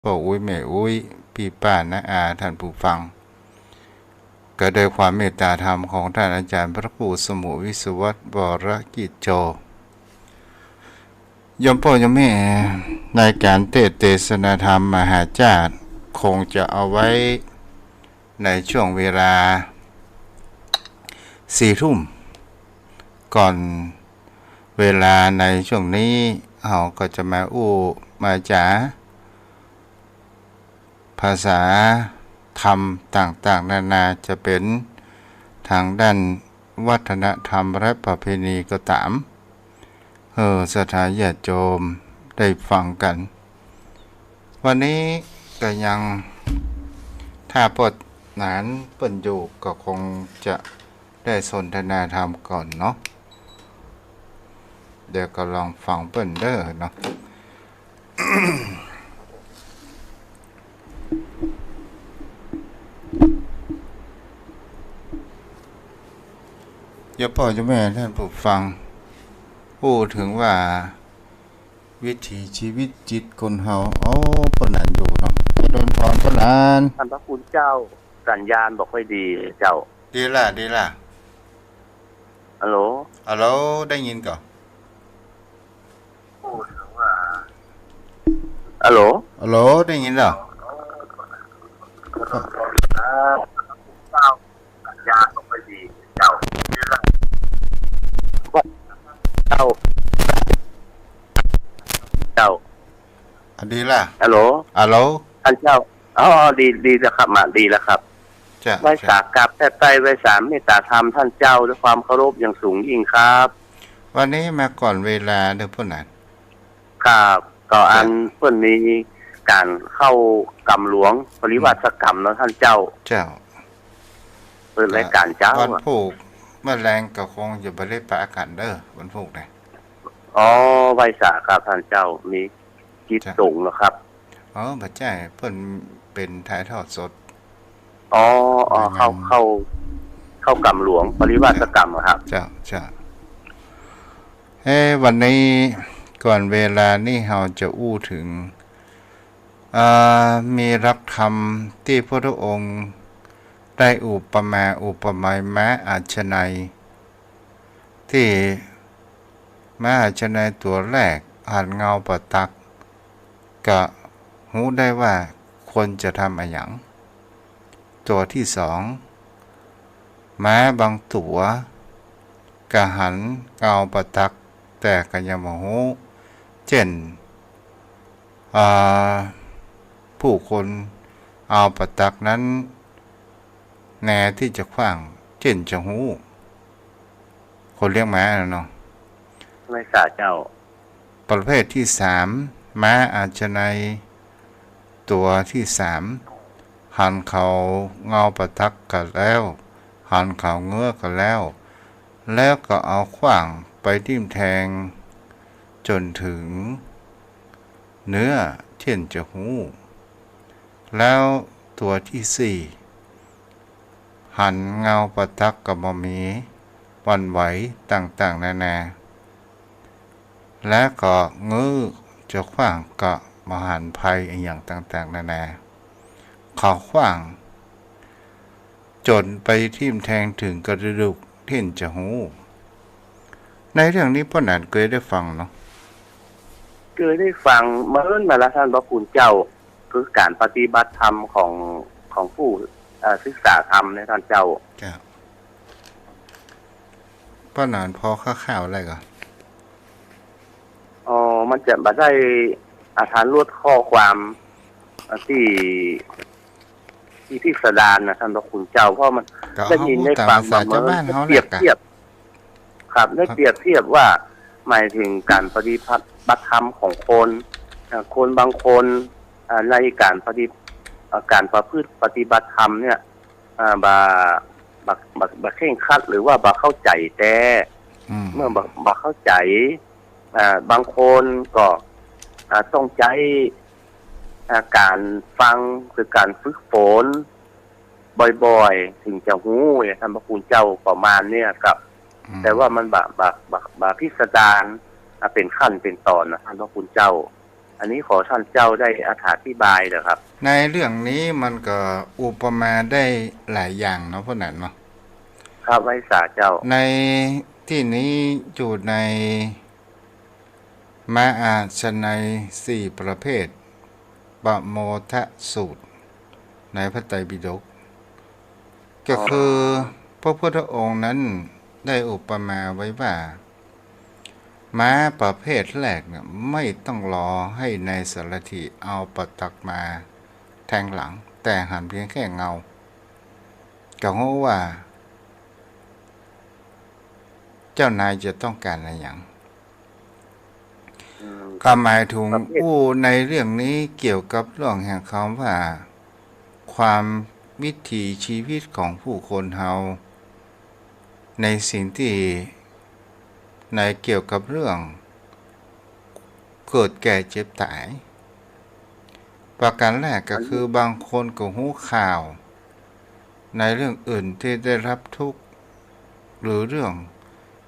พ่ออุ้ยแม่อุ้ยพี่ป้าน้าอาท่านผู้ฟังก็โดยความเมตตาธรรมของท่านอาจารย์พระครูสมุวิศวัตบรกิจโจยมพ่อยมแม่ในการเทศนาธรรมมหาจารย์คงจะเอาไว้ในช่วงเวลา4 ทุ่มก่อนเวลาในช่วงนี้เราก็จะมามาจ๋าภาษาธรรมต่างๆนานาจะเป็นทางด้านวัฒนธรรมและประเพณีก็ตามสถาญาติโยมได้ฟังกันวันนี้ก็ยังถ้าปดหนานเปิ้นอยู่ก็คงจะได้สนทนาธรรมก่อนเนาะเดี๋ยวก็ลองฟังเปิ้นเด้อเนาะ อย่าพ่อจะแม่ท่านผู้ฟังพูดถึงว่าวิถีชีวิตจิตคนเฮาปนนันอยู่เนาะโดนพรปนนันท่านพระคุณเจ้าสัญญาณบอกไม่ดีเจ้าดีล่ะฮัลโหลได้ยินก่อนฮัลโหลได้ยินเหรอเจ้าสัญญาณบอกไม่ดีเจ้าดีล่ะฮัลโหลท่านเจ้าดีแล้วครับมาดีแล้วครับไว้สากกับแท้ใต้ไว้สามเมตตาธรรมท่านเจ้าด้วยความเคารพอย่างสูงยิ่งครับวันนี้มาก่อนเวลาเด้อพ่อนันครับต่ออันเพิ่นมีการเข้ากรรมหลวงปริวัติกรรมแล้วท่านเจ้าเปิดรายการเจ้าวันผูกแมลงก็คงจะบ่ได้ปะกันเด้อวันผูกนี่ไว้สาครับท่านเจ้ามีจิตส่งนะครับบ่ใช่เพิ่นเป็นถ่ายทอดสดเข้ากรรมหลวงปริวาสกรรมครับเจ้าวันนี้ก่อนเวลานี่เราจะถึงมีรักธรรมที่พระองค์ได้อุปมาม้าอาชนัยที่ม้าอาชนัยตัวแรกหันเงาประตักก็รู้ได้ว่าควรจะทำอะไรอย่างตัวที่สองม้าบางตัวก็หันเงาประตักแต่ก็ยังบ่รู้เช่นผู้คนเอาประตักนั้นแน่ที่จะขว้างเช่นจะหูคนเลี้ยงม้าเนาะไม่ทราบเจ้าประเภทที่3ม้าอาชนัยตัวที่3หันเขาเงาประทักกันแล้วหันเขาเงื้อกันแล้วก็เอาขว้างไปทิ่มแทงจนถึงเนื้อเช่นจะหูแล้วตัวที่4หันเงาประทักกับบ่มีวันไหวต่างๆนานาและก็งื้อจะขว้างก็มหันภัยอย่างต่างๆนานาเขาขว้างจนไปทิ่มแทงถึงกระดูกเท่นจะหูในเรื่องนี้พ่อหนานเคยได้ฟังเนาะเคยได้ฟังเมื่อมาแล้วท่านพระคุณเจ้าคือการปฏิบัติธรรมของผู้ศึกษาธรรมในท่านเจ้าพ่อหนานพอข่าวอะไรก่อนมันจะมาได้อาถรรพ์ลวดข้อความที่พิสดารนะท่านพระคุณเจ้าเพราะมันได้ยินได้ฟังมาเมื่อเปรียบเทียบครับได้เปรียบเทียบว่าหมายถึงการปฏิบัติธรรมของคนบางคนในการประพฤติปฏิบัติธรรมเนี่ยบาเคร่งครัดหรือว่าบาเข้าใจแต่เมื่อบาเข้าใจบางคนก็ต้องใช้การฟังคือการฝึกฝนบ่อยๆถึงจะหู้ท่านพระคุณเจ้าประมาณเนี่ยครับแต่ว่ามันบาพิสดารเป็นขั้นเป็นตอนนะท่านพระคุณเจ้า อันนี้ขอท่านเจ้าได้อธิบายเถอะครับในเรื่องนี้มันก็อุปมาได้หลายอย่างเนาะพ่อหนันเนาะครับไว้สาเจ้าในที่นี้อยู่ในมหาชนัยสี่ประเภทปโมทสูตรในพระไตรปิฎกก็คือพระพุทธองค์นั้นได้อุปมาไว้ว่าม้าประเภทแรกเนี่ยไม่ต้องรอให้ในสารถีเอาประตักมาแทงหลังแต่หันเพียงแค่เงาก็เพราะว่าเจ้านายจะต้องการอะไรอย่างก็หมายถึงในเรื่องนี้เกี่ยวกับเรื่องแห่งคำว่าความวิถีชีวิตของผู้คนเฮาในสิ่งที่ในเกี่ยวกับเรื่องเกิดแก่เจ็บตายประการแรกก็คือบางคนก็หูข่าวในเรื่องอื่นที่ได้รับทุกข์หรือเรื่อง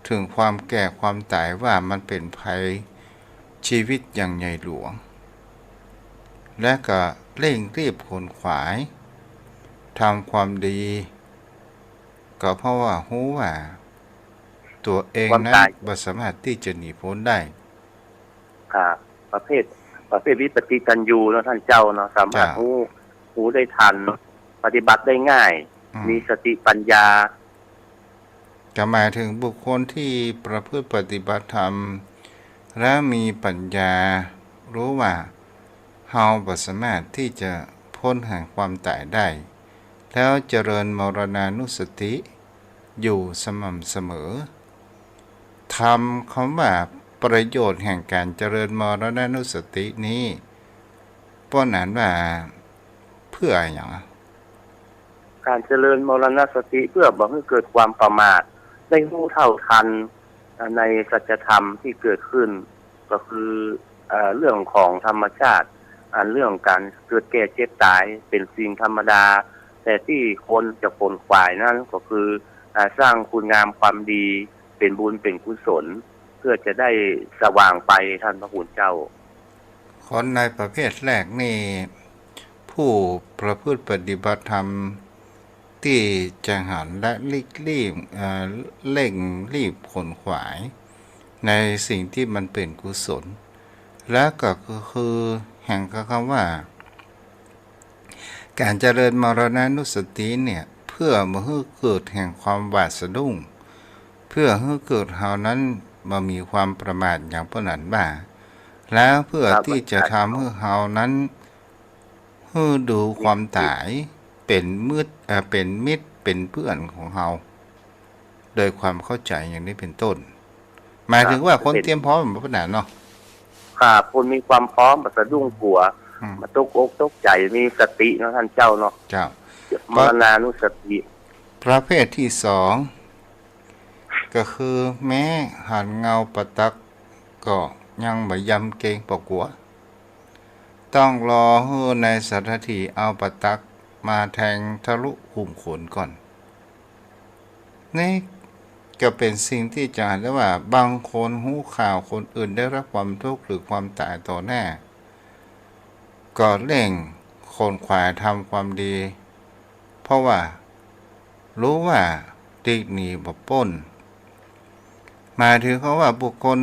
ถึงความแก่ความตายว่ามันเป็นภัยชีวิตอย่างใหญ่หลวงและก็เร่งรีบขนขวายทำความดีก็เพราะว่าหูว่าตัวเองนั้นบ่สามารถที่จะหนีพ้นได้ครับประเภทวิปฏิตัญญูเนาะท่านเจ้าเนาะสามารถหูได้ทันปฏิบัติได้ง่ายมีสติปัญญาก็หมายถึงบุคคลที่ประพฤติปฏิบัติธรรมและมีปัญญารู้ว่าเฮาบ่สามารถที่จะพ้นแห่งความตายได้แล้วเจริญมรณานุสติอยู่สม่ำเสมอทำคำว่าประโยชน์แห่งการเจริญมรณานุสตินี้ป้อนนั้นว่าเพื่ออย่างการเจริญมรณสติเพื่อบ่ให้เกิดความประมาทได้รู้เท่าทันในสัจธรรมที่เกิดขึ้นก็คือเรื่องของธรรมชาติเรื่องการเกิดแก่เจ็บตายเป็นสิ่งธรรมดาแต่ที่คนจะขนขวายนั้นก็คือสร้างคุณงามความดีเป็นบุญเป็นกุศลเพื่อจะได้สว่างไปท่านพระคุณเจ้าคนในประเภทแรกนี่ผู้ประพฤติปฏิบัติธรรมที่จะหันและเร่งรีบขนขวายในสิ่งที่มันเป็นกุศลและก็คือแห่งคำว่าการเจริญมรณานุสติเนี่ยเพื่อมาให้เกิดแห่งความหวาดสะดุ้งเพื่อให้เกิดเฮานั้นมามีความประมาทอย่างพนันบ้าแล้วเพื่อที่จะทำให้เฮานั้นให้ดูความตายเป็นมิตรเป็นเพื่อนของเฮาโดยความเข้าใจอย่างนี้เป็นต้นหมายถึงว่าคนเตรียมพร้อมแบบนั้นเนาะครับคนมีความพร้อมสะดุ้งกลัวมาตกอกตกใจมีสติเนาะท่านเจ้าเนาะเจ้ามรณานุสติประเภทที่สองก็คือแม้หันเงาประตักก็ยังบ่ยำเกงปกัวต้องรอให้ในสถานที่เอาประตักมาแทงทะลุหุ่มขนก่อนนี่ก็เป็นสิ่งที่จะได้ว่าบางคนหูข่าวคนอื่นได้รับความทุกข์หรือความตายต่อหน้าก็เร่งขนขวายทำความดีเพราะว่ารู้ว่าติหนีบ่พ้นหมายถึงเขาว่าบุคคล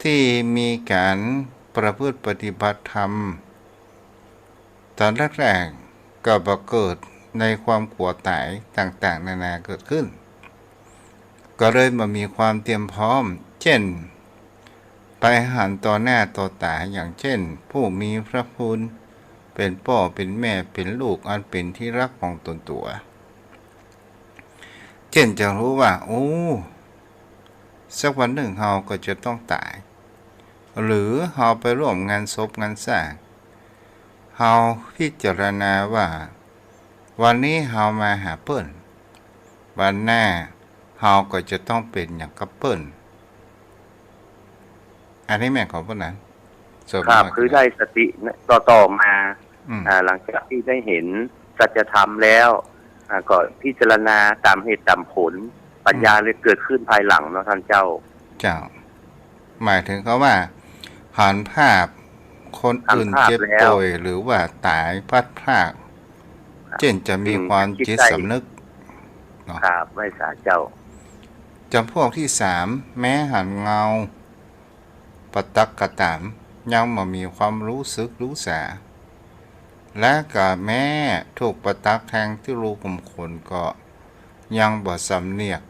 ที่มีการประพฤติปฏิบัติธรรมตอนแรกๆก็บ่เกิดในความกลัวตายต่างๆนานาเกิดขึ้นก็เลยมามีความเตรียมพร้อมเช่นไปหันต่อหน้าต่อตาอย่างเช่นผู้มีพระคุณเป็นพ่อเป็นแม่เป็นลูกอันเป็นที่รักของตนตัวเช่นจะรู้ว่าสักวันหนึ่งเฮาก็จะต้องตายหรือเฮาไปร่วมงานศพงานสร้างเฮาพิจารณาว่าวันนี้เฮามาหาเปิ้นวันหน้าเฮาก็จะต้องเป็นอย่างกับเปิ้นอันนี้แม่ของพวกนั้นครับคือได้สติต่อมาหลังจากที่ได้เห็นสัจธรรมแล้วก็พิจารณาตามเหตุตามผลปัญญาเลยเกิดขึ้นภายหลังเนาะท่านเจ้าหมายถึงเขาว่าหันภาพ คนอื่นเจ็บป่วยหรือว่าตายพลัดพรากเช่นจะมีความจิตสำนึกครับไว้สาเจ้าจำพวกที่3แม้หันเงาปตักกะตามยังมามีความรู้สึกรู้สาและก็แม้ถูกปตักแทงที่รูขุมขนก็ยังบ่สำเนียก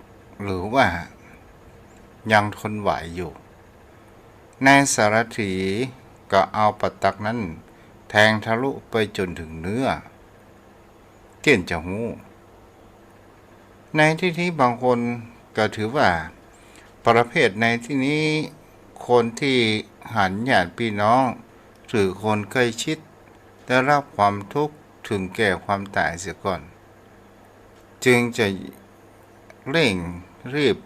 หรือว่ายังทนไหวอยู่ในสารถีก็เอาปตักนั้นแทงทะลุไปจนถึงเนื้อเกี่ยนจะหูในที่นี้บางคนก็ถือว่าประเภทในที่นี้คนที่หันญาติพี่น้องหรือคนใกล้ชิดได้รับความทุกข์ถึงแก่ความตายเสียก่อนจึงจะเร่งรีบ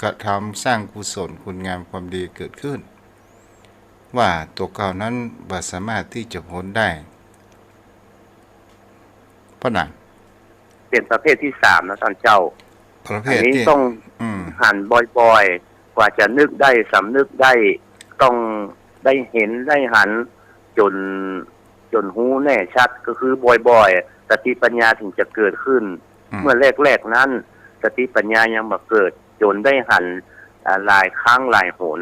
กระทำสร้างกุศลคุณงามความดีเกิดขึ้นว่าตัวเก่านั้นบ่สามารถที่จะพ้นได้เพราะนั้นเป็นประเภทที่3นะท่านเจ้าประเภทนี้ต้องหันบ่อยๆกว่าจะนึกได้สำนึกได้ต้องได้เห็นได้หันจนหูแน่ชัดก็คือบ่อยๆสติปัญญาถึงจะเกิดขึ้นเมื่อแรกๆนั้นสติปัญญายังบ่เกิดจนได้หันหลายครั้งหลายหน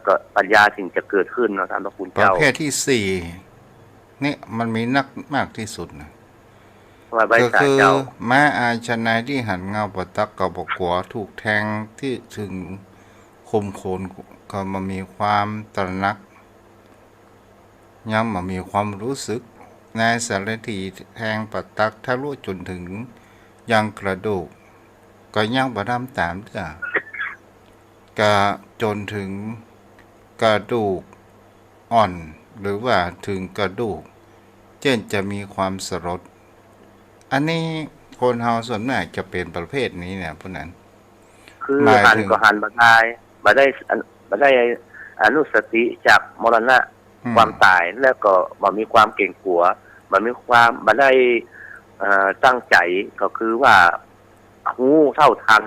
ก็ปัญญาถึงจะเกิดขึ้นเนาะท่านพระคุณเจ้าประเภทที่4นี่มันมีนักมากที่สุดนะก็คือม้าอาชนายที่หันเงาปตักกับบกัวถูกแทงที่ถึงคมโคนก็มามีความตระหนักยังมามีความรู้สึกในสารถีแทงปตักทะลุจนถึงยังกระดูกก็ยังบ่ทำตามจ้ะก็จนถึงกระดูกอ่อนหรือว่าถึงกระดูกเช่นจะมีความสลดอันนี้คนเฮาส่วนมากจะเป็นประเภทนี้เนี่ยพวกนั้นคือหันก็หันบ่ได้อนุสติจากมรณะความตายแล้วก็บ่มีความเก่งกลัวบ่มีความบ่ได้ตั้งใจก็คือว่าหูเท่าทัน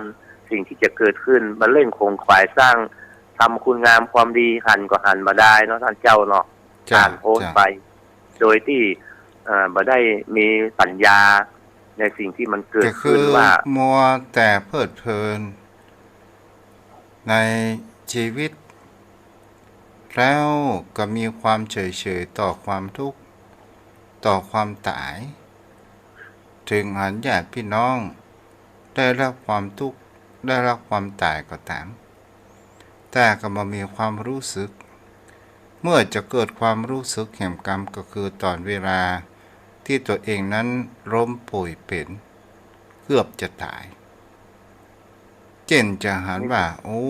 สิ่งที่จะเกิดขึ้นบ่เร่งคงขวายสร้างทำคุณงามความดีหันก็หันบ่ได้เนาะท่านเจ้าเนาะอ่านโพสต์ไปโดยที่บ่ได้มีปัญญาในสิ่งที่มันเกิดขึ้นว่ามัวแต่เพลิดเพลินในชีวิตแล้วก็มีความเฉยๆต่อความทุกข์ต่อความตายถึงหันญาติพี่น้องได้รับความทุกข์ได้รับความตายก็ตามแต่ก็มามีความรู้สึกเมื่อจะเกิดความรู้สึกแห่งกรรมก็คือตอนเวลาที่ตัวเองนั้นล้มป่วยเป็นเกือบจะตายเจนจะหันว่าโอ้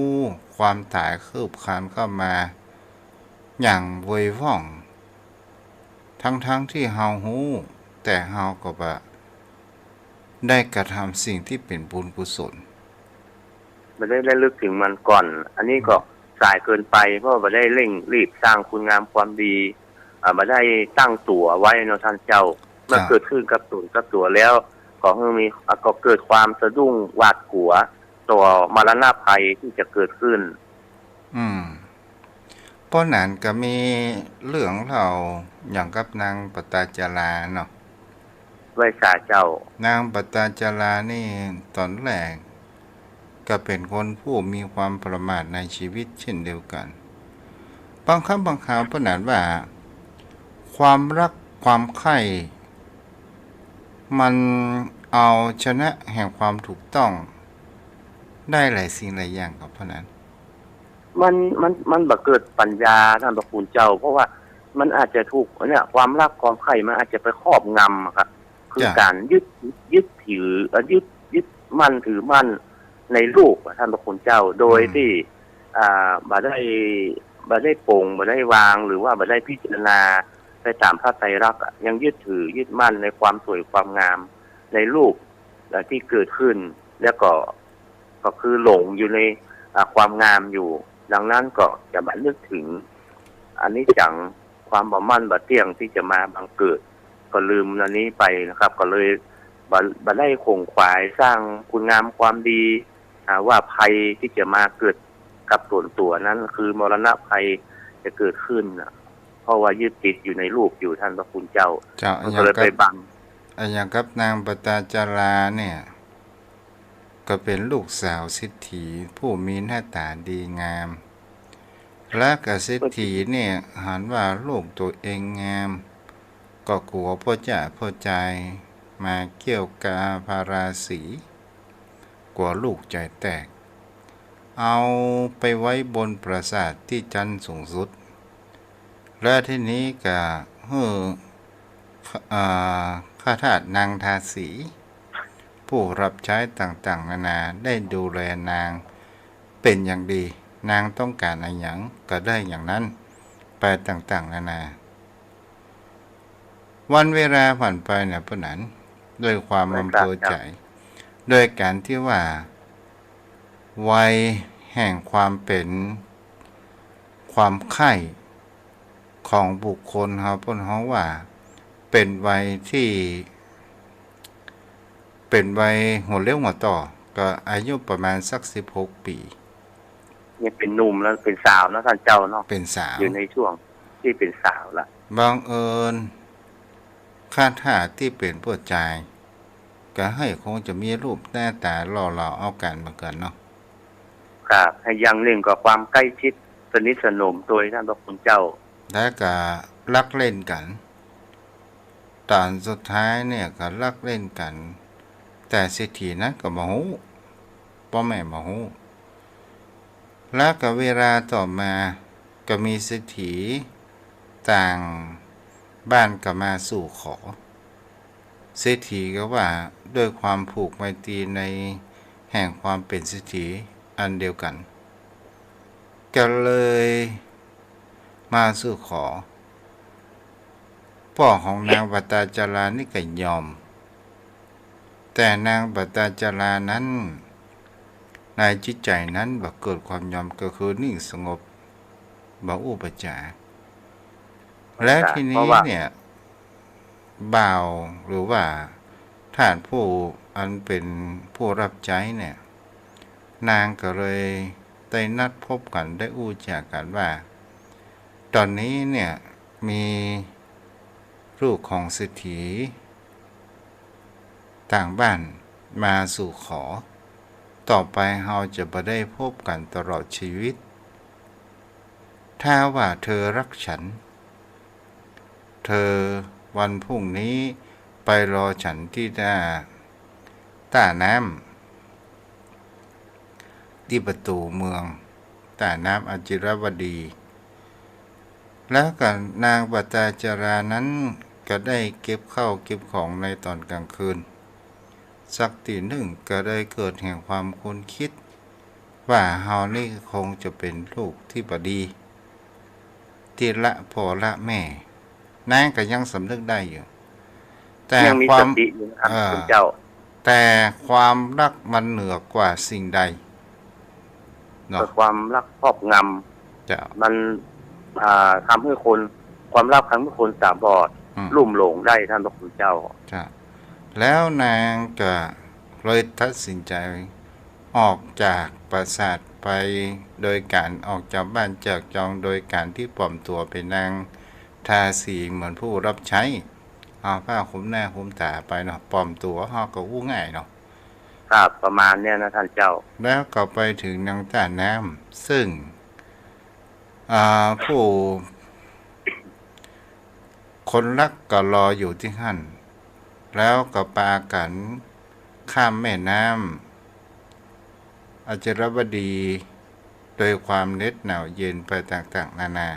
ความตายคืบคลานเข้ามาอย่างเว่ยว่องทั้งที่เฮาฮู้แต่เฮาก็บ่ได้กระทำสิ่งที่เป็นบุญกุศลบ่ได้ระลึกถึงมันก่อนอันนี้ก็สายเกินไปเพราะบ่ได้เร่งรีบสร้างคุณงามความดีบ่ได้ตั้งตัวไว้เนาะท่านเจ้าเมื่อเกิดขึ้นกับตัวแล้วก็ก็เกิดความสะดุ้งหวาดกลัวต่อมรณะภัยที่จะเกิดขึ้นเพราะนั้นก็มีเรื่องเราอย่างกับนางปตาจาราเนาะไว้สาเจ้านางปตาจารานี่ตอนแรกก็เป็นคนผู้มีความประมาทในชีวิตเช่นเดียวกันบางครั้งบางคราวเพราะนั้นว่าความรักความใคร่มันเอาชนะแห่งความถูกต้องได้หลายสิ่งหลายอย่างกับเพราะนั้นมันบ่เกิดปัญญาท่านพระคุณเจ้าเพราะว่ามันอาจจะถูกเนี่ยความรักความใคร่มันอาจจะไปครอบงำครับคือการยึดถือยึดมั่นถือมั่นในรูปท่านพระคุณเจ้าโดยที่บ่ได้ปรงบ่ได้วางหรือว่าบ่ได้พิจารณาไปตามพระไตรลักษณ์ยังยึดถือยึดมั่นในความสวยความงามในรูปที่เกิดขึ้นแล้วก็คือหลงอยู่ในความงามอยู่ดังนั้นก็จะบ่นึกถึงอันนี้จังความบ่มั่นบ่เที่ยงที่จะมาบังเกิดก็ลืมอันนี้ไปนะครับก็เลยบ่ได้คงขวายสร้างคุณงามความดีว่าภัยที่จะมาเกิดกับตัวนั้นคือมรณะภัยจะเกิดขึ้น เพราะว่ายึดติดอยู่ในรูปอยู่ท่านพระคุณเจ้า เจ้า มันก็เลยไปบัง อย่างกับนางปตาจาราเนี่ยก็เป็นลูกสาวเศรษฐีผู้มีหน้าตาดีงาม และกับเศรษฐีเนี่ยหันว่าลูกตัวเองงามก็กลัวพ่อจ่าพ่อใจมาเกี่ยวกาพาราสีกลัวลูกใจแตกเอาไปไว้บนปราสาทที่จันทร์สูงสุดและที่นี้ก็ข้าทาสนางทาสีผู้รับใช้ต่างๆนานาได้ดูแลนางเป็นอย่างดีนางต้องการอะไรอย่างก็ได้อย่างนั้นไปต่างๆนานาวันเวลาผ่านไปเนี่ยพวกนั้นด้วยความอำเภอใจโดยการที่ว่าวัยแห่งความเป็นความไข้ของบุคคลเขาพวกเขาว่าเป็นวัยที่เป็นวัยหัวเลี้ยวหัวต่อก็อายุประมาณสัก16 ปียังเป็นหนุ่มแล้วเป็นสาวนะท่านเจ้าเนาะเป็นสาวอยู่ในช่วงที่เป็นสาวละบังเอิญข้าทาสที่เป็นผู้ชายก็ให้คงจะมีรูปหน้าตาหล่อเหลาเอากันเหมือนกันเนาะครับให้ยังเล่นกับความใกล้ชิดสนิทสนมโดยท่านพระคุณเจ้าและก็รักเล่นกันตอนสุดท้ายเนี่ยก็รักเล่นกันแต่เศรษฐีนั้นก็บ่ฮู้พ่อแม่บ่ฮู้แล้วก็เวลาต่อมาก็มีเศรษฐีต่างบ้านก็มาสู่ขอเศรษฐีก็ว่าด้วยความผูกไมตรีในแห่งความเป็นเศรษฐีอันเดียวกันก็เลยมาสู่ขอพ่อของนางปตาจารานี่ก็ยอมแต่นางปตาจารานั้นในจิตใจนั้นบ่เกิดความยอมก็คือนิ่งสงบบ่อุปจาและทีนี้เนี่ยบ่าวหรือว่าท่านผู้อันเป็นผู้รับใช้เนี่ยนางก็เลยได้นัดพบกันได้อู้จากกันว่าตอนนี้เนี่ยมีลูกของเศรษฐีต่างบ้านมาสู่ขอต่อไปเราจะบ่ได้พบกันตลอดชีวิตถ้าว่าเธอรักฉันเธอวันพรุ่งนี้ไปรอฉันที่ต้าน้ำที่ประตูเมืองต้าน้ำอจิรวดีแล้วก็นางปตาจารานั้นก็ได้เก็บข้าวเก็บของในตอนกลางคืนสักตีหนึ่งก็ได้เกิดแห่งความคุ้นคิดว่าเฮานี่คงจะเป็นลูกที่บ่ดีที่ละพ่อละแม่นางก็ยังสำนึกได้อยู่แต่ความแต่ความรักมันเหนือกว่าสิ่งใดเนาะความรักครอบงำมันทำให้คนความรักทำให้คนตาบอดลุ่มหลงได้ท่านพระคุณเจ้าแล้วนางก็เลยตัดสินใจออกจากปราสาทไปโดยการออกจากบ้านจากจองโดยการที่ปลอมตัวเป็นนางทาสีเหมือนผู้รับใช้เอาผ้าคลุมหน้าคลุมตาไปเนาะปลอมตัวเฮาก็อู้ง่ายเนาะครับประมาณเนี้ยนะท่านเจ้าแล้วก็ไปถึงนางต้าน้ำซึ่งผู้คนรักก็รออยู่ที่หั่นแล้วก็ปากันข้ามแม่น้ำอจิรวดีโดยความเหน็ดหนาวเย็นไปต่างๆนานา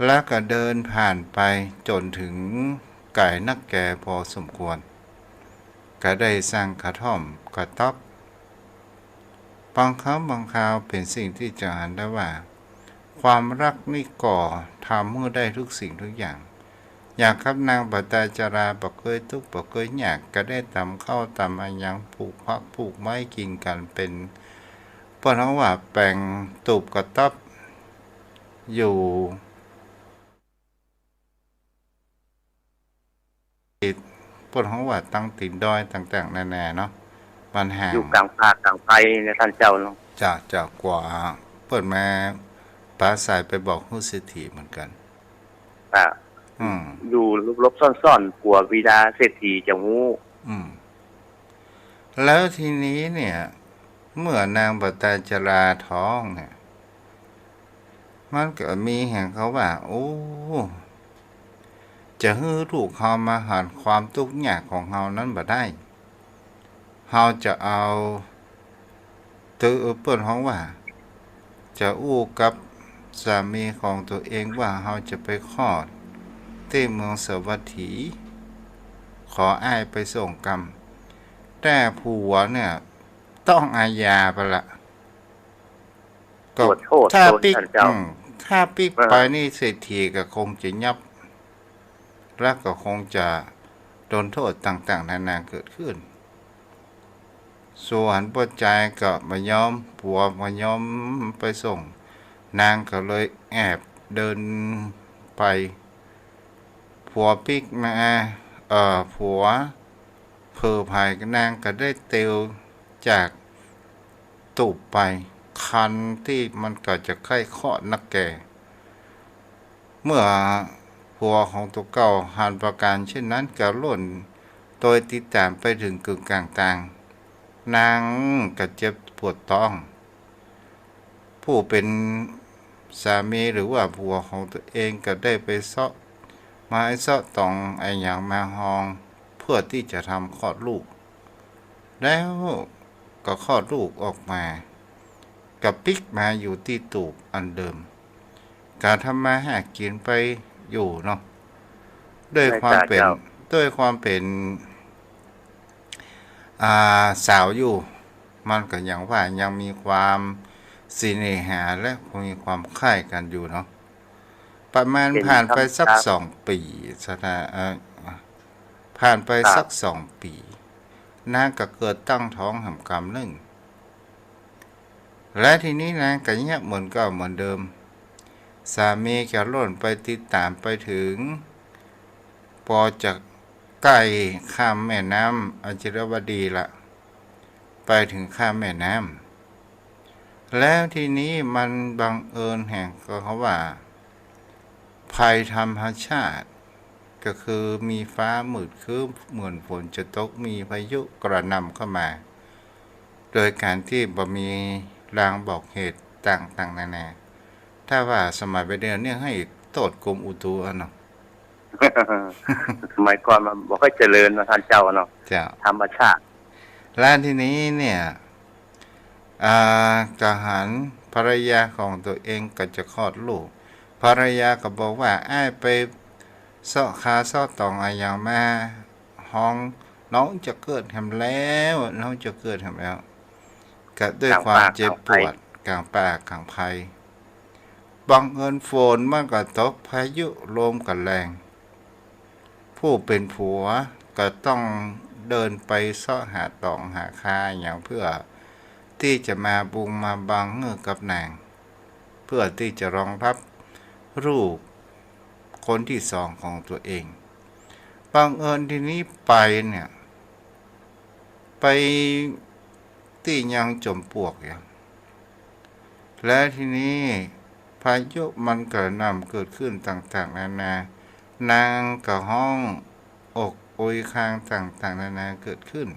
แล้วก็เดินผ่านไปจนถึงไก่นักแก่พอสมควรก็ได้สร้างกระท่อมกระต๊อบบางครั้งบางคราวเป็นสิ่งที่จะเห็นได้ว่าความรักนี่ก่อทำให้ได้ทุกสิ่งทุกอย่างอยากครับนางปตาจาราบ่เคยทุกข์บ่เคยยากก็ได้ตำข้าวตำอันยังปลูกผักปลูกไม้กินกันเป็นเพราะเขาว่าแปลงตูบกระต๊อบอยู่เพราะเขาว่าตั้งติดดอยต่างๆนานาเนาะมันห่างอยู่กลางภาคกลางไพในท่านเจ้าเนาะจากกว่าเปิดมาปราศัยไปบอกผู้เศรษฐีเหมือนกัน อ่า อืม อยู่ลบๆซ่อนๆกลัววิดาเศรษฐีจะงู้อืมแล้วทีนี้เนี่ย เมื่อนางปตาจราท้องเนี่ยมันก็มีแห่งเขาว่าโอ้จะฮื้อลูกเฮามาหันความทุกข์ยากของเฮานั้นบ่ได้เฮาจะเอาตือเปิ้นฮ้องว่า จะอู้กับสามีของตัวเองว่าเฮาจะไปคลอดที่เมืองสวัสถีขออ้ายไปส่งกรรมแต่ผัวเนี่ยต้องอาญาไปละ ปวดโทษ ถ้า โดน ปิก ท่านเจ้า ถ้าปิกไปนี่เศรษฐีก็คงจะยับ แล้วก็คงจะโดนโทษต่างๆนานาเกิดขึ้น ส่วนปัจจัยก็มายอมผัวมายอมไปส่ง นางก็เลยแอบเดินไป ผัวปิกมาผัวเพอภัยนางก็ได้เตียวจากตูบไป คันที่มันก็จะใกล้คลอดนักแก่ เมื่อผัวของตัวเก่าหันประการเช่นนั้นก็ล่นโดยติดตามไปถึงกึ่งกลางต่างนางก็เจ็บปวดท้อง ผู้เป็นสามีหรือว่าผัวของตัวเองก็ได้ไปเซาะไม้เซาะตองไออย่างมาหองเพื่อที่จะทำคลอดลูก แล้วก็คลอดลูกออกมากับปิกมาอยู่ที่ตูบอันเดิม การทำมาหากินไปอยู่เนาะด้วยความเป็นสาวอยู่ มันก็ยังว่ายังมีความสิเนหาและมีความใคร่กันอยู่เนาะประมาณผ่านไปสัก2 ปีผ่านไปสัก2 ปีนางก็เกิดตั้งท้องหำกำหนึ่งและทีนี้นางก็เงียบเหมือนเดิม สามีจะล่นไปติดตามไปถึงพอจะใกล้ข้ามแม่น้ำอจิรวดีละไปถึงข้ามแม่น้ำแล้วทีนี้มันบังเอิญแห่งก็เขาว่าภัยธรรมชาติก็คือมีฟ้ามืดครึ้มเหมือนฝนจะตกมีพายุกระหน่ำเข้ามา โดยการที่บ่มีรางบอกเหตุต่างๆนานาถ้าว่าสมัยไปเดือนเนี่ยให้โทษกรมอุตุเนาะ สมัยก่อนมันบ่ค่อยเจริญนะท่านเจ้าเนาะ เจ้า ธรรมชาติ และทีนี้เนี่ยกหันภรรยาของตัวเองก็จะคลอดลูกภรรยาก็บอกว่าอ้ายไปเสาะขาเสาะตองอะไรอย่างมาห้องน้องจะเกิดแหมแล้วน้องจะเกิดแหมแล้วก็ด้วยความเจ็บปวดกลางป่ากลางภัยบังเอิญฝนมันก็ตกพายุลมก็แรง ผู้เป็นผัวก็ต้องเดินไปเสาะหาตองหาคาอย่างเพื่อที่จะมาบุงมาบังเงือกับนางเพื่อที่จะรองรับลูกคนที่สองของตัวเองบังเอิญทีนี้ไปเนี่ยไปที่ยังจมปวกอย่างและทีนี้พายุมันกระหน่ำเกิดขึ้นต่างๆนานานางกับห้องอกโอยคางต่างๆนานาเกิดขึ้น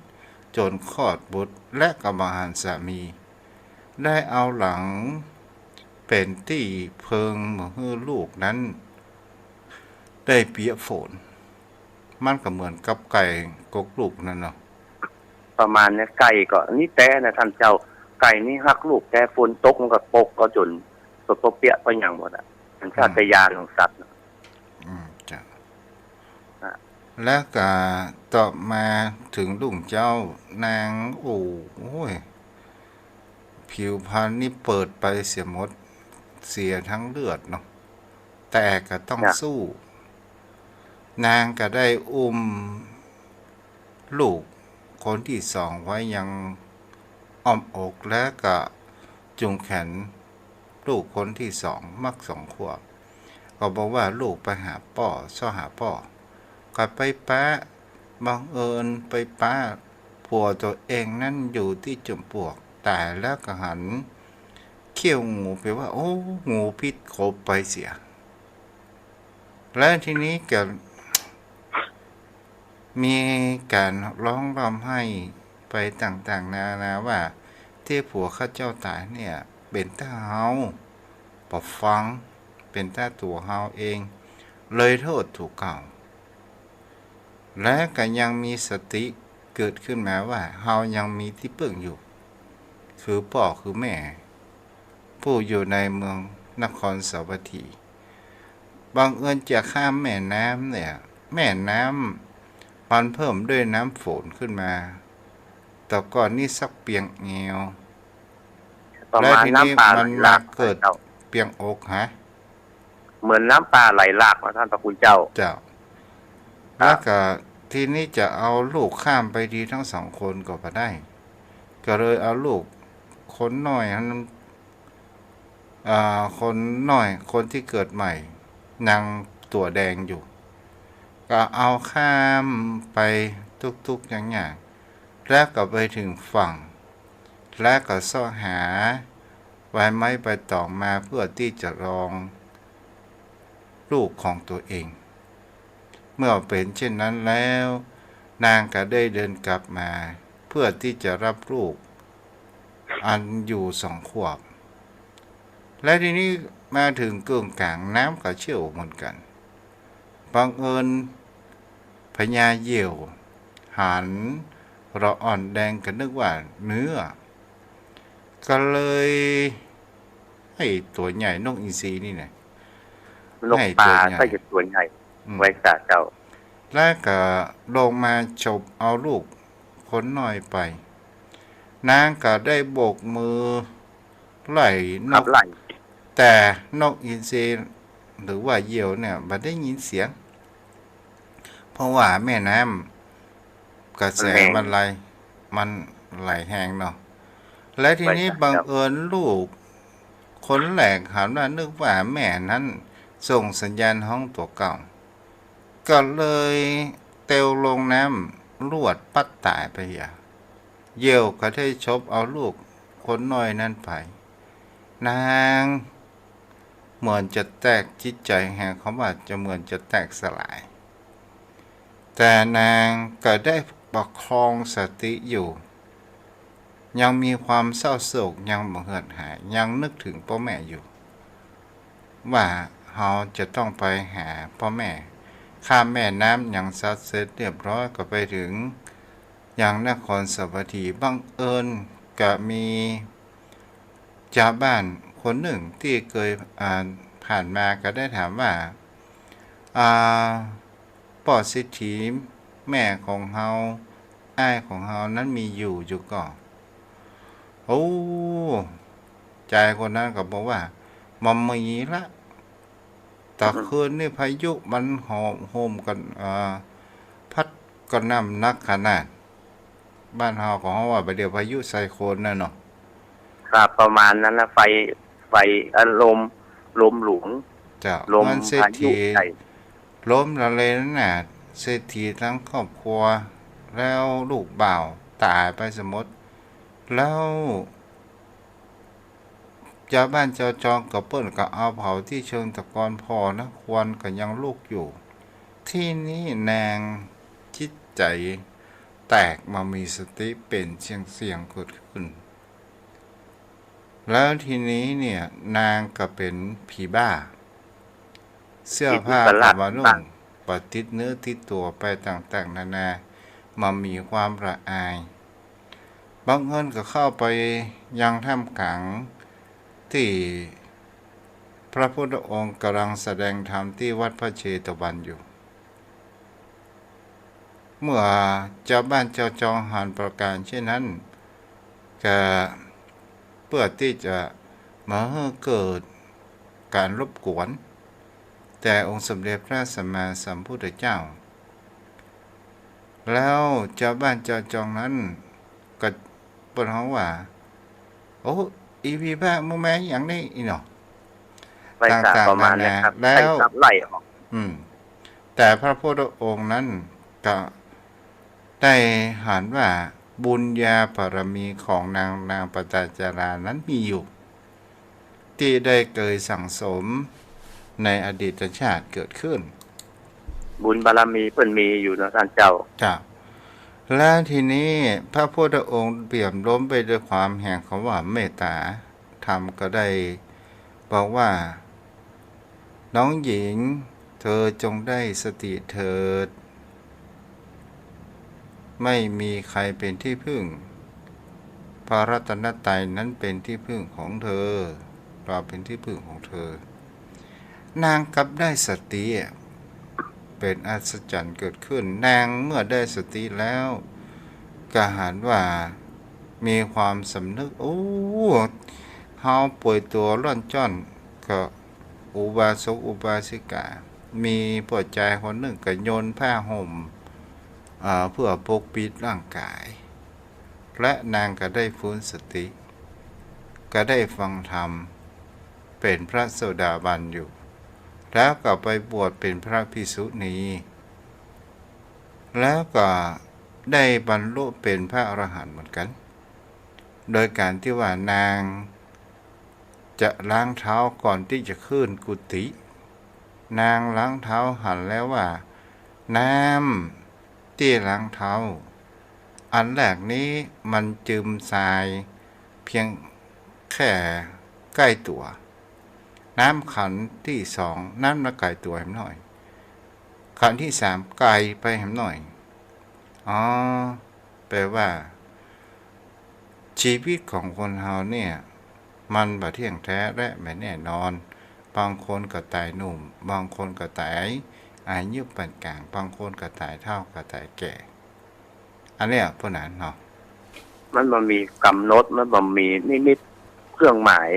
จนคลอดบุตรและกบหารสามี ได้เอาหลังเป็นที่เพิงเมื่อลูกนั้นได้เปียฝนมันก็เหมือนกับไก่กกลูกนั่นเนาะ ประมาณนี้ไก่ก็นี่แต่นะท่านเจ้าไก่นี่ฮักลูกแต่ฝนตกมันก็ปกก็จนตกเปียไปอย่างหมดอ่ะมันชาติยานของสัตว์จ้ะแล้วก็ต่อมาถึงลุงเจ้านางโอ้ยผิวพรรณนี่เปิดไปเสียหมดเสียทั้งเลือดเนาะแต่ก็ต้องสู้ นางก็ได้อุ้มลูกคนที่สองไว้ยังอ้อมอกและก็จุงแขนลูกคนที่สองมัก2 ขวบก็บอกว่าลูกไปหาป่อซ่อหาป่อก็ไปป้าบังเอิญไปป้าผัวตัวเองนั่นอยู่ที่จมปลวกตายแล้วก็หันเขี้ยวงูไปว่าโอ้งูพิษคบไปเสีย และทีนี้ก็มีการร้องรำให้ไปต่างๆนานาว่าที่ผัวข้าเจ้าตายเนี่ยเป็นตาเฮาปอฟังเป็นตาตัวเฮาเองเลยโทษถูกเก่าและก็ยังมีสติเกิดขึ้นมาว่าเฮายังมีที่พึ่งอยู่คือพ่อคือแม่ผู้อยู่ในเมืองนครสวัสดีบังเอิญจะข้ามแม่น้ำเนี่ยแม่น้ำมันเพิ่มด้วยน้ำฝนขึ้นมาแต่ก่อนนี่สักเปียงเงียวประ และ มาณ ทีนี้ น้ำป่าไหล มัน หลาม าก เกิด เจ้า เปียงอกฮะ เหมือนน้ำป่าไหลหลากนะท่านพระคุณเจ้า เจ้าแล้วก็ทีนี้จะเอาลูกข้ามไปดีทั้งสองคนก็บ่ได้ ก็เลยเอาลูกคนน้อยนั้นคนน้อยคนที่เกิดใหม่นางตัวแดงอยู่ ก็เอาข้ามไปทุกๆอย่างแล้วก็ไปถึงฝั่ง และก็เสาะหาใบไม้ใบตองมาเพื่อที่จะรองลูกของตัวเอง เมื่อเป็นเช่นนั้นแล้วนางก็ได้เดินกลับมาเพื่อที่จะรับลูกอันอยู่2 ขวบ และทีนี้มาถึงกึ่งกลางน้ำก็เชี่ยวเหมือนกันบังเอิญพญาเหยี่ยวหันเราอ่อนแดงกันนึกว่าเนื้อก็เลยให้ตัวใหญ่นกอินทรีนี่นะ นกป่าก็จะตัวใหญ่ไว้กับเจ้า แล้วก็ลงมาฉบเอาลูกคนน้อยไป นางก็ได้โบกมือไล่น ขับ ก ไล่ แต่นกอินทรีหรือว่าเหยี่ยวเนี่ยไม่ได้ยินเสียง เพราะว่าแม่น้ำกระแสมันไหลแห้งเนาะและทีนี้บังเอิญลูกคนแหลกหันมานึกว่าแม่นั้นส่งสัญญาณห้องตัวเก่า ก็เลยเตวลงน้ำลวดปัดตายไปอย่าเหยี่ยวก็ได้ชบเอาลูกคนน้อยนั้นไปนางเหมือนจะแตกจิตใจแห่งเขาว่าจะเหมือนจะแตกสลาย แต่นางก็ได้ประคองสติอยู่ ยังมีความเศร้าโศกยังบ่เหือดหายยังนึกถึงพ่อแม่อยู่ ว่าเราจะต้องไปหาพ่อแม่ข้ามแม่น้ำอย่างซัดเสร็จเรียบร้อยก็ไปถึงอย่างนครสวัสดีบังเอิญก็มีชาวบ้านคนหนึ่งที่เคยผ่านมาก็ได้ถามว่าปอดสิทธิแม่ของเฮาอ้ายของเฮานั้นมีอยู่ก่อนโอ้ใจคนนั้นก็บอกว่ามันมีละแต่คืนนี่พายุมันหอมโหมกันพัดกระหน่ำนักขนาดบ้านเฮาของเฮาว่าไปเดี๋ยวพายุไซโคลนน่ะเนาะครับประมาณนั้นนะไฟอารมณ์ลมหลวง จะ ลม มันเศรษ พายุ ฐี ใหญ่ ล้มละเลยนั่นน่ะเศรษฐีทั้งครอบครัวแล้วลูกบ่าวตายไปสมมติแล้วชาวบ้านชาวจองกับเปิ้นก็เอาเผาที่เชิงตะกอนพอนะควันก็ยังลุกอยู่ ที่นี้นางจิตใจแตกมามีสติเป็นเสียงเกิดขึ้น แล้วทีนี้เนี่ยนางก็เป็นผีบ้า เสื้อผ้ากับมานุ่งปติดเนื้อติดตัวไปต่างๆนานามามีความระอายบางเอิญก็เข้าไปยังถ้ำขังที่พระพุทธองค์กำลังแสดงธรรมที่วัดพระเชตวันอยู่ เมื่อเจ้าบ้านเจ้าจองหันประการเช่นนั้นก็เพื่อที่จะมาให้เกิดการรบกวนแต่องค์สมเด็จพระสัมมาสัมพุทธเจ้า แล้วเจ้าบ้านเจ้าจองนั้นก็เปิดห้องว่าโอ้อีพีบ้ามึงแม่อย่างนี้อีเนาะ ไฟสาประมาณนี้ครับ แล้ว ไฟสับไล่ออก แต่พระพุทธองค์นั้นก็ได้หันว่าบุญญาบารมีของนางปตาจารานั้นมีอยู่ ที่ได้เคยสั่งสมในอดีตชาติเกิดขึ้น บุญบารมีเพิ่นมีอยู่เนาะท่านเจ้าจ้ะและทีนี้พระพุทธองค์เปี่ยมล้นไปด้วยความแห่งคำว่าเมตตาธรรมก็ได้บอกว่า น้องหญิงเธอจงได้สติเถิดไม่มีใครเป็นที่พึ่งพระรัตนตรัยนั้นเป็นที่พึ่งของเธอเราเป็นที่พึ่งของเธอนางกลับได้สติเป็นอัศจรรย์เกิดขึ้นนางเมื่อได้สติแล้วก็หันว่ามีความสำนึกโอ้เฮาป่วยตัวร่อนจ้อนก็อุบาสกอุบาสิกามีปวดใจคนหนึ่งก็โยนผ้าห่มเพื่อปกปิดร่างกายและนางก็ได้ฟื้นสติก็ได้ฟังธรรมเป็นพระโสดาบันอยู่แล้วก็ไปบวชเป็นพระภิกษุณีแล้วก็ได้บรรลุเป็นพระอรหันต์เหมือนกันโดยการที่ว่านางจะล้างเท้าก่อนที่จะขึ้นกุฏินางล้างเท้าหันแล้วว่าน้ำที่ล้างเท้าอันแรกนี้มันจืมทรายเพียงแค่ใกล้ตัวน้ำขันที่สองน้ำละไกลตัวแหมหน่อยขันที่สามไกลไปแหมหน่อยอ๋อแปลว่าชีวิตของคนเฮาเนี่ยมันบ่เที่ยงแท้และไม่แน่นอนบางคนก็ตายหนุ่มบางคนก็ตายอายุปานกลางบางคนก็ตายเฒ่าก็ตายแก่อันเนี้ยพวกนั้นเนาะมันบ่มีกำหนดมันบ่มีนิดๆเครื่องหมาย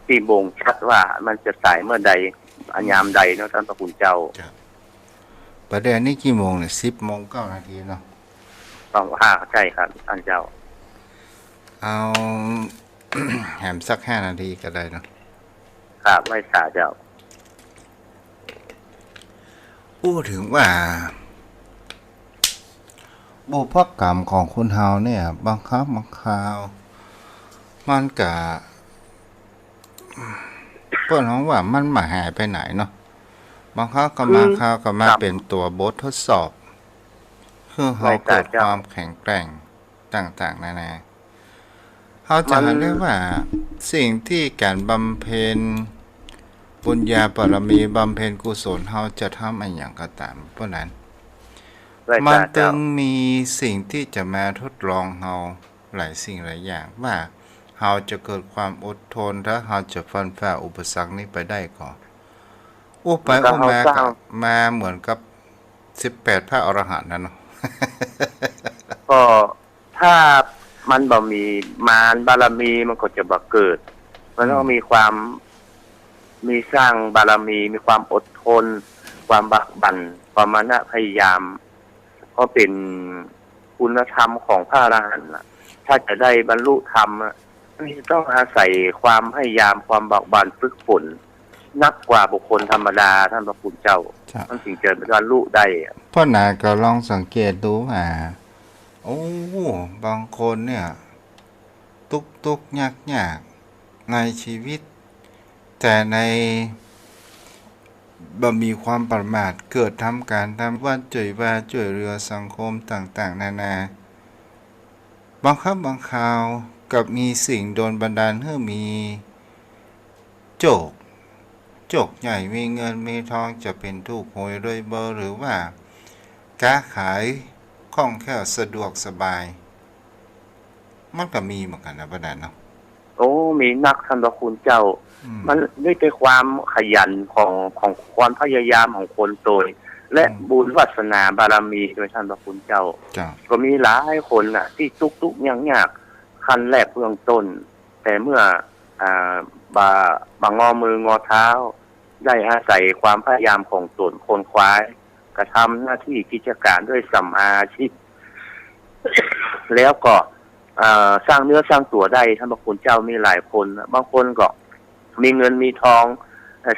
ที่บ่งชัดว่ามันจะตายเมื่อใดอันยามใดเนาะท่านพระคุณเจ้าประเดี๋ยวนี้กี่โมงเนี่ย10:09 นาทีเนาะต้องว่าใช่ครับท่านเจ้าเอา แหมสัก5 นาทีก็ได้เนาะครับไม่สาเจ้าพูดถึงว่าบุพกรรมของคนเฮาเนี่ยบางครั้งบางคราวมันก็เปิ้นฮ้องว่ามันมาหายไปไหนเนาะบางครั้งก็มาคราวก็มาเป็นตัวบททดสอบคือเฮาเกิดความแข็งแกร่งต่างๆนานาเฮาจะเห็นได้ว่าสิ่งที่การบำเพ็ญบุญญาบารมีบำเพ็ญกุศลเฮาจะทำอันหยังก็ตามเพราะนั้นมันจึงมีสิ่งที่จะมาทดลองเฮาหลายสิ่งหลายอย่างว่าเฮาจะเกิดความอดทนถ้าเฮาจะฟันฝ่าอุปสรรคนี้ไปได้ก่อนไปมาก็มาเหมือนกับ18พระอรหันต์นั่นเนาะก็ถ้ามันบ่มีมารบารมีมันก็จะบ่เกิดมันต้องมีความมีสร้างบารมีมีความอดทนความบักบั่นความมานะพยายามก็เป็นคุณธรรมของพระอรหันต์ถ้าจะได้บรรลุธรรมมันต้องอาศัยความพยายามความบักบั่นฝึกฝนนักกว่าบุคคลธรรมดาท่านพระคุณเจ้ามันถึงจะบรรลุได้พ่อนาก็ลองสังเกตดูโอ้บางคนเนี่ยตุกยากในชีวิตแต่ในบ่มีความประมาทเกิดทำการทำว่าช่วยเรือสังคมต่างๆนานาบางครั้งบางคราวกับมีสิ่งโดนบันดาลให้มีโจกใหญ่มีเงินมีทองจะเป็นถูกหวยรวยเบอร์หรือว่าค้าขายคล่องแคล่วสะดวกสบายมันก็มีเหมือนกันนะประดานเนาะโอ้มีนักท่านพระคุณเจ้ามันด้วยความขยันของความพยายามของคนโดยและบุญวาสนาบารมีโดยท่านพระคุณเจ้าก็มีหลายคนน่ะที่ตุกยากขั้นแรกเบื้องต้นแต่เมื่อบางงอมืองอเท้าได้อาศัยความพยายามของตนคนคว้ากระทำหน้าที่กิจการด้วยสัมมาอาชีพ แล้วก็สร้างเนื้อสร้างตัวได้ท่านพระคุณเจ้ามีหลายคนบางคนก็มีเงินมีทอง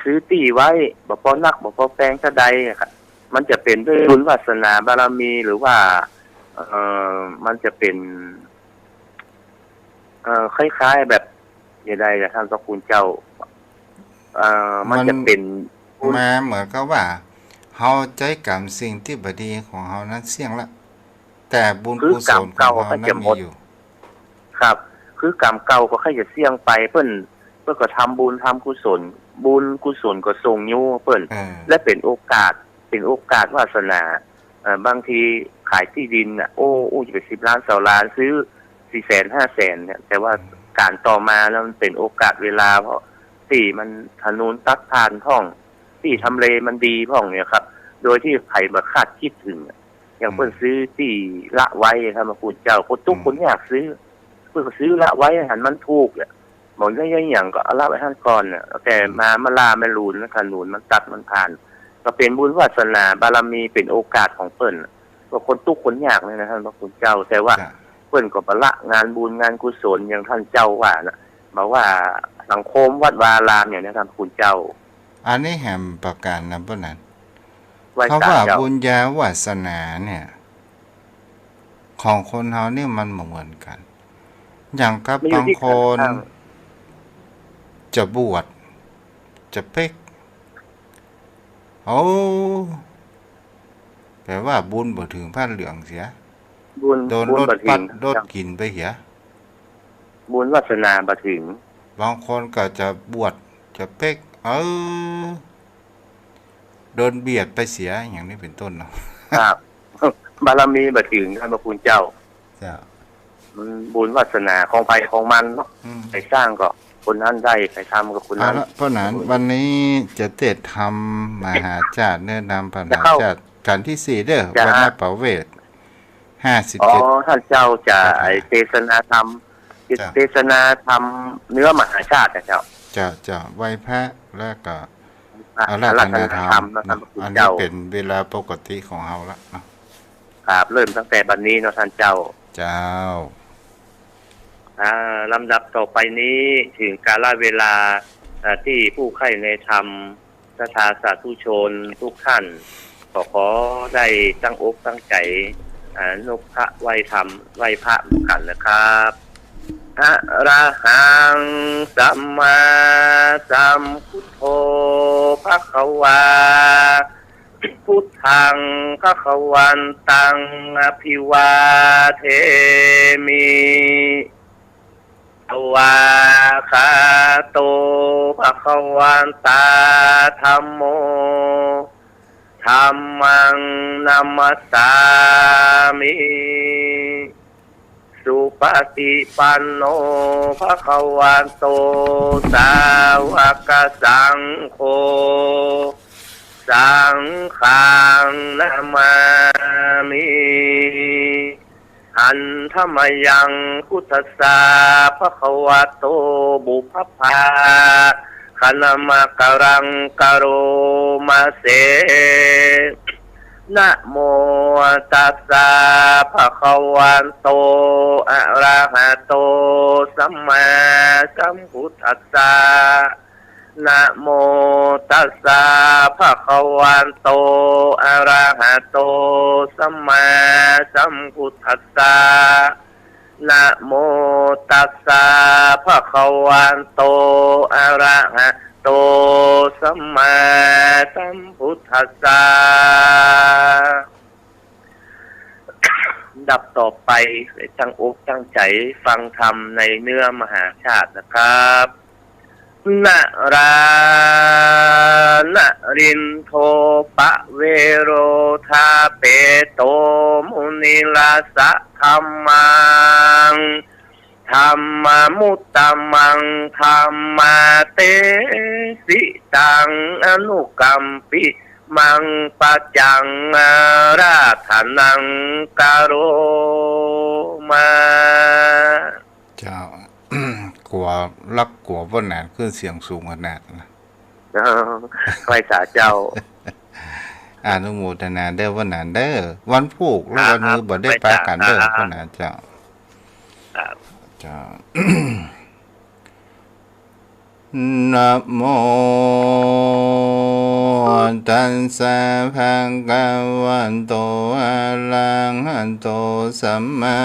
ซื้อที่ไว้บ่พอนักบ่พอแปลงซะใดครับมันจะเป็นด้วยบุญวาสนาบารมีหรือว่ามันจะเป็นคล้ายๆแบบอย่างใดท่านพระคุณเจ้ามันจะเป็นมาเหมือนกับว่า เฮาใจกรรมสิ่งที่บ่ดีของเฮานั้นเสี่ยงละแต่บุญ คือ กุศ กรรม ลขอ เก่าง เฮา ก็ นั้ จะ น หม มี ด อยู่ ครับ คือกรรมเก่าก็แค่จะเสี่ยงไปเพิ่นก็ทำบุญทำกุศลบุญกุศลก็ส่งอยู่เพิ่น เออ และเป็นโอกาสวาสนาบางทีขายที่ดินน่ะโอ้จะไป10 ล้าน20 ล้านซื้อ400,000 500,000เนี่ยแต่ว่าการต่อมาแล้วมันเป็นโอกาสเวลาเพราะที่มันถนนตัดผ่านท่องที่ทำเลมันดีพ่องเนี่ยครับโดยที่ใครมาคาดคิดถึงอย่างเพิ่นซื้อที่ละไว้ครับมาพูดเจ้าคนทุกคนอยากซื้อเพิ่นก็ซื้อละไว้หันมันถูกเนี่ยบอกได้อย่างก็เอาละไว้ท่านก่อนน่ะแต่มาลาไม่รูนนะถนนมันตัดมันผ่านก็เป็นบุญวาสนาบารมีเป็นโอกาสของเพิ่นก็คนทุกคนอยากเลยนะท่านพระคุณเจ้าแต่ว่า จ้ะ เพิ่นก็ละงานบุญงานกุศลอย่างท่านเจ้าว่านะบอกว่าสังคมวัดวารามเนี่ยนะท่านคุณเจ้า อันนี้แหมประการนะเพิ่นนั้น ไหว้ เขา ศาล ว่า เจ้า บุญญาวาสนาเนี่ย ของคนเฮานี่มันบ่เหมือนกัน อย่างกับ ไม่อยู่ บาง ที่ คน ข้าง จะบวชจะเป๊กโอ้แปลว่าบุญบ่ถึงผ้าเหลืองเสีย บุญ โดน บุญ รถ บ่ ปั ถึ ด ง รถกินไปเหีย บุญวาสนาบ่ถึง บางคนก็จะบวชจะเป๊กโดนเบียดไปเสียอย่างนี้เป็นต้นเนาะ ครับ บารมีบ่ถึงท่านพระคุณเจ้า จ้ะ มันบุญวาสนาของไปของมันเนาะ อืม ใครสร้างก็คนนั้นได้ใครทำก็คน เอา นั้น ละเพราะนั้นวันนี้จะเตดทำมหาจารย์เนื้อนำปัญหาจารย์การที่ 4เด้อ จ้ะ วันนประเวท อ๋อ 57 ท่านเจ้าจะ ครับ เทศนาธรรม จ้ะ เทศนาธรรมเนื้อมหาชาตินะเจ้า จะไหว้พระแล้วก็ อา อารา รา ธ ธ นา นา ธร ธร ร ร ม มนะท่านพระคุณ อันนี้ เจ้า เป็นเวลาปกติของเฮาละเนาะ ครับเริ่มตั้งแต่บัดนี้เนาะท่านเจ้า เจ้า ลำดับต่อไปนี้ถึงกาลเวลาที่ผู้ใคร่ในธรรมศรัทธาสาธุชนทุกท่านขอได้ตั้งอกตั้งใจนกพระไหวธรรมไหวพระกันนะครับอะระหังสัมมาสัมพุทโธภควาพุทธังภควันตังอภิวาเทมิวาคาโตภควันตาธัมโมธัมมังนัมมัสสามิสุปฏิปันโนภควันโตสาวกสังโฆสังฆังนามามิหันธรรมยังพุทธัสสะภะคะวะโตบุพพาคณมะกะรังกะโรมาเสนะโมตัสสะภะคะวะโตอะระหะโตสัมมาสัมพุทธัสสะนะโมตัสสะภะคะวะโตอะระหะโตสัมมาสัมพุทธัสสะนะโมตัสสะภะคะวะโตอะระหะโตสัมมาสัมพุทธัสสะดับต่อไปตั้งอกตั้งใจฟังธรรมในเนื้อมหาชาตินะครับนะรานะรินโทปะเวโรธาเปโตมุนิลาสะธรรมังธรรมมุตตมังธรรมาเตสิตังอนุกัมปิมังปัจจังราธนังกโรมา เจ้า กลัวรักกลัวบ่นานขึ้นเสียงสูงขนาดนะ ไหว้สาเจ้า อนุโมทนาเด้อบ่นานเด้อวันผูกแล้ววันนี้บ่ได้ปากันเด้อบ่นานเจ้า ครับ เจ้า นะโมตัสสะภะคะวะโตอะระหะโตสัมมา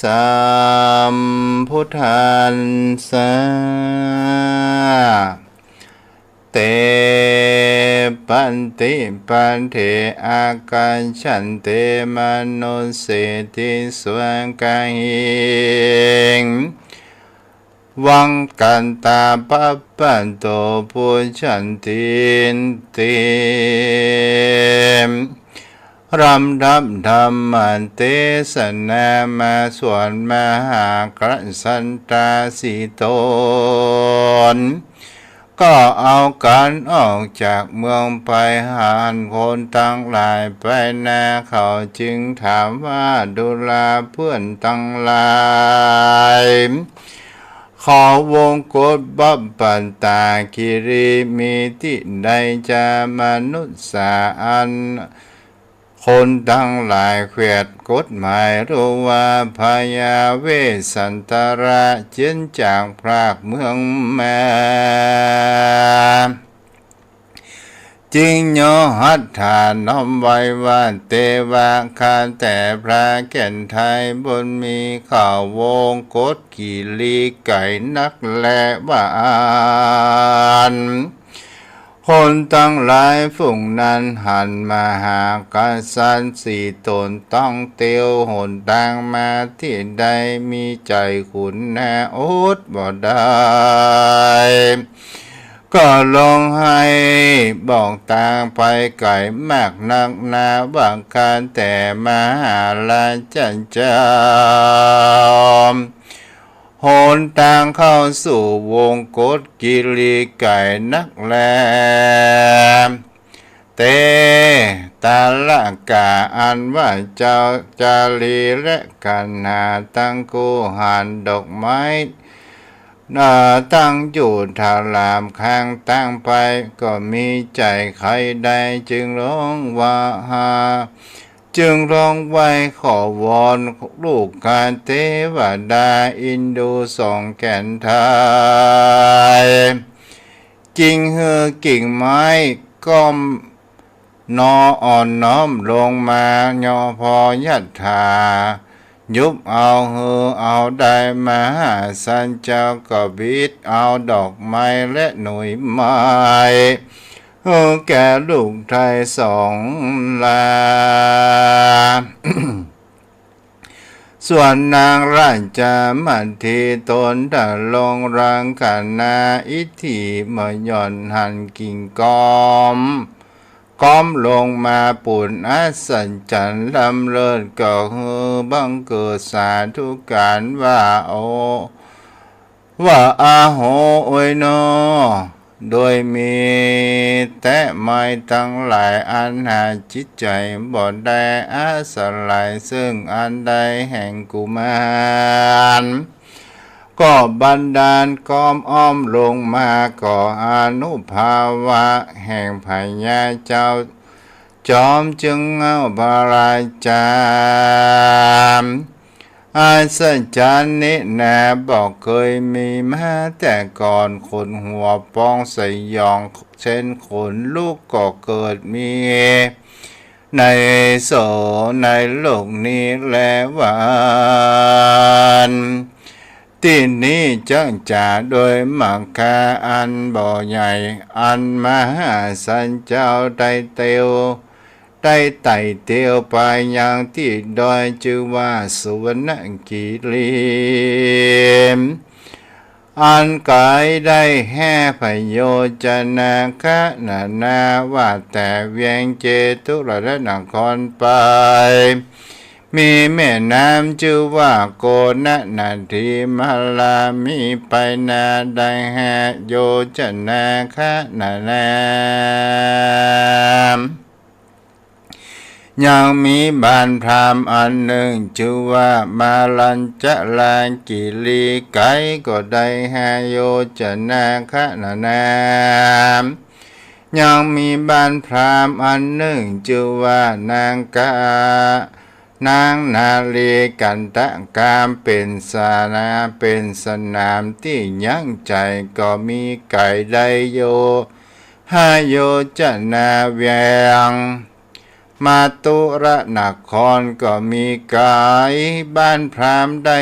สัมพุทธัสสะ เตปันติปันเถอาการฉันเตมโนเสติสวงกาหิงวังกันตาปัปปันโตปุชันตินติรำดับธรรมันเตสนามาส่วนมหากรสันตาสิโตนก็เอากันออกจากเมืองไปหานคนตั้งหลายไปนาเขาจึงถามว่าดูลาเพื่อนตั้งหลายขอวงกฏบัพปันตาคิริมีที่ใดจะมนุษย์สาอันคนทั้งหลายเขวียดกฎหมายรู้ว่าพญาเวสสันตระเจียนจากพรากเมืองแม่จิงโยหัตถาน้อมไว้ว่าเตวะคาแต่พระแก่นไทยบนมีข่าววงกฏกิลีไก่นักแลว่าอ่านคนตั้งหลายฝูงนั้นหันมาหากษัตริย์สี่ตนต้องเตียวหนทางมาที่ใดมีใจขุนแน่อดบ่ได้ก็ลงให้บอกทางไปไก่มากนักหนาบางการแต่มหาลาจันเจ้าโหนทางเข้าสู่วงกฏกิลีไก่นักแลเตตาละกาอันว่าเจ้าจารีและกันหาตั้งกูหันดอกไม้ตั้งอยู่ทารามข้างตั้งไปก็มีใจใครใดจึงร้องว่าจึงร้องไว้ขอวอนลูกการเทวดาอินดูสองแก่นไทยกิ่งกิ่งไม้ก้มนออ่อนน้อมลงมาย่อพอยัตถายุบเอาได้มาสันเจ้าก็บิดเอาดอกไม้และหน่วยไม้แก่ลูกไทยสองลา ส่วนนางราชามัทธีตนดาลงรังคณาอิทธิมย่อนหันกิ่งก้อมลงมาปุ่นอัศจรรย์ลำเลิศก็บังเกิดสาธุการว่าอาโหโอยโนโดยมีแต่ไม่ตั้งหลายอันหาจิตใจบ่ได้อาสลายซึ่งอันใดแห่งกุมารก็บันดาลก้อมอ้อมลงมาก็อนุภาวะแห่งพญาเจ้าจอมจึงเอาบาราจามอาศจรรย์นี้นะบอกเคยมีมาแต่ก่อนคนหัวปองสยองเช่นคนลูกก็เกิดมีในในโลกนี้แล้ววันที่นี้จังจ่าโดยมักคาอันบ่อใหญ่อันมหาสันเจ้าได้เตียวได้ไต่เตียวไปยังที่ดอยชื่อว่าสุวรรณกิรีอันกายได้แห่พโยจนาคะนาว่าแต่เวียงเจตุรนครไปมีแม่น้ำชื่อว่าโกนนาทีมาลามีไปนาได้แห่โยจนาคะนายังมีบ้านพราหมณ์อันหนึ่งชื่อว่ามาลัญจลากิลีไกก็ได้แห่โยจนาคะนายังมีบ้านพราหมณ์อันหนึ่งชื่อว่านางนาลีกันตะกามเป็นเป็นสนามที่ยั่งใจก็มีไก่ได้โยโยจนาเวียงมาตุระนครก็มีกายบ้านพราหมณ์ได้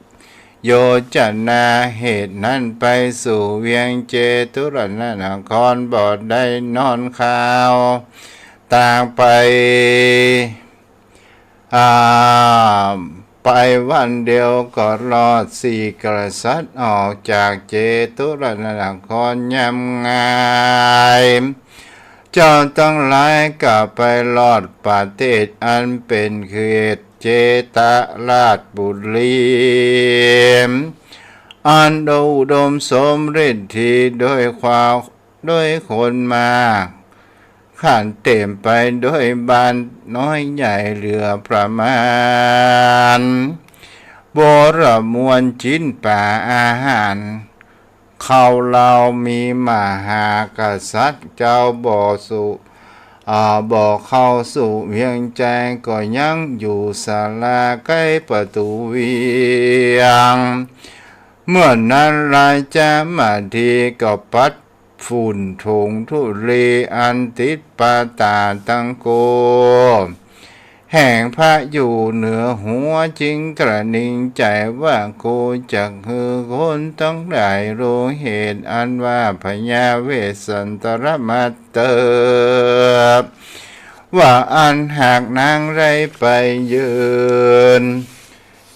10 โยจนาเหตุนั้นไปสู่เวียงเจตุรนครบอดได้นอนข่าวต่างไปไปวันเดียวก็รอดสี่กษัตริย์ออกจากเจตุรนครยำง่ายเจ้าต้องหลายกลับไปรอดประเทศอันเป็นเขตเจตราชบุรีอันอุดมสมฤทธิ์ด้วยคนมากขันเต็มไปด้วยบ้านน้อยใหญ่เหลือประมาณโบรมวลจิ้นป่าอาหารเขาเรามีมหากษัตริย์เจ้าบ่เข้าสู่เวียงใจก็ยังอยู่ศาลาใกล้ประตูเวียงเมื่อนั้นราชามาทีก็ปัดฝุ่นทงทุลีอันติดปาตาตังโกแห่งพระอยู่เหนือหัวจิงกระนิ่งใจว่าโกจักคือคนต้องได้รู้เหตุอันว่าพญาเวสสันตรมาเตอว่าอันหากนางไรไปยืน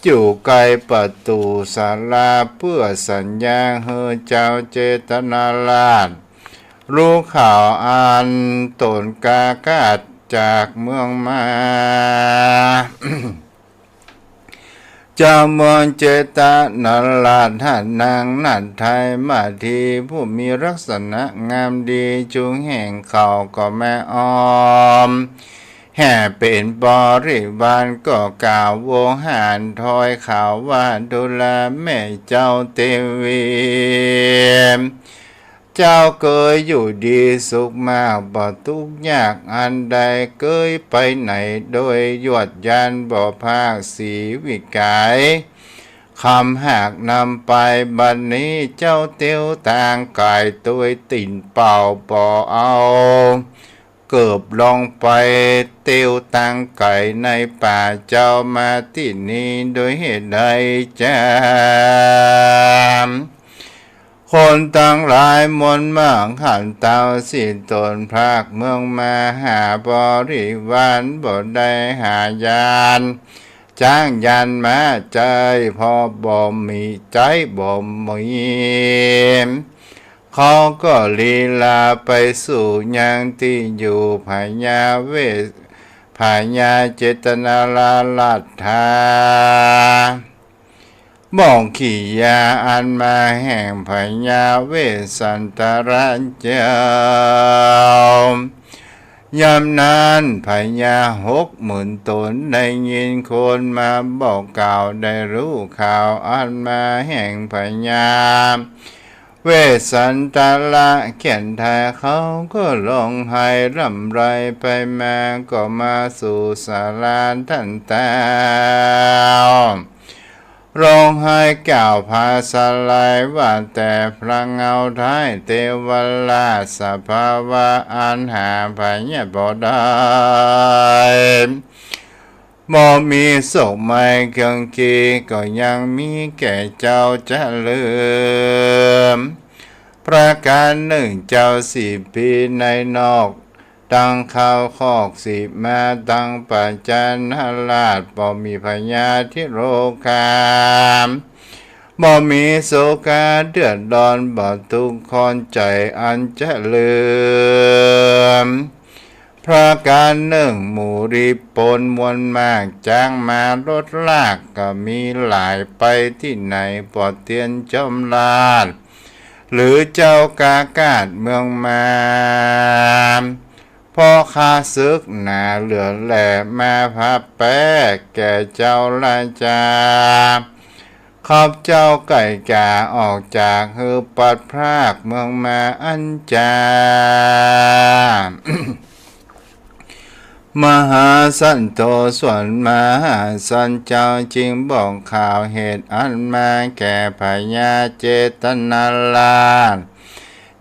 อยู่ไกลประตูศาลาเพื่อสัญญาเฮอเจ้าเจตนาลาดรู้ข่าวอันตนกากาศจากเมืองมา เจ้าเมืองเจตนาลาดท่านนางนัดไทยมาทีผู้มีลักษณะงามดีจุงแห่งเขาก็แม่ออมแห่เป็นบริวารก็กล่าวโวหารถอยข่าวว่าดูแลแม่เจ้าเทวีเจ้าเคยอยู่ดีสุขมากบ่ทุกข์ยากอันใดเคยไปไหนโดยยวดยานบ่ภาคสีวิกายคำหากนำไปบัดนี้เจ้าเตียวต่างกายตัวติ่นเป่าบ่เอาเกือบลงไปเตียวตังไก่ในป่าเจ้ามาที่นี้โดยเหตุใดจ้าคนตั้งหลายมนมากขันเตาสิ้นตนพรากเมืองมาหาบริวารบ่ได้หายานจ้างยันมาใจพอบ่มีใจบ่มีเขาก็ลีลาไปสู่ยังที่อยู่พญาเวสพญาเจตนาลาธามองขี่ยาอันมาแห่งพญาเวสสันตราชเจ้ายามนั้นพญา60,000 ตนได้ยินคนมาบอกกล่าวได้รู้ข่าวอันมาแห่งพญาเวสสันตระเขียนไทยเขาก็ลงให้ร่ำไรไปมาก็มาสู่ศาลาท่านตาร้องไห้กล่าวพาสลายว่าแต่พระเงาท้ายเทวราชสภาวะอันหาพญาบ่ได้บ่มีโศกไม่เกิงกีก็ยังมีแก่เจ้าเจริญประการหนึ่งเจ้า10 ปีในนอกตั้งข้าวคอก10 มาตั้งปัจจันหราชบ่มีพญาธิโรคามบ่มีโศกาเดือดร้อนบ่ทุกข์คนใจอันเจริญพระการหนึ่งหมู่ริปนมวลมากจ้างมารถลากก็มีหลายไปที่ไหนปอดเตียนจอมลาดหรือเจ้ากากาศเมืองมาพ่อข้าศึกหนาเหลือแหล่มาพับแป้แก่เจ้าราชาข้าเจ้าไก่กาออกจากฮือปัดพรากเมืองมาอันจา มหาสันโตส่วนมหาสันเจ้าจึงบอกข่าวเหตุอันมาแก่พญาเจตนาลาภ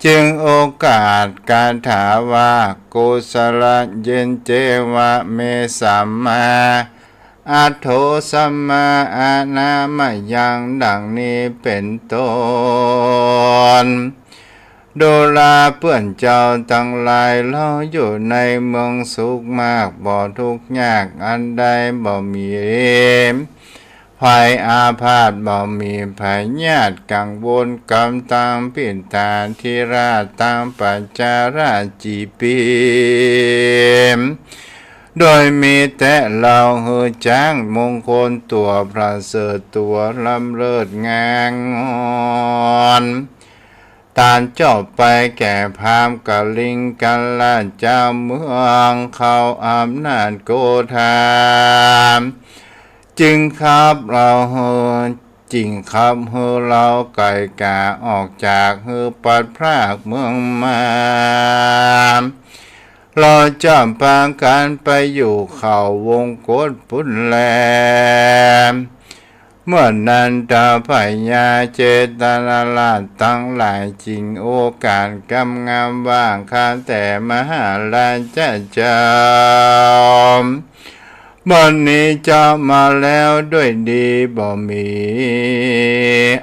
จึงโอกาสการถาว่ากุศลเย็นเจวะเมสัมมา อาโทสัมมาอานามายังดังนี้เป็นต้นโดลาเพื่อนเจ้าทั้งหลายเราอยู่ในเมืองสุขมากบ่ทุกข์ยากอันใดบ่มีภัยอาพาธบ่มีภัยญาติกังวลกำตังปินตาธิราชตังปัจจาราจีปีโดยมีแต่เราหือจ้างมงคลตัวประเสริฐตัวลำเลิศงาม ตานเจ้าไปแก่พามกะลิงกันละเจ้าเมืองเขาอำนาจโกธามจึงขับเราจริงขับเราไก่กาออกจากปัดพรากเมืองมาเราจำปางการไปอยู่เขาวงกฏพุนแลเมื่อนั้นดาพญาเจตนาลาตั้งหลายจริงโอกาสกำงามว่างข้าแต่มหาราชเจ้าวันนี้จะมาแล้วด้วยดีบ่มี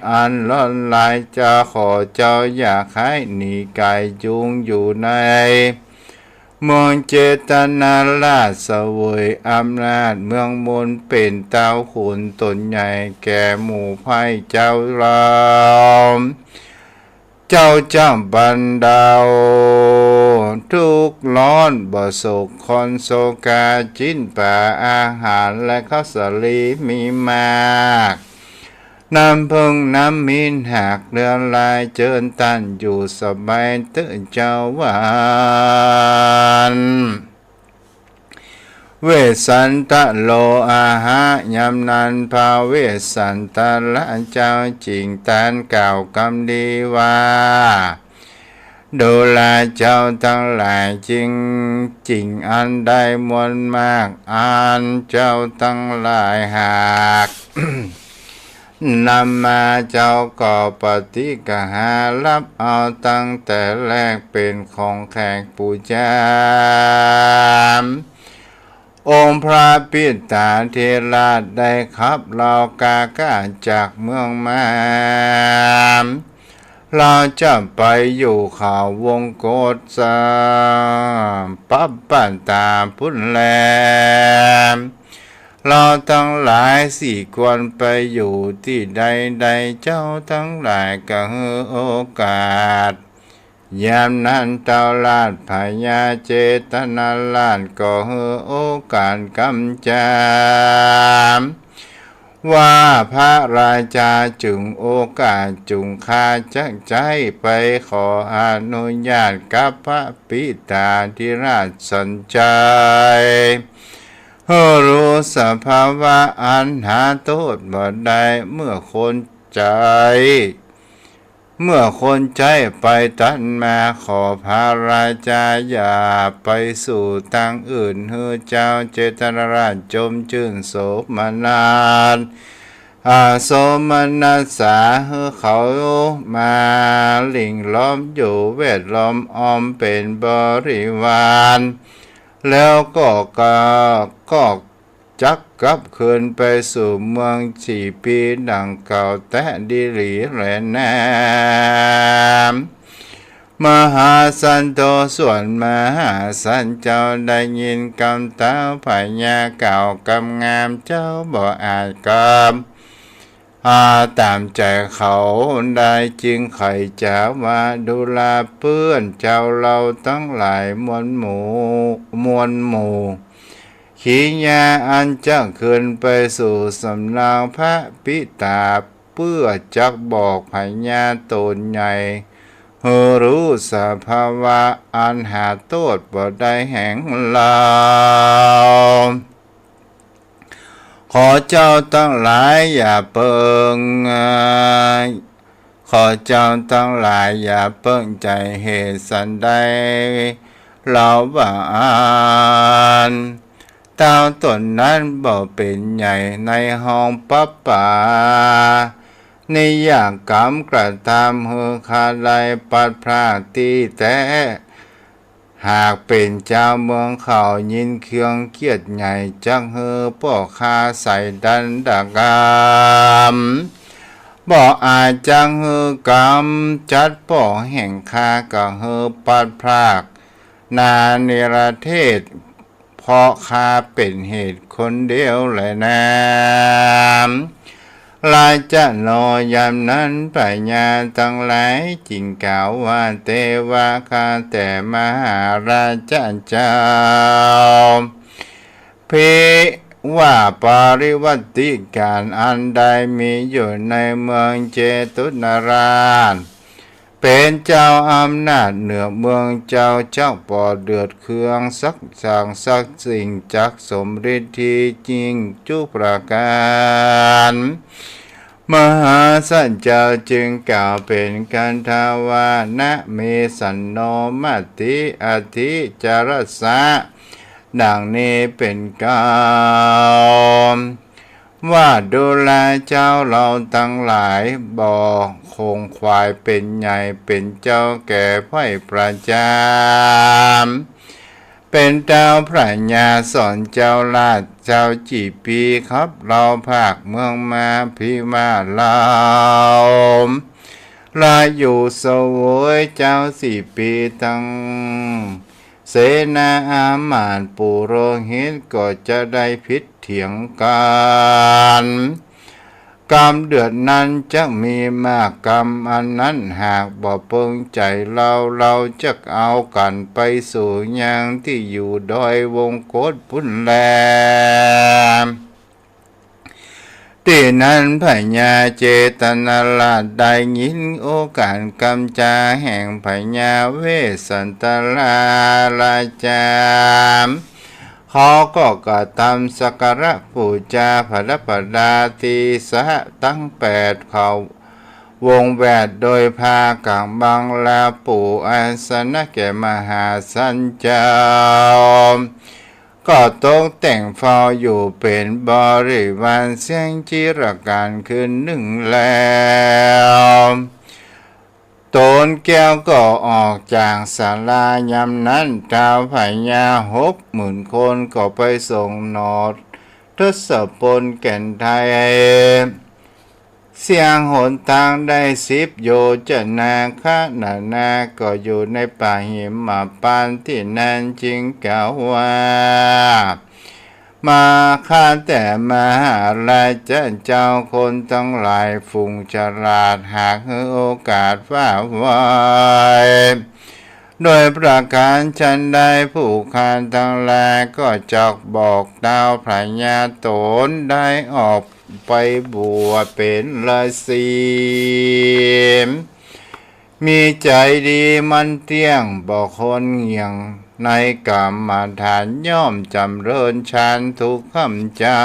อันล้นลายจะขอเจ้าอยากให้หนีไกลจุงอยู่ในเมืองเจตนาราชเสวยอำนาจเมืองมนเป็นเต้าขุนตนใหญ่แก่หมู่ไพ่เจ้าเราเจ้าจำบันดาลทุกร้อนบ่โศกคนโศกาจิ้นป่าอาหารและข้าวสาลีมีมากน้ำพึ่งน้ำมินหากเรือลายเจิญตันอยู่สบายตื่นเจ้าวันเวสันตะโลอาหายำนันภาเวสันตะละเจ้าจริงตันกล่าวคำดีว่าดูแลเจ้าทั้งหลายจริงจริงอันได้มวลมากอันเจ้าทั้งหลายหาก นำมาเจ้าก็ปฏิกหารับเอาตั้งแต่แรกเป็นของแขกปูจามองค์พระปิตาเทราชได้ขับเรากากาจากเมืองมาเราจะไปอยู่ข่าววงโกฏสามปับปันตาพุนแลมเราทั้งหลายสี่ควรไปอยู่ที่ใดใดเจ้าทั้งหลายก็ให้โอกาสยามนั้นเจ้าลาดพญาเจตนาลาดก็ให้โอกาสกำจามว่าพระราชาจึงโอกาสจุงข้าจักใจไปขออนุญาตกับพระปิตาธิราชสนใจรู้สภาวะอันหาโทษบ่ได้เมื่อคนใจไปตันมาขอพระราชาอย่าไปสู่ทางอื่นเฮือเจ้าเจตนาราชจมชื่นโสมนานโสมนัสสาเฮือเขามาลิงล้อมอยู่เวทล้อมอ้อมเป็นบริวารแล้วก็จักกลับคืนไปสู่เมืองสี่ปีดังเก่าแต่ดิลีและแนมมหาสันโตส่วนมหาสันเจ้าได้ยินคำเต้าพญาเก่ากำงามเจ้าบ่อาจกตามใจเขาได้จึงไขจะว่าดูแลเพื่อนเจ้าเราทั้งหลายมวลหมู่ขีญาอันจะขึ้นไปสู่สำนักพระปิตาเพื่อจักบอกพญาตนใหญ่รู้สภาวะอันหาโทษบ่ได้แห่งเราขอเจ้าทั้งหลายอย่าเปิงขอเจ้าทั้งหลายอย่าเปิงใจเหตุสันใดเราบ้านเต้าตนนั้นบ่เป็นใหญ่ในห้องปับป่าในอย่างกรรมกระทำคาไลปัดพรากตีแต่ หากเป็นเจ้าเมืองเขายินเครื่องเกียดใหญ่จักเฮอป่อคาใส่ดันดากามบ่อาจจังเฮอกำจัดป่อแห่งคากะเฮอปัดพรากนาเนรเทศเพราะคาเป็นเหตุคนเดียวแหละนะลายจะนอยามนั้นปัญญาตั้งหลายจริงกล่าวว่าเทวาคาแต่มหาราชเจ้าเพว่าปาริวัติการอันใดมีอยู่ในเมืองเจตุนราชเป็นเจ้าอำนาจเหนือเมืองเจ้าปอเดือดเครื่องสักสั่งสักสิ่งจักสมฤทธิจริงจุประการมหาสัจเจ้าจึงกล่าวเป็นกันทาวานะเมสันโนมัตติอธิจารสะดังนี้เป็นกล่าวว่าดูแลเจ้าเราทั้งหลายบ่คงควายเป็นใหญ่เป็นเจ้าแก่ไพร่ประจามเป็นเจ้าพระญาสอนเจ้าลาดเจ้าจีปีครับเราภาคเมืองมาพิมาลาวลาอยู่สวยเจ้า4 ปีตั้งเสนาอามาตย์ปุโรหิตก็จะได้พิษเถียงกันกรรมเดือดนั้นจะมีมากกรรมอันนั้นหากบ่เปิงใจเราจะเอากันไปสู่ยังที่อยู่ดอยวงโคตพุ่นแลที่นั้นพญาเจตนาลาได้ยินโอกาสกำจาแห่งพญาเวสสันตราชาเขาก็กระทำสักการะปูชาพระปดาตีสหตั้ง8เขาวงแวดโดยพากางบังลาปู่อาสนะแก่มหาสันเจ้าก็ตกแต่งเฝ้าอยู่เป็นบริวารเสียงจิรการคืน1แล้วตนแก้วก็ออกจากศาลายามนั้นชาวพญา60,000 คนก็ไปส่งนอดทศพลแก่นไทยเสียงหนทางได้10 โยชนานาก็อยู่ในป่าหิมพานต์ที่นั่นจึงกล่าวว่ามาข้าแต่มหาราชเจ้าคนทั้งหลายฝูงฉลาดหากให้โอกาสว่าไว้โดยประการฉันได้ผู้คานทั้งหลายก็จักบอกดาวพระญาตนได้ออกไปบวชเป็นฤาษีมีใจดีมันเที่ยงบอกคนเงียงในกรรมฐานย่อมจำเริญชานทุกคำเจ้า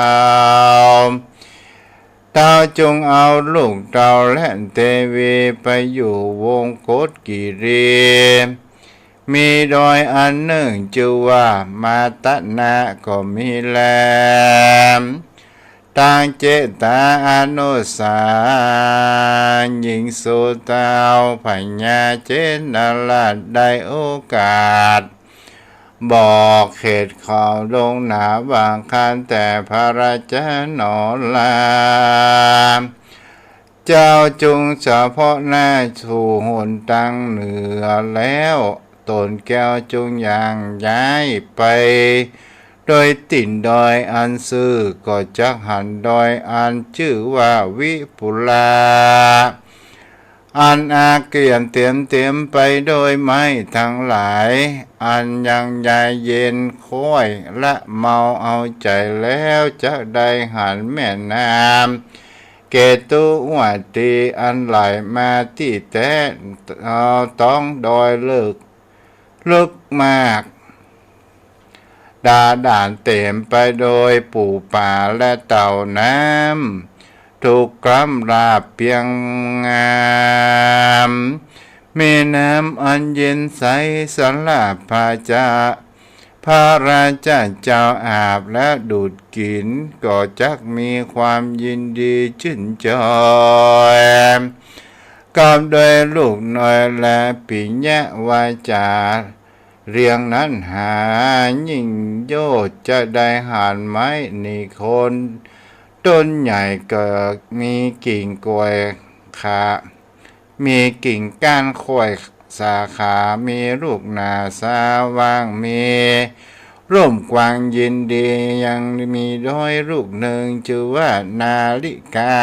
เต้าจงเอาลูกเต้าและเทวีไปอยู่วงโคตกิรีมีดอยอันหนึ่งชื่อว่ามาตนะก็มีแลมทางเจตาอนุสาหญิงสุเตาพญาเจนราชได้โอกาสบอกเขตขอบลงหนาบางคันแต่พระราชนอลาเจ้าจงเฉพาะหน้าสู่หนตังเหนือแล้วตนแก้วจงอย่างย้ายไปโดยติ่นดอยอันซื่อก็จักหันดอยอันชื่อว่าวิปุลาอันอาเกียนเต็มไปโดยไม้ทั้งหลายอันยังยายเย็นค่อยและเมาเอาใจแล้วจะได้หันแม่น้ำเกตุวัตีอันไหลมาที่แต่ต้องดอยลึกมากด่านเต็มไปโดยปูป่าและเต่าน้ำถูกกล้ำราบเพียงงามแม่น้ำอันเย็นใสสลาพาจาพระราชาเจ้าอาบและดูดกินก็จักมีความยินดีชื่นใจกับโดยลูกน้อยและปิญญวาจา เรียงนั้นหายิ่งโยดจะได้หานไม้นี่คนต้นใหญ่ก็มีกิ่งกล้วยขามีกิ่งก้านข้อยสาขามีลูกนาสาว่างมีร่มกวางยินดียังมีด้อยลูกหนึ่งชื่อว่านาฬิกา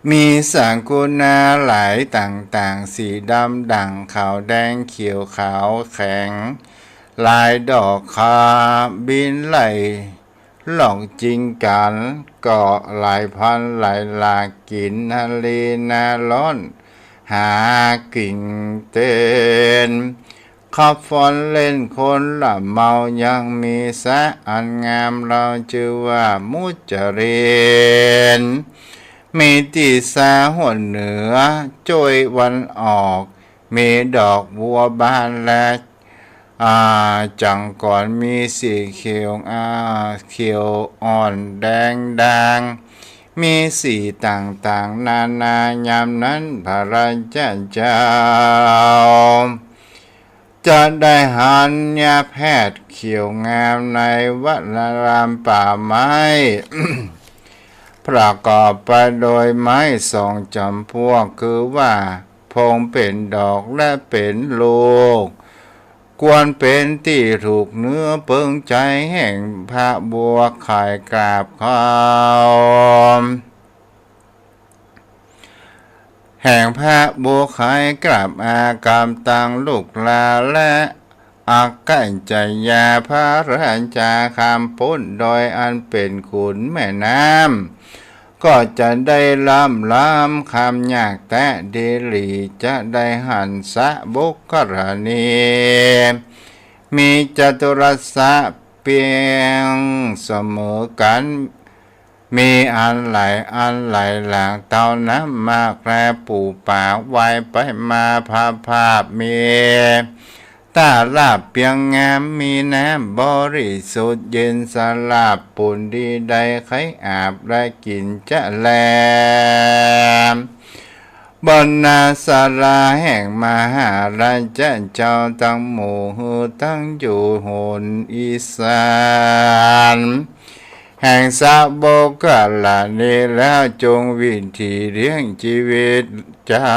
มีสังกุนาหลายต่างๆสีดำด่างขาวแดงเขียวขาวแข็งลายดอกคาบินไหลหลอกจริงกันเกาะหลายพันหลายหลากกินนาลีนาล้อนหากิ่งเต้นขับฟอนเล่นคนละเมายังมีสะอันงามเราชื่อว่ามุจเรนมีตีสาหัวเหนือจอยวันออกมีดอกบัวบานและจังก่อนมีสีเขียวเขียวอ่อนแดงด่างมีสีต่างๆนานายามนั้นพระราชเจ้าจะได้หันยาแพทย์เขียวงามในวัดรามป่าไม้ ประกอบไปโดยไม้สองจำพวกคือว่าพงเป็นดอกและเป็นลูกควรเป็นที่ถูกเนื้อเปิงใจแห่งพระบัวไข่กราบเขาแห่งพระบัวไข่กราบอากามตังลูกลาและอากัญจยาพระราชาคำพ้นโดยอันเป็นขุนแม่น้ำก็จะได้ล้ำคำยากแต่เดลีจะได้หันสะบุครณีมีจตุรสะเพียงเสมอกันมีอันไหลหลังเต่าน้ำมากแปรปู่ป่าไว้ไปมาภาพมีตาลาบเพียงงามมีน้ำบริสุทธิ์เย็นสลาบปุ่นดีใดไข่อาบได้กินจะแลบนนาสาราแห่งมหาราชเจ้าตั้งหมู่ฮือตั้งอยู่โหนอีสานแห่งสะโบกะลานี้แล้วจงวิถีเลี้ยงชีวิตเจ้า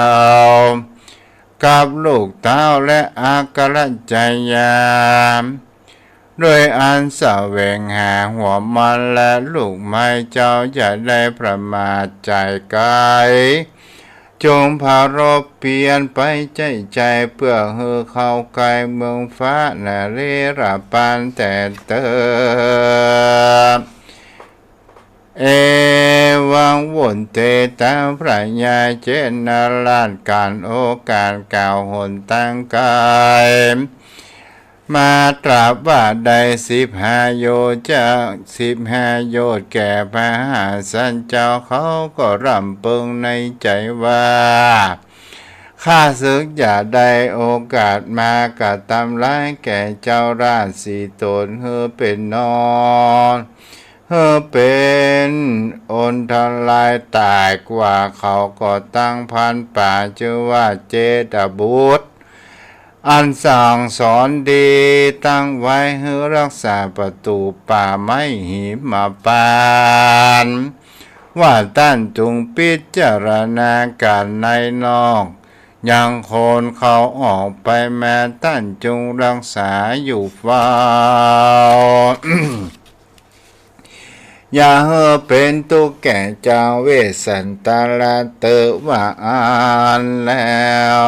กับลูกเต้าและอากาลจยามโดยอันแสวงหาหัวมันและลูกไม้เจ้าอย่าได้ประมาทใจกายจงพารบเปลี่ยนไปใจเพื่อเฮือเข้าไกลเมืองฟ้านาเรราปานแต่เติมเอวังวนเตตาพระยาเจนาลาดการโอกาสกล่าวหนตั้งกายมาตราบว่าได้15 โยชน์จะ15 โยชน์แก่พระหาสันเจ้าเขาก็รำเพึงในใจว่าข้าศึกอย่าได้โอกาสมากระทำร้ายแก่เจ้าราชสีตนเฮอเป็นนอนเฮอเป็นอนทลายตายกว่าเขาก็ตั้งพันป่าชื่อว่าเจดบุตรอันสั่งสอนดีตั้งไว้ให้รักษาประตูป่าไม้หิมพานต์ว่าท่านจงพิจารณาการในนอกยังคนเขาออกไปแม้ท่านจงรักษาอยู่เฝ้า อย่าเฮอเป็นตุกแก่เจ้าเวสสันตาลาเตอว่าอ่านแล้ว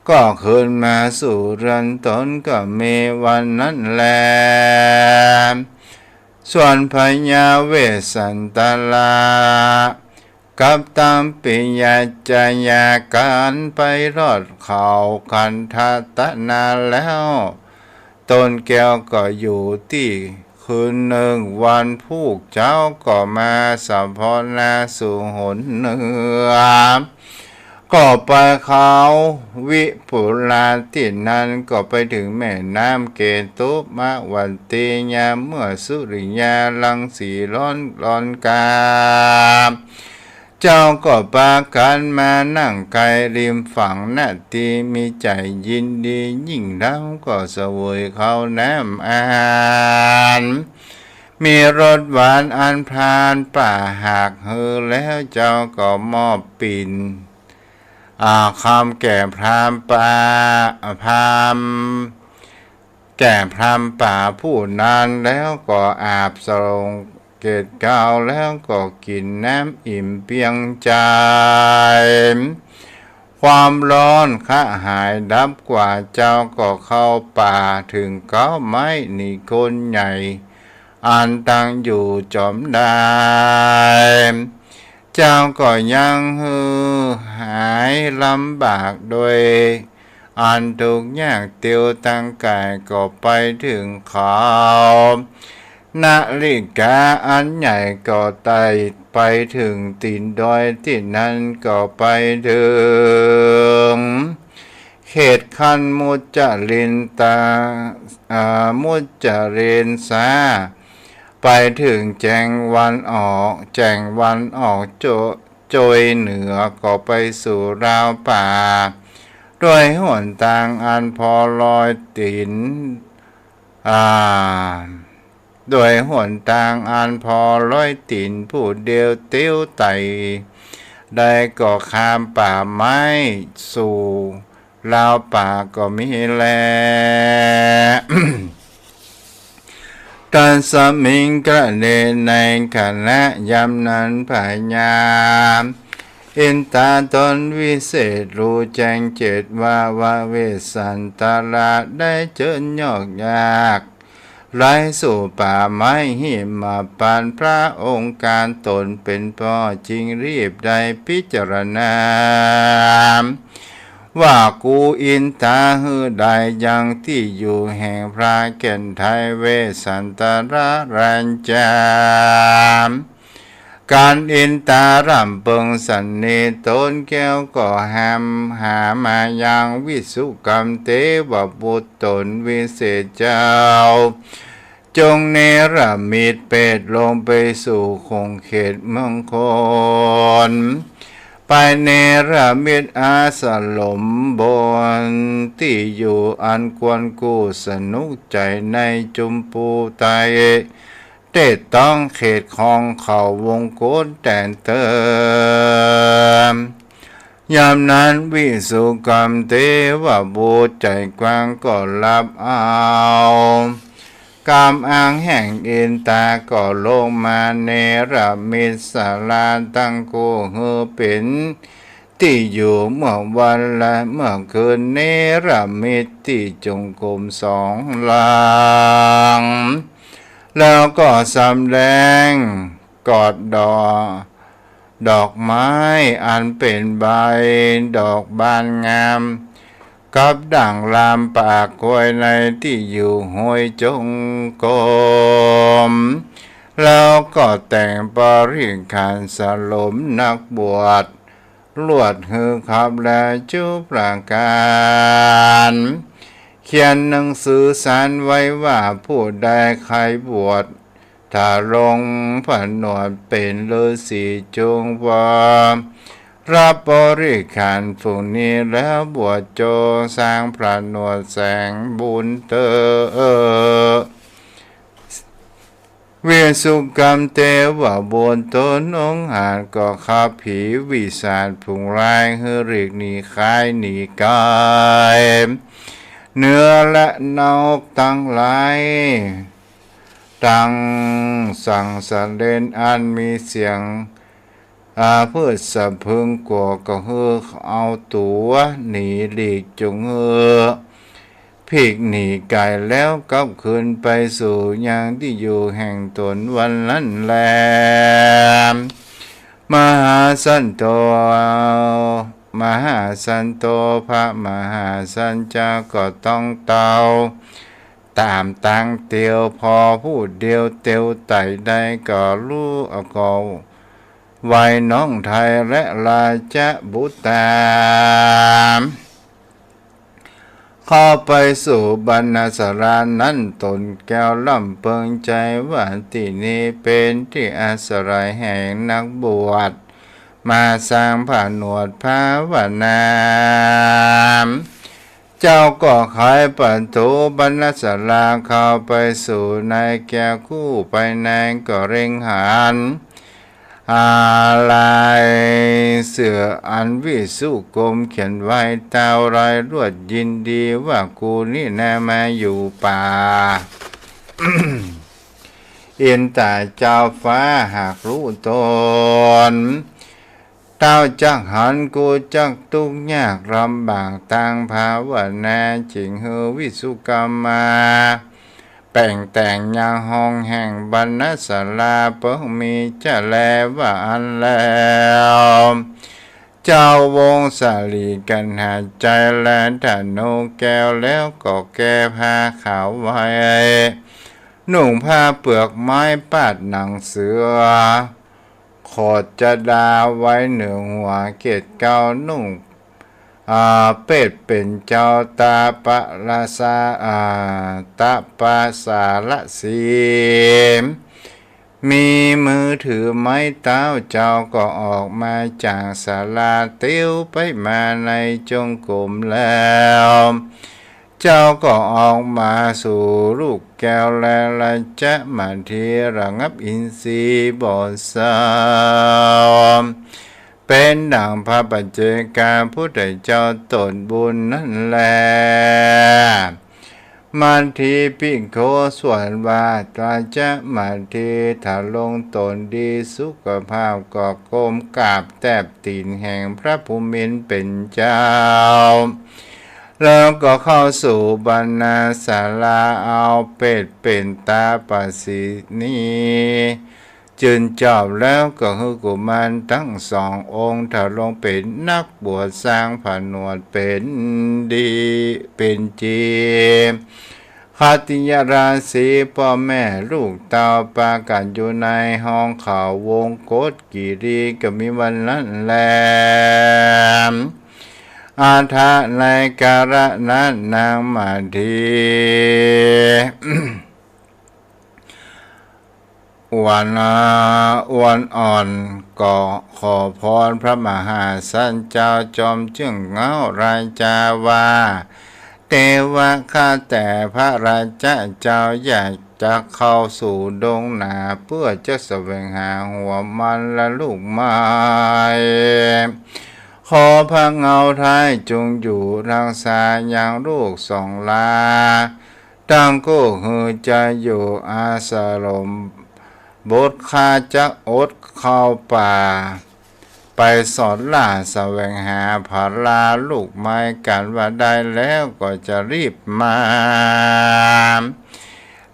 ก็ขึ้นมาสู่เรือนตนก็มีวันนั้นแลส่วนพญาเวสสันตาลากับตามปิยาจายาการไปรอดเขาคันทัตนาแล้วต้นแก้วก็อยู่ที่คืนหนึ่งวันผู้เจ้าก็มาสัมพนาสู่หนเหนือก็ไปเขาวิปุลาที่นั้นก็ไปถึงแม่น้ำเกตุมะวันตียามเมื่อสุริยาลังสีร้อนกา เจ้าก็ปากันมานั่งไกลริมฝั่งนาทีมีใจยินดียิ่งแล้วก็เสวยเขาแนมอาหารมีรสหวานอันพรานป่าหากเฮือแล้วเจ้าก็มอบปิ่นคำแก่พรามป่าพรามแก่พรามป่าผู้นานแล้วก็อาบสรงเกตเก่าแล้วก็กินน้ำอิ่มเพียงใจความร้อนข้าหายดับกว่าเจ้าก็เข้าป่าถึงเก้าไม้นี่คนใหญ่อันตั้งอยู่จอมได้เจ้าก็ยังหายลำบากโดยอันทุกยากเตียวตั้งกายก็ไปถึงเขานาฬิกาอันใหญ่ก็ไต่ไปถึงตีนดอยที่นั้นก็ไปถึงเขตคันมุจลินตามุจรินสาไปถึงแจงวันออกโจยเหนือก็ไปสู่ราวป่าด้วยหนทางอันพอลอยตินโดยหนทางอันพอลอยตินผู้เดียวเตี้ยวไตได้ก็ข้ามป่าไม้สู่ราวป่าก็มีแล ตอนสมิงกระเดนในขณะยำนั้นพยามอินตาตนวิเศษรู้แจ้งเจตว่าเวสันตราได้เจริญยอกยากไร้สู่ป่าไม้หิมาปานพระองค์การตนเป็นพ่อจริงรีบได้พิจารณาว่ากูอินตาหือใดยังที่อยู่แห่งพระแก่นไทยเวสันตรารัญจามการอินตารำเปิงสันนิตนแก้วก็หามายังวิสุกรรมเทวบุตรตนวิเศษเจ้าจงเนรมิตเป็ดลงไปสู่คงเขตเมืองคนไปเนรมิตอาสลมบนที่อยู่อันควรกู้สนุกใจในจุมปูไตเตต้องเขตของเขาวงโกฏแต่เติมยามนั้นวิสุกรรมเทวบุตรใจกว้างก็รับเอากามอ้างแห่งอินตาก็ลงมาเนรมิตสาราตั้งกูฮือเป็นที่อยู่เมื่อวันและเมื่อคืนเนรมิตที่จงกรมสองหลังแล้วก็สำแดงกอดดอกไม้อันเป็นใบดอกบานงามกับดั่งลามปากควยในที่อยู่ห้วยจงกรมแล้วก็แต่งปริขารสลมนักบวชลวดหือขับและจุประการเขียนหนังสือสารไว้ว่าผู้ใดใครบวชถ้าลงผนวดเป็นฤาษีจงว่ารับบริขารฝูงนี้แล้วบวชโจสร้างพระนวดแสงบุญเตอเวสุกรรมเทวบนตนองหารก็ขับผีวิสาทผุงลายเฮือริกหนีคายหนีกายเนื้อและนกตั้งหลายตั้งสั่งสรรเด่นอันมีเสียงเพื่อสะพึงกลัวก็เฮือเอาตัวหนีหลีกจงเฮือพิกหนีไก่แล้วกลับคืนไปสู่ยังที่อยู่แห่งตนวันนั้นแลมหาสันโตพระมหาสันจาก็ต้องเตาตามตั้งเตียวพอผู้เดียวเตียวไต่ได้ก็รู้ก็ไว้น้องไทยและราชบุตรเข้าไปสู่บรรณสรานั้นตนแก้วล่ำเปิงใจว่าที่นี้เป็นที่อาศัยแห่งนักบวช มาสร้างผานวดภาวนาเจ้าก็ขายปันทุบรรณศาลาเข้าไปสู่ในแก้วคู่ไปในก็เร่งหันอะไรเสืออันวิสุกรมเขียนไว้เต้ารายรวดยินดีว่ากูนี่แน่มาอยู่ป่า เอ็นแต่เจ้าฟ้าหากรู้ตนเต้าจักหันกูจักทุกข์ยากลำบากต่างภาวนาจิงเฮอวิสุกรรมาแป่งแต่งยังห้องแห่งบรรณศาลาเพิ่งมีจะแลว่าอันแล้วเจ้าวงสาลีกันหาใจแลธนูแก้วแล้วก็แก้ผ้าขาวไว้นุ่งผ้าเปลือกไม้ปาดหนังเสือขอดจะดาไว้เหนือหัวเกศเก้านุ่งเป็ดเป็นเจ้าตาปะราสาตาปาสาละสีมีมือถือไม้เต้าเจ้าก็ออกมาจากศาลาเตี้ยวไปมาในจงกรมแล้วเจ้าก็ออกมาสู่ลูกแก้วและละจะมาทีระงับอินทรีย์บ่สาวเป็นดังพระปัจเจกาพุทธเจ้าตนบุญนั่นแลมันทีปิโคส่วนว่าตราจะมาทีถ้าลงตนดีสุขภาพก็ก้มกราบแทบตีนแห่งพระภูมินเป็นเจ้าแล้วก็เข้าสู่บรรณาศาลาเอาเป็ดเป็นตาปัสสีนีจึงจบแล้วก็คือกุมารทั้งสององค์ถ้าลงเป็นนักบวชสร้างผนวดเป็นดีเป็นจีคติยราศีพ่อแม่ลูกเต่าปากันอยู่ในห้องเขาวงโกฏกิรีก็มีวันนั้นแลอาทะในการะนั้นนางมาที วันอ่อนก็ขอพรพระมหาสันเจ้าจอมจึงเงารายจาว่าเทวะข้าแต่พระราชาเจ้าอยากจะเข้าสู่ดงนาเพื่อจะแสวงหาหัวมันและลูกไม้ขอพระเงาไทยจงอยู่รักษาอย่างลูกสองลาตั้งกู้หือจะอยู่อาสรมบทข้าจะอดเข้าป่าไปสอนล่าแสวงหาผาลาลูกไม้กันว่าได้แล้วก็จะรีบมา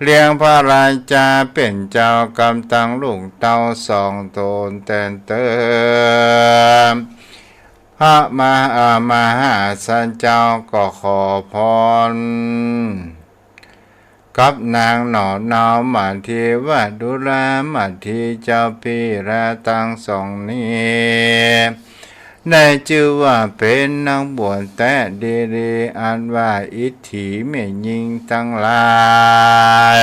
เลี้ยงพระราชาเป็นเจ้ากำตังลูกเต้าสองตนแต่นเติมพระมหาสันเจ้าก็ขอพรกับนางหนอนาวมาทีว่าดุรามาทีเจ้าพีราตังสองนี้ได้ชื่อว่าเป็นนางบวชแต่ดีอันว่าอิทธิเมยิงทั้งหลาย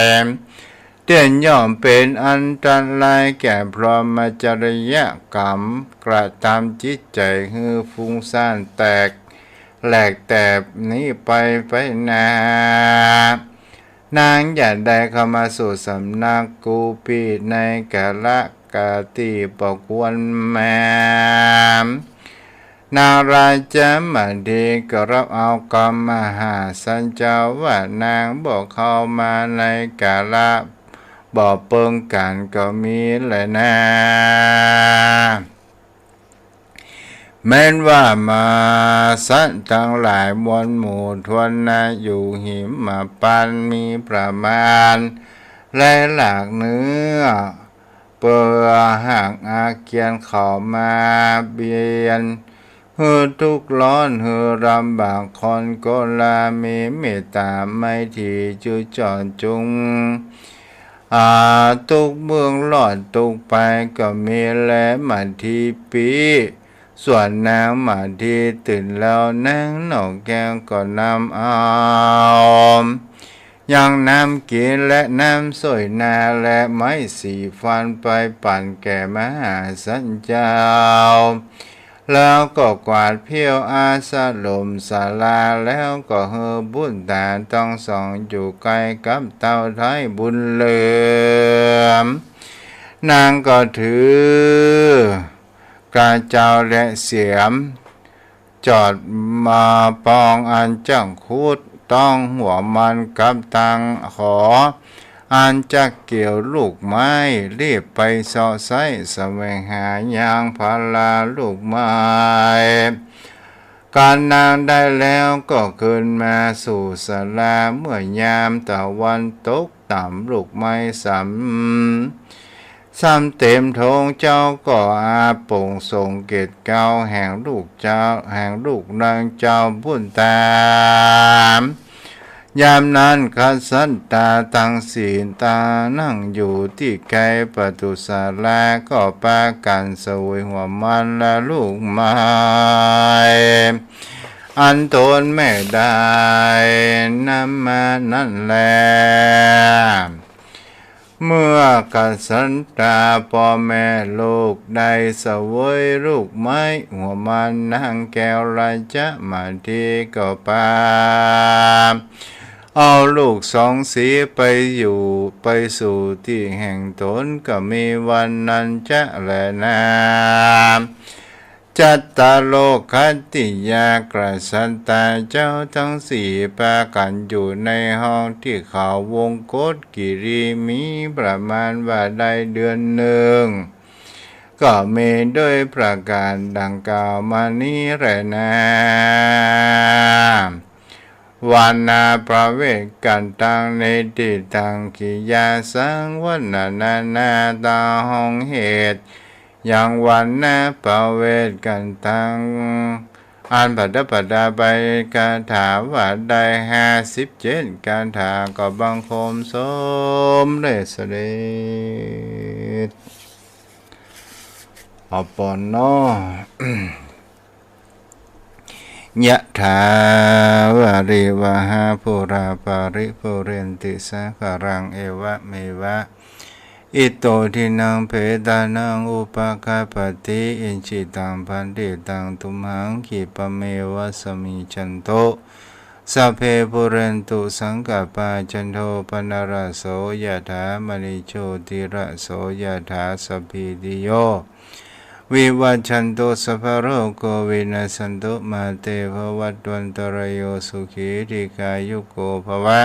เตียนย่อมเป็นอันตรายแก่พรหมจริยกรรมกระทำจิตใจฮือฟุ้งซ่านแตกแหลกแตบนี้ไปนานางอย่าได้เข้ามาสู่สำนักกูปีในกาละกาตีปกวนแม่นางราชมาดีก็รับเอากรรมมหาสันเจ้าว่านางบอกเข้ามาในกาละบอกเปิงกันก็มีแหละนะแม้นว่ามาสัตว์ทั้งหลายมวลหมู่ทวนนาอยู่หิมมาปันมีประมาณและหลากเนื้อเปื่อหากอาเกียนเข้ามาเบียนฮือทุกข์ร้อนฮือลำบากคนก็ลามีเมตตาไม่ที่จุจรจุงทุกเมืองหลอดทุกไปก็มีแลมาทีปีส่วนนางมาทีตื่นแล้วนางหนอกแก้วก็นำเอา ยังน้ำกินและน้ำสวยนาและไม้สีฟันไปปั่นแก่มหาสันเจ้าแล้วก็กวาดเพี้ยวอาสาลมศาลาแล้วก็เฮอบุญตาต้องส่องอยู่ไกลกับเต่าไทยบุญเหลือมนางก็ถือกระเจ้าและเสียมจอดมาปองอันจังคูดต้องหัวมันกับตังขออันจะเกี่ยวลูกไม้รีบไปเสาะไส้แสวงหายางพาราลูกไม้การนางได้แล้วก็ขึ้นมาสู่ศาลาเมื่อยามตะวันตกต่ำลูกไม้ซ้ำเต็มทงเจ้าก็อาโป่งส่งเกตเก้าแห่งลูกเจ้าแห่งลูกนางเจ้าบุญตามยามนั้นขัดสันตาตั้งศีลตานั่งอยู่ที่ไกลประตูศาลาก็ปากันสวยหัวมันและลูกไม้อันตนไม่ได้นำมานั่นแลเมื่อกัสันตาพ่อแม่ลูกได้เสวยลูกไม้หัวมันนางแก้วราชมาทีก็ปาเอาลูกสองสีไปอยู่ไปสู่ที่แห่งตนก็มีวันนั้นจะแลนาจัตตาโลกัตติยากระสันตาเจ้าทั้งสี่ปากันอยู่ในห้องที่เขาวงกฏกิริมีประมาณว่าได้เดือนหนึ่งก็มีด้วยประการดังกล่าวมานี้แหละนะวานาประเวทกันตังในติตังกิยาสังวันนาตาห้องเหตุอย่างวันนะประเวทกันตังอันปัดปัดาไปการถาว่าได้57การถาก็บังคมสมได้เสด็จอปอนนยะถาวาริวหาปุราปาริปุเรนติสาคารังเอวะเมวะอิโตทินังเพตานังอุปกาปติอินจิตังพันติตังตุมหังคิปะเมวะสมิจันโตสัพเพปุเรนตุสังกปาจันโทปนารโสยะถามณิโชติระโสยะถาสัพพิติโยวิวัชชันตุสัพพะโรโควินัสสันตุมาเตภวัตวันตรโยสุขีธิกายุโกภวะ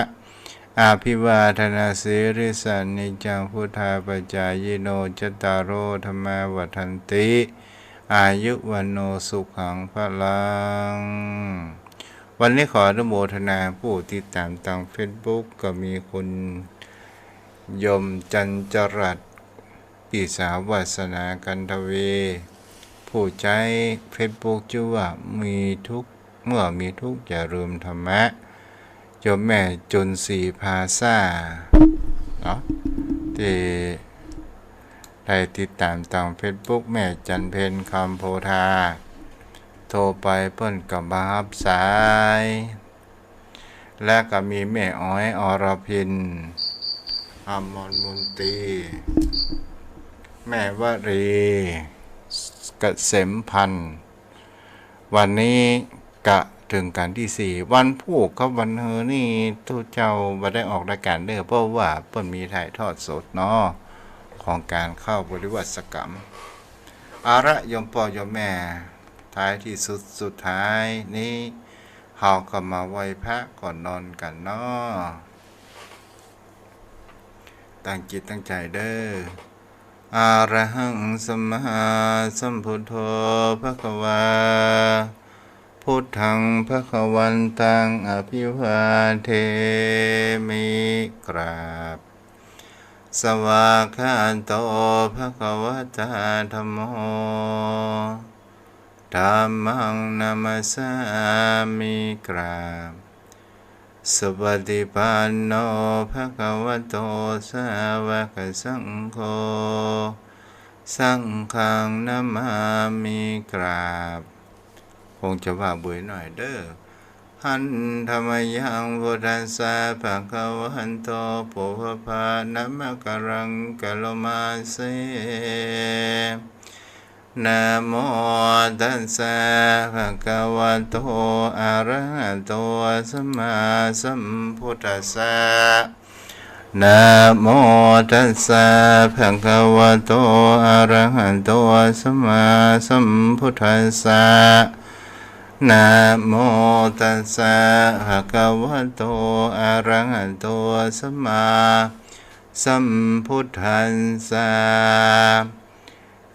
อาภิวาทนาสิริสันนิจังพุทธาปจายโนจตารโอธรรมาวัฏันติอายุวันโนสุขังพลังวันนี้ขออนุโมทนาผู้ติดตามทางเฟซบุ๊กก็มีคุณยมจันจรัสปีสาววาสนากันทเวผู้ใช้เฟซบุ๊กชื่อว่ามีทุกเมื่อมีทุกอย่าลืมธรรมะโยมแม่จุนศรีภาษาเนาะที่ได้ติดตามทางเฟซบุ๊กแม่จันเพนคำโพธาโทรไปเปิ้นกับมารับสายและก็มีแม่อ้อยอรพินอมรมุนตรีแม่วรีเกษมพันธ์วันนี้กะถึงการที่4วันผูกกับวันเฮอนี่ทุกเจ้าบ่ได้ออกรายการเด้อเพราะว่าเปิ้นมีถ่ายทอดสดเนาะของการเข้าบริวัติกรรมอาระยมพ่อยมแม่ท้ายที่สุดท้ายนี้เฮาก็มาไหว้พระก่อนนอนกันเนาะตั้งจิตตั้งใจเด้ออะระหังสัมมาสัมพุทโธภควาพุทธังภควันตังอภิวาเทมิกราบสวากขาโตภควตาธัมโมธัมมังนามัสสามิกราบสุปฏิปันโนภควโตสาวกสังโฆสังฆังนามามิกราบคงจะว่าบุญหน่อยเด้อ หันธรรมยังพุทธัสสะภะคะวันโตปุพพะนะมะกะรังกะโลมาเสนะโมตัสสะภะคะวะโตอะระหะโตสัมมาสัมพุทธัสสะนะโมตัสสะภะคะวะโตอะระหะโตสัมมาสัมพุทธัสสะนะโมตัสสะภะคะวะโตอะระหะโตสัมมาสัมพุทธัสสะ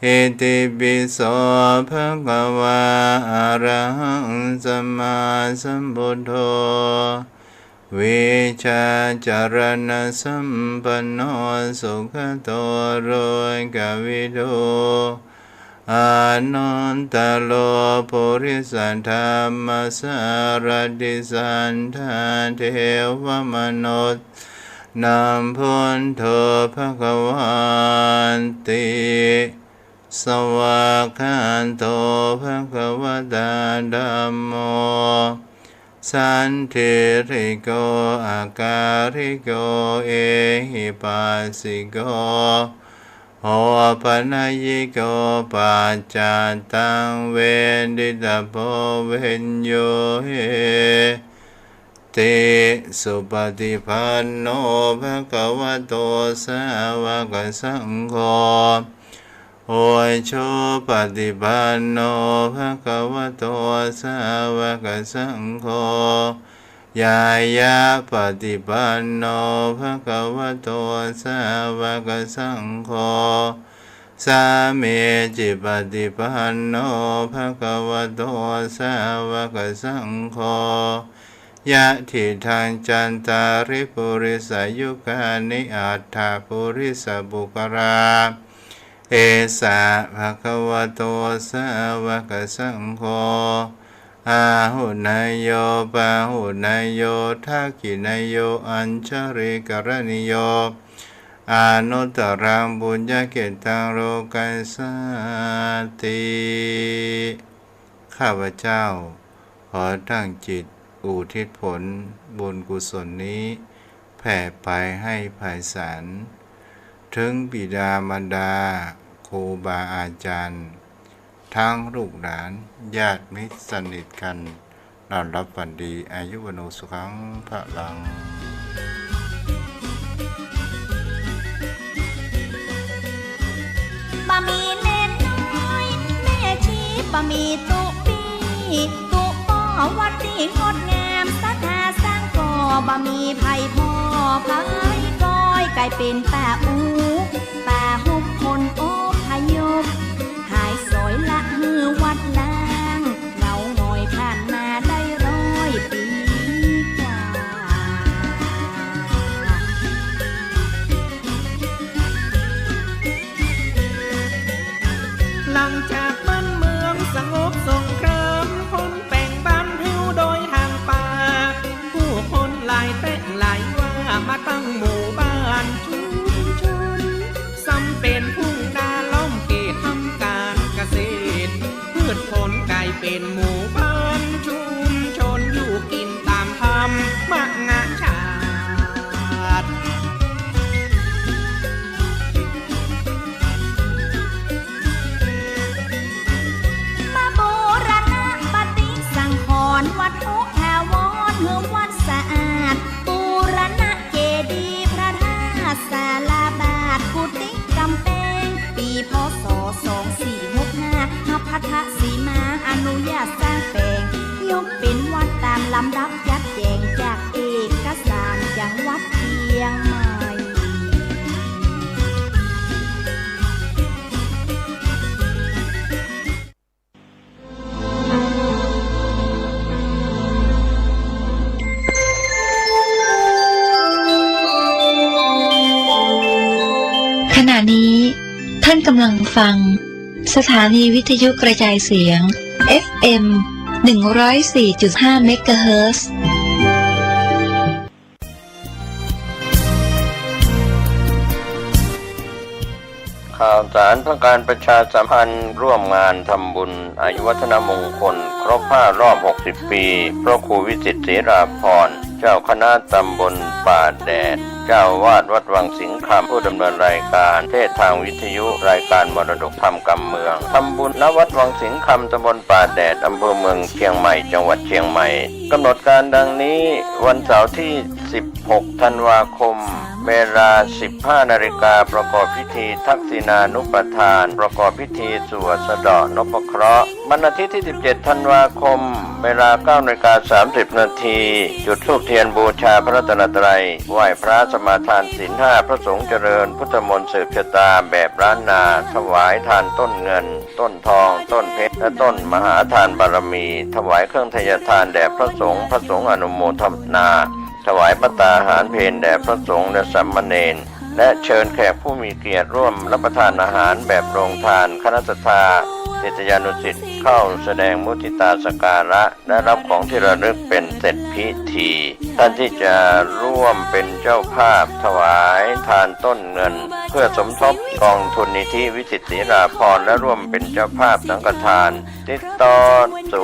อิติปิโสภะคะวะอะระหังสัมมาสัมพุทโธวิชาจารณะสัมปันโนสุขโตโรกวิโดอานนตโลปุริสัทธรรมสารติสันทาเทวมนุษย์นามพุทโธภคะวันติสวากขันโตภคะวตาธัมโมสันทิริโกอาการิโกเอหิปัสสิโกโอปนัยยิโกปัจจตังเวดิตาโพเวนโยเฮติสุปฏิปันโนภะคะวะโตสาวกสังโฆโอโชปฏิปันโนภะคะวะโตสาวกสังโฆยายาปฏิปันโนภะคะวะโตสาวกสังโฆสามีจิปฏิปันโนภะคะวะโตสาวกสังโฆยะทิทางจันตาริปุริสายุคานิอัฏฐปุริสบุคราเอสะภะคะวะโตสาวกสังโฆอาหุนายโยปาหุนายโยทักขินายโยอัญชริกรณิโยอานุตตรังบุญญาเกตังโลกัสสติข้าพเจ้าขอตั้งจิตอุทิศผลบุญกุศลนี้แผ่ไปให้ไพศาลถึงบิดามารดาครูบาอาจารย์ทั้งลูกหลานญาติมิตรสนิทกันนอนรับฝันดีอายุวโนสุขังพลังบะหมี่เน้นน้อยแม่ชีบะหมี่ตุปีตุป้อวัดดีงดงามศรัทธาสร้างก่อบะหมี่ไผ่พ่อไผ่ก้อยกลายเป็นป้าอูป้าหุบคนโอพยพหายสอยละหือวัดล้างเงาหงอยผ่านมาได้100 ปีกว่า หลังจากบ้านเมืองสงบสงครามคนแป่งบ้านหิวโดยทางป่าผู้คนหลายแต่หลายว่ามาตั้งหมู่บ้านชุมชนซ้ำเป็นทุ่งนาล้อมเขตทำการเกษตรพืชผลกลายเป็นหมู่บ้านชุมชนอยู่กินตามธรรมชาติ มาโบราณปฏิสังขรณ์วัดอุทาวรเฮือวัดสะอาดบูรณะเจดีย์พระธาตุศาลาบาทกุฏิกำแพงปีพศ2465พระพัทธสีมาอนุญาตสร้างแปลงยกเป็นวัดตามลำดับยัดแจงจากเอกสารจังหวัดเชียงใหม่ ขณะนี้ท่านกำลังฟังสถานีวิทยุกระจายเสียง FM 104.5 เมกะเฮิรตซ์ ค ข่าวสารเพื่อการประชาสัมพันธ์ร่วมงานทำบุญอายุวัฒนมงคลครบ5 รอบ 60 ปีพระครูวิจิตรศรีราภรณ์เจ้าคณะตำบลป่าแดดเจ้าวาดวัดวังสิงห์คำผู้ดำเนินรายการเทศทางวิทยุรายการมรดกธรรมกำเมืองทำบุญณวัดวังสิงห์คำตำบลป่าแดดอำเภอเมืองเชียงใหม่จังหวัดเชียงใหม่กำหนดการดังนี้วันเสาร์ที่16 ธันวาคมเวลา 15 นาฬิกาประกอบพิธีทักษิณานุปทานประกอบพิธีสวดสะเดาะนพเคราะห์วันอาทิตย์ที่ 17 ธันวาคมเวลา 9:30 นาทีจุดธูปเทียนบูชาพระรัตนตรัยไหว้พระสมาทานศีล 5พระสงฆ์เจริญพุทธมนต์สืบชะตาแบบล้านนาถวายทานต้นเงินต้นทองต้นเพชรและต้นมหาทานบารมีถวายเครื่องทยทานแด่พระสงฆ์อนุโมทนาถวายภัตตาหารเพลแด่พระสงฆ์และสามเณรและเชิญแขกผู้มีเกียรติร่วมรับประทานอาหารแบบโรงทานคณะศรัทธาศิษยานุศิษย์เข้าแสดงมุทิตาสักการะและรับของที่ระลึกเป็นเสร็จพิธีท่านที่จะร่วมเป็นเจ้าภาพถวายทานต้นเงินเพื่อสมทบกองทุนนิธิวิจิตรศรีราภรณ์และร่วมเป็นเจ้าภาพสังฆทานติดต่อ 081-783-6540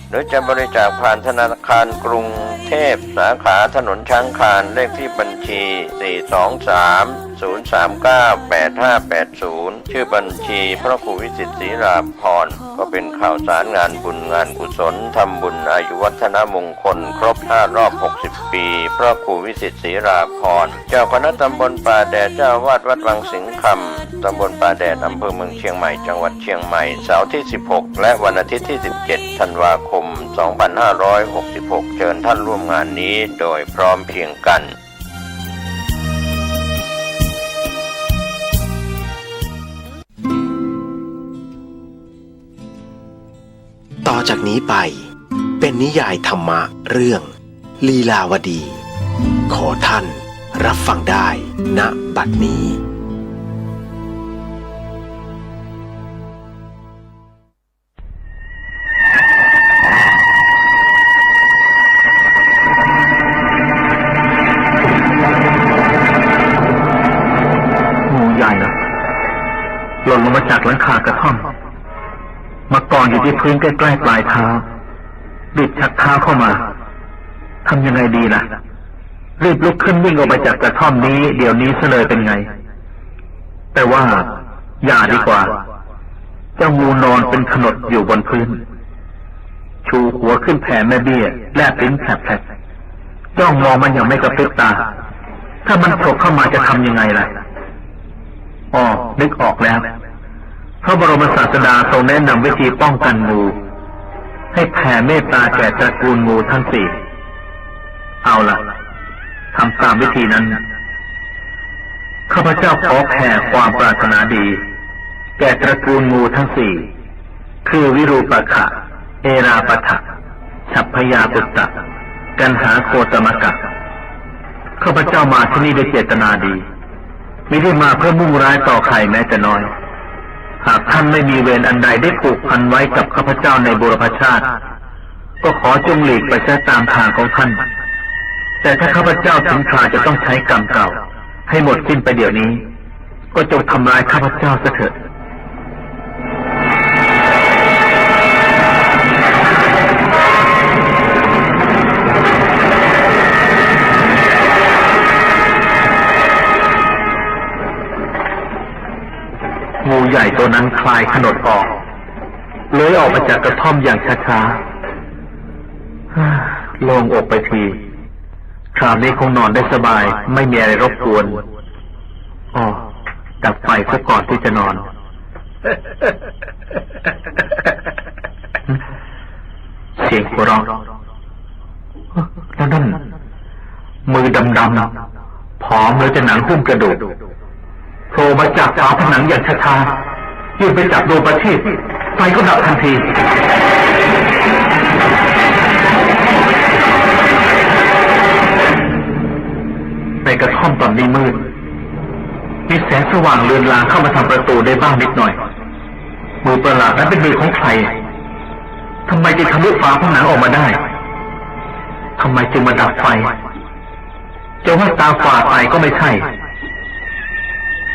หรือจะบริจาคผ่านธนาคารกรุงเทพสาขาถนนช้างคานเลขที่บัญชี 423-039-8580 ชื่อบัญชีพระครูวิจิตรศรีราภรณ์ก็เป็นข่าวสารงานบุญงานกุศลทำบุญอายุวัฒนมงคลครบ5 รอบ 60 ปีพระครูวิจิตรศรีราภรณ์เจ้าคณะตำบลป่าแดดเจ้าวาดวัดวังสิงห์คำตำบลป่าแดดอำเภอเมืองเชียงใหม่จังหวัดเชียงใหม่เสาร์ที่ 16 และวันอาทิตย์ที่ 17 ธันวาคม 2566 เชิญท่านร่วมงานนี้โดยพร้อมเพรียงกันต่อจากนี้ไปเป็นนิยายธรรมะเรื่องลีลาวดีขอท่านรับฟังได้ณบัดนี้งูใหญ่นะหล่นลงมาจากหลังคากระท่อมมากองอยู่ที่พื้นใกล้ๆปลายเท้ารีบชักเท้าเข้ามาทำยังไงดีล่ะรีบลุกขึ้นวิ่งออกไปจากกระท่อมนี้เดี๋ยวนี้ซะเลยเป็นไงแต่ว่าอย่าดีกว่าเจ้างูนอนเป็นขนดอยู่บนพื้นชูหัวขึ้นแผ่แม่เบี้ยแลบลิ้นแผลบๆจ้องมองมันอย่างไม่กระพริบตาถ้ามันโผล่เข้ามาจะทำยังไงล่ะอ๋อนึกออกแล้วพระบรมศาสดาทรงแนะนำวิธีป้องกันงูให้แผ่เมตตาแก่ตระกูลงูทั้ง4เอาล่ะทำตามวิธีนั้นข้าพเจ้าขอแผ่ความปรารถนาดีแก่ตระกูลงูทั้ง4คือวิรูปขะเอราปทะฉัพพยาปุตตะกันหาโคตมกะข้าพเจ้ามาที่นี่ด้วยเจตนาดีไม่ได้มาเพื่อมุ่งร้ายต่อใครแม้แต่น้อยหากท่านไม่มีเวรอันใดได้ผูกพันไว้กับข้าพเจ้าในบุรพชาติก็ขอจงหลีกไปเสียตามทางของท่านแต่ถ้าข้าพเจ้าถึงคราจะต้องใช้กรรมเก่าให้หมดสิ้นไปเดี๋ยวนี้ก็จงทำลายข้าพเจ้าเถิดงูใหญ่ตัวนั้นคลายขนดออกเลื้อยออกมาจากกระท่อมอย่างช้าๆโล่งอกไปทีคราวนี้คงนอนได้สบายไม่มีอะไรรบกวนอ๋อดับไฟซะก่อนที่จะนอนเสียงหัวเราะแล้วนั่นมือดำๆผอมเลยจะหนังหุ้มกระดูกโผล่มาจากฝาผนังอย่างช้าๆยื่นไปจับดวงประทีปไฟก็ดับทันทีในกระท่อมตอนนี้มืดมีแสงสว่างเลือนลางเข้ามาทางประตูได้บ้างนิดหน่อยมือประหลาดนั้นเป็นมือของใครทำไมจึงทะลุฝาผนังออกมาได้ทำไมจึงมาดับไฟ จะว่าตาฝาดไปก็ไม่ใช่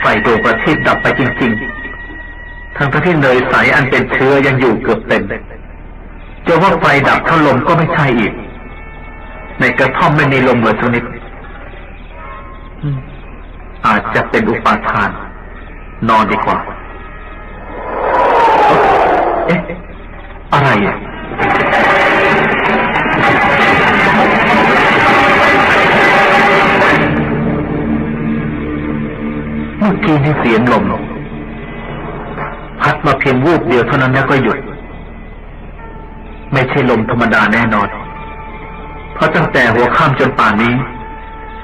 ไฟดวงประทีปดับไปจริงๆทั้งที่เนยใสอันเป็นเชื้อยังอยู่เกือบเต็มจะว่าไฟดับเพราะลมก็ไม่ใช่อีกในกระท่อมไม่มีลมเลยสักนิดอาจจะเป็นอุปาทานนอนดีกว่าเอ๊ะอะไรอ่ะเมื่อกี้นี่เสียงลมพัดมาเพียงวูบเดียวเท่านั้นแล้วก็หยุดไม่ใช่ลมธรรมดาแน่นอนเพราะตั้งแต่หัวค่ำจนป่านนี้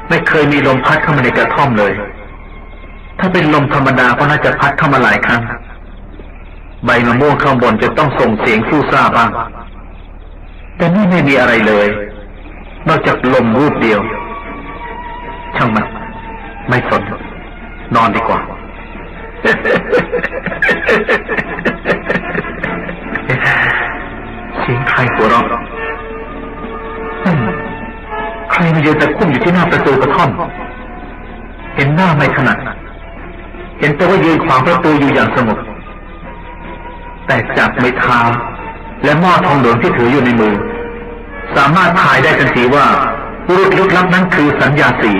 ไม่เคยมีลมพัดเข้ามาในกระท่อมเลยถ้าเป็นลมธรรมดาก็น่าจะพัดเข้ามาหลายครั้งใบมะม่วงข้างบนจะต้องส่งเสียงฟู่ซ่าบ้างแต่นี่ไม่มีอะไรเลยนอกจากลมวูบเดียวช่างมันไม่สนนอนดีกว่าเสียงใครหัวเราะใครมายืนตะคุ่มอยู่ที่หน้าประตูกระท่อมเห็นหน้าไม่ถนัดเห็นแต่ว่ายืนขวางประตูอยู่อย่างสงบแต่จากไม้เท้าและหม้อทองเหลืองที่ถืออยู่ในมือสามารถถ่ายได้ทันทีว่าบุรุษลึกลับนั้นคือสัญญาสี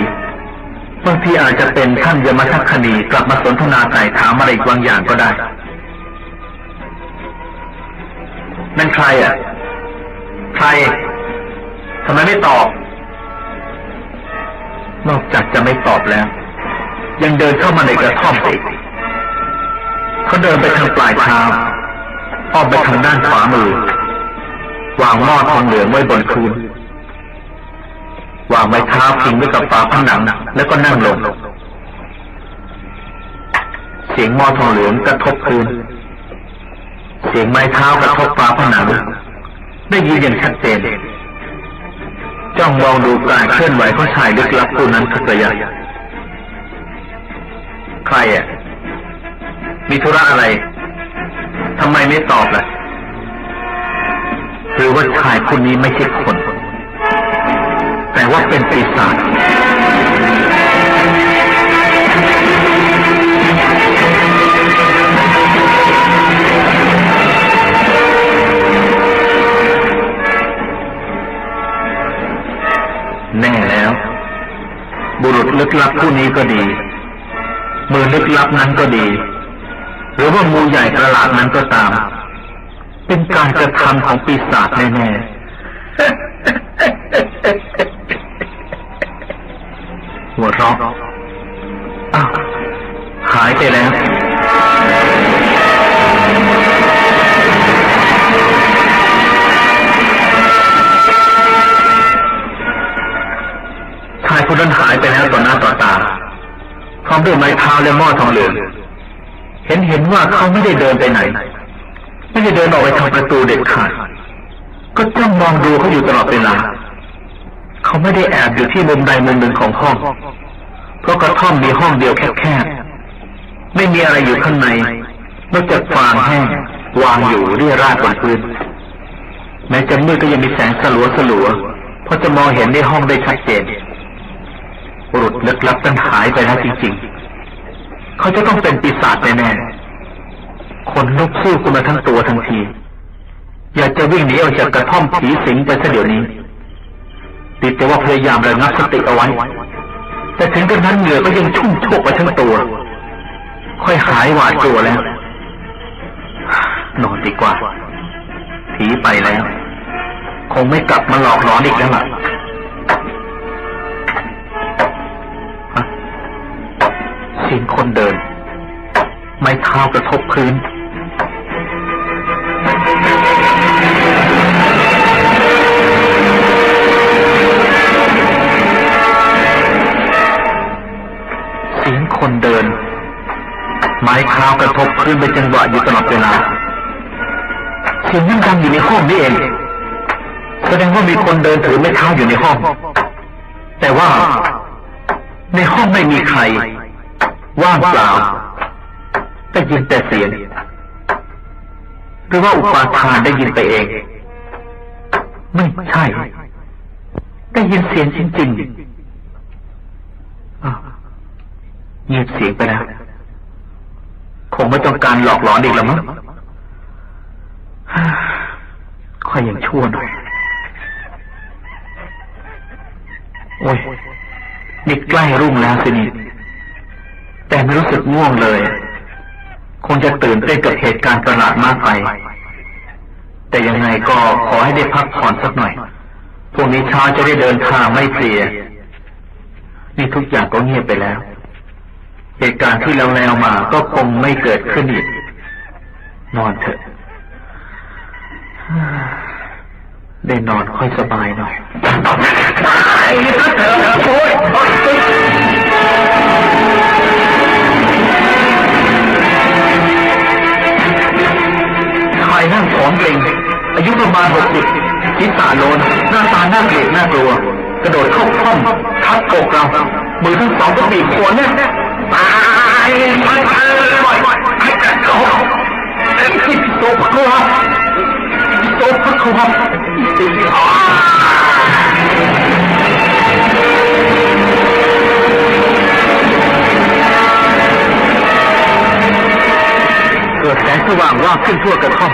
บางทีอาจจะเป็นท่านยมทัคคณีกลับมาสนทนาไต่ถามอะไรบางอย่างก็ได้นั่นใครอ่ะใครทำไมไม่ตอบนอกจากจะไม่ตอบแล้วยังเดินเข้ามาในกระท่อมอีกเขาเดินไปทางปลายเท้าอ้อมไปทางด้านขวามือวางหม้อทองเหลืองไว้บนพื้นวางไม้เท้าพิงไว้กับฝาผนังแล้วก็นั่งลงเสียงหม้อทองเหลืองกระทบพื้นเสียงไม้เท้ากระทบฝาผนังได้ยินอย่างชัดเจนจ้องมองดูการเคลื่อนไหวของชายลึกลับผู้นั้นทุกระยะใครอ่ะมีธุระอะไรทำไมไม่ตอบล่ะหรือว่าชายคนนี้ไม่ใช่คนแต่ว่าเป็นปีศาจแน่แล้วบุรุษลึกลับผู้นี้ก็ดีมือลึกลับนั้นก็ดีหรือว่างูใหญ่ประหลาดนั้นก็ตามเป็นการกระทำของปีศาจแน่ๆหัวเราะอ้าวหายไปแล้วชายคนนั้นหายไปแล้วต่อหน้าต่อตาพร้อมด้วยไม้เท้าและหม้อทองเหลืองเห็นว่าเขาไม่ได้เดินไปไหนไม่ได้เดินออกไปทางประตูเด็ดขาดก็จ้องมองดูเขาอยู่ตลอดเวลาเขาไม่ได้แอบอยู่ที่มุมใดมุมหนึ่งของห้องเพราะกระท่อมมีห้องเดียวแคบๆไม่มีอะไรอยู่ข้างในนอกจากฟางแห้งวางอยู่เรี่ยราดบนพื้นแม้จะมืดก็ยังมีแสงสลัวๆเพราะจะมองเห็นในห้องได้ชัดเจนบุรุษลึกลับนั้นหายไปแล้วจริงๆเขาจะต้องเป็นปีศาจแน่ๆคนลุกสู้ขึ้นมาทั้งตัวทั้งทีอยากจะวิ่งหนีออกจากกระท่อมผีสิงไปซะเดี๋ยวนี้ติดแต่ว่าพยายามระงับสติเอาไว้แต่ถึงกระนั้นเหงื่อก็ยังชุ่มโชกไปทั้งตัวค่อยหายหวาดกลัวแล้วนอนดีกว่าผีไปแล้วคงไม่กลับมาหลอกหลอนอีกแล้วล่ะเสียงคนเดินไม้เท้ากระทบพื้นเสียงคนเดินไม้เท้ากระทบพื้นเป็นจังหวะอยู่ตลอดเวลาเสียงนั้นดังอยู่ในห้องนี่เองแสดงว่ามีคนเดินถือไม้เท้าอยู่ในห้องแต่ว่าในห้องไม่มีใครว่างเปล่าได้ยินแต่เสียงหรือว่าอุปาทานได้ยินไปเองไม่ใช่ได้ยินเสียงจริง เงียบเสียงไปแล้วคงไม่ต้องการหลอกหลอนอีกแล้วมั้งค่อยยังชั่วหน่อยโอ้ยนี่ใกล้รุ่งแล้วสินี่แต่ไม่รู้สึกง่วงเลยคงจะตื่นเต้นกับเหตุการณ์ประหลาดมากไปแต่ยังไงก็ขอให้ได้พักผ่อนสักหน่อยพรุ่งนี้เช้าจะได้เดินทางไม่เพลียนี่ทุกอย่างก็เงียบไปแล้วเหตุการณ์ที่แล้วมาก็คงไม่เกิดขึ้นอีกนอนเถอะได้นอนค่อยสบายหน่อยชายนั่งผอมเกร็งอายุประมาณ60ศีรษะโลนหน้าตาน่าเกลียดน่ากลัวกระโดดเข้าป้อมทับอกเรามือทั้งสองก็บีบหัวแน่ตายให้กัดเขาพิโตพะครับพิโตพะครับเกิดแสงสว่างว่าขึ้นทั่วกระท่อม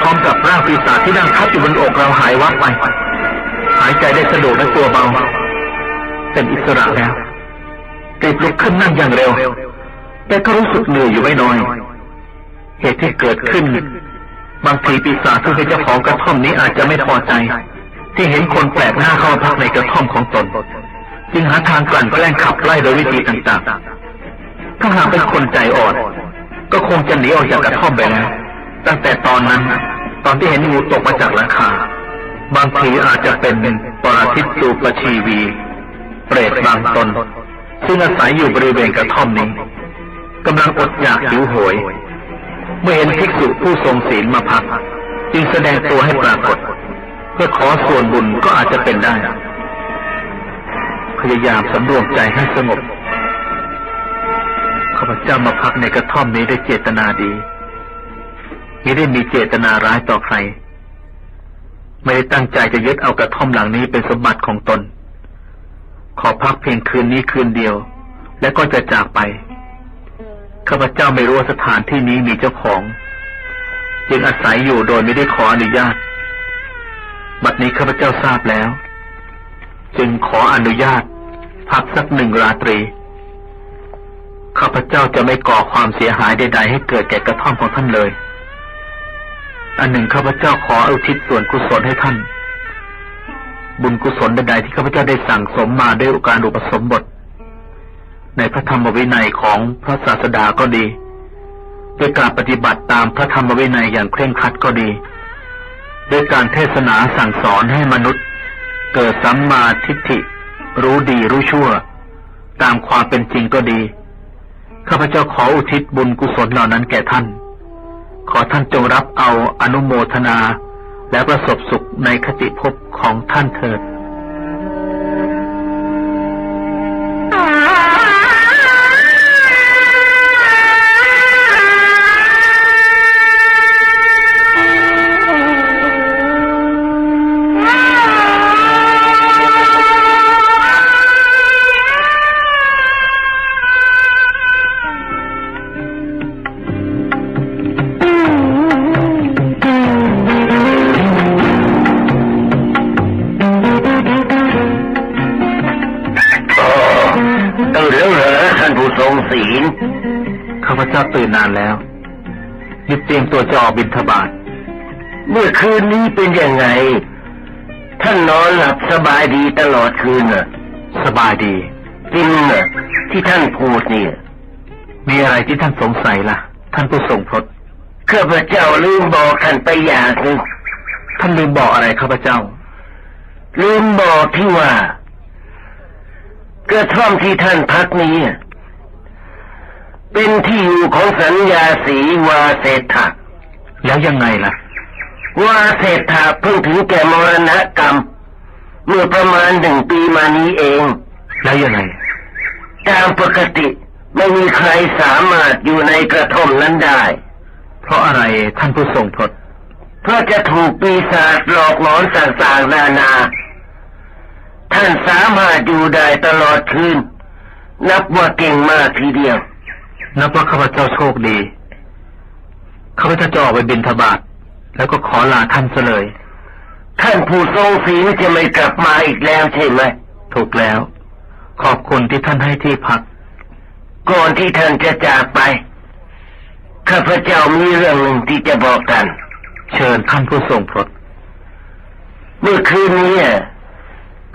พร้อมกับร่างปีศาจที่นั่งทับอยู่บนอกเราหายวับไปหายใจได้สะดวกและตัวเบาเป็นอิสระแล้วรีบลุกขึ้นนั่งอย่างเร็วแต่ก็รู้สึกเหนื่อยอยู่ไม่น้อยเหตุที่เกิดขึ้นบางทีปีศาจที่เป็นเจ้าของกระท่อมนี้อาจจะไม่พอใจที่เห็นคนแปลกหน้าเข้าพักในกระท่อมของตนจึงหาทางกลั่นแกล้งขับไล่โดยวิธีต่างๆถ้าหากเป็นคนใจอ่อนก็คงจะหนีออกจากกระท่อมไปแล้วตั้งแต่ตอนนั้นตอนที่เห็นงูตกมาจากหลังคาบางทีอาจจะเป็นปรสิตตูปชีวีเปรตบางตนซึ่งอาศัยอยู่บริเวณกระท่อมนี้กำลังอดอยากหิวโหยเมื่อเห็นภิกษุผู้ทรงศีลมาพักจึงแสดงตัวให้ปรากฏเพื่อขอส่วนบุญก็อาจจะเป็นได้พยายามสำรวมใจให้สงบข้าพเจ้ามาพักในกระท่อมนี้ด้วยเจตนาดีไม่ได้มีเจตนาร้ายต่อใครไม่ได้ตั้งใจจะยึดเอากระท่อมหลังนี้เป็นสมบัติของตนขอพักเพียงคืนนี้คืนเดียวและก็จะจากไปข้าพเจ้าไม่รู้ว่าสถานที่นี้มีเจ้าของจึงอาศัยอยู่โดยไม่ได้ขออนุญาตบัดนี้ข้าพเจ้าทราบแล้วจึงขออนุญาตพักสัก1 ราตรีข้าพเจ้าจะไม่ก่อความเสียหายใดๆให้เกิดแก่กระท่อมของท่านเลยอันหนึ่งข้าพเจ้าขออุทิศส่วนกุศลให้ท่านบุญกุศลใดๆที่ข้าพเจ้าได้สั่งสมมาด้วยการอุปสมบทในพระธรรมวินัยของพระศาสดาก็ดีด้วยการปฏิบัติตามพระธรรมวินัยอย่างเคร่งครัดก็ดีด้วยการเทศนาสั่งสอนให้มนุษย์เกิดสัมมาทิฏฐิรู้ดีรู้ชั่วตามความเป็นจริงก็ดีข้าพเจ้าขออุทิศบุญกุศลเหล่านั้นแก่ท่านขอท่านจงรับเอาอนุโมทนาและประสบสุขในคติภพของท่านเถิดข้าพเจ้าตื่นนานแล้วรีบเตรียมตัวจะออกบิณฑบาตเมื่อคืนนี้เป็นยังไงท่านนอนหลับสบายดีตลอดคืนน่ะสบายดีจริงน่ะที่ท่านพูดเนี่ยมีอะไรที่ท่านสงสัยล่ะท่านผู้ทรงพระข้าพเจ้าลืมบอกท่านไปอย่างหนึ่งท่านลืมบอกอะไรข้าพเจ้าลืมบอกที่ว่ากระท่อมที่ท่านพักนี้เป็นที่อยู่ของสัญญาสีวาเศรษฐะแล้วยังไงล่ะวาเศรษฐะเพิ่งถึงแก่มรณกรรมเมื่อประมาณ1 ปีมานี้เองแล้วยังไงตามปกติไม่มีใครสามารถอยู่ในกระท่อมนั้นได้เพราะอะไรท่านผู้ทรงพระเพราะจะถูกปีศาจหลอกหลอนต่างๆนานาท่านสามารถอยู่ได้ตลอดคืน นับว่าเก่งมากทีเดียวนับว่าข้าพเจ้าโชคดีข้าพเจ้าจะออกไปบิณฑบาตแล้วก็ขอลาท่านซะเลยท่านผู้ทรงศีลจะไม่กลับมาอีกแล้วใช่ไหมถูกแล้วขอบคุณที่ท่านให้ที่พักก่อนที่ท่านจะจากไปข้าพเจ้ามีเรื่องหนึ่งที่จะบอกท่านเชิญท่านผู้ทรงโปรดเมื่อคืนนี้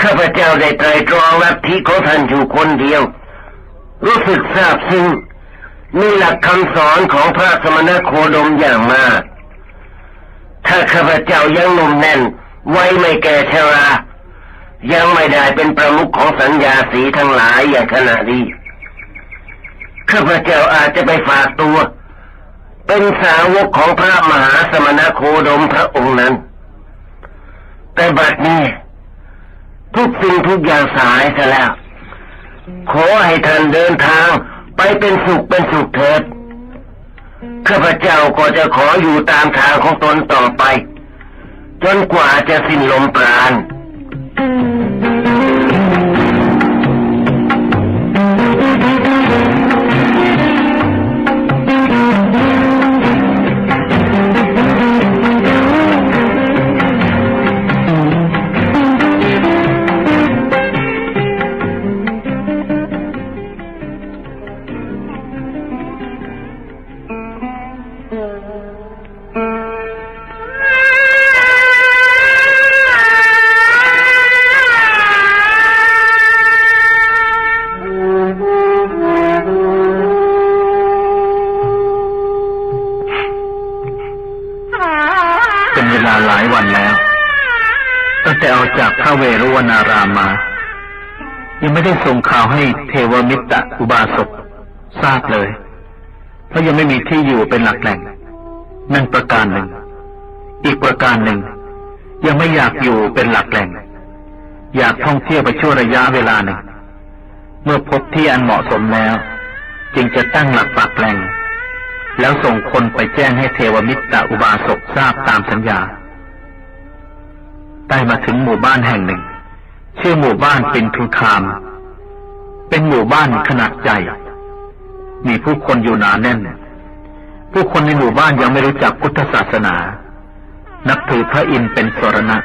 ข้าพเจ้าได้ไตร่ตรองลัทธิของท่านอยู่คนเดียวรู้สึกซาบซึ้งในหลักคำสอนของพระสมณโคดมอย่างมากถ้าข้าพเจ้ายังหนุ่มแน่นไว้ไม่แก่ชรายังไม่ได้เป็นประมุขของสัญญาสีทั้งหลายอย่างขณะนี้ข้าพเจ้าอาจจะไปฝากตัวเป็นสาวกของพระมหาสมณโคดมพระองค์นั้นแต่บัดนี้ทุกสิ่งทุกอย่างสายซะแล้วขอให้ท่านเดินทางไปเป็นสุขเถิดข้าพเจ้าก็จะขออยู่ตามทางของตนต่อไปจนกว่าจะสิ้นลมปราณหลายวันแล้วตั้งแต่ออกจากพระเวรุวนารามมายังไม่ได้ส่งข่าวให้เทวมิตรอุบาสกทราบเลยเพราะยังไม่มีที่อยู่เป็นหลักแหล่งนั่นประการหนึ่งอีกประการหนึ่งยังไม่อยากอยู่เป็นหลักแหล่งอยากท่องเที่ยวไปชั่วระยะเวลาหนึ่งเมื่อพบที่อันเหมาะสมแล้วจึงจะตั้งหลักปักแหล่งแล้วส่งคนไปแจ้งให้เทวมิตรอุบาสกทราบตามสัญญาได้มาถึงหมู่บ้านแห่งหนึ่งชื่อหมู่บ้านปินทุคามเป็นหมู่บ้านขนาดใหญ่มีผู้คนอยู่หนาแน่นผู้คนในหมู่บ้านยังไม่รู้จักพุทธศาสนานับถือพระอินทร์เป็นสรณะ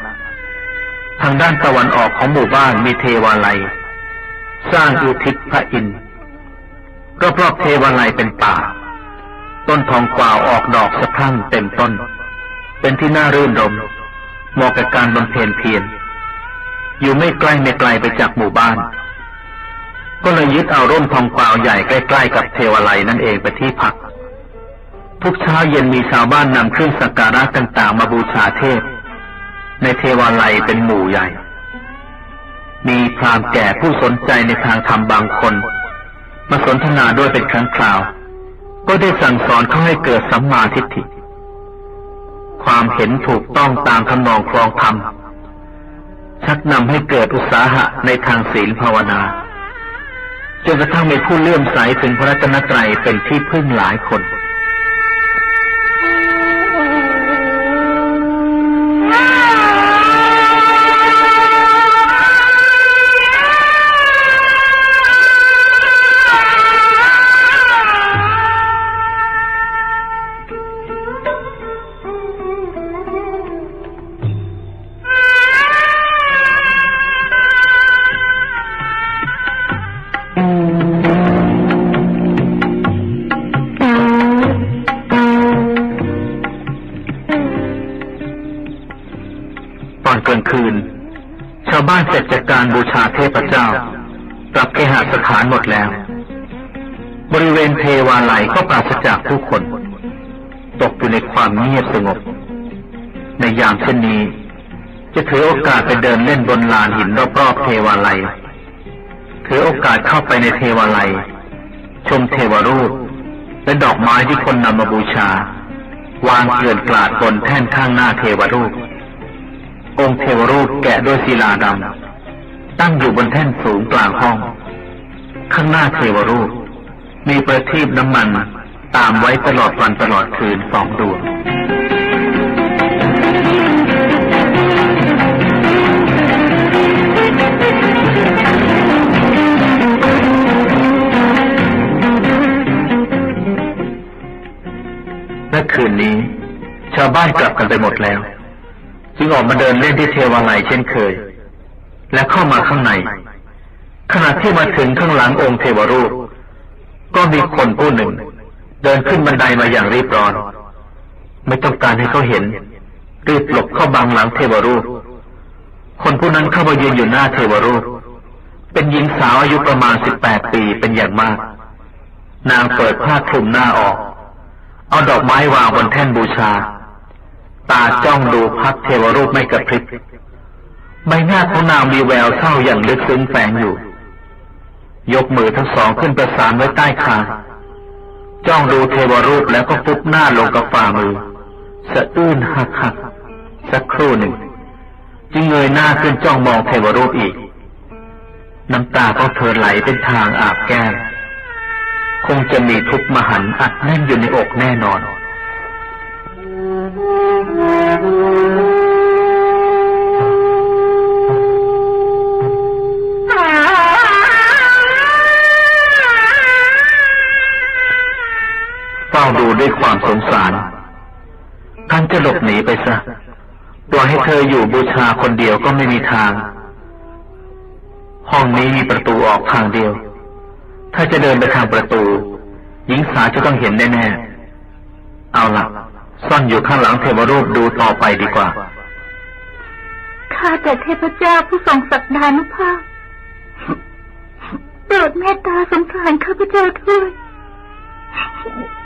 ทางด้านตะวันออกของหมู่บ้านมีเทวาลัยสร้างอุทิศพระอินทร์รอบๆเทวาลัยเป็นป่าต้นทองกวาวออกดอกสะพรั่งเต็มต้นเป็นที่น่ารื่นรมเหมาะกับการบำเพ็ญเพียรอยู่ไม่ไกลไปจากหมู่บ้านก็เลยยึดเอาร่มทองกวาวใหญ่ใกล้ๆกับเทวาลัยนั่นเองไปที่พักทุกเช้าเย็นมีชาวบ้านนำเครื่องสักการะต่างๆมาบูชาเทพในเทวาลัยเป็นหมู่ใหญ่มีพราหมณ์แก่ผู้สนใจในทางธรรมบางคนมาสนทนาด้วยเป็นครั้งคราวก็ได้สั่งสอนเขาให้เกิดสัมมาทิฏฐิความเห็นถูกต้องตามคำนองครองธรรมชักนำให้เกิดอุตสาหะในทางศีลภาวนาจนกระทั่งมีผู้เลื่อมใสถึงพระรัตนตรัยเป็นที่พึ่งหลายคนกลางคืนชาวบ้านเสร็จจากการบูชาเทพเจ้ากลับเคหสถานหมดแล้วบริเวณเทวาลัยก็ปราศจากผู้คนตกอยู่ในความเงียบสงบในยามเช่นนี้จะถือโอกาสไปเดินเล่นบนลานหินรอบๆเทวาลัยถือโอกาสเข้าไปในเทวาลัยชมเทวรูปและดอกไม้ที่คนนำมาบูชาวางเกลื่อนกลาดบนแท่นข้างหน้าเทวรูปองค์เทวรูปแกะด้วยศิลาดำตั้งอยู่บนแท่นสูงกลางห้องข้างหน้าเทวรูปมีประทีปน้ำมันตามไว้ตลอดวันตลอดคืน2 ดวง คืนนี้ชาวบ้านกลับกันไปหมดแล้วจึงออกมาเดินเล่นที่เทวาลัยเช่นเคยและเข้ามาข้างในขณะที่มาถึงข้างหลังองค์เทวรูปก็มีคนผู้หนึ่งเดินขึ้นบันไดมาอย่างรีบร้อนไม่ต้องการให้เขาเห็นรีบหลบเข้าบังหลังเทวรูปคนผู้นั้นเข้ามายืนอยู่หน้าเทวรูปเป็นหญิงสาวอายุประมาณ18 ปีเป็นอย่างมากนางเปิดผ้าคลุมหน้าออกเอาดอกไม้วางบนแท่นบูชาตาจ้องดูพักเทวรูปไม่กระพริบใบหน้าของนางมีแววเศร้าอย่างลึกซึ้งแฝงอยู่ยกมือทั้งสองขึ้นประสานไว้ใต้คางจ้องดูเทวรูปแล้วก็ฟุบหน้าลงกับฝ่ามือสะอื้นหักสักครู่หนึ่งจึงเงยหน้าขึ้นจ้องมองเทวรูปอีกน้ำตาของเธอไหลเป็นทางอาบแก้มคงจะมีทุกข์มหันต์อัดแน่นอยู่ในอกแน่นอนเฝ้าดูด้วยความสงสารท่านจะหลบหนีไปซะปล่อยให้เธออยู่บูชาคนเดียวก็ไม่มีทางห้องนี้มีประตูออกทางเดียวถ้าจะเดินไปทางประตูหญิงสาวจะต้องเห็นแน่ๆเอาล่ะซ่อนอยู่ข้างหลังเทวรูปดูต่อไปดีกว่าข้าแต่เทพเจ้าผู้ทรงศักดานุภาพโปรดเมตตาสงสารข้าพเจ้าด้วย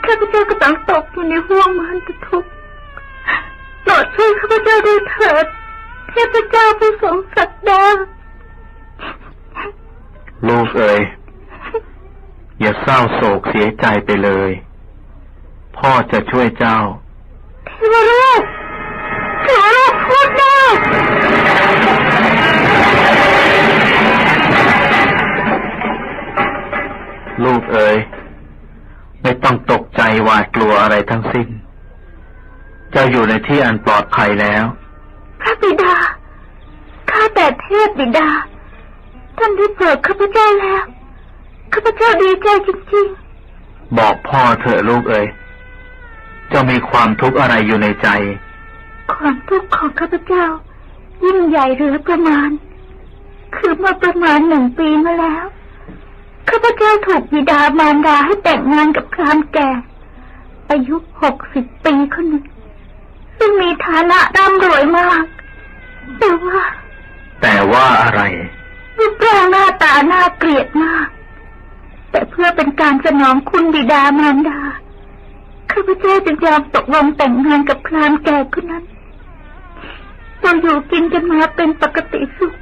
ข้าพเจ้ากำลังตกอยู่ในห่วงมหันตทุกข์โปรดช่วยข้าพเจ้าด้วยเถิดเทพเจ้าผู้ทรงศักดาลูกเอ๋ยอย่าเศร้าโศกเสียใจไปเลยพ่อจะช่วยเจ้าเทวรูปพูดได้ลูกเอ๋ยไม่ต้องตกใจหวาดกลัวอะไรทั้งสิ้นเจ้าอยู่ในที่อันปลอดภัยแล้วพระบิดาข้าแต่เทพบิดาท่านได้โปรดข้าพเจ้าแล้วข้าพเจ้าดีใจจริงๆบอกพ่อเถอะลูกเอ๋ยเจ้ามีความทุกข์อะไรอยู่ในใจความทุกข์ของข้าพเจ้ายิ่งใหญ่หรือประมาณคือเมื่อประมาณ1 ปีมาแล้วข้าพเจ้าถูกบิดามารดาให้แต่งงานกับพราหมณ์แก่อายุ60 ปีคนหนึ่งซึ่งมีฐานะร่ำรวยมากแต่ว่าอะไรรูปร่างหน้าตาน่าเกลียดมากแต่เพื่อเป็นการสนองคุณบิดามารดาข้าพเจ้าจึงยอมตกลงแต่งงานกับพราหมณ์แก่คนนั้นเราอยู่กินกันมาเป็นปกติสุข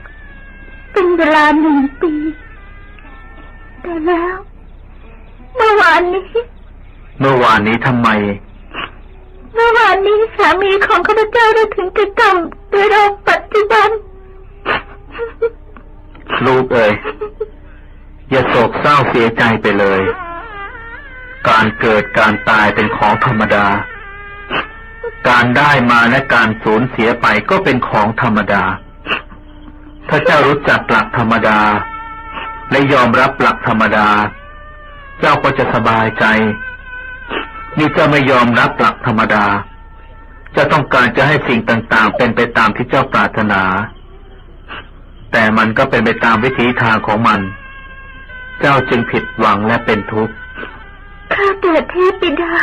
เป็นเวลา1 ปีแต่แล้วเมื่อวานนี้ทำไมเมื่อวานนี้สามีของข้าพเจ้าได้ถึงแก่กรรมด้วยโรคปัจจุบันลูกเอ๋ยอย่าโศกเศร้าเสียใจไปเลยการเกิดการตายเป็นของธรรมดาการได้มาและการสูญเสียไปก็เป็นของธรรมดาถ้าเจ้ารู้จักหลักธรรมดาและยอมรับหลักธรรมดาเจ้าก็จะสบายใจนี่เจ้าไม่ยอมรับหลักธรรมดาจะต้องการจะให้สิ่งต่างๆเป็นไปตามที่เจ้าปรารถนาแต่มันก็เป็นไปตามวิถีทางของมันเจ้าจึงผิดหวังและเป็นทุกข์ข้าแต่เทพบิดา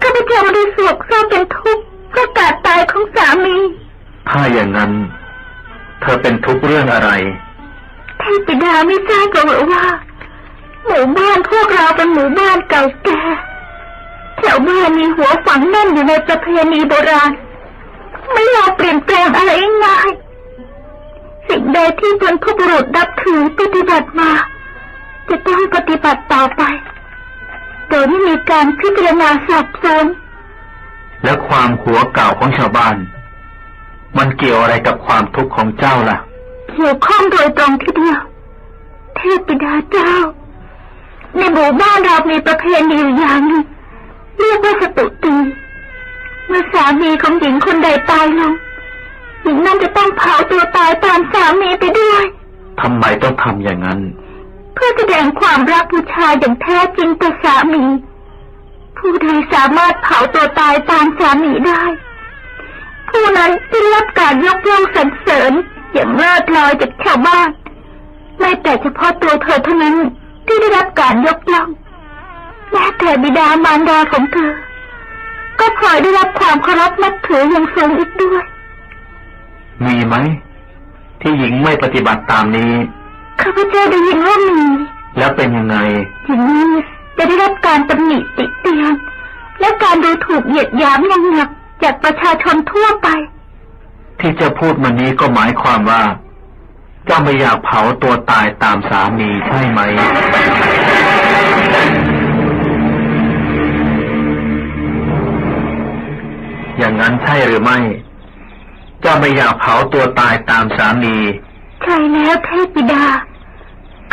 ข้าพเจ้าได้โศกเศร้าเป็นทุกข์เพราะการตายของสามีถ้าอย่างนั้นเธอเป็นทุกข์เรื่องอะไรเทพบิดาไม่ทราบหรือว่าหมู่บ้านพวกเราเป็นหมู่บ้านเก่าแก่แถวบ้านมีหัวฝังแน่นอยู่ในประเพณีโบราณไม่ยอมเปลี่ยนแปลงอะไรง่ายสิ่งใดที่บรรพบุรุษนับถือปฏิบัติมาจะต้องปฏิบัติต่อไปโดยไม่มีการพิจารณาสอบสวนและความหัวเก่าของชาวบ้านมันเกี่ยวอะไรกับความทุกข์ของเจ้าล่ะเกี่ยวข้องโดยตรงทีเดียวเทพบิดาเจ้าในหมู่บ้านเรามีประเพณีอย่างหนึ่งเรียกว่าสตุตีเมื่อสามีของหญิงคนใดตายลงหญิงนั้นจะต้องเผาตัวตายตามสามีไปด้วยทำไมต้องทำอย่างนั้นเพื่อแสดงความรักบูชาอย่างแท้จริงต่อสามี ผู้ใดสามารถเผาตัวตายตามสามีได้ผู้นั้นได้รับการยกย่องสรรเสริญอย่างเลิศลอยจากชาวบ้านไม่แต่เฉพาะตัวเธอเท่านั้นที่ได้รับการยกย่องแม้แต่บิดามารดาของเธอก็พลอยได้รับความเคารพนับถืออย่างสูงอีกด้วยมีไหมที่หญิงไม่ปฏิบัติตามนี้ข้าพเจ้าได้ยินว่ามีแล้วเป็นยังไงหญิงนี้จะได้รับการตำหนิติเตียนและการดูถูกเหยียดหยามอย่างหนักจากประชาชนทั่วไปที่จะพูดมานี้ก็หมายความว่าเจ้าไม่อยากเผาตัวตายตามสามีใช่ไหมอย่างนั้นใช่หรือไม่เจ้าไม่อยากเผาตัวตายตามสามีใช่แล้วเทพบิดา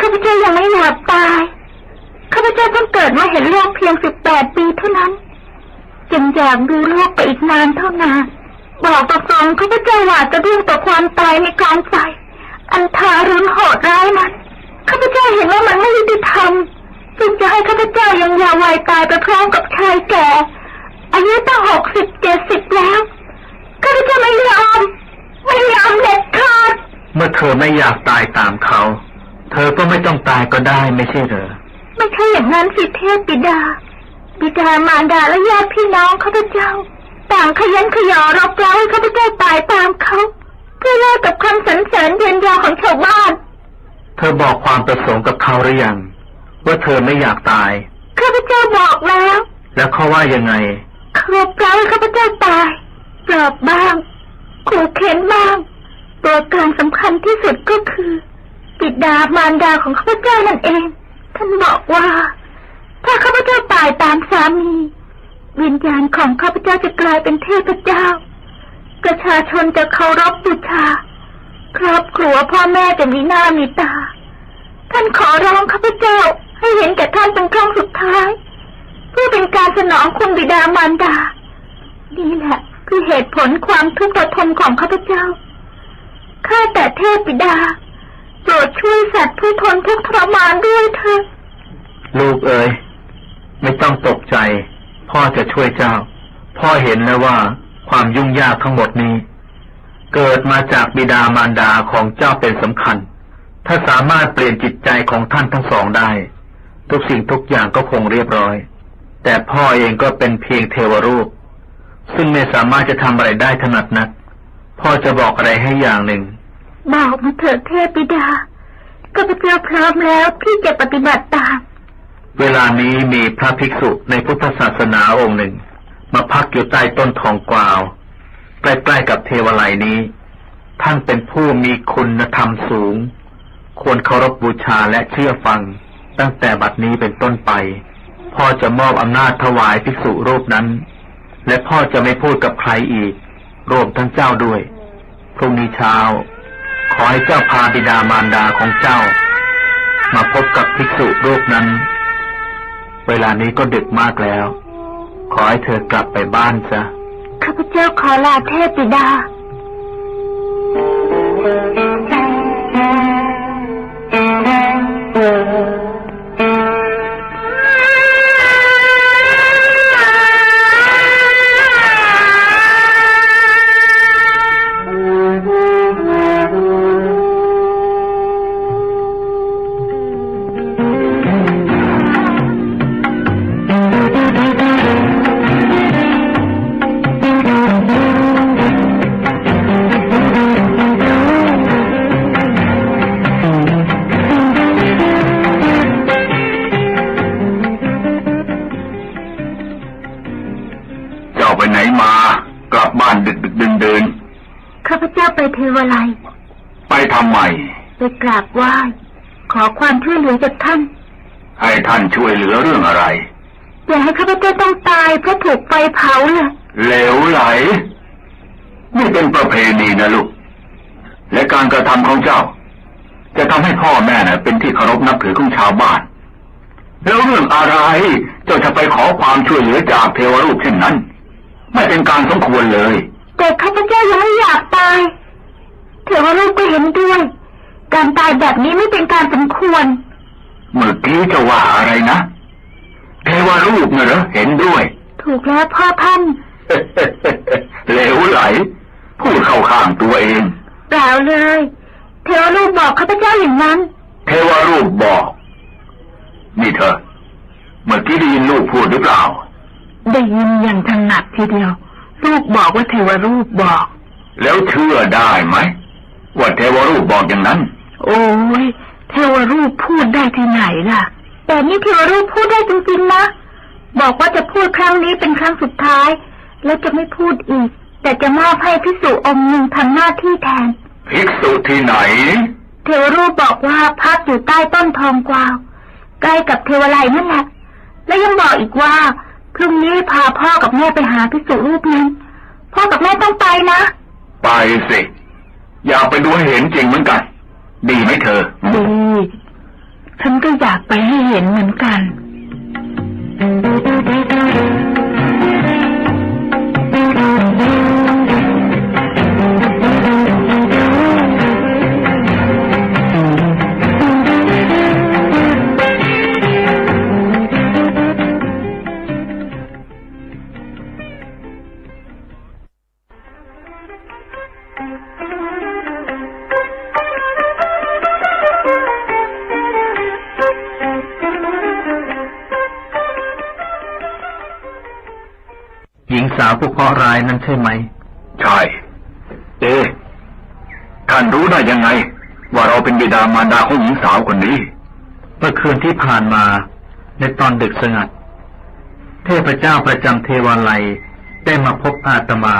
ข้าพเจ้ายังไม่อยากตายข้าพเจ้าเพิ่งเกิดมาเห็นโลกเพียง18 ปีเท่านั้นจึงอยากดูโลกไปอีกนานเท่านานบอกตรงๆข้าพเจ้าหวาดจะเรื่องต่อความตายในกองไฟอันทารุณโหดร้ายนั้นข้าพเจ้าเห็นว่ามันไม่ยุติธรรมจึงจะให้ข้าพเจ้ายังยาววัยตายไปพร้อมกับชายแก่อายุตั้ง60-70แล้วข้าพเจ้าไม่ยอมเด็ดขาดเมื่อเธอไม่อยากตายตามเขาเธอก็ไม่ต้องตายก็ได้ไม่ใช่เหรอไม่ใช่อย่างนั้นสิเทพบิดามารดาและญาติพี่น้องข้าพเจ้าต่างขยันขยอรบเร้าให้ข้าพเจ้าตายตามเขาเพื่อแลกกับคำสรรเสริญเยินยอของชาวบ้านเธอบอกความประสงค์กับเขาหรือยังว่าเธอไม่อยากตายข้าพเจ้าบอกแล้วเขาว่ายังไงเขาเร้าให้ข้าพเจ้าตายปลอบบ้างขู่เข็นบ้างตัวการสำคัญที่สุดก็คือบิดามารดาของข้าพเจ้านั่นเองท่านบอกว่าถ้าข้าพเจ้าตายตามสามีวิญญาณของข้าพเจ้าจะกลายเป็นเทพเจ้าประชาชนจะเคารพบูชาครอบครัวพ่อแม่จะมีหน้ามีตาท่านขอร้องข้าพเจ้าให้เห็นแก่ท่านเป็นครั้งสุดท้ายเพื่อเป็นการสนองคุณบิดามารดานี่แหละคือเหตุผลความทุกข์ทนของข้าพเจ้าข้าแต่เทพบิดาโปรดช่วยสัตว์ผู้ทนทุกข์ทรมานด้วยเถิดลูกเอ๋ยไม่ต้องตกใจพ่อจะช่วยเจ้าพ่อเห็นแล้วว่าความยุ่งยากทั้งหมดนี้เกิดมาจากบิดามารดาของเจ้าเป็นสำคัญถ้าสามารถเปลี่ยนจิตใจของท่านทั้งสองได้ทุกสิ่งทุกอย่างก็คงเรียบร้อยแต่พ่อเองก็เป็นเพียงเทวรูปซึ่งไม่สามารถจะทำอะไรได้ถนัดนักพ่อจะบอกอะไรให้อย่างหนึ่งบอกมาเถิดเทพบิดาข้าพเจ้าพร้อมแล้วที่จะปฏิบัติตามเวลานี้มีพระภิกษุในพุทธศาสนาองค์หนึ่งมาพักอยู่ใต้ต้นทองกวาวใกล้ๆกับเทวาลัยนี้ท่านเป็นผู้มีคุณธรรมสูงควรเคารพบูชาและเชื่อฟังตั้งแต่บัดนี้เป็นต้นไปพ่อจะมอบอำนาจถวายภิกษุรูปนั้นและพ่อจะไม่พูดกับใครอีกรวมทั้งเจ้าด้วยพรุ่งนี้เช้าขอให้เจ้าพาบิดามารดาของเจ้ามาพบกับภิกษุรูปนั้นเวลานี้ก็ดึกมากแล้วขอให้เธอกลับไปบ้านซะข้าพเจ้าขอลาเทพบิดา เทวาลัยไปทำไมไปกราบไหว้ขอความช่วยเหลือจากท่านให้ท่านช่วยเหลือเรื่องอะไรอย่าให้ข้าพเจ้าต้องตายเพราะถูกไฟเผาเลยเหลวไหลนี่เป็นประเพณีนะลูกและการกระทำของเจ้าจะทำให้พ่อแม่น่ะเป็นที่เคารพนับถือของชาวบ้านแล้วเรื่องอะไรเจ้าจะไปขอความช่วยเหลือจากเทวรูปเช่นนั้นไม่เป็นการสมควรเลยแต่ข้าพเจ้ายังไม่อยากตายเทวรูปก็เห็นด้วยการตายแบบนี้ไม่เป็นการสมควรเมื่อกี้จะว่าอะไรนะ เทวรูปน่ะเหรอเห็นด้วย ถูกแล้วพ่อท่าน เหลวไหลพูดเข้าข้างตัวเอง เปล่าเลยเทวรูปบอกข้าพเจ้าอย่างนั้น เทวรูปบอกนี่เธอเมื่อกี้ได้ยินลูกพูดหรือเปล่าได้ยินอย่างถนัดทีเดียวลูกบอกว่าเทวรูปบอกแล้วเชื่อได้ไหมว่าเทวรูปบอกอย่างนั้นโอ้ยเทวรูปพูดได้ที่ไหนล่ะแต่นี่เทวรูปพูดได้จริงๆนะบอกว่าจะพูดครั้งนี้เป็นครั้งสุดท้ายแล้วจะไม่พูดอีกแต่จะมอบให้ภิกษุองค์หนึ่งทำหน้าที่แทนภิกษุที่ไหนเทวรูปบอกว่าพักอยู่ใต้ต้นทองกวาวใกล้กับเทวไลนั่นแหละและยังบอกอีกว่าพรุ่งนี้พาพ่อกับแม่ไปหาภิกษุรูปนั้นพ่อกับแม่ต้องไปนะไปสิอยากไปดูให้เห็นจริงเหมือนกันดีไหมเธอดีฉันก็อยากไปให้เห็นเหมือนกันหญิงสาวผู้เคราะห์ร้ายนั้นใช่ไหมใช่ท่านรู้ได้ยังไงว่าเราเป็นบิดามารดาของหญิงสาวคนนี้เมื่อคืนที่ผ่านมาในตอนดึกสงัดเทพเจ้าประจำเทวาลัยได้มาพบอาตมา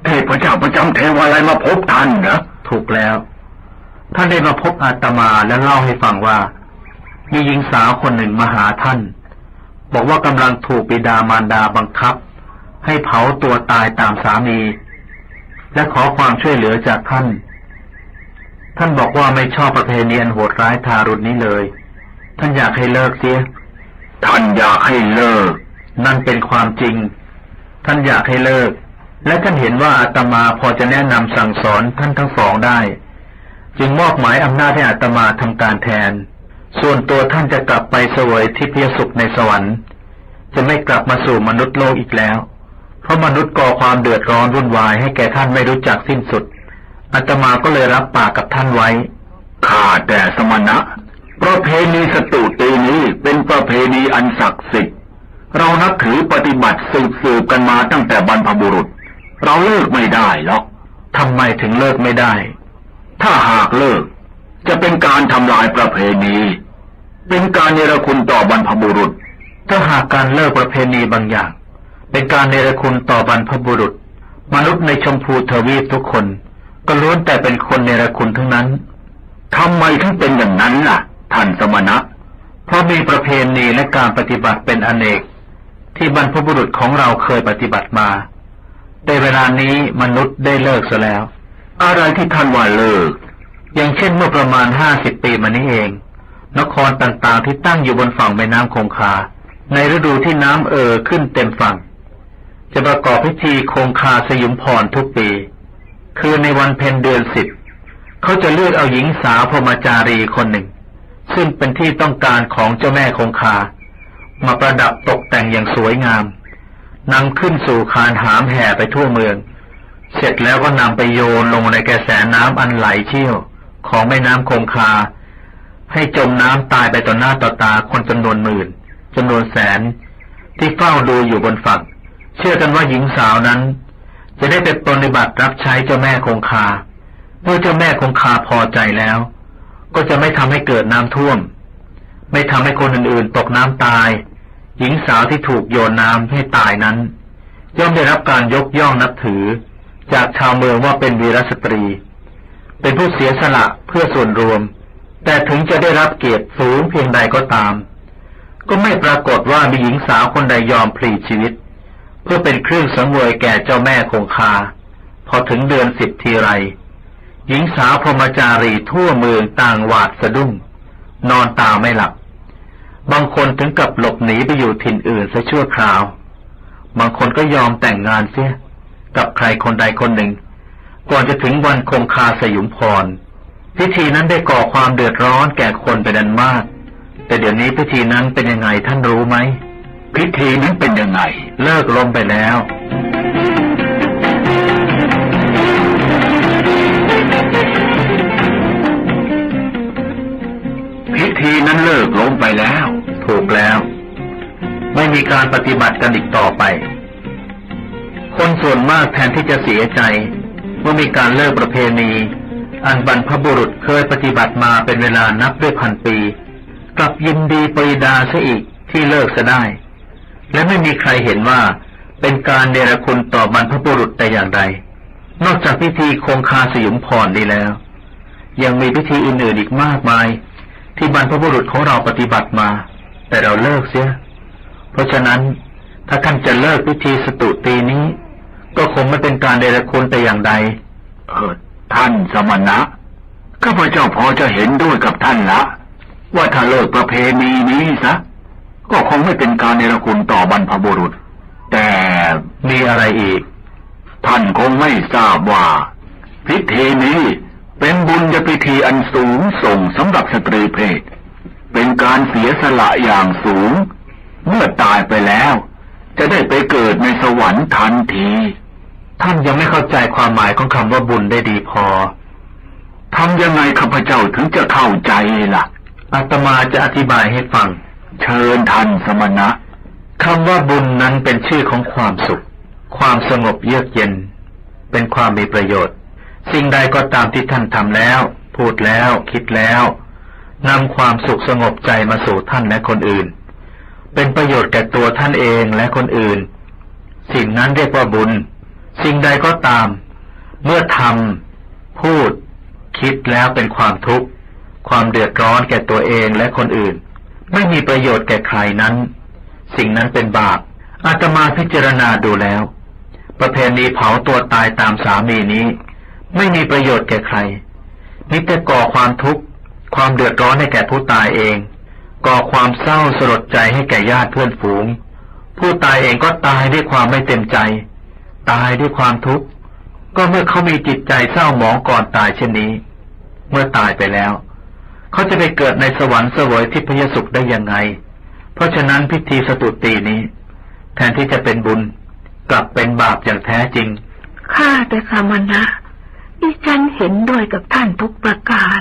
เทพเจ้าประจำเทวาลัยมาพบท่านเหรอถูกแล้วท่านได้มาพบอาตมาและเล่าให้ฟังว่ามีหญิงสาวคนหนึ่งมาหาท่านบอกว่ากำลังถูกบิดามารดาบังคับให้เผาตัวตายตามสามีและขอความช่วยเหลือจากท่านบอกว่าไม่ชอบประเพณีอันโหดร้ายทารุณนี้เลยท่านอยากให้เลิกเสียท่านอยากให้เลิกนั่นเป็นความจริงท่านอยากให้เลิกและท่านเห็นว่าอาตมาพอจะแนะนำสั่งสอนท่านทั้งสองได้จึงมอบหมายอำนาจให้อาตมาทำการแทนส่วนตัวท่านจะกลับไปเสวยทิพยสุขในสวรรค์จะไม่กลับมาสู่มนุษย์โลกอีกแล้วเพราะมนุษย์ก่อความเดือดร้อนวุ่นวายให้แก่ท่านไม่รู้จักสิ้นสุดอาตมาก็เลยรับปากกับท่านไว้ข้าแต่สมณะประเพณีสตุตีนี้เป็นประเพณีอันศักดิ์สิทธิ์เรานับถือปฏิบัติสืบกันมาตั้งแต่บรรพบุรุษเราเลิกไม่ได้หรอกทำไมถึงเลิกไม่ได้ถ้าหากเลิกจะเป็นการทำลายประเพณีเป็นการเนรคุณต่อบรรพบุรุษถ้าหากการเลิกประเพณีบางอย่างเป็นการเนรคุณต่อบรรพบุรุษมนุษย์ในชมพูทวีปทุกคนก็ล้วนแต่เป็นคนเนรคุณทั้งนั้นทำไมถึงเป็นอย่างนั้นล่ะท่านสมณะเพราะมีประเพณีและการปฏิบัติเป็นอเนกที่บรรพบุรุษของเราเคยปฏิบัติมาแต่เวลานี้มนุษย์ได้เลิกซะแล้วอะไรที่ท่านว่าเลิกอย่างเช่นเมื่อประมาณ50 ปีมานี้เองนครต่างๆที่ตั้งอยู่บนฝั่งแม่น้ำคงคาในฤดูที่น้ำขึ้นเต็มฝั่งจะประกอบพิธีคงคาสยุมพรทุกปีคือในวันเพ็ญเดือน10เขาจะเลือกเอาหญิงสาวพรหมจารีคนหนึ่งซึ่งเป็นที่ต้องการของเจ้าแม่คงคามาประดับตกแต่งอย่างสวยงามนำขึ้นสู่คานหามแห่ไปทั่วเมืองเสร็จแล้วก็นำไปโยนลงในกระแสน้ำอันไหลเชี่ยวของแม่น้ำคงคาให้จมน้ำตายไปต่อหน้าต่อตาคนจำนวนหมื่นจำนวนแสนที่เฝ้าดูอยู่บนฝั่งเชื่อกันว่าหญิงสาวนั้นจะได้ไปปฏิบัติรับใช้เจ้าแม่คงคาเมื่อเจ้าแม่คงคาพอใจแล้วก็จะไม่ทำให้เกิดน้ำท่วมไม่ทำให้คนอื่นๆตกน้ำตายหญิงสาวที่ถูกโยนน้ำให้ตายนั้นย่อมได้รับการยกย่องนับถือจากชาวเมืองว่าเป็นวีรสตรีเป็นผู้เสียสละเพื่อส่วนรวมแต่ถึงจะได้รับเกียรติสูงเพียงใดก็ตามก็ไม่ปรากฏว่ามีหญิงสาวคนใดยอมพลีชีวิตเพื่อเป็นเครื่องสังเวยแก่เจ้าแม่คงคาพอถึงเดือน10ทีไรหญิงสาวพรหมจารีทั่วเมืองต่างหวาดสะดุ้งนอนตาไม่หลับบางคนถึงกับหลบหนีไปอยู่ถิ่นอื่นซะชั่วคราวบางคนก็ยอมแต่งงานเสียกับใครคนใดคนหนึ่งก่อนจะถึงวันคงคาสยุมพรพิธีนั้นได้ก่อความเดือดร้อนแก่คนเป็นอันมากแต่เดี๋ยวนี้พิธีนั้นเป็นยังไงท่านรู้ไหม พิธีนั้นเป็นยังไง เลิกลงไปแล้ว พิธีนั้นเลิกลงไปแล้ว ถูกแล้ว ไม่มีการปฏิบัติกันอีกต่อไป คนส่วนมากแทนที่จะเสียใจเมื่อมีการเลิกประเพณีอันบรรพบุรุษเคยปฏิบัติมาเป็นเวลานับด้วยพันปีกลับยินดีปรีดาซะอีกที่เลิกซะได้และไม่มีใครเห็นว่าเป็นการเนรคุณต่อบรรพบุรุษแต่อย่างใดนอกจากพิธีคงคาสยุมพรนี้แล้วยังมีพิธีอื่นๆอีกมากมายที่บรรพบุรุษของเราปฏิบัติมาแต่เราเลิกเสียเพราะฉะนั้นถ้าท่านจะเลิกพิธีสตุตีนี้ก็คงไม่เป็นการเนรคุณแต่อย่างใดท่านสมณะข้าพเจ้าพอจะเห็นด้วยกับท่านละว่าถ้าเลิกประเพณีนี้ซะก็คงไม่เป็นการเนรคุณต่อบรรพบุรุษแต่มีอะไรอีกท่านคงไม่ทราบว่าพิธีนี้เป็นบุญญพิธีอันสูงส่งสำหรับสตรีเพศเป็นการเสียสละอย่างสูงเมื่อตายไปแล้วจะได้ไปเกิดในสวรรค์ทันทีท่านยังไม่เข้าใจความหมายของคำว่าบุญได้ดีพอทำยังไงข้าพเจ้าถึงจะเข้าใจล่ะอาตมาจะอธิบายให้ฟังเชิญท่านสมณะคำว่าบุญนั้นเป็นชื่อของความสุขความสงบเยือกเย็นเป็นความมีประโยชน์สิ่งใดก็ตามที่ท่านทำแล้วพูดแล้วคิดแล้วนำความสุขสงบใจมาสู่ท่านและคนอื่นเป็นประโยชน์แก่ตัวท่านเองและคนอื่นสิ่งนั้นเรียกว่าบุญสิ่งใดก็ตามเมื่อทำพูดคิดแล้วเป็นความทุกข์ความเดือดร้อนแก่ตัวเองและคนอื่นไม่มีประโยชน์แก่ใครนั้นสิ่งนั้นเป็นบาปอาตมาพิจารณาดูแล้วประเพณีเผาตัวตายตามสามีนี้ไม่มีประโยชน์แก่ใครมิแต่ก่อความทุกข์ความเดือดร้อนให้แก่ผู้ตายเองก่อความเศร้าสลดใจให้แก่ญาติเพื่อนฝูงผู้ตายเองก็ตายด้วยความไม่เต็มใจตายด้วยความทุกข์ก็เมื่อเขามีจิตใจเศร้าหมองก่อนตายเช่นนี้เมื่อตายไปแล้วเขาจะไปเกิดในสวรรค์เสวยทิพยสุขได้ยังไงเพราะฉะนั้นพิธีสตุตีนี้แทนที่จะเป็นบุญกลับเป็นบาปอย่างแท้จริงข้าแต่สมณะดิฉันเห็นด้วยกับท่านทุกประการ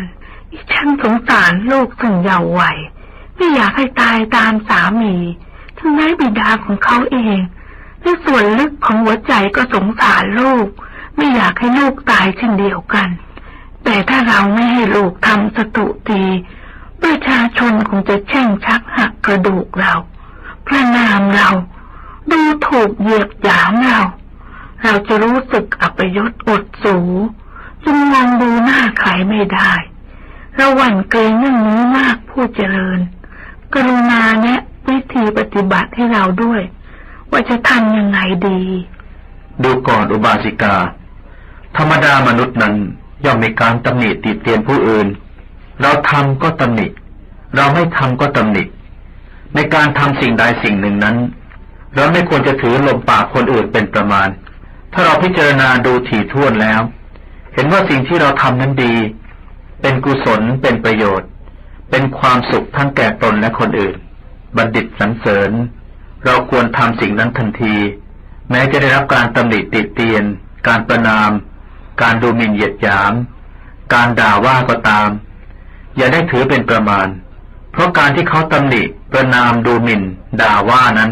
ดิฉันสงสารลูกซึ่งเยาว์วัยไม่อยากให้ตายตามสามีทั้งแม้บิดาของเขาเองและส่วนลึกของหัวใจก็สงสารลูกไม่อยากให้ลูกตายเช่นเดียวกันแต่ถ้าเราไม่ให้ลูกทำสตุตีประชาชนคงจะแช่งชักหักกระดูกเราประณามเราดูถูกเหยียดหยามเราจะรู้สึกอัปยศอดสูจนมองดูหน้าใครไม่ได้เราหวั่นเกรงเรื่องนี้มากผู้เจริญกรุณาแนะวิธีปฏิบัติให้เราด้วยว่าจะทำยังไงดีดูก่อนอุบาสิกาธรรมดามนุษย์นั้นย่อมมีการตำหนิติเตียนผู้อื่นเราทำก็ตำหนิเราไม่ทำก็ตำหนิในการทำสิ่งใดสิ่งหนึ่งนั้นเราไม่ควรจะถือลมปากคนอื่นเป็นประมาณถ้าเราพิจารณาดูถี่ถ้วนแล้วเห็นว่าสิ่งที่เราทำนั้นดีเป็นกุศลเป็นประโยชน์เป็นความสุขทั้งแก่ตนและคนอื่นบัณฑิตสรรเสริญเราควรทำสิ่งนั้นทันทีแม้จะได้รับการตำหนิติเตียนการประณามการดูหมิ่นเหยียดหยามการด่าว่าก็ตามอย่าได้ถือเป็นประมาณเพราะการที่เขาตำหนิประณามดูหมิ่นด่าว่านั้น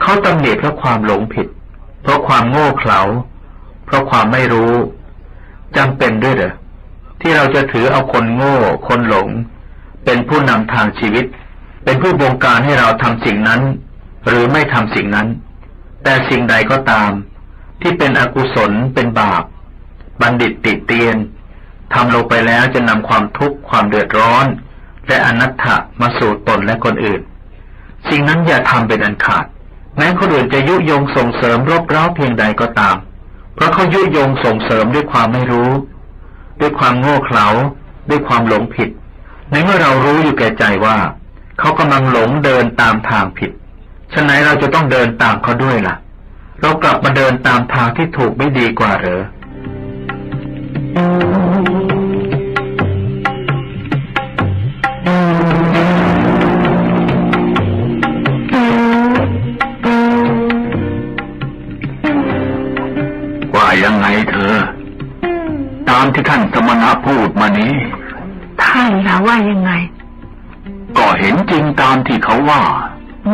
เขาตำหนิเพราะความหลงผิดเพราะความโง่เขลาเพราะความไม่รู้จำเป็นด้วยเหรอที่เราจะถือเอาคนโง่คนหลงเป็นผู้นำทางชีวิตเป็นผู้บงการให้เราทำสิ่งนั้นหรือไม่ทำสิ่งนั้นแต่สิ่งใดก็ตามที่เป็นอกุศลเป็นบาปบัณฑิตติเตียนทำลงไปแล้วจะนำความทุกข์ความเดือดร้อนและอนัตถะมาสู่ตนและคนอื่นสิ่งนั้นอย่าทำเป็นอันขาดแม้คนอื่นจะยุยงส่งเสริมรบเร้าเพียงใดก็ตามเพราะเขายุยงส่งเสริมด้วยความไม่รู้ด้วยความโง่เขลาด้วยความหลงผิดในเมื่อเรารู้อยู่แก่ใจว่าเขากำลังหลงเดินตามทางผิดฉะนั้นเราจะต้องเดินตามเขาด้วยล่ะเรากลับมาเดินตามทางที่ถูกไม่ดีกว่าเหรอ ยังไงเธอ ตามที่ท่านสมณะพูดมานี้ ท่านล่ะว่ายังไง ก็เห็นจริงตามที่เขาว่า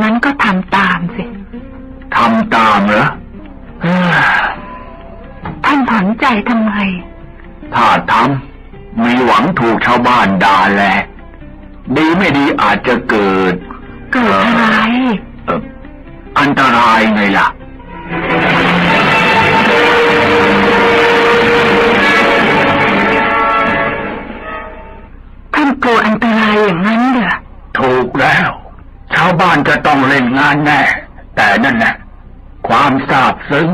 งั้นก็ทำตามสิ ทำตามเหรอ ท่านถอนใจทำไม ถ้าทำมีหวังถูกชาวบ้านด่าแหละดีไม่ดีอาจจะเกิดอะไรอันตรายไงล่ะท่านกลัวอันตรายอย่างนั้นเหรอถูกแล้วชาวบ้านจะต้องเล่นงานแน่แต่นั่นแหละความซาบซึ้ง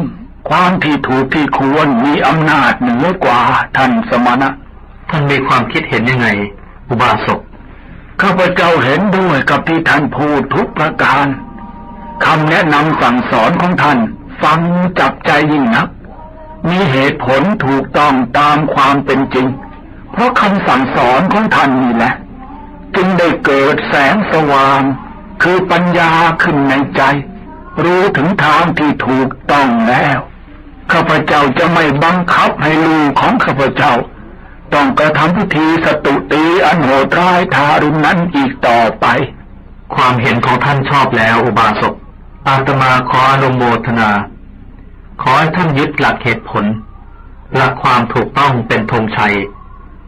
ความที่ถูกที่ควรมีอำนาจเหนือกว่าท่านสมณะท่านมีความคิดเห็นยังไงอุบาสกข้าพเจ้าเห็นด้วยกับที่ท่านพูดทุกประการคำแนะนำสั่งสอนของท่านฟังจับใจยิ่งนักมีเหตุผลถูกต้องตามความเป็นจริงเพราะคำสั่งสอนของท่านนี่แหละจึงได้เกิดแสงสว่างคือปัญญาขึ้นในใจรู้ถึงทางที่ถูกต้องแล้วข้าพเจ้าจะไม่บังคับให้ลูกของข้าพเจ้าต้องกระทำพิธีสตุตีอันโหดร้ายทารุณนั้นอีกต่อไปความเห็นของท่านชอบแล้วอุบาสกอาตมาขออนุโมทนาขอให้ท่านยึดหลักเหตุผลหลักความถูกต้องเป็นธงชัย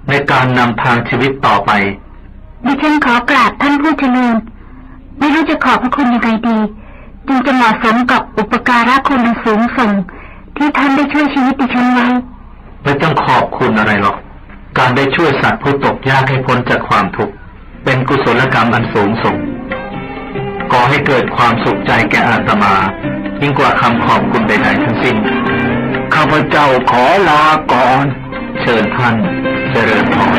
ในการนำทางชีวิตต่อไปดิฉันขอกราบท่านผู้เจริญไม่รู้จะขอบพระคุณยังไงดีจึงจะเหมาะสมกับอุปการะคุณสูงส่งที่ท่านได้ช่วยชีวิตดิฉันไว้ไม่ต้องขอบคุณอะไรหรอกการได้ช่วยสัตว์ผู้ตกยากให้พ้นจากความทุกข์เป็นกุศลกรรมอันสูงส่งก่อให้เกิดความสุขใจแก่อาตมายิ่งกว่าคำขอบคุณใดๆทั้งสิ้นข้าพเจ้าขอลาก่อนเชิญท่านเจริญพร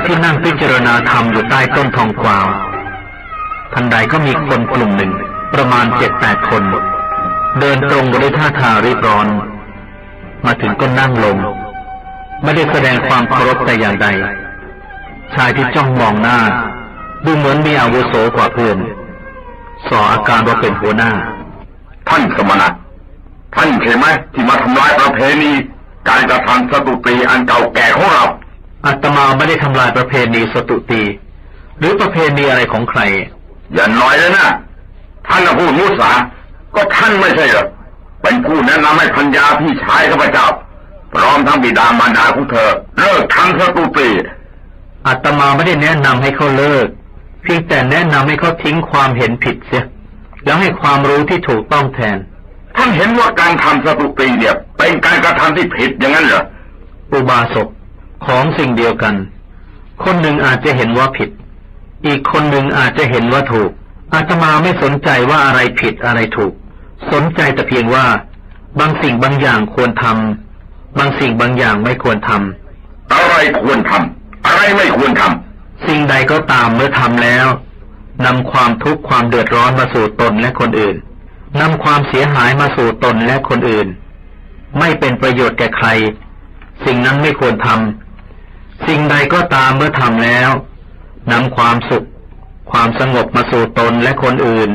ที่นั่งพิจารณาธรรมอยู่ใต้ต้นทองกวาวทันใดก็มีคนกลุ่มหนึ่งประมาณ 7-8 คนเดินตรงมาด้วยท่าทางรีบร้อนมาถึงก็นั่งลงไม่ได้แสดงความเคารพแต่อย่างใดชายที่จ้องมองหน้าดูเหมือนมีอาวุโสกว่าเพื่อนส่ออาการว่าเป็นหัวหน้าท่านสมณะท่านใช่ไหมที่มาทำลายประเพณีการกระทำสตุตีอันเก่าแก่ของเราอาตมาไม่ได้ทำลายประเพณีสตุตีหรือประเพณีอะไรของใครอย่าน้อยเลยนะท่านผู้มุสาก็ท่านไม่ใช่เหรอเป็นผู้แนะนำให้พัญญาพี่ชายข้าพเจ้าพร้อมทั้งบิดามารดาของเธอเลิกทำสตุตีอาตมาไม่ได้แนะนำให้เขาเลิกเพียงแต่แนะนำให้เขาทิ้งความเห็นผิดเสียแล้วให้ความรู้ที่ถูกต้องแทนท่านเห็นว่าการทำสตุตีเนี่ยเป็นการกระทำที่ผิดอย่างนั้นเหรออุบาสกของสิ่งเดียวกันคนหนึ่งอาจจะเห็นว่าผิดอีกคนหนึ่งอาจจะเห็นว่าถูกอาตมาไม่สนใจว่าอะไรผิดอะไรถูกสนใจแต่เพียงว่าบางสิ่งบางอย่างควรทำบางสิ่งบางอย่างไม่ควรทำอะไรควรทำอะไรไม่ควรทำสิ่งใดก็ตามเมื่อทำแล้วนำความทุกข์ความเดือดร้อนมาสู่ตนและคนอื่นนำความเสียหายมาสู่ตนและคนอื่นไม่เป็นประโยชน์แก่ใครสิ่งนั้นไม่ควรทำสิ่งใดก็ตามเมื่อทำแล้วนำความสุขความสงบมาสู่ตนและคนอื่น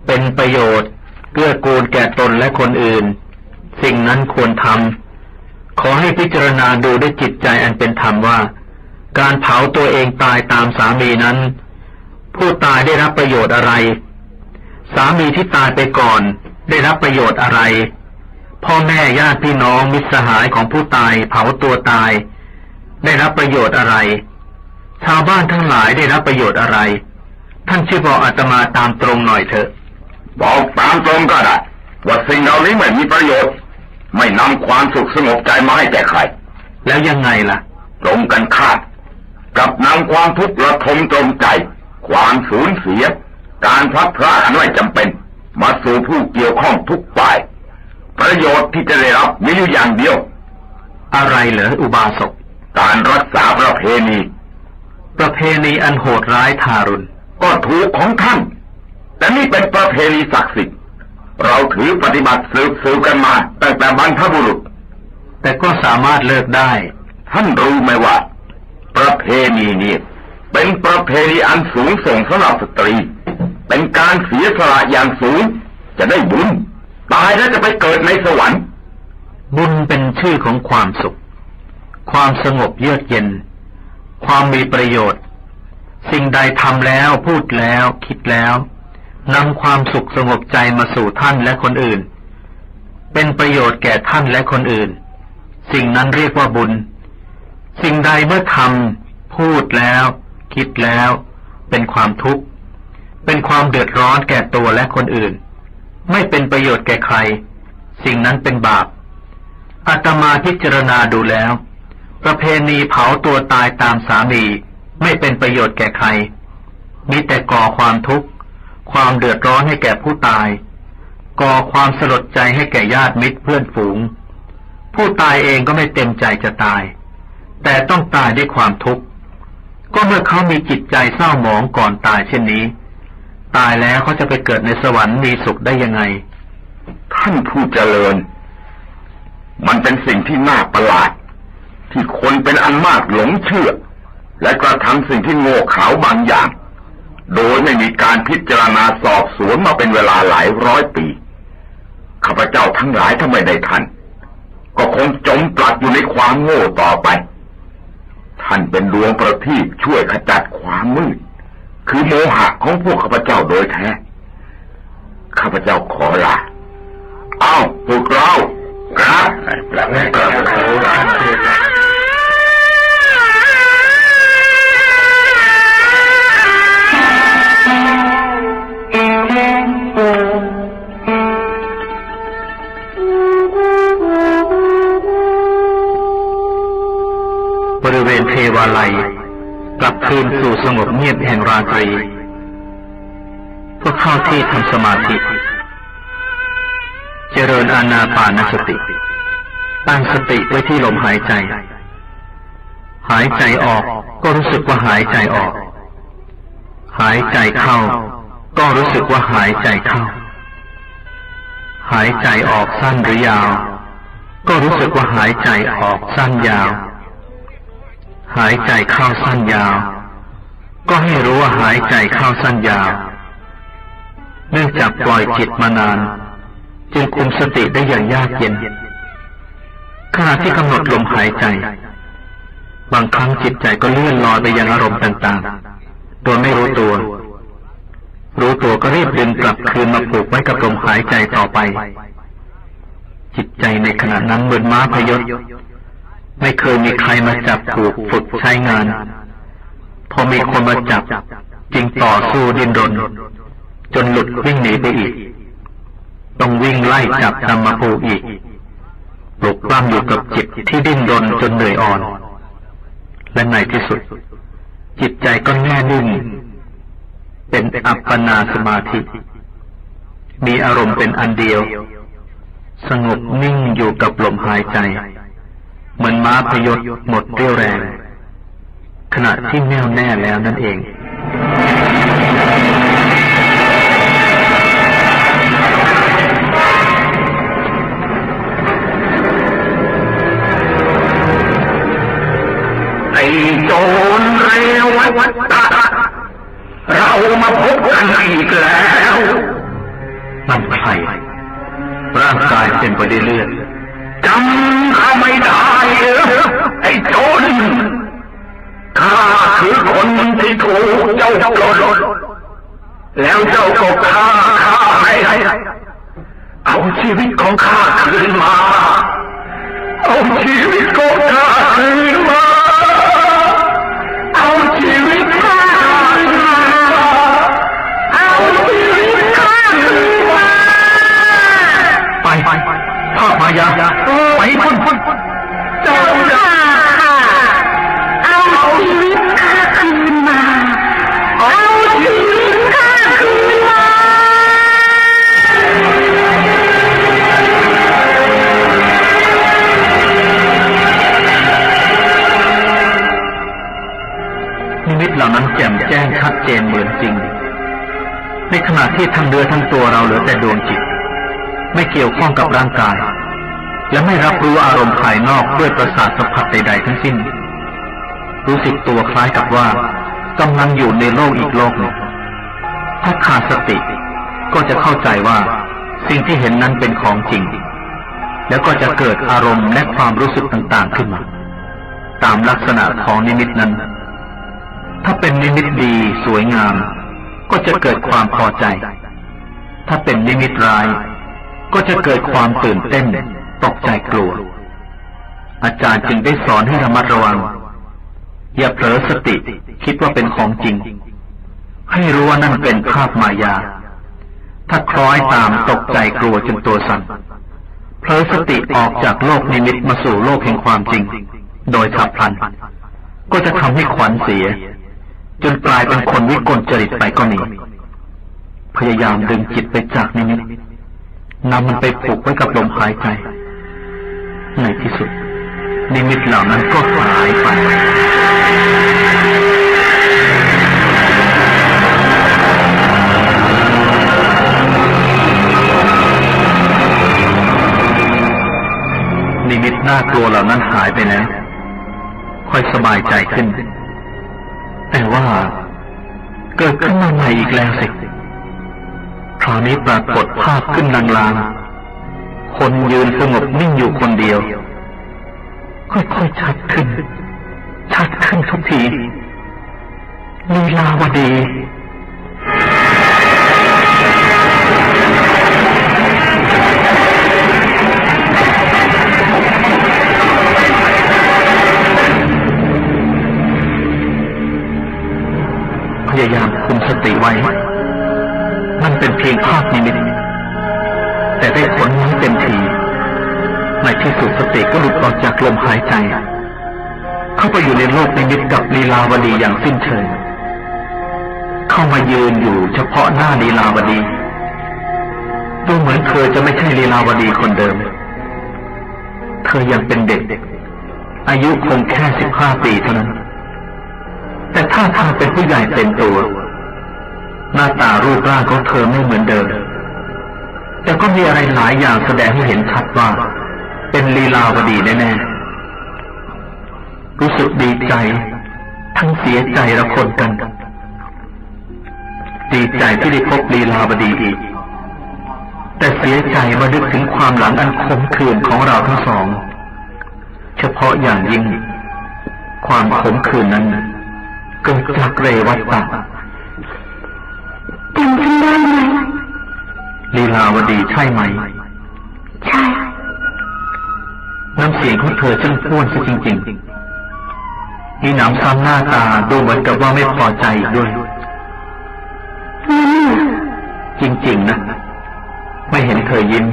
เป็นประโยชน์เกื้อกูลแก่ตนและคนอื่นสิ่งนั้นควรทำขอให้พิจารณาดูด้วยจิตใจอันเป็นธรรมว่าการเผาตัวเองตายตามสามีนั้นผู้ตายได้รับประโยชน์อะไรสามีที่ตายไปก่อนได้รับประโยชน์อะไรพ่อแม่ญาติพี่น้องมิตรสหายของผู้ตายเผาตัวตายได้รับประโยชน์อะไรชาวบ้านทั้งหลายได้รับประโยชน์อะไรท่านช่วยบอกอาตมาตามตรงหน่อยเถอะบอกตามตรงก็ได้ว่าสิ่งเหล่านี้ไม่มีประโยชน์ไม่นำความสุขสงบใจมาให้แก่ใครแล้วยังไงล่ะตรงกันข้ามกับนำความทุกข์ระทมตรมใจ ความสูญเสียการพลัดพรากอันไม่จำเป็นมาสู่ผู้เกี่ยวข้องทุกฝ่ายประโยชน์ที่จะได้รับมีอยู่อย่างเดียวอะไรเหรออุบาสกการรักษาประเพณีอันโหดร้ายทารุณก็ถูกของท่านแต่นี่เป็นประเพณีศักดิ์สิทธิ์เราถือปฏิบัติสืบกันมาตั้งแต่บรรพบุรุษแต่ก็สามารถเลิกได้ท่านรู้ไหมว่าประเพณีนี้เป็นประเพณีอันสูงส่งสำหรับสตรีเป็นการเสียสละอย่างสูงจะได้บุญตายแล้วจะไปเกิดในสวรรค์บุญเป็นชื่อของความสุขความสงบเยือกเย็นความมีประโยชน์สิ่งใดทำแล้วพูดแล้วคิดแล้วนำความสุขสงบใจมาสู่ท่านและคนอื่นเป็นประโยชน์แก่ท่านและคนอื่นสิ่งนั้นเรียกว่าบุญสิ่งใดเมื่อทำพูดแล้วคิดแล้วเป็นความทุกข์เป็นความเดือดร้อนแก่ตัวและคนอื่นไม่เป็นประโยชน์แก่ใครสิ่งนั้นเป็นบาปอาตมาพิจารณาดูแล้วประเพณีเผาตัวตายตามสามีไม่เป็นประโยชน์แก่ใครมีแต่ก่อความทุกข์ความเดือดร้อนให้แก่ผู้ตายก่อความสลดใจให้แก่ญาติมิตรเพื่อนฝูงผู้ตายเองก็ไม่เต็มใจจะตายแต่ต้องตายด้วยความทุกข์ก็เมื่อเขามีจิตใจเศร้าหมองก่อนตายเช่นนี้ตายแล้วเขาจะไปเกิดในสวรรค์มีสุขได้ยังไงท่านผู้เจริญมันเป็นสิ่งที่น่าประหลาดที่คนเป็นอันมากหลงเชื่อและกระทำสิ่งที่โง่เขลาบางอย่างโดยไม่มีการพิจารณาสอบสวนมาเป็นเวลาหลายร้อยปีข้าพเจ้าทั้งหลายถ้าไม่ได้ทันก็คงจมปลักอยู่ในความโง่ต่อไปท่านเป็นดวงประทีปช่วยขจัดความมืดคือโมหะของพวกข้าพเจ้าโดยแท้ข้าพเจ้าขอลาพวกเราครับบริเวณเทวาลัยกลับคืนสู่สงบเงียบแห่งราตรีก็เข้าที่ทำสมาธิเจริญอานาปานสติตั้งสติไว้ที่ลมหายใจหายใจออกก็รู้สึกว่าหายใจออกหายใจเข้าก็รู้สึกว่าหายใจเข้าหายใจออกสั้นหรือยาวก็รู้สึกว่าหายใจออกสั้นยาวหายใจเข้าสั้นยาวก็ให้รู้ว่าหายใจเข้าสั้นยาวเนื่องจากปล่อยจิตมานานจึงคุมสติได้อย่างยากเย็นขณะที่กำหนดลมหายใจบางครั้งจิตใจก็เลื่อนลอยไปยังอารมณ์ต่างๆโดยไม่รู้ตัวก็รีบดึงกลับคืนมาผูกไว้กับลมหายใจต่อไปจิตใจในขณะนั้นเหมือนม้าพยศไม่เคยมีใครมาจับผูกฝึกใช้งานพอมีคนมาจับจึงต่อสู้ดิ้นรนจนหลุดวิ่งหนีไปอีกต้องวิ่งไล่จับนำมาผูกอีกปลุกปล้ำอยู่กับจิตที่ดิ้นรนจนเหนื่อยอ่อนและในที่สุดจิตใจก็แน่นิ่งเป็นอัปปนาสมาธิมีอารมณ์เป็นอันเดียวสงบนิ่งอยู่กับลมหายใจเหมือนม้าพยศหมดเรี่ยวแรงขณะที่แน่วแน่แล้วนั่นเองไอ้โจรเรวัตตะเรามาพบกันอีกแล้วนั่นใครร่างกายเต็มไปด้วยเลือดจำข้าไม่ได้เหรอไอ้โจรข้าคือคนที่ถูกเจ้าปล้นแล้วเจ้าก็ฆ่าให้เอาชีวิตของข้าคืนมาเอาชีวิตของข้าคืนมาเอาชีวิตข้าคืนมาเอาชีวิตข้าคืนมาไปภาพมายาไปพ้นเจ้าเอาชีวิตข้าคืนมาเอาชี เหล่านั้นแจ่มแจ้งชัดเจนเหมือนจริงในขณะที่ทั้งเนื้อทั้งตัวเราเหลือแต่ดวงจิตไม่เกี่ยวข้องกับร่างกายและไม่รับรู้อารมณ์ภายนอกด้วยประสาทสัมผัสใดๆทั้งสิ้นรู้สึกตัวคล้ายกับว่ากำลังอยู่ในโลกอีกโลกหนึ่งถ้าขาดสติก็จะเข้าใจว่าสิ่งที่เห็นนั้นเป็นของจริงแล้วก็จะเกิดอารมณ์และความรู้สึกต่างๆขึ้นมาตามลักษณะของนิมิตนั้นถ้าเป็นนิมิตดีสวยงามก็จะเกิดความพอใจถ้าเป็นนิมิตร้ายก็จะเกิดความตื่นเต้นตกใจกลัวอาจารย์จึงได้สอนให้ระมัดระวังอย่าเผลอสติคิดว่าเป็นของจริงให้รู้ว่านั่นเป็นภาพมายาถ้าคล้อยตามตกใจกลัวจนตัวสั่นเผลอสติออกจากโลกนิมิตมาสู่โลกแห่งความจริงโดยฉับพลันก็จะทำให้ขวัญเสียจนกลายเป็นคนวิกลจริตไปก็มีพยายามดึงจิตไปจากนิมิตนำมันไปผูกไว้กับลมหายใจในที่สุดนิมิตเหล่านั้นก็หายไปนิมิตน่ากลัวเหล่านั้นหายไปแล้วค่อยสบายใจขึ้นแต่ว่าเกิดขึ้นมาใหม่อีกแล้วสิคราวนี้ปรากฏภาพขึ้นลางๆคนยืนสงบนิ่งอยู่คนเดียวค่อยๆชัดขึ้นทุกทีลีลาวดีพยายามคุมสติไว้มันเป็นเพียงภาพนิมิตแต่ได้ผลไม่เต็มทีในที่สุดสติก็หลุดออกจากลมหายใจเข้าไปอยู่ในโลกนิมิตกับลีลาวดีอย่างสิ้นเชิงเข้ามายืนอยู่เฉพาะหน้าลีลาวดีดูเหมือนเธอจะไม่ใช่ลีลาวดีคนเดิมเธอยังเป็นเด็กอายุคงแค่15 ปีเท่านั้นแต่ท่าทางเป็นผู้ใหญ่เต็มตัวหน้าตารูปร่างของเธอไม่เหมือนเดิมแต่ก็มีอะไรหลายอย่างแสดงให้เห็นชัดว่าเป็นลีลาวดีแน่ๆรู้สึกดีใจทั้งเสียใจระคนกันดีใจที่ได้พบลีลาวดีอีกแต่เสียใจมานึกถึงความหลังอันขมขื่นของเราทั้งสองเฉพาะอย่างยิ่งความขมขื่นนั้นเกิดจากเรวัตตะจำฉันได้ไหมลีลาวดีใช่ไหมใช่น้ำเสียงของเธอช่างพ้วนซะจริงๆมีหนำซ้ำหน้าตาดูเหมือนกับว่าไม่พอใจอีกด้วยจริงๆนะไม่เห็นเธอยิ้ม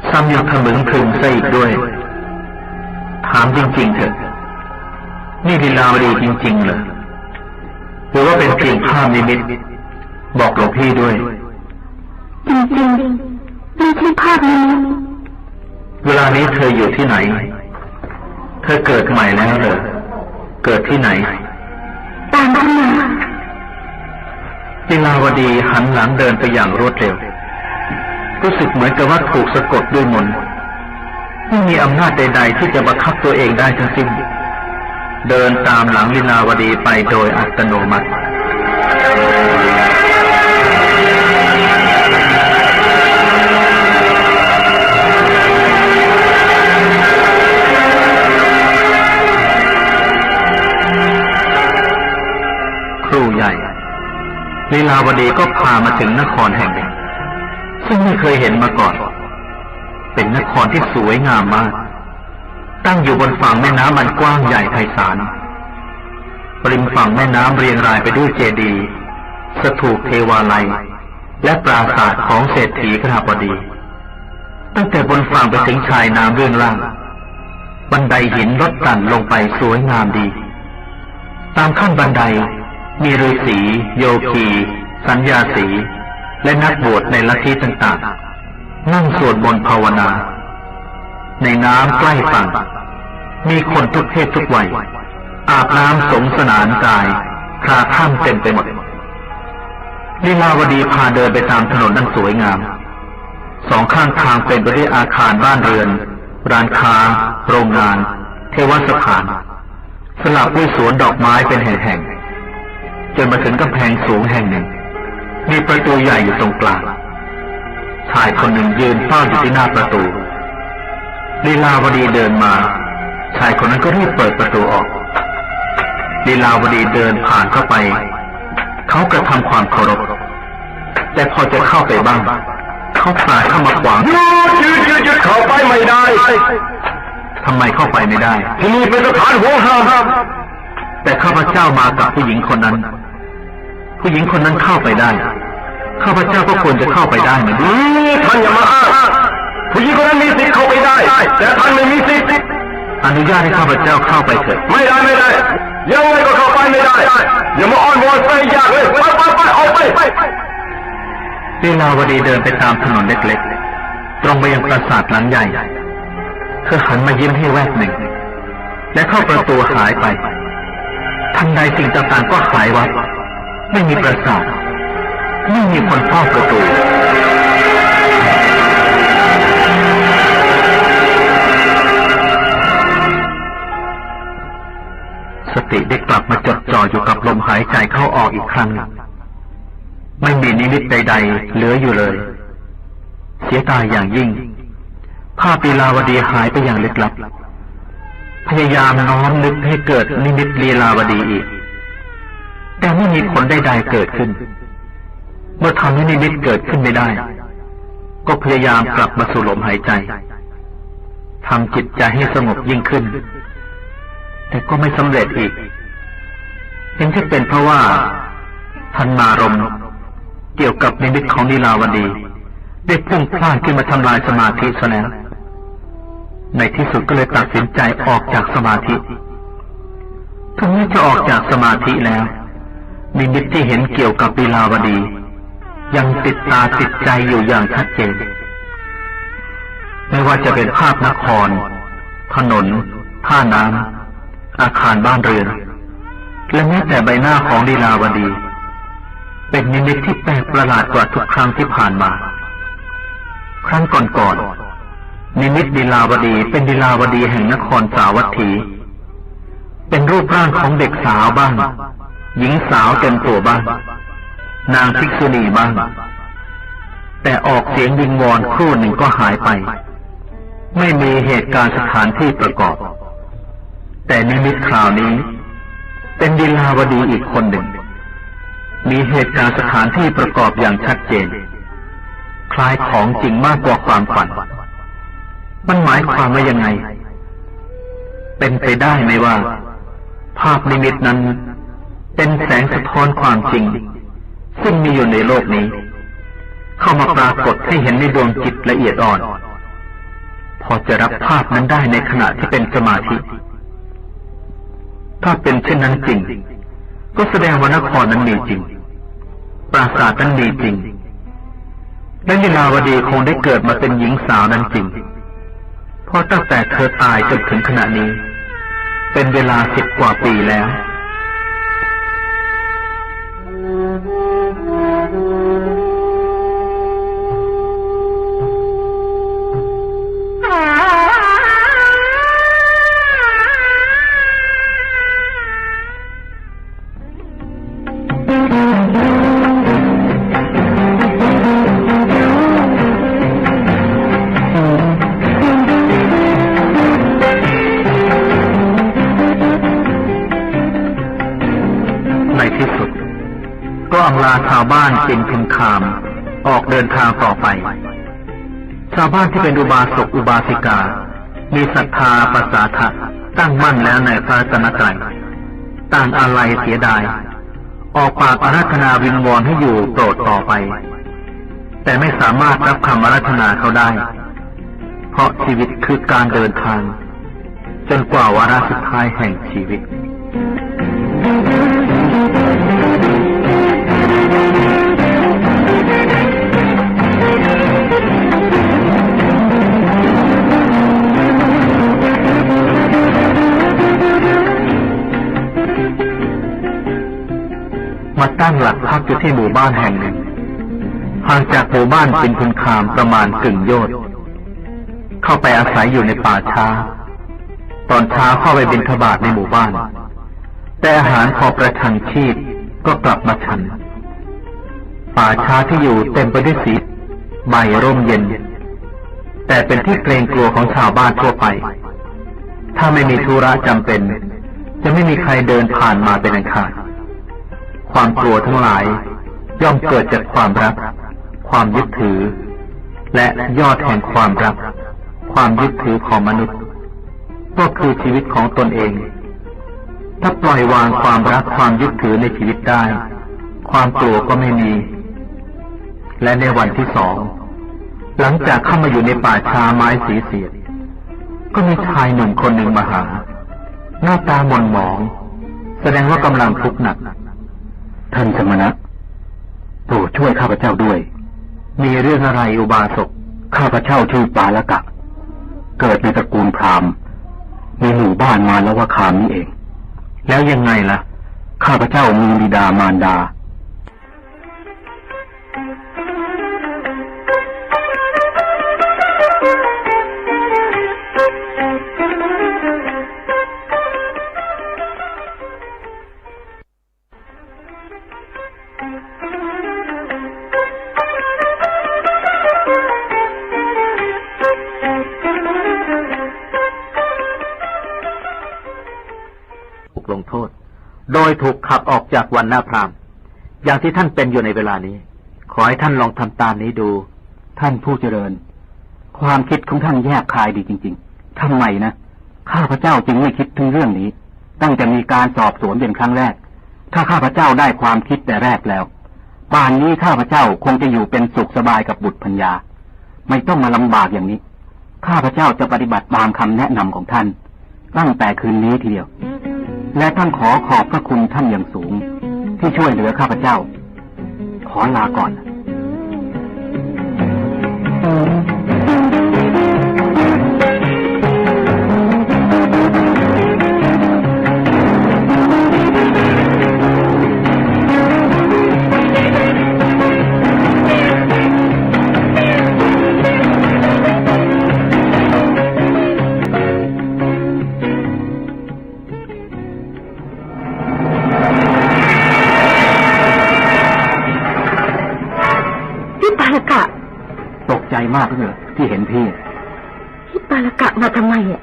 ซ้ำยังทะมึงพรึงซะอีกด้วยถามจริงๆเถอะนี่ลีลาวดีจริงๆเหรอหรือว่าเป็นเพียงภาพนิมิตบอกหลวงพี่ด้วยจริงๆไม่ใช่ภาพนิมิตเวลานี้เธออยู่ที่ไหนเธอเกิดใหม่แล้วเหรอเกิดที่ไหนตามเข้ามาลีลาวดีหันหลังเดินไปอย่างรวดเร็วรู้สึกเหมือนกับว่าถูกสะกดด้วยมนต์ไม่มีอำนาจใดๆที่จะบังคับตัวเองได้ทั้งสิ้นเดินตามหลังลีลาวดีไปโดยอัตโนมัติครูใหญ่ลีลาวดีก็พามาถึงนครแห่งหนึ่งซึ่งไม่เคยเห็นมาก่อนเป็นนครที่สวยงามมากตั้งอยู่บนฝั่งแม่น้ำอันกว้างใหญ่ไพศาลริมฝั่งแม่น้ำเรียงรายไปด้วยเจดีย์สถูปเทวาลัยและปราสาทของเศรษฐีคฤหบดีตั้งแต่บนฝั่งไปถึงชายน้ำเบื้องล่างบันไดหินลดหลั่นลงไปสวยงามดีตามขั้นบันไดมีฤาษีโยคีสัญญาสีและนักบวชในลัทธิต่างๆนั่งสวดมนต์ภาวนาในน้ำใกล้ฝั่งมีคนทุกเพศทุกวัยอาบน้ำสงสนานกาย คราข้ามเต็มไปหมดลีลาวดีพาเดินไปตามถนนอันสวยงามสองข้างทางเป็นไปด้วยอาคารบ้านเรือนร้านค้าโรงงานเทวสถานสลับด้วยสวนดอกไม้เป็นแห่งๆจนมาถึงกำแพงสูงแห่งหนึ่งมีประตูใหญ่อยู่ตรงกลางชายคนหนึ่งยืนเฝ้าอยู่ที่หน้าประตูลีลาวดีเดินมาชายคนนั้นก็รีบเปิดประตูออกลีลาวดีเดินผ่านเข้าไปเขากระทำความเคารพแต่พอจะเข้าไปบ้างเขาพาเข้ามาขวางหยุดเข้าไปไม่ได้ทำไมเข้าไปไม่ได้ที่นี่เป็นสถานห่วงห้ามแต่ข้าพเจ้ามากับผู้หญิงคนนั้นผู้หญิงคนนั้นเข้าไปได้ข้าพเจ้าก็ควรจะเข้าไปได้เหมือนกันท่านอย่ามาอ้างผู้หญิงคนนั้นมีสิทธิ์เข้าไปได้แต่ท่านไม่มีสิทธิ์อนุญาตให้ข้าพเจ้าเข้าไปเถิดไม่ได้ยังไงก็เข้าไปไม่ได้อย่ามาอ้อนวอนใส่ยากเลยไปออกไปลีลาวดีเดินไปตามถนนเล็กๆตรงไปยังปราสาทหลังใหญ่เธอหันมายิ้มให้แวบหนึ่งและเข้าประตูหายไปทันใดสิ่งต่างๆก็หายวับไม่มีปราสาทไม่มีคนเฝ้าประตูสติได้กลับมาจดจ่ออยู่กับลมหายใจเข้าออกอีกครั้งไม่มีนิมิตใดๆเหลืออยู่เลยเสียดายอย่างยิ่งภาพลีลาวดีหายไปอย่างลึกลับพยายามน้อมนึกให้เกิดนิมิตลีลาวดีอีกแต่ไม่มีผลใดๆเกิดขึ้นเมื่อทำให้นิมิตเกิดขึ้นไม่ได้ก็พยายามกลับมาสู่ลมหายใจทำจิตใจให้สงบยิ่งขึ้นแต่ก็ไม่สำเร็จอีกยังจะเป็นเพราะว่าทันมารมณ์เกี่ยวกับนิมิตของลีลาวดีได้พุ่งพล่านขึ้นมาทำลายสมาธิซะแล้วในที่สุดก็เลยตัดสินใจออกจากสมาธิถึงแม้จะออกจากสมาธิแล้วนิมิตที่เห็นเกี่ยวกับลีลาวดียังติดตาติดใจอยู่อย่างชัดเจนไม่ว่าจะเป็นภาพนครถนนท่าน้ำอาคารบ้านเรือนและแม้แต่ใบหน้าของลีลาวดีเป็นนิมิตที่แปลกประหลาดกว่าทุกครั้งที่ผ่านมาครั้งก่อนนิมิตลีลาวดีเป็นลีลาวดีแห่งนครสาวัตถีเป็นรูปร่างของเด็กสาวบ้างหญิงสาวเต็มตัวบ้างนางภิกษุณีบ้างแต่ออกเสียงวิงวอนครู่หนึ่งก็หายไปไม่มีเหตุการณ์สถานที่ประกอบแต่นิมิตคราวนี้เป็นลีลาวดีอีกคนหนึ่งมีเหตุการณ์สถานที่ประกอบอย่างชัดเจนคล้ายของจริงมากกว่าความฝันมันหมายความว่ายังไงเป็นไปได้ไหมว่าภาพนิมิตนั้นเป็นแสงสะท้อนความจริงซึ่งมีอยู่ในโลกนี้เข้ามาปรากฏให้เห็นในดวงจิตละเอียดอ่อนพอจะรับภาพนั้นได้ในขณะที่เป็นสมาธิถ้าเป็นเช่นนั้นจริงก็แสดงว่านครนั้นมีจริงปราสาทนั้นมีจริงและลีลาวดีคงได้เกิดมาเป็นหญิงสาวนั้นจริงเพราะตั้งแต่เธอตายจนถึงขณะนี้เป็นเวลา10 กว่าปีแล้วชาวบ้านจินพิมคามออกเดินทางต่อไปชาวบ้านที่เป็นอุบาสกอุบาสิกามีศรัทธาประสาทะตั้งมั่นแล้วในพระรัตนตรัยต่างอาลัยเสียดายออกปากอาราธนาวิงวอนให้อยู่โปรดต่อไปแต่ไม่สามารถรับคำอาราธนาเขาได้เพราะชีวิตคือการเดินทางจนกว่าวาระสุดท้ายแห่งชีวิต มาตั้งหลักพักอยู่ที่หมู่บ้านแห่งหนึ่งห่างจากหมู่บ้านปินพุนคามประมาณกึ่งโยชน์เข้าไปอาศัยอยู่ในป่าช้าตอนเช้าเข้าไปบิณฑบาตในหมู่บ้านแต่อาหารพอประทังชีพก็กลับมาฉันป่าช้าที่อยู่เต็มไปด้วยสีใบร่มเย็นแต่เป็นที่เกรงกลัวของชาวบ้านทั่วไปถ้าไม่มีธุระจำเป็นจะไม่มีใครเดินผ่านมาเป็นอันขาดความกลัวทั้งหลายย่อมเกิดจากความรักความยึดถือและยอดแห่งความรักความยึดถือของมนุษย์ก็คือชีวิตของตนเองถ้าปล่อยวางความรักความยึดถือในชีวิตได้ความกลัวก็ไม่มีและในวันที่สองหลังจากเข้ามาอยู่ในป่าช้าไม้สีเสียดก็มีชายหนุ่มคนหนึ่งมาหาหน้าตาหม่นหมองแสดงว่ากำลังทุกข์หนักท่านสมณะโปรดช่วยข้าพเจ้าด้วยมีเรื่องอะไรอุบาสกข้าพเจ้าชื่อปาละกะเกิดในตระกูลพราหมณ์ในหมู่บ้านมาแล้วว่าคามนี่เองแล้วยังไงล่ะข้าพเจ้ามีบิดามารดาลงโทษโดยถูกขับออกจากวันหน้าพราหมณ์อย่างที่ท่านเป็นอยู่ในเวลานี้ขอให้ท่านลองทำตามนี้ดูท่านผู้เจริญความคิดของท่านแยบคายดีจริงๆทำไมนะข้าพเจ้าจึงไม่คิดถึงเรื่องนี้ตั้งแต่มีการสอบสวนเป็นครั้งแรกถ้าข้าพเจ้าได้ความคิดแต่แรกแล้วป่านนี้ข้าพเจ้าคงจะอยู่เป็นสุขสบายกับบุตรภรรยาไม่ต้องมาลำบากอย่างนี้ข้าพเจ้าจะปฏิบัติตามคำแนะนำของท่านตั้งแต่คืนนี้ทีเดียวและท่านขอบพระคุณท่านอย่างสูงที่ช่วยเหลือข้าพเจ้าขอลาก่อนมากเลยที่เห็นพี่ปาละกะมาทำไมอ่ะ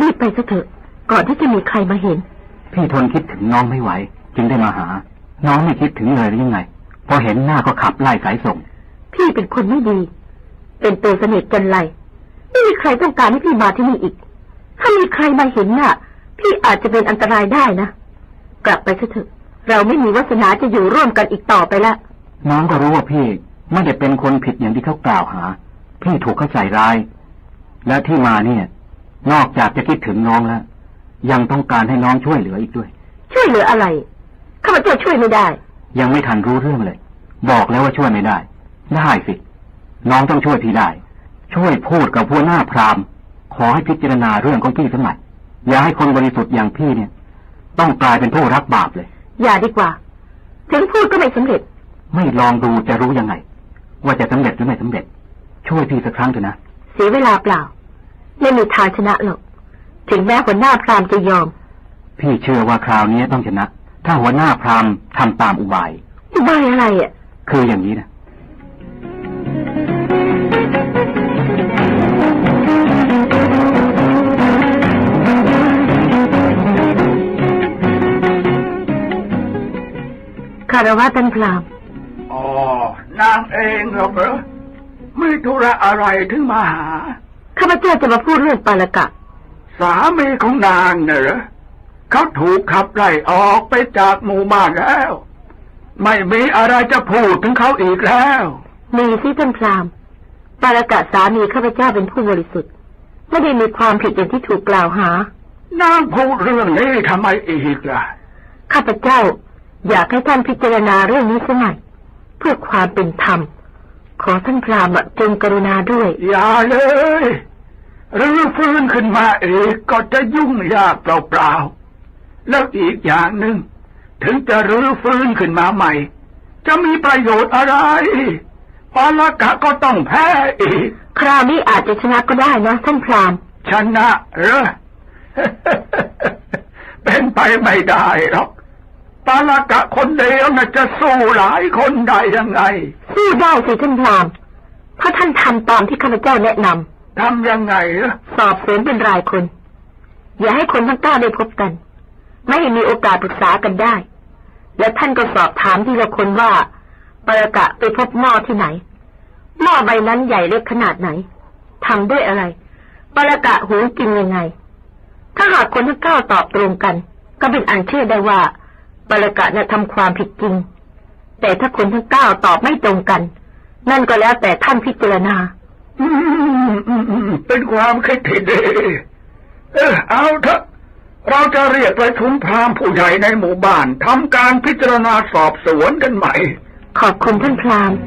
รีบไปซะเถอะก่อนที่จะมีใครมาเห็นพี่ทนคิดถึงน้องไม่ไหวจึงได้มาหาน้องไม่คิดถึงเลยหรือยังไงพอเห็นหน้าก็ขับไล่สายส่งพี่เป็นคนไม่ดีเป็นตัวสนิทกันไรไม่มีใครต้องการให้พี่มาที่นี่อีกถ้ามีใครมาเห็นน่ะพี่อาจจะเป็นอันตรายได้นะกลับไปซะเถอะเราไม่มีวาสนาจะอยู่ร่วมกันอีกต่อไปละน้องก็รู้ว่าพี่ไม่ได้เป็นคนผิดอย่างที่เขากล่าวหาพี่ถูกเขาใส่ร้ายและที่มาเนี่ยนอกจากจะคิดถึงน้องแล้วยังต้องการให้น้องช่วยเหลืออีกด้วยช่วยเหลืออะไรข้าพเจ้าช่วยไม่ได้ยังไม่ทันรู้เรื่องเลยบอกแล้วว่าช่วยไม่ได้ได้สิน้องต้องช่วยพี่ได้ช่วยพูดกับหัวหน้าพราหมณ์ขอให้พิจารณาเรื่องของพี่สักหน่อยอย่าให้คนบริสุทธิ์อย่างพี่เนี่ยต้องกลายเป็นผู้รับบาปเลยอย่าดีกว่าถึงพูดก็ไม่สำเร็จไม่ลองดูจะรู้ยังไงว่าจะสำเร็จหรือไม่สำเร็จช่วยพี่สักครั้งเถอะนะเสียเวลาเปล่าไม่มีทางชนะหรอกถึงแม้หัวหน้าพราหมณ์จะยอมพี่เชื่อว่าคราวนี้ต้องชนะถ้าหัวหน้าพราหมณ์ทำตามอุบายอะไรอ่ะคืออย่างนี้นะคารวะท่านพราหมณ์อ๋อนางเองเหรอมีธุระอะไรถึงมาหาข้าพเจ้าจะมาพูดเรื่องปาละกะสามีของนางเนี่ยเหรอเขาถูกขับไล่ออกไปจากหมู่บ้านแล้วไม่มีอะไรจะพูดถึงเขาอีกแล้วมีสิท่านพราหมณ์ปาละกะสามีข้าพเจ้าเป็นผู้บริสุทธิ์ไม่ได้มีความผิดอย่างที่ถูกกล่าวหานางพูดเรื่องนี้ทำไมอีกล่ะข้าพเจ้าอยากให้ท่านพิจารณาเรื่องนี้สักหน่อยเพื่อความเป็นธรรมขอท่านพราหมณ์จงกรุณาด้วยอย่าเลยหรือฟื้นขึ้นมาอีกก็จะยุ่งยากเปล่าๆแล้วอีกอย่างหนึ่ง ถึงจะรื้อฟื้นขึ้นมาใหม่ จะมีประโยชน์อะไรปาลกะก็ต้องแพ้อีกคราวนี้อาจจะชนะก็ได้นะท่านพราหมณ์ชนะเหรอ เป็นไปไม่ได้หรอกปาลกะคนเดียวน่ะจะสู้หลายคนได้ยังไงสู้ได้สิท่านพราหมณ์ถ้าท่านทำตามที่ข้าพเจ้าแนะนำทำยังไงสอบสวนเป็นรายคนอย่าให้คนทั้ง9ได้พบกันไม่ให้มีโอกาสปรึกษากันได้และท่านก็สอบถามทีละคนว่าปาลกะไปพบหม้อที่ไหนหม้อใบนั้นใหญ่เล็กขนาดไหนทำด้วยอะไรปาลกะหุงกินยังไงถ้าหากคนทั้ง9ตอบตรงกันก็เป็นอันเชื่อได้ว่าปาลกะน่ะทำความผิดจริงแต่ถ้าคนทั้ง9ตอบไม่ตรงกันนั่นก็แล้วแต่ท่านพิจารณาเป็นความคิดที่ดีเอาเถอะเราจะเรียกประชุมพราหมณ์ผู้ใหญ่ในหมู่บ้านทำการพิจารณาสอบสวนกันใหม่ขอบคุณท่านพราหมณ์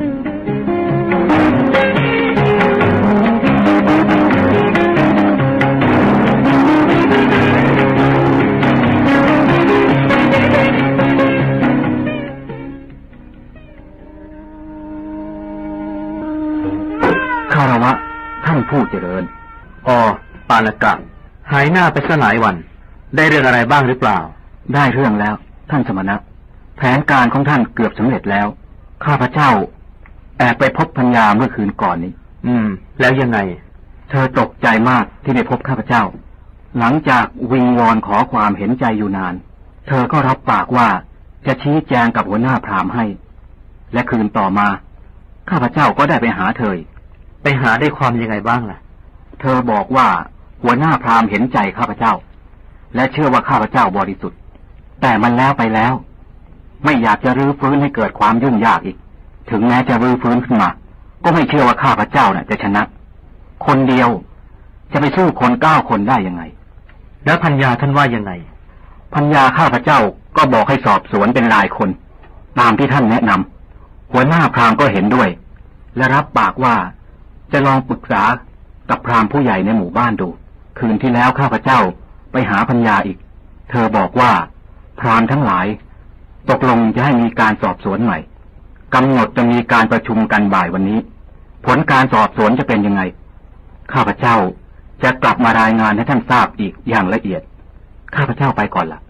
คารวะท่านผู้เจริญปาลกะหายหน้าไปซะหลายวันได้เรื่องอะไรบ้างหรือเปล่าได้เรื่องแล้วท่านสมณะแผนการของท่านเกือบสำเร็จแล้วข้าพเจ้าแอบไปพบพัญญาเมื่อคืนก่อนนี้แล้วยังไงเธอตกใจมากที่ได้พบข้าพเจ้าหลังจากวิงวอนขอความเห็นใจอยู่นานเธอก็รับปากว่าจะชี้แจงกับหัวหน้าพราหมณ์ให้และคืนต่อมาข้าพเจ้าก็ได้ไปหาเธอไปหาได้ความยังไงบ้างล่ะเธอบอกว่าหัวหน้าพราหมณ์เห็นใจข้าพเจ้าและเชื่อว่าข้าพเจ้าบริสุทธิ์แต่มันแล้วไปแล้วไม่อยากจะรื้อฟื้นให้เกิดความยุ่งยากอีกถึงแม้จะรื้อฟื้นขึ้นมาก็ไม่เชื่อว่าข้าพเจ้าน่ะจะชนะคนเดียวจะไปสู้คน9 คนได้ยังไงแล้วพัญญาท่านว่ายังไงพัญญาข้าพเจ้าก็บอกให้สอบสวนเป็นรายคนตามที่ท่านแนะนำหัวหน้าพราหมณ์ก็เห็นด้วยและรับปากว่าจะลองปรึกษากับพราหมณ์ผู้ใหญ่ในหมู่บ้านดูคืนที่แล้วข้าพเจ้าไปหาพัญญาอีกเธอบอกว่าพราหมณ์ทั้งหลายตกลงจะให้มีการสอบสวนใหม่กำหนดจะมีการประชุมกันบ่ายวันนี้ผลการสอบสวนจะเป็นยังไงข้าพเจ้าจะกลับมารายงานให้ท่านทราบอีกอย่างละเอียดข้าพเจ้าไปก่อนล่ะ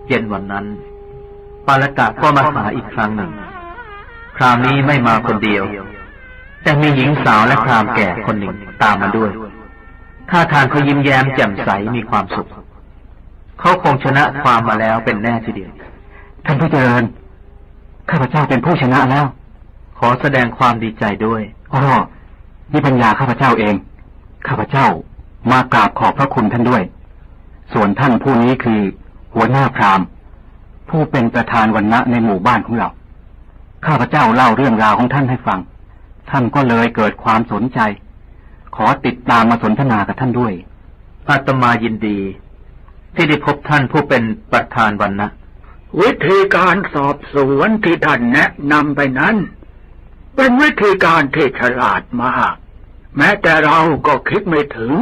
เย็นวันนั้นปาลกะก็มาหาอีกครั้งหนึ่งคราวนี้ไม่มาคนเดียวแต่มีหญิงสาวและพราหมณ์แก่คนหนึ่งตามมาด้วยท่าทางเขายิ้มแย้มแจ่มใสมีความสุขเขาคงชนะความมาแล้วเป็นแน่ทีเดียวท่านผู้เจริญข้าพเจ้าเป็นผู้ชนะแล้วขอแสดงความดีใจด้วยนี่ปัญญาข้าพเจ้าเองข้าพเจ้ามากราบขอบพระคุณท่านด้วยส่วนท่านผู้นี้คือหัวหน้าพราหมณ์ผู้เป็นประธานวรรณะในหมู่บ้านของเราข้าพเจ้าเล่าเรื่องราวของท่านให้ฟังท่านก็เลยเกิดความสนใจขอติดตามมาสนทนากับท่านด้วยอาตมายินดีที่ได้พบท่านผู้เป็นประธานวรรณะวิธีการสอบสวนที่ท่านแนะนำไปนั้นเป็นวิธีการที่ฉลาดมากแม้แต่เราก็คิดไม่ถึง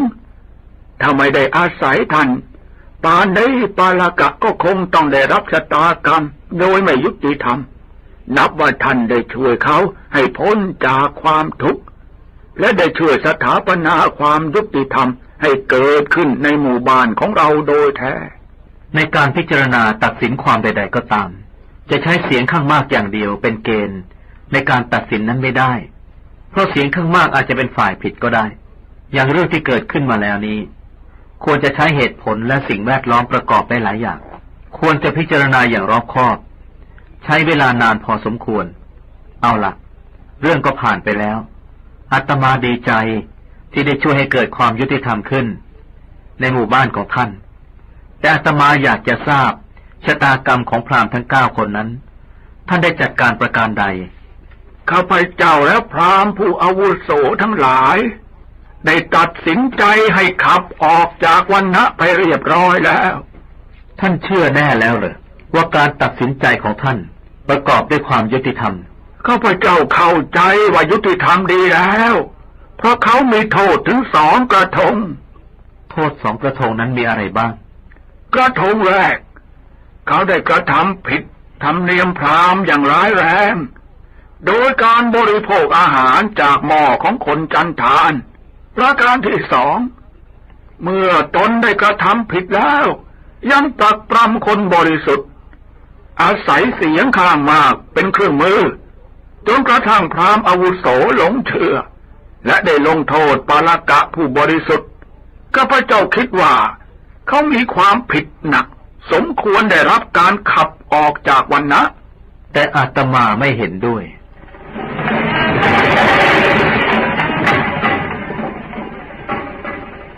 ถ้าไม่ได้อาศัยท่านป่านนี้ปาลกะก็คงต้องได้รับชะตากรรมโดยไม่ยุติธรรมนับว่าท่านได้ช่วยเขาให้พ้นจากความทุกข์และได้ช่วยสถาปนาความยุติธรรมให้เกิดขึ้นในหมู่บ้านของเราโดยแท้ในการพิจารณาตัดสินความใดๆก็ตามจะใช้เสียงข้างมากอย่างเดียวเป็นเกณฑ์ในการตัดสินนั้นไม่ได้เพราะเสียงข้างมากอาจจะเป็นฝ่ายผิดก็ได้อย่างเรื่องที่เกิดขึ้นมาแล้วนี้ควรจะใช้เหตุผลและสิ่งแวดล้อมประกอบได้หลายอย่างควรจะพิจารณาอย่างรอบคอบใช้เวลานานพอสมควรเอาล่ะเรื่องก็ผ่านไปแล้วอาตมาดีใจที่ได้ช่วยให้เกิดความยุติธรรมขึ้นในหมู่บ้านของท่านแต่อาตมาอยากจะทราบชะตากรรมของพราหมณ์ทั้ง9 คนนั้นท่านได้จัดการประการใดข้าพเจ้าและพราหมณ์ผู้อาวุโสทั้งหลายได้ตัดสินใจให้ขับออกจากวรรณะไปเรียบร้อยแล้ว ท่านเชื่อแน่แล้วเหรอว่าการตัดสินใจของท่านประกอบด้วยความยุติธรรมข้าพเจ้าเข้าใจว่ายุติธรรมดีแล้วเพราะเขามีโทษถึง2 กระทงโทษ2 กระทงนั้นมีอะไรบ้างกระทงแรกเขาได้กระทำผิดธรรมเนียมพราหมณ์อย่างร้ายแรงโดยการบริโภคอาหารจากหม้อของคนจันทานประการที่2เมื่อตนได้กระทำผิดแล้วยังปรักปรำคนบริสุทธิ์อาศัยเสียงข้างมากเป็นเครื่องมือจนกระทั่งพราหมณ์อาวุโสหลงเชื่อและได้ลงโทษปาลกะผู้บริสุทธิ์ข้าพเจ้าคิดว่าเขามีความผิดหนักสมควรได้รับการขับออกจากวรรณะแต่อาตมาไม่เห็นด้วย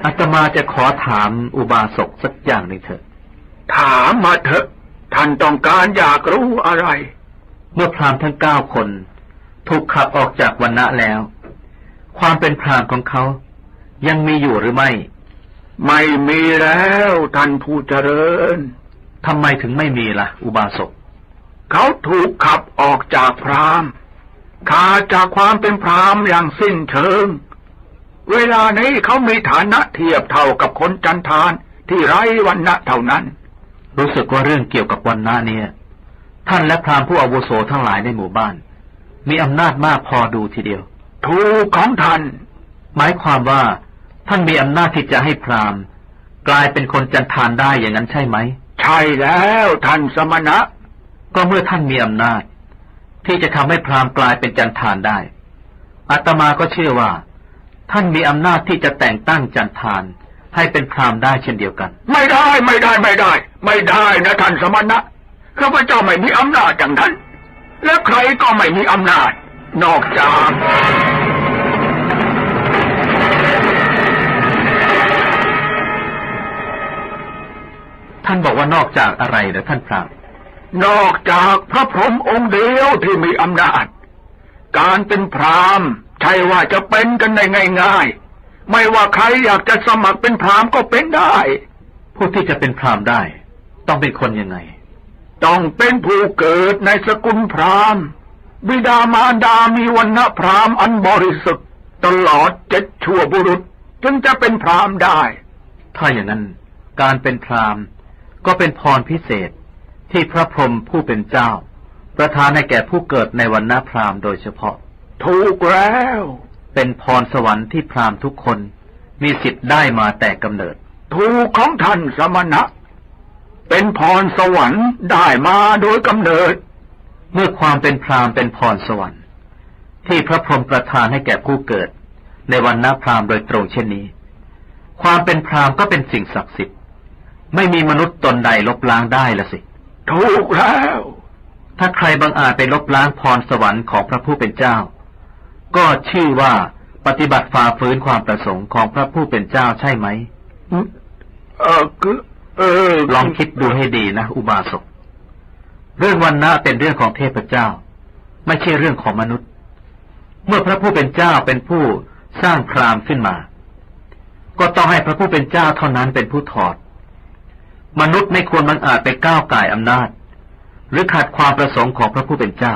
อาตมาจะขอถามอุบาสกสักอย่างหนึ่งเถอะถามมาเถอะท่านต้องการอยากรู้อะไรเมื่อพราหมณ์ทั้ง9 คนถูกขับออกจากวรรณะแล้วความเป็นพราหมณ์ของเขายังมีอยู่หรือไม่ไม่มีแล้วท่านผู้เจริญทำไมถึงไม่มีล่ะอุบาสกเขาถูกขับออกจากพราหมณ์ขาดจากความเป็นพราหมณ์อย่างสิ้นเชิงเวลานี้เขามีฐานะเทียบเท่ากับคนจันทานที่ไร้วรรณะเท่านั้นรู้สึกว่าเรื่องเกี่ยวกับวรรณะเนี่ยท่านและพราหมณ์ผู้อาวุโสทั้งหลายในหมู่บ้านมีอำนาจมากพอดูทีเดียวถูกของท่านหมายความว่าท่านมีอำนาจที่จะให้พราหมณ์กลายเป็นคนจันทานได้อย่างนั้นใช่ไหมใช่แล้วท่านสมณะก็เมื่อท่านมีอำนาจที่จะทำให้พราหมณ์กลายเป็นจันทานได้อาตมาก็เชื่อว่าท่านมีอำนาจที่จะแต่งตั้งจันทานให้เป็นพราหมณ์ได้เช่นเดียวกันไม่ได้นะท่านสมณะข้าพเจ้าไม่มีอำนาจอย่างนั้นและใครก็ไม่มีอำนาจนอกจากท่านบอกว่านอกจากอะไรเหรอท่านพราหมณ์นอกจากพระพรหมองค์เดียวที่มีอำนาจการเป็นพราหมณ์ใช่ว่าจะเป็นกันได้ง่ายๆไม่ว่าใครอยากจะสมัครเป็นพราหมณ์ก็เป็นได้ผู้ที่จะเป็นพราหมณ์ได้ต้องเป็นคนยังไงต้องเป็นผู้เกิดในสกุลพราหมณ์บิดามารดามีวรรณะพราหมณ์อันบริสุทธิ์ตลอด7 ชั่วบุรุษจึงจะเป็นพราหมณ์ได้ถ้าอย่างนั้นการเป็นพราหมณ์ก็เป็นพรพิเศษที่พระพรหมผู้เป็นเจ้าประทานให้แก่ผู้เกิดในวรรณะพราหมณ์โดยเฉพาะถูกแล้วเป็นพรสวรรค์ที่พราหมณ์ทุกคนมีสิทธิ์ได้มาแต่กำเนิดถูกของท่านสมณะเป็นพรสวรรค์ได้มาโดยกำเนิดเมื่อความเป็นพราหมณ์เป็นพรสวรรค์ที่พระพรหมประทานให้แก่ผู้เกิดในวรรณะพราหมณ์โดยตรงเช่นนี้ความเป็นพราหมณ์ก็เป็นสิ่งศักดิ์สิทธิ์ไม่มีมนุษย์ตนใดลบล้างได้ละสิถูกแล้วถ้าใครบังอาจไปลบล้างพรสวรรค์ของพระผู้เป็นเจ้าก็ชื่อว่าปฏิบัติฝ่าฝืนความประสงค์ของพระผู้เป็นเจ้าใช่ไหมลองคิดดูให้ดีนะอุบาสกเรื่องวรรณะเป็นเรื่องของเทพเจ้าไม่ใช่เรื่องของมนุษย์เมื่อพระผู้เป็นเจ้าเป็นผู้สร้างพราหมณ์ขึ้นมาก็ต้องให้พระผู้เป็นเจ้าเท่านั้นเป็นผู้ถอดมนุษย์ไม่ควรบังอาจไปก้าวก่ายอำนาจหรือขัดความประสงค์ของพระผู้เป็นเจ้า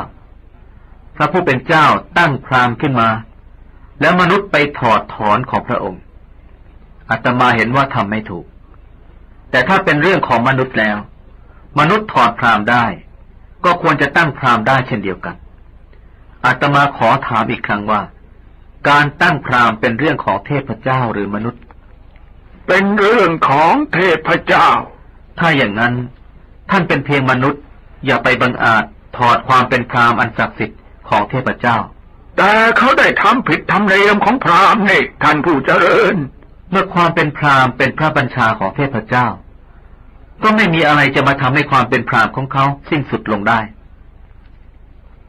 พระผู้เป็นเจ้าตั้งพราหมณ์ขึ้นมาแล้วมนุษย์ไปถอดถอนของพระองค์อาตมาเห็นว่าทำไม่ถูกแต่ถ้าเป็นเรื่องของมนุษย์แล้วมนุษย์ถอดพราหมณ์ได้ก็ควรจะตั้งพราหมณ์ได้เช่นเดียวกันอาตมาขอถามอีกครั้งว่าการตั้งพราหมณ์เป็นเรื่องของเทพเจ้าหรือมนุษย์เป็นเรื่องของเทพเจ้าถ้าอย่างนั้นท่านเป็นเพียงมนุษย์อย่าไปบังอาจถอดความเป็นพราหมณ์อันศักดิ์สิทธิ์ของเทพเจ้าแต่เขาได้ทำผิดธรรมเนียมของพราหมณ์นี่ท่านผู้เจริญเมื่อความเป็นพราหมณ์เป็นพระบัญชาของเทพเจ้าก็ไม่มีอะไรจะมาทำให้ความเป็นพราหมณ์ของเขาสิ้นสุดลงได้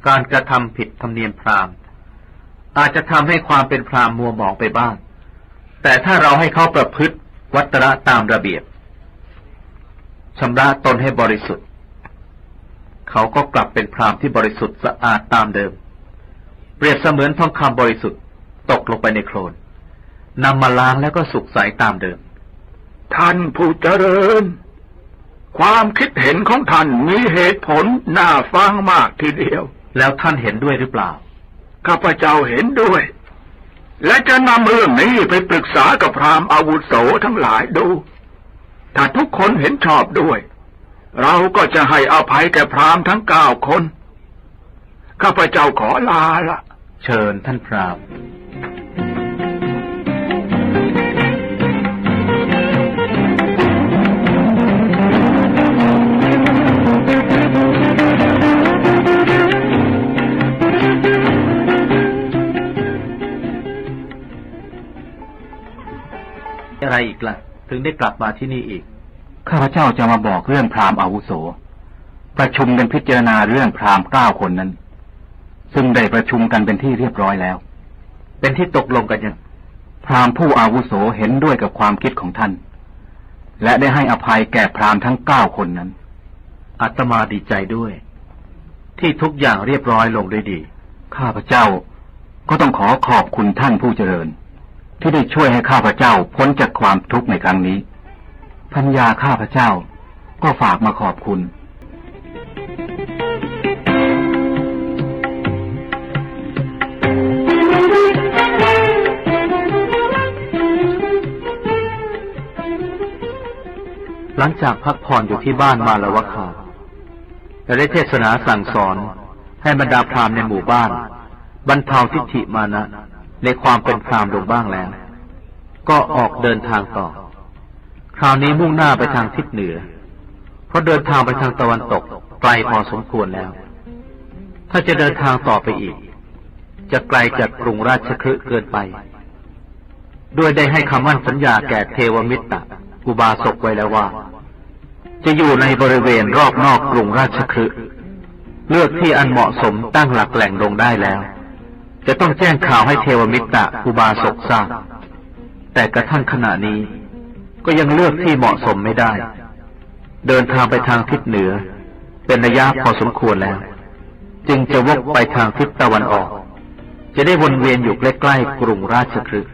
การกระทำผิดธรรมเนียมพราหมณ์อาจจะทำให้ความเป็นพราหมณ์มัวหมองไปบ้างแต่ถ้าเราให้เขาประพฤติวัตรตามระเบียบชำระตนให้บริสุทธิ์เขาก็กลับเป็นพราหมณ์ที่บริสุทธิ์สะอาดตามเดิมเปรียบเสมือนทองคำบริสุทธิ์ตกลงไปในโคลนนำมาล้างแล้วก็สุกใสตามเดิมท่านผู้เจริญ ความคิดเห็นของท่านมีเหตุผลน่าฟังมากทีเดียวแล้วท่านเห็นด้วยหรือเปล่าข้าพเจ้าเห็นด้วยและจะนำเรื่องนี้ไปปรึกษากับพราหมณ์อาวุโสทั้งหลายดูถ้าทุกคนเห็นชอบด้วยเราก็จะให้อภัยแก่พราหมณ์ทั้ง9 คนข้าพเจ้าขอลาละเชิญท่านพราหมณ์อะไรอีกล่ะถึงได้กลับมาที่นี่อีกข้าพเจ้าจะมาบอกเรื่องพราหมณ์อาวุโสประชุมกันพิจารณาเรื่องพราหมณ์9 คนนั้นซึ่งได้ประชุมกันเป็นที่เรียบร้อยแล้วเป็นที่ตกลงกันยังพราหมณ์ผู้อาวุโสเห็นด้วยกับความคิดของท่านและได้ให้อภัยแก่พราหมณ์ทั้ง9 คนนั้นอาตมาดีใจด้วยที่ทุกอย่างเรียบร้อยลงด้วยดีข้าพเจ้าก็ต้องขอบคุณท่านผู้เจริญที่ได้ช่วยให้ข้าพเจ้าพ้นจากความทุกข์ในครั้งนี้ภรรยาข้าพเจ้าก็ฝากมาขอบคุณหลังจากพักผ่อนอยู่ที่บ้านมาละวะคาและได้เทศนาสั่งสอนให้บรรดาพราหมณ์ในหมู่บ้านบรรเทาทิฏฐิมานะในความเป็นพราหมณ์ลงบ้างแล้วก็ออกเดินทางต่อคราวนี้มุ่งหน้าไปทางทิศเหนือเพราะเดินทางไปทางตะวันตกไกลพอสมควรแล้วถ้าจะเดินทางต่อไปอีกจะไกลจากกรุงราชคฤห์เกินไปด้วยได้ให้คำมั่นสัญญาแก่เทวมิตรอุบาสกไว้แล้วว่าจะอยู่ในบริเวณรอบนอกกรุงราชคฤห์เลือกที่อันเหมาะสมตั้งหลักแหล่งลงได้แล้วจะต้องแจ้งข่าวให้เทวมิตรอุบาสกทราบแต่กระทั่งขณะนี้ก็ยังเลือกที่เหมาะสมไม่ได้เดินทางไปทางทิศเหนือเป็นระยะพอสมควรแล้วจึงจะวกไปทางทิศตะวันออกจะได้วนเวียนอยู่ใกล้ๆกรุงราชคฤห์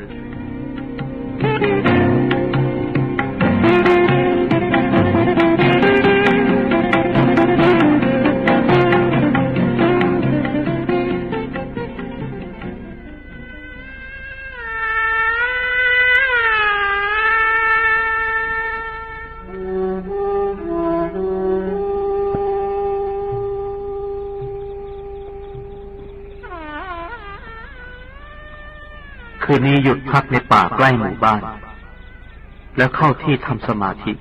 คืนนี้หยุดพักในป่าใกล้หมู่บ้านแล้วเข้าที่ทำสมาธิ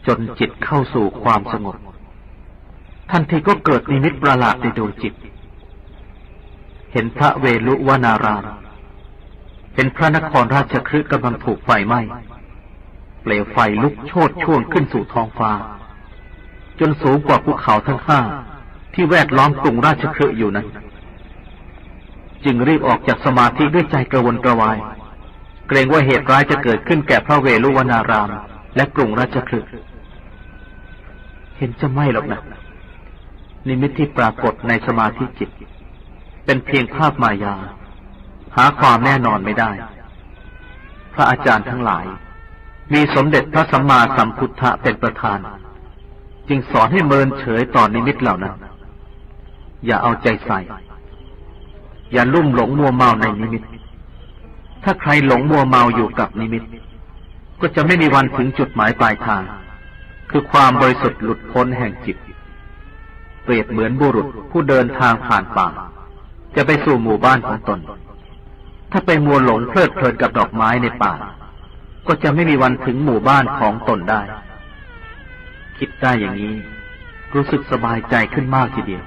จนจิตเข้าสู่ความสงบทันทีก็เกิดนิมิตประหลาดในดวงจิตเห็นพระเวลุวนารามเห็นพระนครราชคฤห์กำลังถูกไฟไหม้เปลวไฟลุกโชติช่วงขึ้นสู่ท้องฟ้าจนสูงกว่าภูเขาทั้ง5ที่แวดล้อมกรุงราชคฤห์อยู่นั้นจึงรีบออกจากสมาธิด้วยใจกระวนกระวายเกรงว่าเหตุร้ายจะเกิดขึ้นแก่พระเวลุวนารามและกรุงราชคฤห์เห็นจะไม่หรอกนะนิมิตที่ปรากฏในสมาธิจิตเป็นเพียงภาพมายาหาความแน่นอนไม่ได้พระอาจารย์ทั้งหลายมีสมเด็จพระสัมมาสัมพุทธะเป็นประธานจึงสอนให้เมินเฉยต่อนิมิตเหล่านั้นอย่าเอาใจใส่อย่าลุ่มหลงมัวเมาในนิมิตถ้าใครหลงมัวเมาอยู่กับนิมิตก็จะไม่มีวันถึงจุดหมายปลายทางคือความบริสุทธิ์หลุดพ้นแห่งจิตเปรียบเหมือนบุรุษผู้เดินทางผ่านป่าจะไปสู่หมู่บ้านของตนถ้าไปมัวหลงเพลิดเพลินกับดอกไม้ในป่าก็จะไม่มีวันถึงหมู่บ้านของตนได้คิดได้อย่างนี้รู้สึกสบายใจขึ้นมากทีเดียว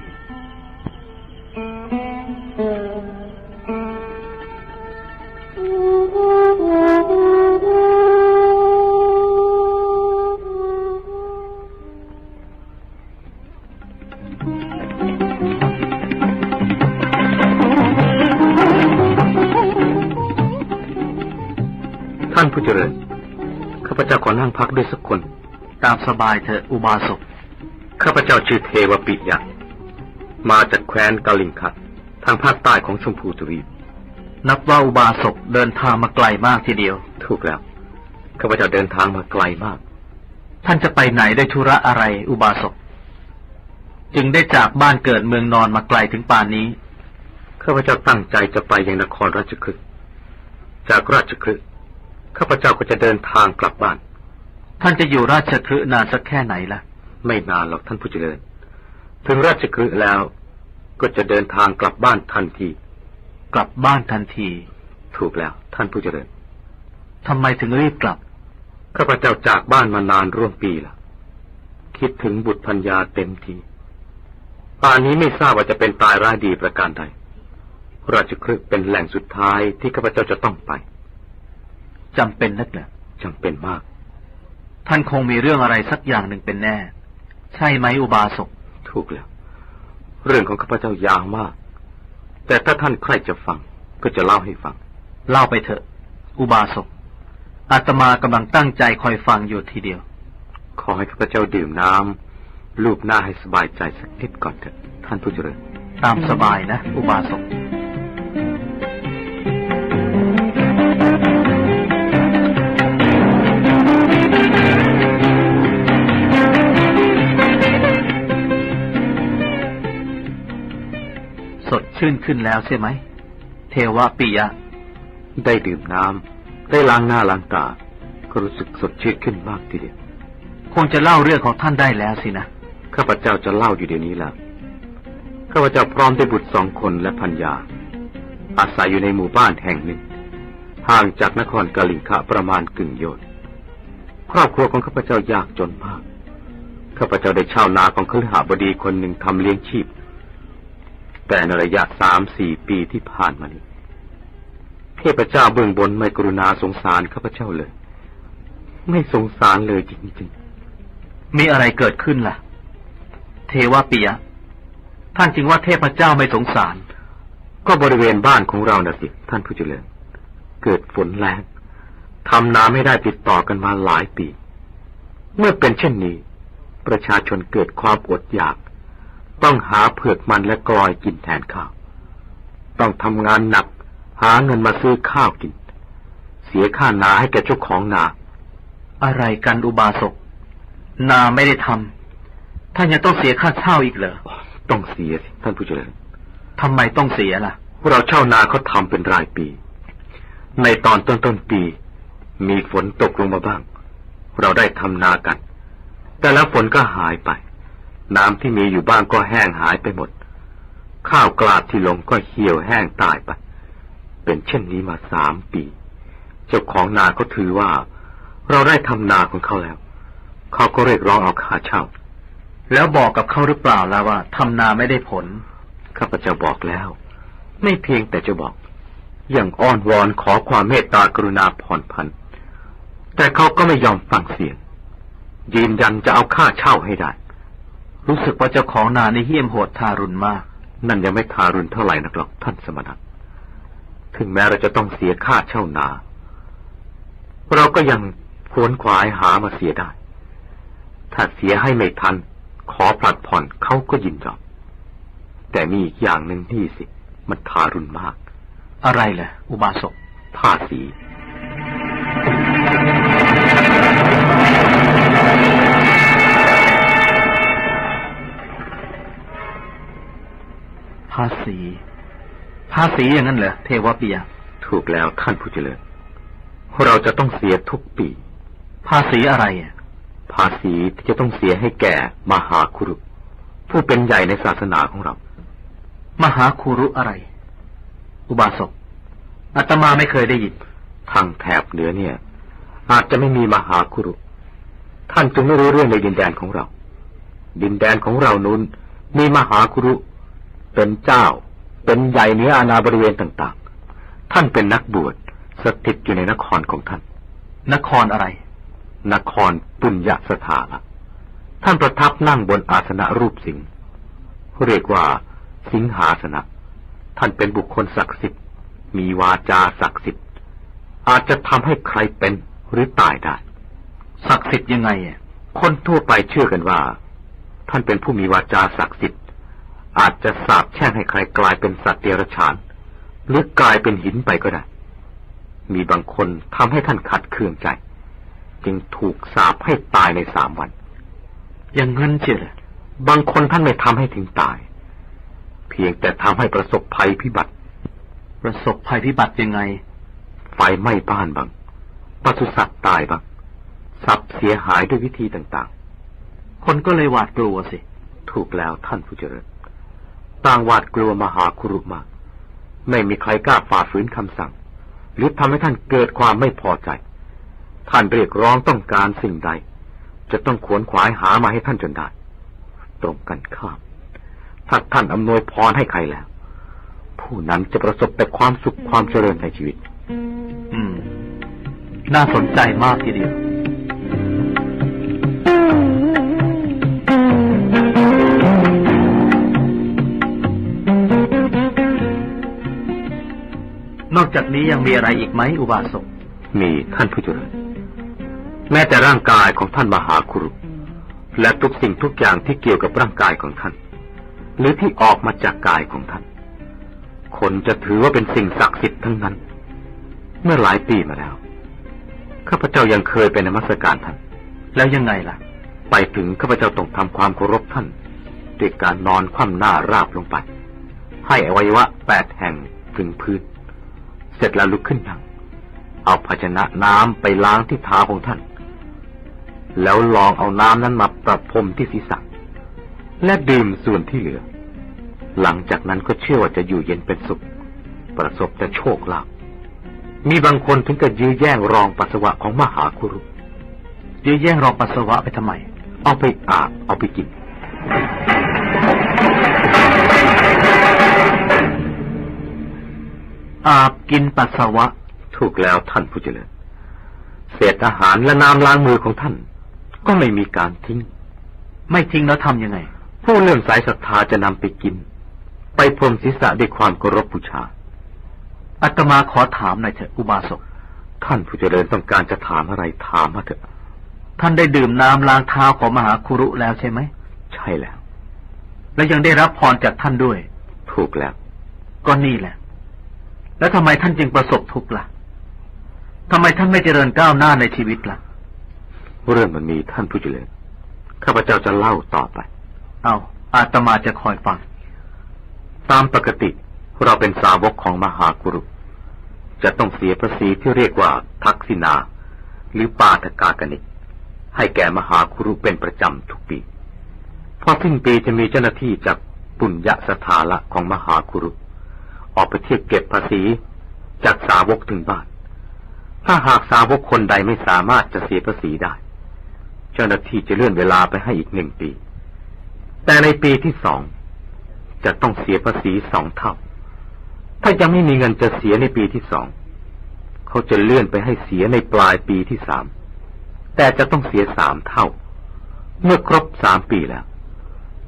ท่านผู้เจริญข้าพเจ้าขอนั่งพักด้วยสักคนตามสบายเถอะอุบาสกข้าพเจ้าชื่อเทวปิยะมาจากแคว้นกาลิงคัดทางภาคใต้ของชมพูทวีปนับว่าอุบาสกเดินทางมาไกลมากทีเดียวถูกแล้วข้าพเจ้าเดินทางมาไกลมาก ท่านจะไปไหนได้ธุระอะไรอุบาสกจึงได้จากบ้านเกิดเมืองนอนมาไกลถึงป่านนี้ข้าพเจ้าตั้งใจจะไปยังนครราชคฤห์จากราชคฤห์ข้าพเจ้าก็จะเดินทางกลับบ้านท่านจะอยู่ราชคฤห์นานสักแค่ไหนล่ะไม่นานหรอกท่านผู้เจริญถึงราชคฤห์แล้วก็จะเดินทางกลับบ้านทันทีกลับบ้านทันทีถูกแล้วท่านผู้เจริญทำไมถึงรีบกลับข้าพเจ้าจากบ้านมานานร่วมปีแล้วคิดถึงบุตรภรรยาเต็มทีป่านนี้ไม่ทราบว่าจะเป็นตายร้ายดีประการใดราชคฤห์เป็นแหล่งสุดท้ายที่ข้าพเจ้าจะต้องไปจำเป็นนักเหรอจำเป็นมากท่านคงมีเรื่องอะไรสักอย่างหนึ่งเป็นแน่ใช่ไหมอุบาสกถูกแล้วเรื่องของข้าพเจ้ายาวมากแต่ถ้าท่านใครจะฟังก็จะเล่าให้ฟังเล่าไปเถอะอุบาสกอาตมากำลังตั้งใจคอยฟังอยู่ทีเดียวขอให้ข้าพเจ้าดื่มน้ำลูบหน้าให้สบายใจสักนิดก่อนเถอะท่านผู้เจริญตามสบายนะอุบาสกสดชื่นขึ้นแล้วใช่ไหมเทวปิยะได้ดื่มน้ำได้ล้างหน้าล้างตาก็รู้สึกสดชื่นขึ้นมากทีเดียวคงจะเล่าเรื่องของท่านได้แล้วสินะข้าพเจ้าจะเล่าอยู่เดี๋ยวนี้แล้วข้าพเจ้าพร้อมด้วยบุตร2 คนและภรรยาอาศัยอยู่ในหมู่บ้านแห่งหนึ่งห่างจากนครกลิงคะประมาณกึ่งโยชน์ครอบครัวของข้าพเจ้ายากจนมากข้าพเจ้าได้เช่านาของคฤหบดีคนหนึ่งทำเลี้ยงชีพแต่ในระยะ3-4 ปีที่ผ่านมานี้เทพเจ้าเบื้องบนไม่กรุณาสงสารข้าพเจ้าเลยไม่สงสารเลยจริงๆมีอะไรเกิดขึ้นล่ะเทวปิยะท่านจึงว่าเทพเจ้าไม่สงสารก็บริเวณบ้านของเราน่ะสิท่านผู้เจริญเกิดฝนแรงทำนาไม่ได้ติดต่อกันมาหลายปีเมื่อเป็นเช่นนี้ประชาชนเกิดความอดอยากต้องหาเผือกมันและกลอยกินแทนข้าวต้องทำงานหนักหาเงินมาซื้อข้าวกินเสียค่านาให้แก่เจ้าของนาอะไรกันอุบาสกนาไม่ได้ทำท่านยังต้องเสียค่าเช่าอีกเหรอต้องเสียสิท่านผู้เจริญทำไมต้องเสียล่ะเราเช่านาเขาทำเป็นรายปีในตอนต้นปีมีฝนตกลงมาบ้างเราได้ทำนากันแต่แล้วฝนก็หายไปน้ำที่มีอยู่บ้างก็แห้งหายไปหมดข้าวกลาดที่ลงก็เหี่ยวแห้งตายไปเป็นเช่นนี้มา3 ปีเจ้าของนาก็ถือว่าเราได้ทำนาของเขาแล้วเขาก็เรียกร้องเอาค่าเช่าแล้วบอกกับเขาหรือเปล่าล่ะว่าทำนาไม่ได้ผลข้าพเจ้าบอกแล้วไม่เพียงแต่จะบอกอย่างอ้อนวอนขอความเมตตากรุณาผ่อนผันแต่เขาก็ไม่ยอมฟังเสียงยืนยันจะเอาค่าเช่าให้ได้รู้สึกว่าเจ้าของนาในเหี้ยมโหดทารุณมากนั่นยังไม่ทารุณเท่าไหร่นักหรอกท่านสมณะถึงแม้เราจะต้องเสียค่าเช่านาเราก็ยังขวนขวายหามาเสียได้ถ้าเสียให้ไม่ทันขอผลัดผ่อนเขาก็ยินยอมแต่มีอีกอย่างหนึ่งที่สิมันทารุณมากอะไรแหละอุบาสกภาษีภาษีอย่างนั้นเหรอเทวปิยะถูกแล้วท่านผู้เจริญเราจะต้องเสียทุกปีภาษีอะไรภาษีที่จะต้องเสียให้แก่มหาคุรุผู้เป็นใหญ่ในศาสนาของเรามหาคุรุอะไรอุบาสกอาตมาไม่เคยได้ยินทางแถบเหนือเนี่ยอาจจะไม่มีมหาคุรุท่านจึงไม่รู้เรื่องในดินแดนของเราดินแดนของเรานู้นมีมหาคุรุเป็นเจ้าเป็นใหญ่เหนืออาณาบริเวณต่างๆท่านเป็นนักบวชสถิตอยู่ในนครของท่านนครอะไรนครปุญญสถานท่านประทับนั่งบนอาสนะรูปสิงห์เรียกว่าสิงหาสนะท่านเป็นบุคคลศักดิ์สิทธิ์มีวาจาศักดิ์สิทธิ์อาจจะทำให้ใครเป็นหรือตายได้ศักดิ์สิทธิ์ยังไงคนทั่วไปเชื่อกันว่าท่านเป็นผู้มีวาจาศักดิ์สิทธิ์อาจจะสาปแช่งให้ใครกลายเป็นสัตว์เดรัจฉานหรือกลายเป็นหินไปก็ได้มีบางคนทำให้ท่านขัดเคืองใจ จึงถูกสาปให้ตายใน3 วัน อย่างงั้นเจี๋ยเหรอบ างคนท่านไม่ทำให้ถึงตาย เพียงแต่ทำให้ประสบภัยพิบัติ ประสบภัยพิบัติยังไง ไฟไหม้บ้านบ้างปศุสัตว์ตายบ้างทรัพย์เสียหายด้วยวิธีต่างๆ คนก็เลยหวาดกลัวสิ ถูกแล้วท่านผู้เจริญต่างหวาดกลัวมหาคุรุมากไม่มีใครกล้าฝ่าฝืนคำสั่งหรือทำให้ท่านเกิดความไม่พอใจท่านเรียกร้องต้องการสิ่งใดจะต้องขวนขวายหามาให้ท่านจนได้ตรงกันข้ามถ้าท่านอำนวยพรให้ใครแล้วผู้นั้นจะประสบแต่ความสุขความเจริญในชีวิตน่าสนใจมากทีเดียวนอกจากนี้ยังมีอะไรอีกไหมอุบาสกมีท่านผู้เจริญแม้แต่ร่างกายของท่านมหาคุรุและทุกสิ่งทุกอย่างที่เกี่ยวกับร่างกายของท่านหรือที่ออกมาจากกายของท่านคนจะถือว่าเป็นสิ่งศักดิ์สิทธิ์ทั้งนั้นเมื่อหลายปีมาแล้วข้าพเจ้ายังเคยไปนมัสการท่านแล้วยังไงล่ะไปถึงข้าพเจ้าต้องทำความเคารพท่านด้วยการนอนคว่ำหน้าราบลงไปให้อวัยวะ8 แห่งถึงพื้นเสร็จแล้วลุกขึ้นนั่งเอาภาชนะน้ำไปล้างที่เท้าของท่านแล้วลองเอาน้ำนั้นมาประพรมที่ศีรษะและดื่มส่วนที่เหลือหลังจากนั้นก็เชื่อว่าจะอยู่เย็นเป็นสุขประสบแต่โชคลาภมีบางคนถึงกับยื้อแย่งรองปัสสาวะของมหาคุรุยื้อแย่งรองปัสสาวะไปทำไมเอาไปอาบเอาไปกินอาบกินปัสสาวะถูกแล้วท่านผู้เจริญเศษอาหารและน้ำล้างมือของท่านก็ไม่มีการทิ้งไม่ทิ้งแล้วทำยังไงผู้เลื่อมใสศรัทธาจะนำไปกินไปพรมศีรษะด้วยความเคารพบูชาอาตมาขอถามหน่อยเถอะอุบาสกท่านผู้เจริญต้องการจะถามอะไรถามมาเถอะท่านได้ดื่มน้ำล้างเท้าของมหาคุรุแล้วใช่ไหมใช่แล้วและยังได้รับพรจากท่านด้วยถูกแล้วก็นี่แหละแล้วทำไมท่านจึงประสบทุกข์ล่ะทำไมท่านไม่เจริญก้าวหน้าในชีวิตล่ะเรื่องมันมีท่านผู้เจริญข้าพเจ้าจะเล่าต่อไปเอาอาตมาจะคอยฟังตามปกติเราเป็นสาวกของมหากุรุจะต้องเสียภาษีที่เรียกว่าทักษิณาหรือปาฐกากนิกให้แก่มหากุรุเป็นประจำทุกปีพอสิ้นปีจะมีเจ้าหน้าที่จากปุญญสถาละของมหากุรุออกไปเทียบเก็บภาษีจากสาวกถึงบ้านถ้าหากสาวกคนใดไม่สามารถจะเสียภาษีได้เจ้าหน้าที่จะเลื่อนเวลาไปให้อีก1 ปีแต่ในปีที่2จะต้องเสียภาษี2 เท่าถ้ายังไม่มีเงินจะเสียในปีที่2เขาจะเลื่อนไปให้เสียในปลายปีที่3แต่จะต้องเสีย3 เท่าเมื่อครบ3 ปีแล้ว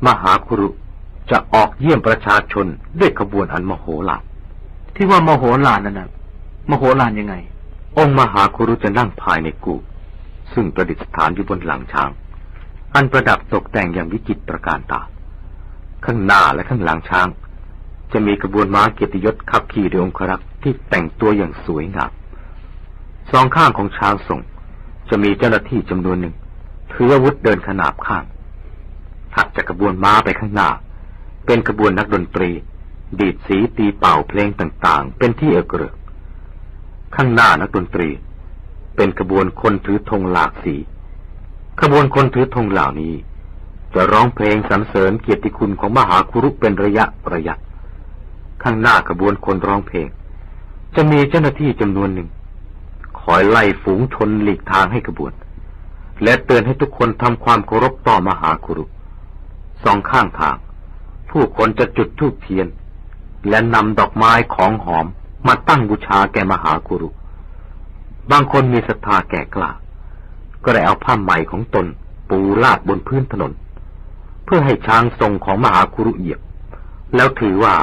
มหาคุรุจะออกเยี่ยมประชาชนด้วยขบวนอันมโหฬารที่ว่ามโหฬารนั่นน่ะมโหฬารยังไงองค์มหาคุรุจะนั่งภายในกู่ซึ่งประดิษฐานอยู่บนหลังช้างอันประดับตกแต่งอย่างวิจิตรตระการตาข้างหน้าและข้างหลังช้างจะมีขบวนม้าเกียรติยศขับขี่โดยองครักษ์ที่แต่งตัวอย่างสวยงาม2 ข้างของช้างทรงจะมีเจ้าหน้าที่จำนวนหนึ่งถืออาวุธเดินขนาบข้างถัดจากขบวนม้าไปข้างหน้าเป็นขบวนนักดนตรีดีดสีตีเป่าเพลงต่างๆเป็นที่เอกเริกข้างหน้านักดนตรีเป็นขบวนคนถือธงหลากสีขบวนคนถือธงเหล่านี้จะร้องเพลงสรรเสริญเกียรติคุณของมหาคุรุเป็นระยะข้างหน้าขบวนคนร้องเพลงจะมีเจ้าหน้าที่จำนวนหนึ่งคอยไล่ฝูงชนหลีกทางให้ขบวนและเตือนให้ทุกคนทำความเคารพต่อมหาคุรุ2 ข้างทางผู้คนจะจุดธูปเทียนและนำดอกไม้ของหอมมาตั้งบูชาแก่มหาคุรุบางคนมีศรัทธาแก่กล้าก็ได้เอาผ้าไหมของตนปูลาดบนพื้นถนนเพื่อให้ช้างทรงของมหาคุรุเหยียบแล้วถือว่า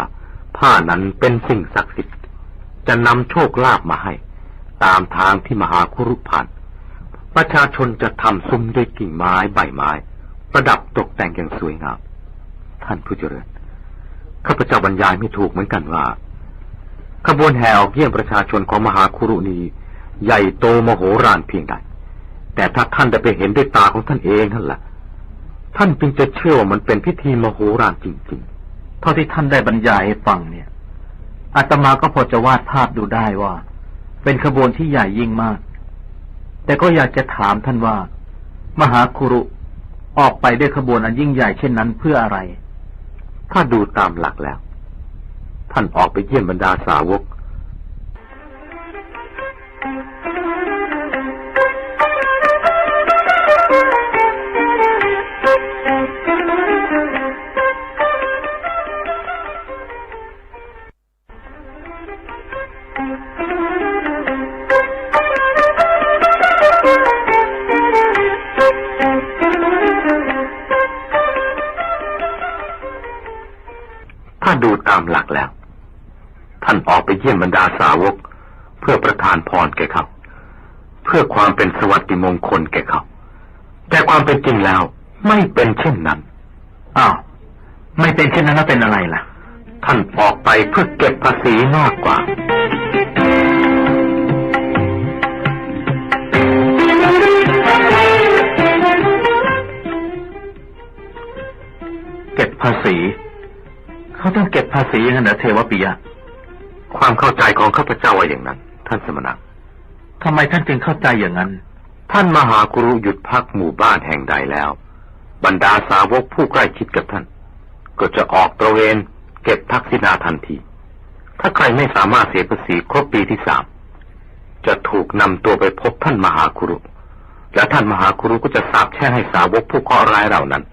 ผ้านั้นเป็นสิ่งศักดิ์สิทธิ์จะนำโชคลาภมาให้ตามทางที่มหาคุรุผ่านประชาชนจะทำซุ้มด้วยกิ่งไม้ใบไม้ประดับตกแต่งอย่างสวยงามท่านผู้เจริญข้าพเจ้าบรรยายไม่ถูกเหมือนกันว่าขบวนแห่ออกเยี่ยมประชาชนของมหาคุรุนี้ใหญ่โตมโหฬารเพียงใด แต่ถ้าท่านได้ไปเห็นด้วยตาของท่านเองนั่นแหละท่านจึงจะเชื่อว่ามันเป็นพิธีมโหฬารจริงๆเท่าที่ท่านได้บรรยายให้ฟังเนี่ยอาตมาก็พอจะวาดภาพดูได้ว่าเป็นขบวนที่ใหญ่ยิ่งมากแต่ก็อยากจะถามท่านว่ามหาคุรุออกไปด้วยขบวนอันยิ่งใหญ่เช่นนั้นเพื่ออะไรถ้าดูตามหลักแล้วท่านออกไปเยี่ยมบรรดาสาวกดูตามหลักแล้วท่านออกไปเยี่ยมบรรดาสาวกเพื่อประทานพรแก่เขาเพื่อความเป็นสวัสดิมงคลแก่เขาแต่ความเป็นจริงแล้วไม่เป็นเช่นนั้นอ้าวไม่เป็นเช่นนั้นแล้วเป็นอะไรล่ะท่านออกไปเพื่อเก็บภาษีมากกว่าเก็บภาษีเขาต้องเก็บภาษีอย่างนั้นเหรอเทวปิยะความเข้าใจของข้าพเจ้าว่าอย่างนั้นท่านสมณะทำไมท่านจึงเข้าใจอย่างนั้นท่านมหากุรุหยุดพักหมู่บ้านแห่งใดแล้วบรรดาสาวกผู้ใกล้ชิดกับท่านก็จะออกตระเวนเก็บทักษิณาทันทีถ้าใครไม่สามารถเสียภาษีครบปีที่3จะถูกนำตัวไปพบท่านมหากุรุและท่านมหากุรุก็จะสาปแช่งให้สาวกผู้เคราะห์ร้ายเหล่านั้น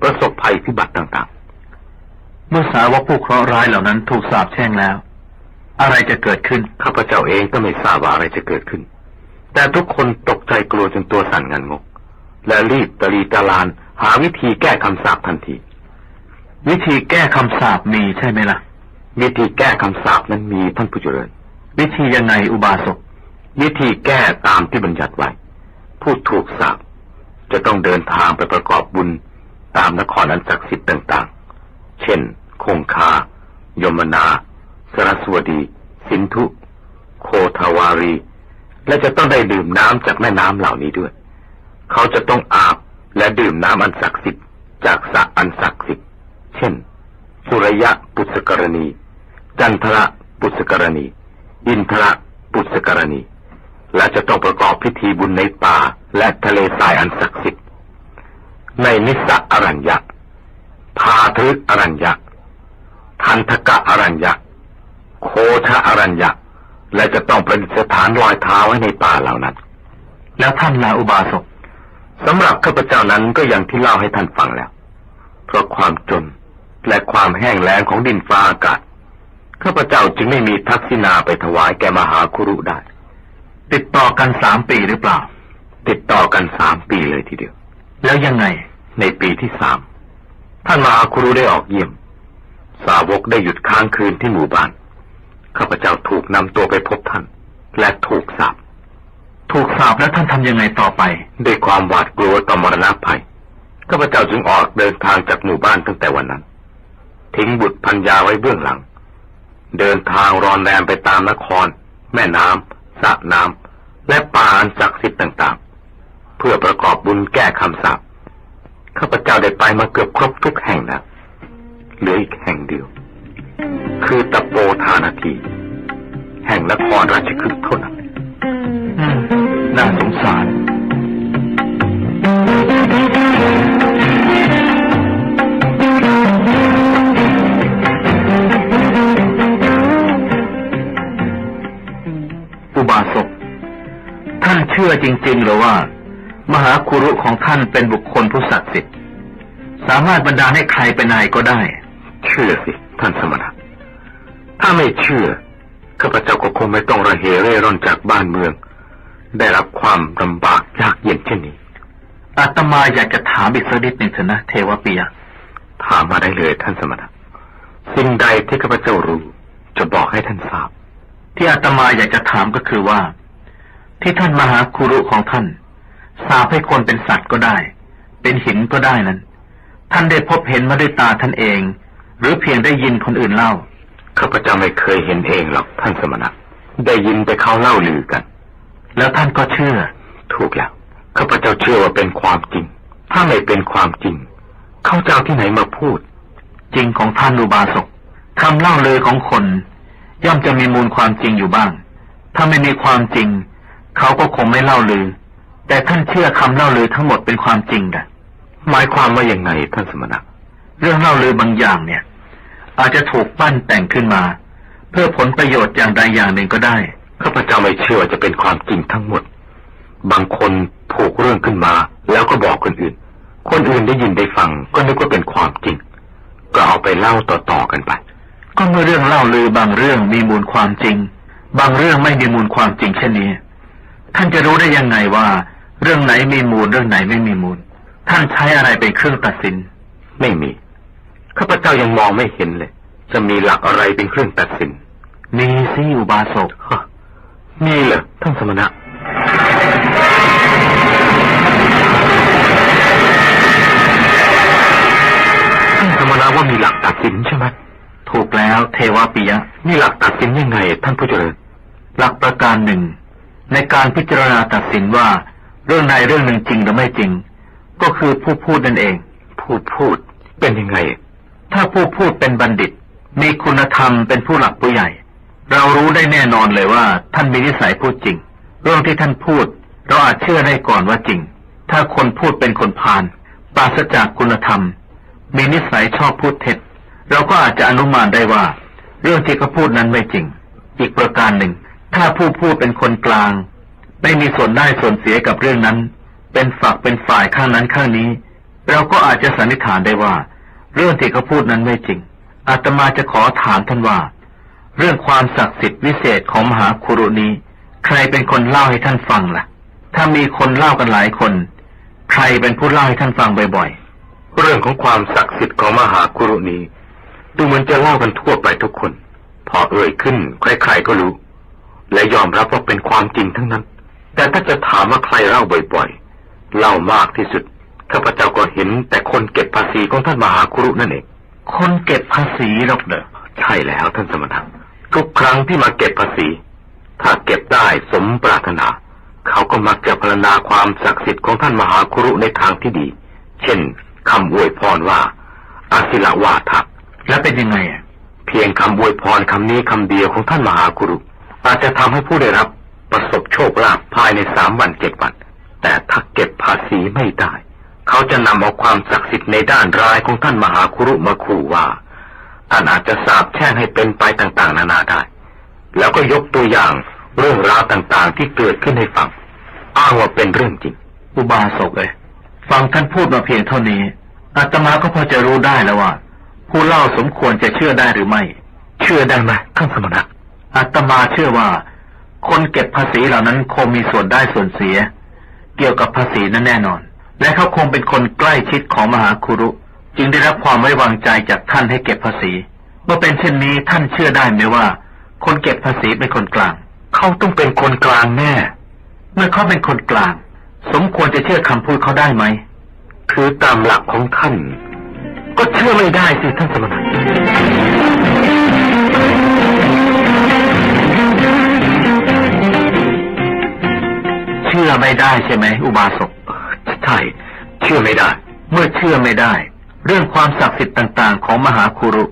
ประสบภัยพิบัติต่างๆเมื่อสาวกผู้เคราะห์ร้ายเหล่านั้นถูกสาปแช่งแล้วอะไรจะเกิดขึ้นข้าพเจ้าเองก็ไม่ทราบว่าอะไรจะเกิดขึ้นแต่ทุกคนตกใจกลัวจนตัวสั่นงันงกและรีบตะลีตะลานหาวิธีแก้คำสาปทันทีวิธีแก้คำสาปมีใช่ไหมล่ะวิธีแก้คำสาปนั้นมีท่านผู้เจริญวิธียังไงอุบาสกวิธีแก้ตามที่บัญญัติไว้ผู้ถูกสาปจะต้องเดินทางไปประกอบบุญตามนครอันศักดิ์สิทธิ์ต่างๆเช่นคงคายมนาสรสวดีสินธุโคทวารีและจะต้องได้ดื่มน้ำจากแม่น้ำเหล่านี้ด้วยเขาจะต้องอาบและดื่มน้ำอันศักดิ์สิทธิ์จากสระอันศักดิ์สิทธิ์เช่นสุริยะปุสกรณีจันทระปุสกรณีอินทระปุสกรณีและจะต้องประกอบพิธีบุญในป่าและทะเลทรายอันศักดิ์สิทธิ์ในนิสสะอรัญญะพาทฤอรัญญะทันทกะอรัญญะโคชะอรัญญะและจะต้องประดิษฐานรอยเท้าไว้ในป่าเหล่านั้นแล้วท่านลาอุบาสกสำหรับข้าพเจ้านั้นก็อย่างที่เล่าให้ท่านฟังแล้วเพราะความจนและความแห้งแล้งของดินฟ้าอากาศข้าพเจ้าจึงไม่มีทักษิณาไปถวายแก่มหาคุรุได้ติดต่อกัน3 ปีหรือเปล่าติดต่อกัน3 ปีเลยทีเดียวแล้วยังไงในปีที่3ท่านมหาคุรุได้ออกเยี่ยมสาวกได้หยุดค้างคืนที่หมู่บ้านข้าพเจ้าถูกนำตัวไปพบท่านและถูกสาปแล้วท่านทำยังไงต่อไปด้วยความหวาดกลัวต่อมรณะภัยข้าพเจ้าจึงออกเดินทางจากหมู่บ้านตั้งแต่วันนั้นทิ้งบุตรภรรยาไว้เบื้องหลังเดินทางรอนแรมไปตามนครแม่น้ำสระน้ำและป่าอันศักดิ์สิทธิ์ต่างๆเพื่อประกอบบุญแก้คำสาปข้าพเจ้าได้ไปมาเกือบครบทุกแห่งแล้วเหลืออีกแห่งเดียวคือตะโปธานาทีแห่งนครราชคฤห์เท่านั้นน่าสงสารอุบาสกท่านเชื่อจริงๆหรือว่ามหาคุรุของท่านเป็นบุคคลผู้ศักดิ์สิทธิ์สามารถบันดาลให้ใครเป็นนายก็ได้เชื่อสิท่านสมณะถ้าไม่เชื่อข้าพเจ้าก็คงไม่ต้องระเหเร่ร่อนจากบ้านเมืองได้รับความลำบากยากเย็นเช่นนี้อาตมาอยากจะถามอีกสักนิดหนึ่งเถอะนะเทวปิยะถามมาได้เลยท่านสมณะสิ่งใดที่ข้าพเจ้ารู้จะบอกให้ท่านทราบที่อาตมาอยากจะถามก็คือว่าที่ท่านมหาคุรุของท่านสาปให้คนเป็นสัตว์ก็ได้เป็นหินก็ได้นั้นท่านได้พบเห็นมาด้วยตาท่านเองหรือเพียงได้ยินคนอื่นเล่าข้าพเจ้าไม่เคยเห็นเองหรอกท่านสมณะได้ยินแต่เขาเล่าลือกันแล้วท่านก็เชื่อถูกแล้ว ข้าพเจ้าเชื่อว่าเป็นความจริงถ้าไม่เป็นความจริงเขาจะเอาที่ไหนมาพูดจริงของท่านอุบาสกคำเล่าลือของคนย่อมจะมีมูลความจริงอยู่บ้างถ้าไม่มีความจริงเขาก็คงไม่เล่าลือแต่ท่านเชื่อคำเล่าลือทั้งหมดเป็นความจริงนะหมายความว่าอย่างไงท่านสมณะเรื่องเล่าลือบางอย่างเนี่ยอาจจะถูกปั้นแต่งขึ้นมาเพื่อผลประโยชน์อย่างใดอย่างหนึ่งก็ได้ข้าพเจ้าไม่เชื่อว่าจะเป็นความจริงทั้งหมดบางคนผูกเรื่องขึ้นมาแล้วก็บอกคนอื่นคนอื่นได้ยินได้ฟังก็นึกว่าเป็นความจริงก็เอาไปเล่าต่อๆกันไปก็เมื่อเรื่องเล่าลือบางเรื่องมีมูลความจริงบางเรื่องไม่มีมูลความจริงเช่นนี้ท่านจะรู้ได้ยังไงว่าเรื่องไหนมีมูลเรื่องไหนไม่มีมูลท่านใช้อะไรเป็นเครื่องตัดสินไม่มีข้าพเจ้ายังมองไม่เห็นเลยจะมีหลักอะไรเป็นเครื่องตัดสินมีสิอุบาสกมีเหรอท่านสมณะท่านสมณะว่ามีหลักตัดสินใช่ไหมถูกแล้วเทวปิยะมีหลักตัดสินยังไงท่านผู้เจริญหลักประการหนึ่งในการพิจารณาตัดสินว่าเรื่องใดเรื่องหนึ่งจริงหรือไม่จริงก็คือผู้พูดนั่นเองผู้พูดเป็นยังไงถ้าผู้พูดเป็นบัณฑิตมีคุณธรรมเป็นผู้หลักผู้ใหญ่เรารู้ได้แน่นอนเลยว่าท่านมีนิสัยพูดจริงเรื่องที่ท่านพูดเราอาจเชื่อได้ก่อนว่าจริงถ้าคนพูดเป็นคนพาลปราศจากคุณธรรมมีนิสัยชอบพูดเท็จเราก็อาจจะอนุมานได้ว่าเรื่องที่เขาพูดนั้นไม่จริงอีกประการหนึ่งถ้าผู้พูดเป็นคนกลางไม่มีส่วนได้ส่วนเสียกับเรื่องนั้นเป็นฝักเป็นฝ่ายข้างนั้นข้างนี้เราก็อาจจะสันนิษฐานได้ว่าเรื่องที่เขาพูดนั้นไม่จริงอาตมาจะขอถามท่านว่าเรื่องความศักดิ์สิทธิ์วิเศษของมหาคุรุนี้ใครเป็นคนเล่าให้ท่านฟังล่ะถ้ามีคนเล่ากันหลายคนใครเป็นผู้เล่าให้ท่านฟังบ่อยๆเรื่องของความศักดิ์สิทธิ์ของมหาคุรุนี้ดูเหมือนจะเล่ากันทั่วไปทุกคนพอเอ่ยขึ้นใครๆก็รู้และยอมรับว่าเป็นความจริงทั้งนั้นแต่ถ้าจะถามว่าใครเล่าบ่อยๆเล่ามากที่สุดข้าพเจ้าก็เห็นแต่คนเก็บภาษีของท่านมหาคุรุนั่นเองคนเก็บภาษีหรอกเหรอใช่แล้วท่านสมณะทุกครั้งที่มาเก็บภาษีถ้าเก็บได้สมปรารถนาเขาก็มักจะพรรณนาความศักดิ์สิทธิ์ของท่านมหาคุรุในทางที่ดีเช่นคำอวยพรว่าอาศิลวาทะและเป็นยังไงเพียงคำอวยพรคำนี้คำเดียวของท่านมหาคุรุอาจจะทำให้ผู้ได้รับประสบโชคลาภภายใน3 วัน7 วันแต่ถ้าเก็บภาษีไม่ได้เขาจะนำเอาความศักดิ์สิทธิ์ในด้านร้ายของท่านมหาคุรุมาขู่ว่าท่านอาจจะสาปแช่งให้เป็นไปต่างๆนานาได้แล้วก็ยกตัวอย่างเรื่องราวต่างๆที่เกิดขึ้นให้ฟังอ้างว่าเป็นเรื่องจริงอุบาสกฟังท่านพูดมาเพียงเท่านี้อาตมาก็พอจะรู้ได้แล้วว่าผู้เล่าสมควรจะเชื่อได้หรือไม่เชื่อได้ไหมท่านสมณะอาตมาเชื่อว่าคนเก็บภาษีเหล่านั้นคงมีส่วนได้ส่วนเสียเกี่ยวกับภาษีนั้นแน่นอนและเขาคงเป็นคนใกล้ชิดของมหาคุรุจึงได้รับความไว้วางใจจากท่านให้เก็บภาษีเมื่อเป็นเช่นนี้ท่านเชื่อได้ไหมว่าคนเก็บภาษีเป็นคนกลางเขาต้องเป็นคนกลางแน่เมื่อเขาเป็นคนกลางสมควรจะเชื่อคำพูดเขาได้ไหมคือตามหลักของท่านก็เชื่อไม่ได้สิท่านสมณะเชื่อไม่ได้ใช่ไหมอุบาสกใช่เชื่อไม่ได้เมื่อเชื่อไม่ได้เรื่องความศักดิ์สิทธิ์ต่างๆของมหาคุรุ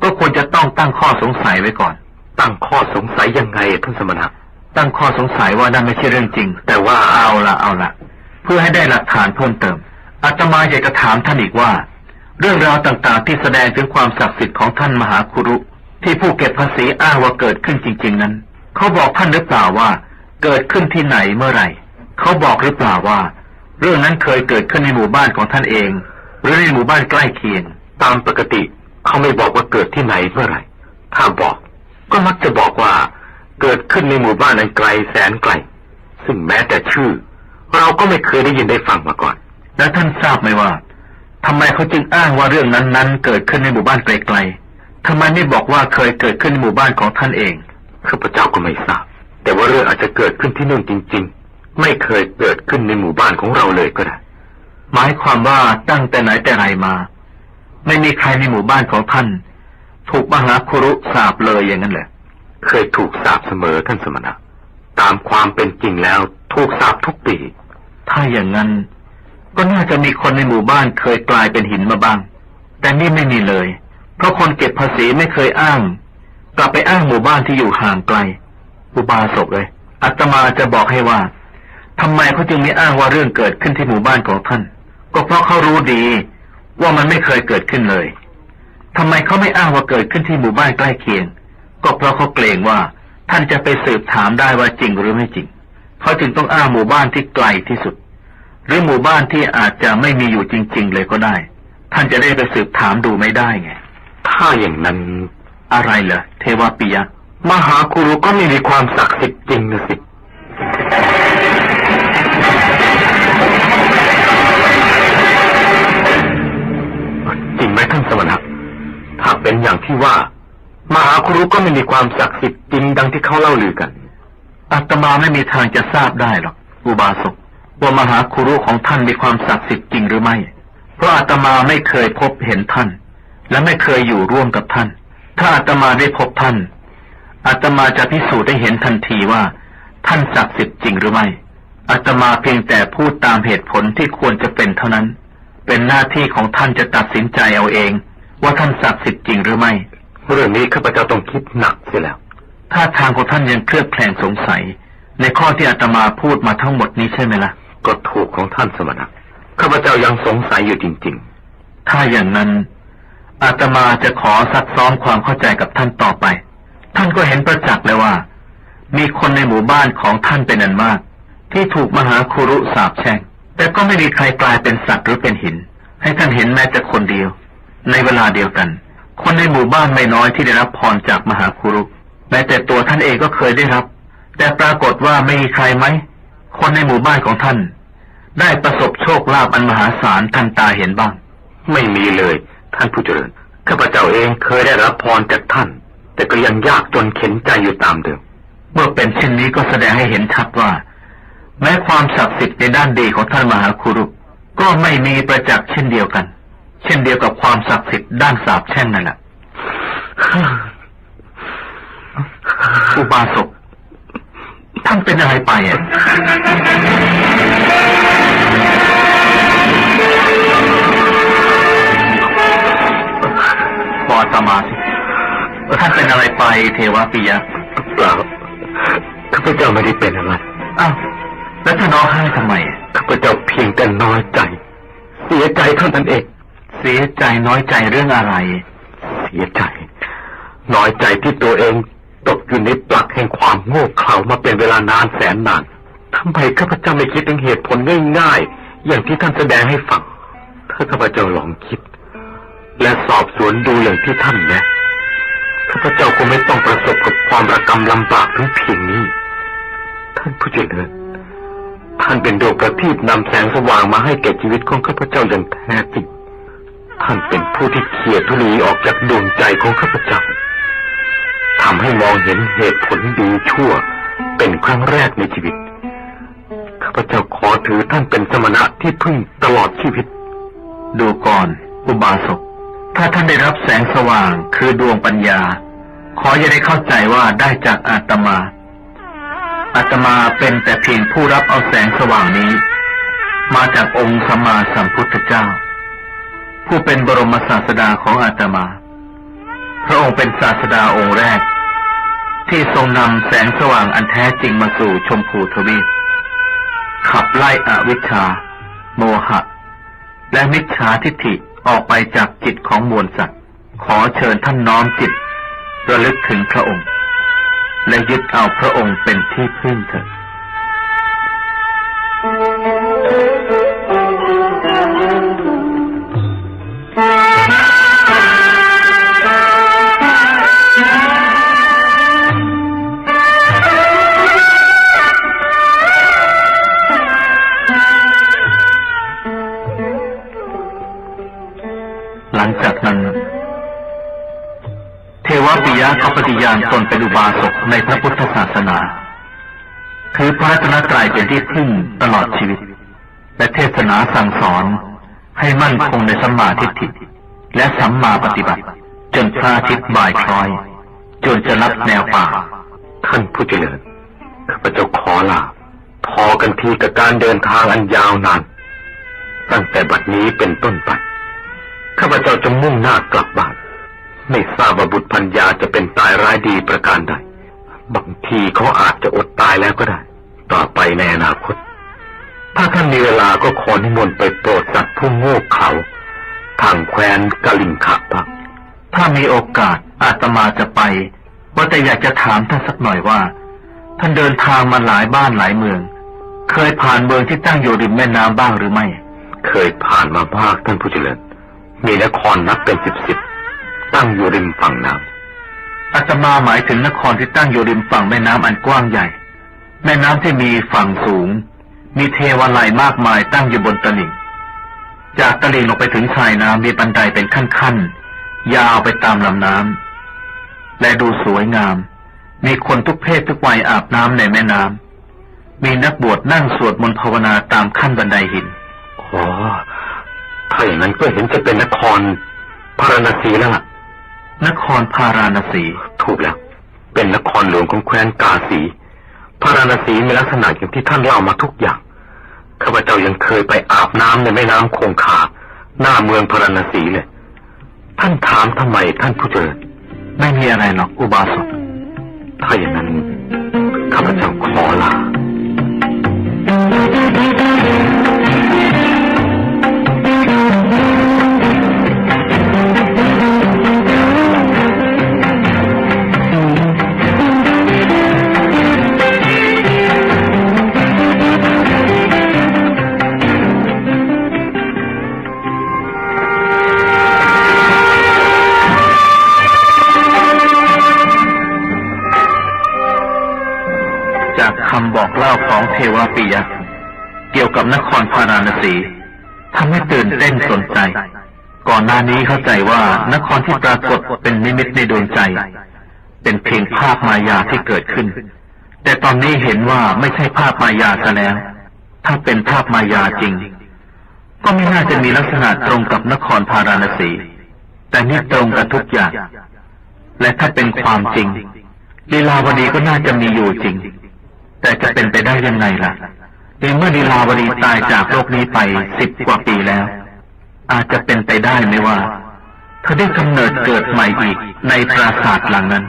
ก็ควรจะต้องตั้งข้อสงสัยไว้ก่อนตั้งข้อสงสัยยังไงท่านสมณะตั้งข้อสงสัยว่านั่นไม่ใช่เรื่องจริงแต่ว่าเอาละเพื่อให้ได้หลักฐานเพิ่มเติมอาตมาอยากจะถามท่านอีกว่าเรื่องราวต่างๆที่แสดงถึงความศักดิ์สิทธิ์ของท่านมหาคุรุที่ผู้เก็บภาษีอ้างว่าเกิดขึ้นจริงๆนั้นเขาบอกท่านหรือเปล่าว่าเกิดขึ้นที่ไหนเมื่อไหร่เขาบอกหรือเปล่าว่าเรื่องนั้นเคยเกิดขึ้นในหมู่บ้านของท่านเองหรือในหมู่บ้านใกล้เคียงตามปกติเขาไม่บอกว่าเกิดที่ไหนเมื่อไหร่ถ้าบอกก็มักจะบอกว่าเกิดขึ้นในหมู่บ้านอันไกลแสนไกลซึ่งแม้แต่ชื่อเราก็ไม่เคยได้ยินได้ฟังมาก่อนแล้วท่านทราบไหมว่าทำไมเขาจึงอ้างว่าเรื่องนั้นเกิดขึ้นในหมู่บ้านไกลๆทำไมไม่บอกว่าเคยเกิดขึ้นในหมู่บ้านของท่านเองข้าพเจ้าก็ไม่ทราบแต่ว่าเรื่องอาจจะเกิดขึ้นที่นู่นจริงๆไม่เคยเกิดขึ้นในหมู่บ้านของเราเลยก็ได้หมายความว่าตั้งแต่ไหนแต่ไรมาไม่มีใครในหมู่บ้านของท่านถูกมหาคุรุสาปเลยอย่างนั้นเหรอเคยถูกสาปเสมอท่านสมณะตามความเป็นจริงแล้วถูกสาปทุกปี ถ้าอย่างนั้นก็น่าจะมีคนในหมู่บ้านเคยกลายเป็นหินมาบ้างแต่นี่ไม่มีเลยเพราะคนเก็บภาษีไม่เคยอ้างกลับไปอ้างหมู่บ้านที่อยู่ห่างไกลอุบาสกเลยอาตมาจะบอกให้ว่าทำไมเขาจึงไม่อ้างว่าเรื่องเกิดขึ้นที่หมู่บ้านของท่านก็เพราะเขารู้ดีว่ามันไม่เคยเกิดขึ้นเลยทำไมเขาไม่อ้างว่าเกิดขึ้นที่หมู่บ้านใกล้เคียงก็เพราะเขาเกรงว่าท่านจะไปสืบถามได้ว่าจริงหรือไม่จริงเขาจึงต้องอ้างหมู่บ้านที่ไกลที่สุดหรือหมู่บ้านที่อาจจะไม่มีอยู่จริงๆเลยก็ได้ท่านจะได้ไปสืบถามดูไม่ได้ไงถ้าอย่างนั้นอะไรเหรอเทวปิยะมหาคุรุก็ไม่มีความศักดิ์สิทธิ์จริงนะสิจริงไหมท่านสมณะถ้าเป็นอย่างที่ว่ามหาคุรุก็ไม่มีความศักดิ์สิทธิ์จริงดังที่เขาเล่าลือกันอาตมาไม่มีทางจะทราบได้หรอกอุบาสกว่ามหาคุรุของท่านมีความศักดิ์สิทธิ์จริงหรือไม่เพราะอาตมาไม่เคยพบเห็นท่านและไม่เคยอยู่ร่วมกับท่านถ้าอาตมาได้พบท่านอาตมาจะพิสูจน์ได้เห็นทันทีว่าท่านศักดิ์สิทธิ์จริงหรือไม่อาตมาเพียงแต่พูดตามเหตุผลที่ควรจะเป็นเท่านั้นเป็นหน้าที่ของท่านจะตัดสินใจเอาเองว่าท่านศักดิ์สิทธิ์จริงหรือไม่เรื่องนี้ข้าพเจ้าต้องคิดหนักเสียแล้วถ้าทางของท่านยังเคลือบแคลงสงสัยในข้อที่อาตมาพูดมาทั้งหมดนี้ใช่ไหมล่ะก็ถูกของท่านสมณะข้าพเจ้ายังสงสัยอยู่จริงๆถ้าอย่างนั้นอาตมาจะขอซักซ้อมความเข้าใจกับท่านต่อไปท่านก็เห็นประจักษ์แล้วว่ามีคนในหมู่บ้านของท่านเป็นอันมากที่ถูกมหาคุรุสาปแช่งแต่ก็ไม่มีใครกลายเป็นสัตว์หรือเป็นหินให้ท่านเห็นแม้แต่คนเดียวในเวลาเดียวกันคนในหมู่บ้านไม่น้อยที่ได้รับพรจากมหาคุรุแม้แต่ตัวท่านเองก็เคยได้รับแต่ปรากฏว่าไม่มีใครไหมคนในหมู่บ้านของท่านได้ประสบโชคลาภอันมหาศาลทันตาเห็นบ้างไม่มีเลยท่านผู้เจริญข้าพเจ้าเองเคยได้รับพรจากท่านแต่ก็ยังยากจนเข็ญใจอยู่ตามเดิมเมื่อเป็นเช่นนี้ก็แสดงให้เห็นชัดว่าแม้ความศักดิ์สิทธิ์ในด้านดีของท่านมหาคุรุก็ไม่มีประจักษ์เช่นเดียวกันเช่นเดียวกับความศักดิ์สิทธิ์ด้านสาปแช่งนั่นแหละอุบาสกท่านเป็นอะไรไปอ่ะบอกอาตมาสิท่านเป็นอะไรไปเทวปิยะเปล่าข้าพเจ้าไม่ได้เป็นอะไรอ้าวแล้วจะร้องไห้ทำไมข้าพเจ้าเพียงแต่น้อยใจเสียใจเท่านั้นเองเสียใจน้อยใจเรื่องอะไรเสียใจน้อยใจที่ตัวเองตกอยู่ในปลักแห่งความโง่เขลามาเป็นเวลานานแสนนานทำไมข้าพเจ้าไม่คิดถึงเหตุผลง่ายๆอย่างที่ท่านแสดงให้ฟังถ้าข้าพเจ้าลองคิดและสอบสวนดูอย่างที่ท่านแนะข้าพเจ้าคงไม่ต้องประสบกับความระกำลำบากถึงเพียงนี้ท่านผู้เจริญท่านเป็นดวงประทีปนำแสงสว่างมาให้แก่ชีวิตของข้าพเจ้าอย่างแท้จริงท่านเป็นผู้ที่เขี่ยธุลีออกจากดวงใจของข้าพเจ้าทำให้มองเห็นเหตุผลดีชั่วเป็นครั้งแรกในชีวิตข้าพเจ้าขอถือท่านเป็นสมณะที่พึ่งตลอดชีวิตดูก่อนอุบาสกถ้าท่านได้รับแสงสว่างคือดวงปัญญาขออย่าได้เข้าใจว่าได้จากอาตมาเป็นแต่เพียงผู้รับเอาแสงสว่างนี้มาจากองค์สัมมาสัมพุทธเจ้าผู้เป็นบรมศาสดาของอาตมาพระองค์เป็นศาสดาองค์แรกที่ทรงนำแสงสว่างอันแท้จริงมาสู่ชมพูทวีปขับไล่อวิชชาโมหะและมิจฉาทิฏฐิออกไปจากจิตของมวลสัตว์ขอเชิญท่านน้อมจิตระลึกถึงพระองค์และยึดเอาพระองค์เป็นที่พึ่งเถิดหลังจากนั้นเทวปิยะเขาปฏิญาณตนเป็นอุบาสกในพระพุทธศาสนาคือพระรัตนตรัยเป็นที่พึ่งตลอดชีวิตและเทศนาสั่งสอนให้มั่นคงในสัมมาทิฏฐิและสัมมาปฏิบัติจนพระอาทิตย์บ่ายคล้อยจนจะรับแนวป่าท่านผู้เจริญข้าพเจ้าขอลา พอกันทีกับการเดินทางอันยาวนานตั้งแต่บัดนี้เป็นต้นไปข้าพเจ้าจะมุ่งหน้ากลับบ้านไม่ทราบว่าบุตรภรรยาจะเป็นตายร้ายดีประการใดบางทีเขาอาจจะอดตายแล้วก็ได้ต่อไปในอนาคตถ้าท่านมีเวลาก็ขอนิมนต์ไปโปรดสัตว์ผู้โง่เขลาทางแคว้นกลิงคะบ้างถ้ามีโอกาสอาตมาจะไปว่าแต่อยากจะถามท่านสักหน่อยว่าท่านเดินทางมาหลายบ้านหลายเมืองเคยผ่านเมืองที่ตั้งอยู่ริมแม่น้ำบ้างหรือไม่เคยผ่านมามากท่านผู้เจริญมีนครนับเป็นสิบตั้งอยู่ริมฝั่งน้ำอาตมาหมายถึงนครที่ตั้งอยู่ริมฝั่งแม่น้ำอันกว้างใหญ่แม่น้ำที่มีฝั่งสูงมีเทวาลัยมากมายตั้งอยู่บนตลิ่งจากตลิ่งลงไปถึงชายน้ำมีบันไดเป็นขั้นๆยาวไปตามลำน้ำและดูสวยงามมีคนทุกเพศทุกวัยอาบน้ำในแม่น้ำมีนักบวชนั่งสวดมนต์ภาวนาตามขั้นบันไดหินอ๋อถ้าอย่างนั้นก็เห็นจะเป็นนครพาราณสีแล้วล่ะนครพาราณสีถูกแล้วเป็นนครหลวงของแคว้นกาสีพาราณสีมีลักษณะอย่างที่ท่านเล่ามาทุกอย่างข้าพเจ้ายังเคยไปอาบน้ำในแม่น้ำคงคาหน้าเมืองพาราณสีเลยท่านถามทำไมท่านผู้เจริญไม่มีอะไรหรอกอุบาสกถ้าอย่างนั้นข้าพเจ้าขอลาคำบอกเล่าของเทวปิยะเกี่ยวกับนครพาราณสีทำให้ตื่นเต้นสนใจก่อนหน้านี้เข้าใจว่านครที่ปรากฏเป็นนิมิตในดวงใจเป็นเพียงภาพมายาที่เกิดขึ้นแต่ตอนนี้เห็นว่าไม่ใช่ภาพมายาซะแล้วถ้าเป็นภาพมายาจริงก็ไม่น่าจะมีลักษณะตรงกับนครพาราณสีแต่นี่ตรงกับทุกอย่างและถ้าเป็นความจริงลีลาวดีก็น่าจะมีอยู่จริงแต่จะเป็นไปได้ยังไงล่ะในเมื่อลีลาวดีตายจากโลกนี้ไป10 กว่าปีแล้วอาจจะเป็นไปได้ไหมว่าเธอได้กำเนิดเกิดใหม่อีกในปราสาทหลังนั้น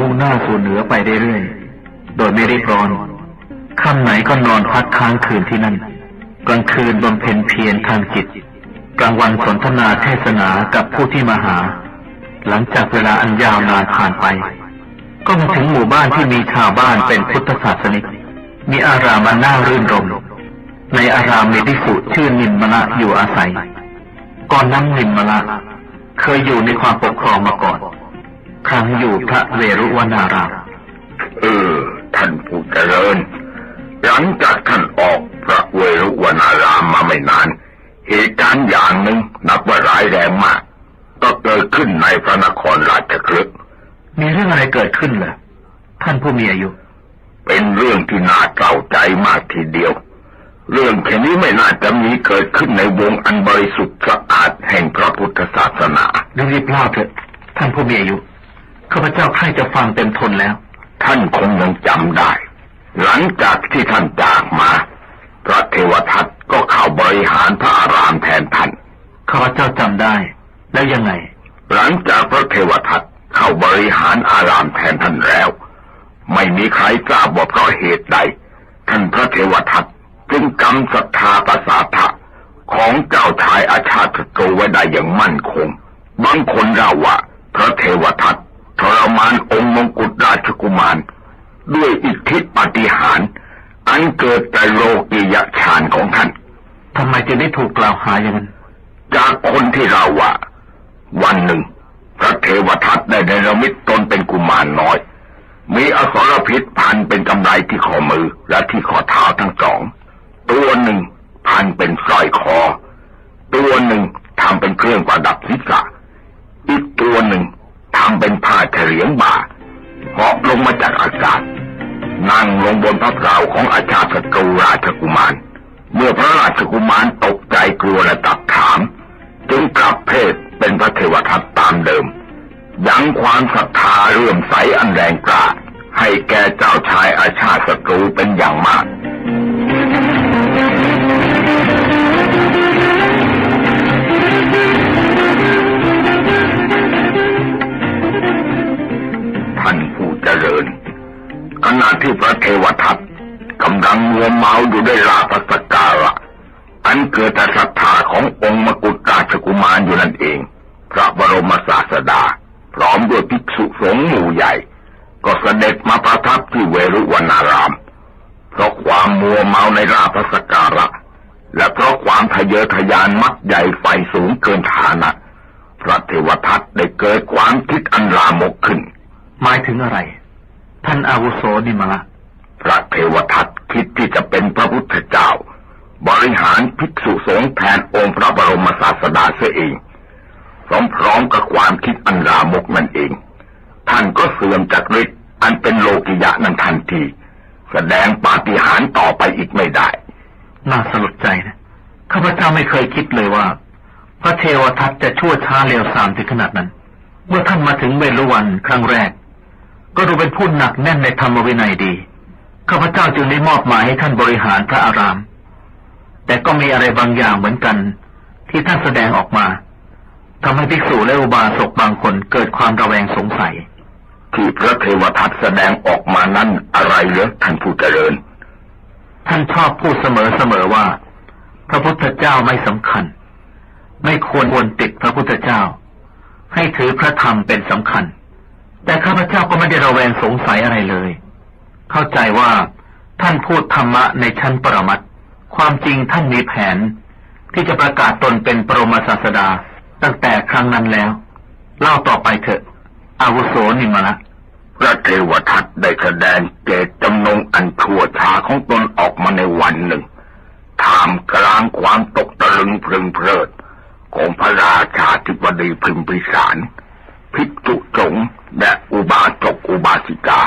มุ่งหน้าสู่เหนือไปเรื่อยๆโดยไม่รีบร้อนค่ำไหนก็นอนพักค้างคืนที่นั่นกลางคืนบำเพ็ญเพียรทางจิตกลางวันสนทนาเทศนากับผู้ที่มาหาหลังจากเวลาอันยาวนานผ่านไปก็มาถึงหมู่บ้านที่มีชาวบ้านเป็นพุทธศาสนิกมีอารามอันน่ารื่นรมในอารามมีภิกษุชื่อนิมมละอยู่อาศัยก่อนนั้นนิมมละเคยอยู่ในความปกครองมาก่อนครั้งอยู่พระเวรุวนารามท่านผู้เจริญหลังจากท่านออกพระเวรุวนารามมาไม่นานเหตุการณ์อย่างหนึ่งนับว่าร้ายแรงมากก็เกิดขึ้นในพระนครราชคฤห์มีเรื่องอะไรเกิดขึ้นเหรอท่านผู้มีอายุเป็นเรื่องที่น่าเศร้าใจมากทีเดียวเรื่องแค่นี้ไม่น่าจะมีเกิดขึ้นในวงอันบริสุทธิ์สะอาดแห่งพระพุทธศาสนารีบเล่าเถิดท่านผู้มีอายุข้าพเจ้าใคร่จะฟังเต็มทนแล้วท่านคงยังจำได้หลังจากที่ท่านจากมาพระเทวทัตก็เข้าบริหารพระอารามแทนท่านข้าพเจ้าจำได้แล้วยังไงหลังจากพระเทวทัตเข้าบริหารอารามแทนท่านแล้วไม่มีใครทราบว่าเพราะเหตุใดท่านพระเทวทัตจึงกำศรัทธาประสาทะของเจ้าชายอาชาติศัตรูไว้ได้อย่างมั่นคงบางคนเล่าว่าพระเทวทัตทรมานองค์มงกุฎราชกุมารด้วยอิทธิปาฏิหาริย์อันเกิดแต่โลกิยฌานของท่านทำไมจึงได้ถูกกล่าวหาอย่างนั้นจากคนที่เล่าว่าวันหนึ่งพระเทวทัตได้เนรมิตตนเป็นกุมารน้อยมีอสรพิษพันเป็นกำไลที่ข้อมือและที่ข้อเท้าทั้งสองตัวหนึ่งพันเป็นสร้อยคอตัวหนึ่ง ทำเป็นเครื่องประดับศีรษะอีกตัวหนึ่งทำเป็นผ้าเฉลียงบ่าเหาะลงมาจากอากาศนั่งลงบนพระเพลาของอาชาติศัตรูราชกุมารเมื่อพระราชกุมารตกใจกลัวและตักถามจึงกลับเพศเป็นพระเทวทัตตามเดิมยังความศรัทธาเลื่อมใสอันแรงกล้าให้แก่เจ้าชายอาชาติศัตรูเป็นอย่างมากท่านผู้เจริญขณะที่พระเทวทัตกำลังมัวเมาอยู่ด้วยลาภสักการะอันเกิดจากศรัทธาขององค์มกุฎราชกุมารอยู่นั่นเองพระบรมศาสดาพร้อมด้วยภิกษุสงฆ์หมู่ใหญ่ก็เสด็จมาประทับที่เวรุวนารามเพราะความมัวเมาในลาภสักการะและเพราะความทะเยอทะยานมักใหญ่ไฟสูงเกินฐานะพระเทวทัตได้เกิดความคิดอันลามกขึ้นหมายถึงอะไรท่านอาวุโสนิมละพระเทวทัตคิดที่จะเป็นพระพุทธเจ้าบริหารภิกษุสงฆ์แทนองค์พระบรมศาสดาเสียเองพร้อมกับความคิดอันลามกนั่นเองท่านก็เสื่อมจากฤทธิ์อันเป็นโลกิยะนั้นทันทีแสดงปาฏิหาริย์ต่อไปอีกไม่ได้น่าสลดใจนะข้าพเจ้าไม่เคยคิดเลยว่าพระเทวทัตจะชั่วช้าเลวทรามถึงขนาดนั้นเมื่อท่านมาถึงเวรุวันครั้งแรกก็ดูเป็นผู้หนักแน่นในธรรมวินัยดีข้าพเจ้าจึงได้มอบหมายให้ท่านบริหารพระอารามแต่ก็มีอะไรบางอย่างเหมือนกันที่ท่านแสดงออกมาทำให้ภิกษุและอุบาสกบางคนเกิดความระแวงสงสัยที่พระเทวทัตแสดงออกมานั้นอะไรเหรอท่านผู้เจริญท่านชอบพูดเสมอว่าพระพุทธเจ้าไม่สำคัญไม่ควรวนติดพระพุทธเจ้าให้ถือพระธรรมเป็นสำคัญแต่ข้าพเจ้าก็ไม่ได้ระแวงสงสัยอะไรเลยเข้าใจว่าท่านพูดธรรมะในชั้นปรมัตถ์ความจริงท่านมีแผนที่จะประกาศตนเป็นปรมศาสดาตั้งแต่ครั้งนั้นแล้วเล่าต่อไปเถอะอาวุโสนิมละพระเทวทัตได้แสดงเจตจำนงอันชั่วช้าของตนออกมาในวันหนึ่งท่ามกลางความตกตะลึงเพลิงเพลิดของพระราชาธิบดีพิมพิสารภิกษุสงฆ์และอุบาสกอุบาสิกา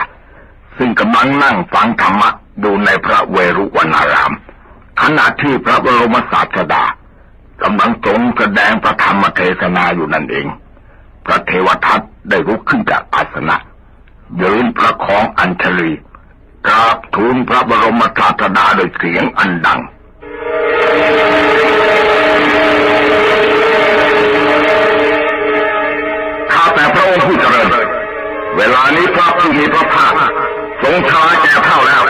ซึ่งกำลังนั่งฟังธรรมะดูในพระเวรุวนารามขณะที่พระบรมศาสดากำลังทรงแสดงพระธรรมเทศนาอยู่นั่นเองพระเทวทัตได้ลุกขึ้นจากอาสนะยืนประคองอัญชลีกราบทูลพระบรมศาสดาโดยเสียงอันดังข้าแต่พระองค์ผู้เจริญเวลานี้พระผู้มีพระภาคทรงชราแก่เฒ่าแล้ว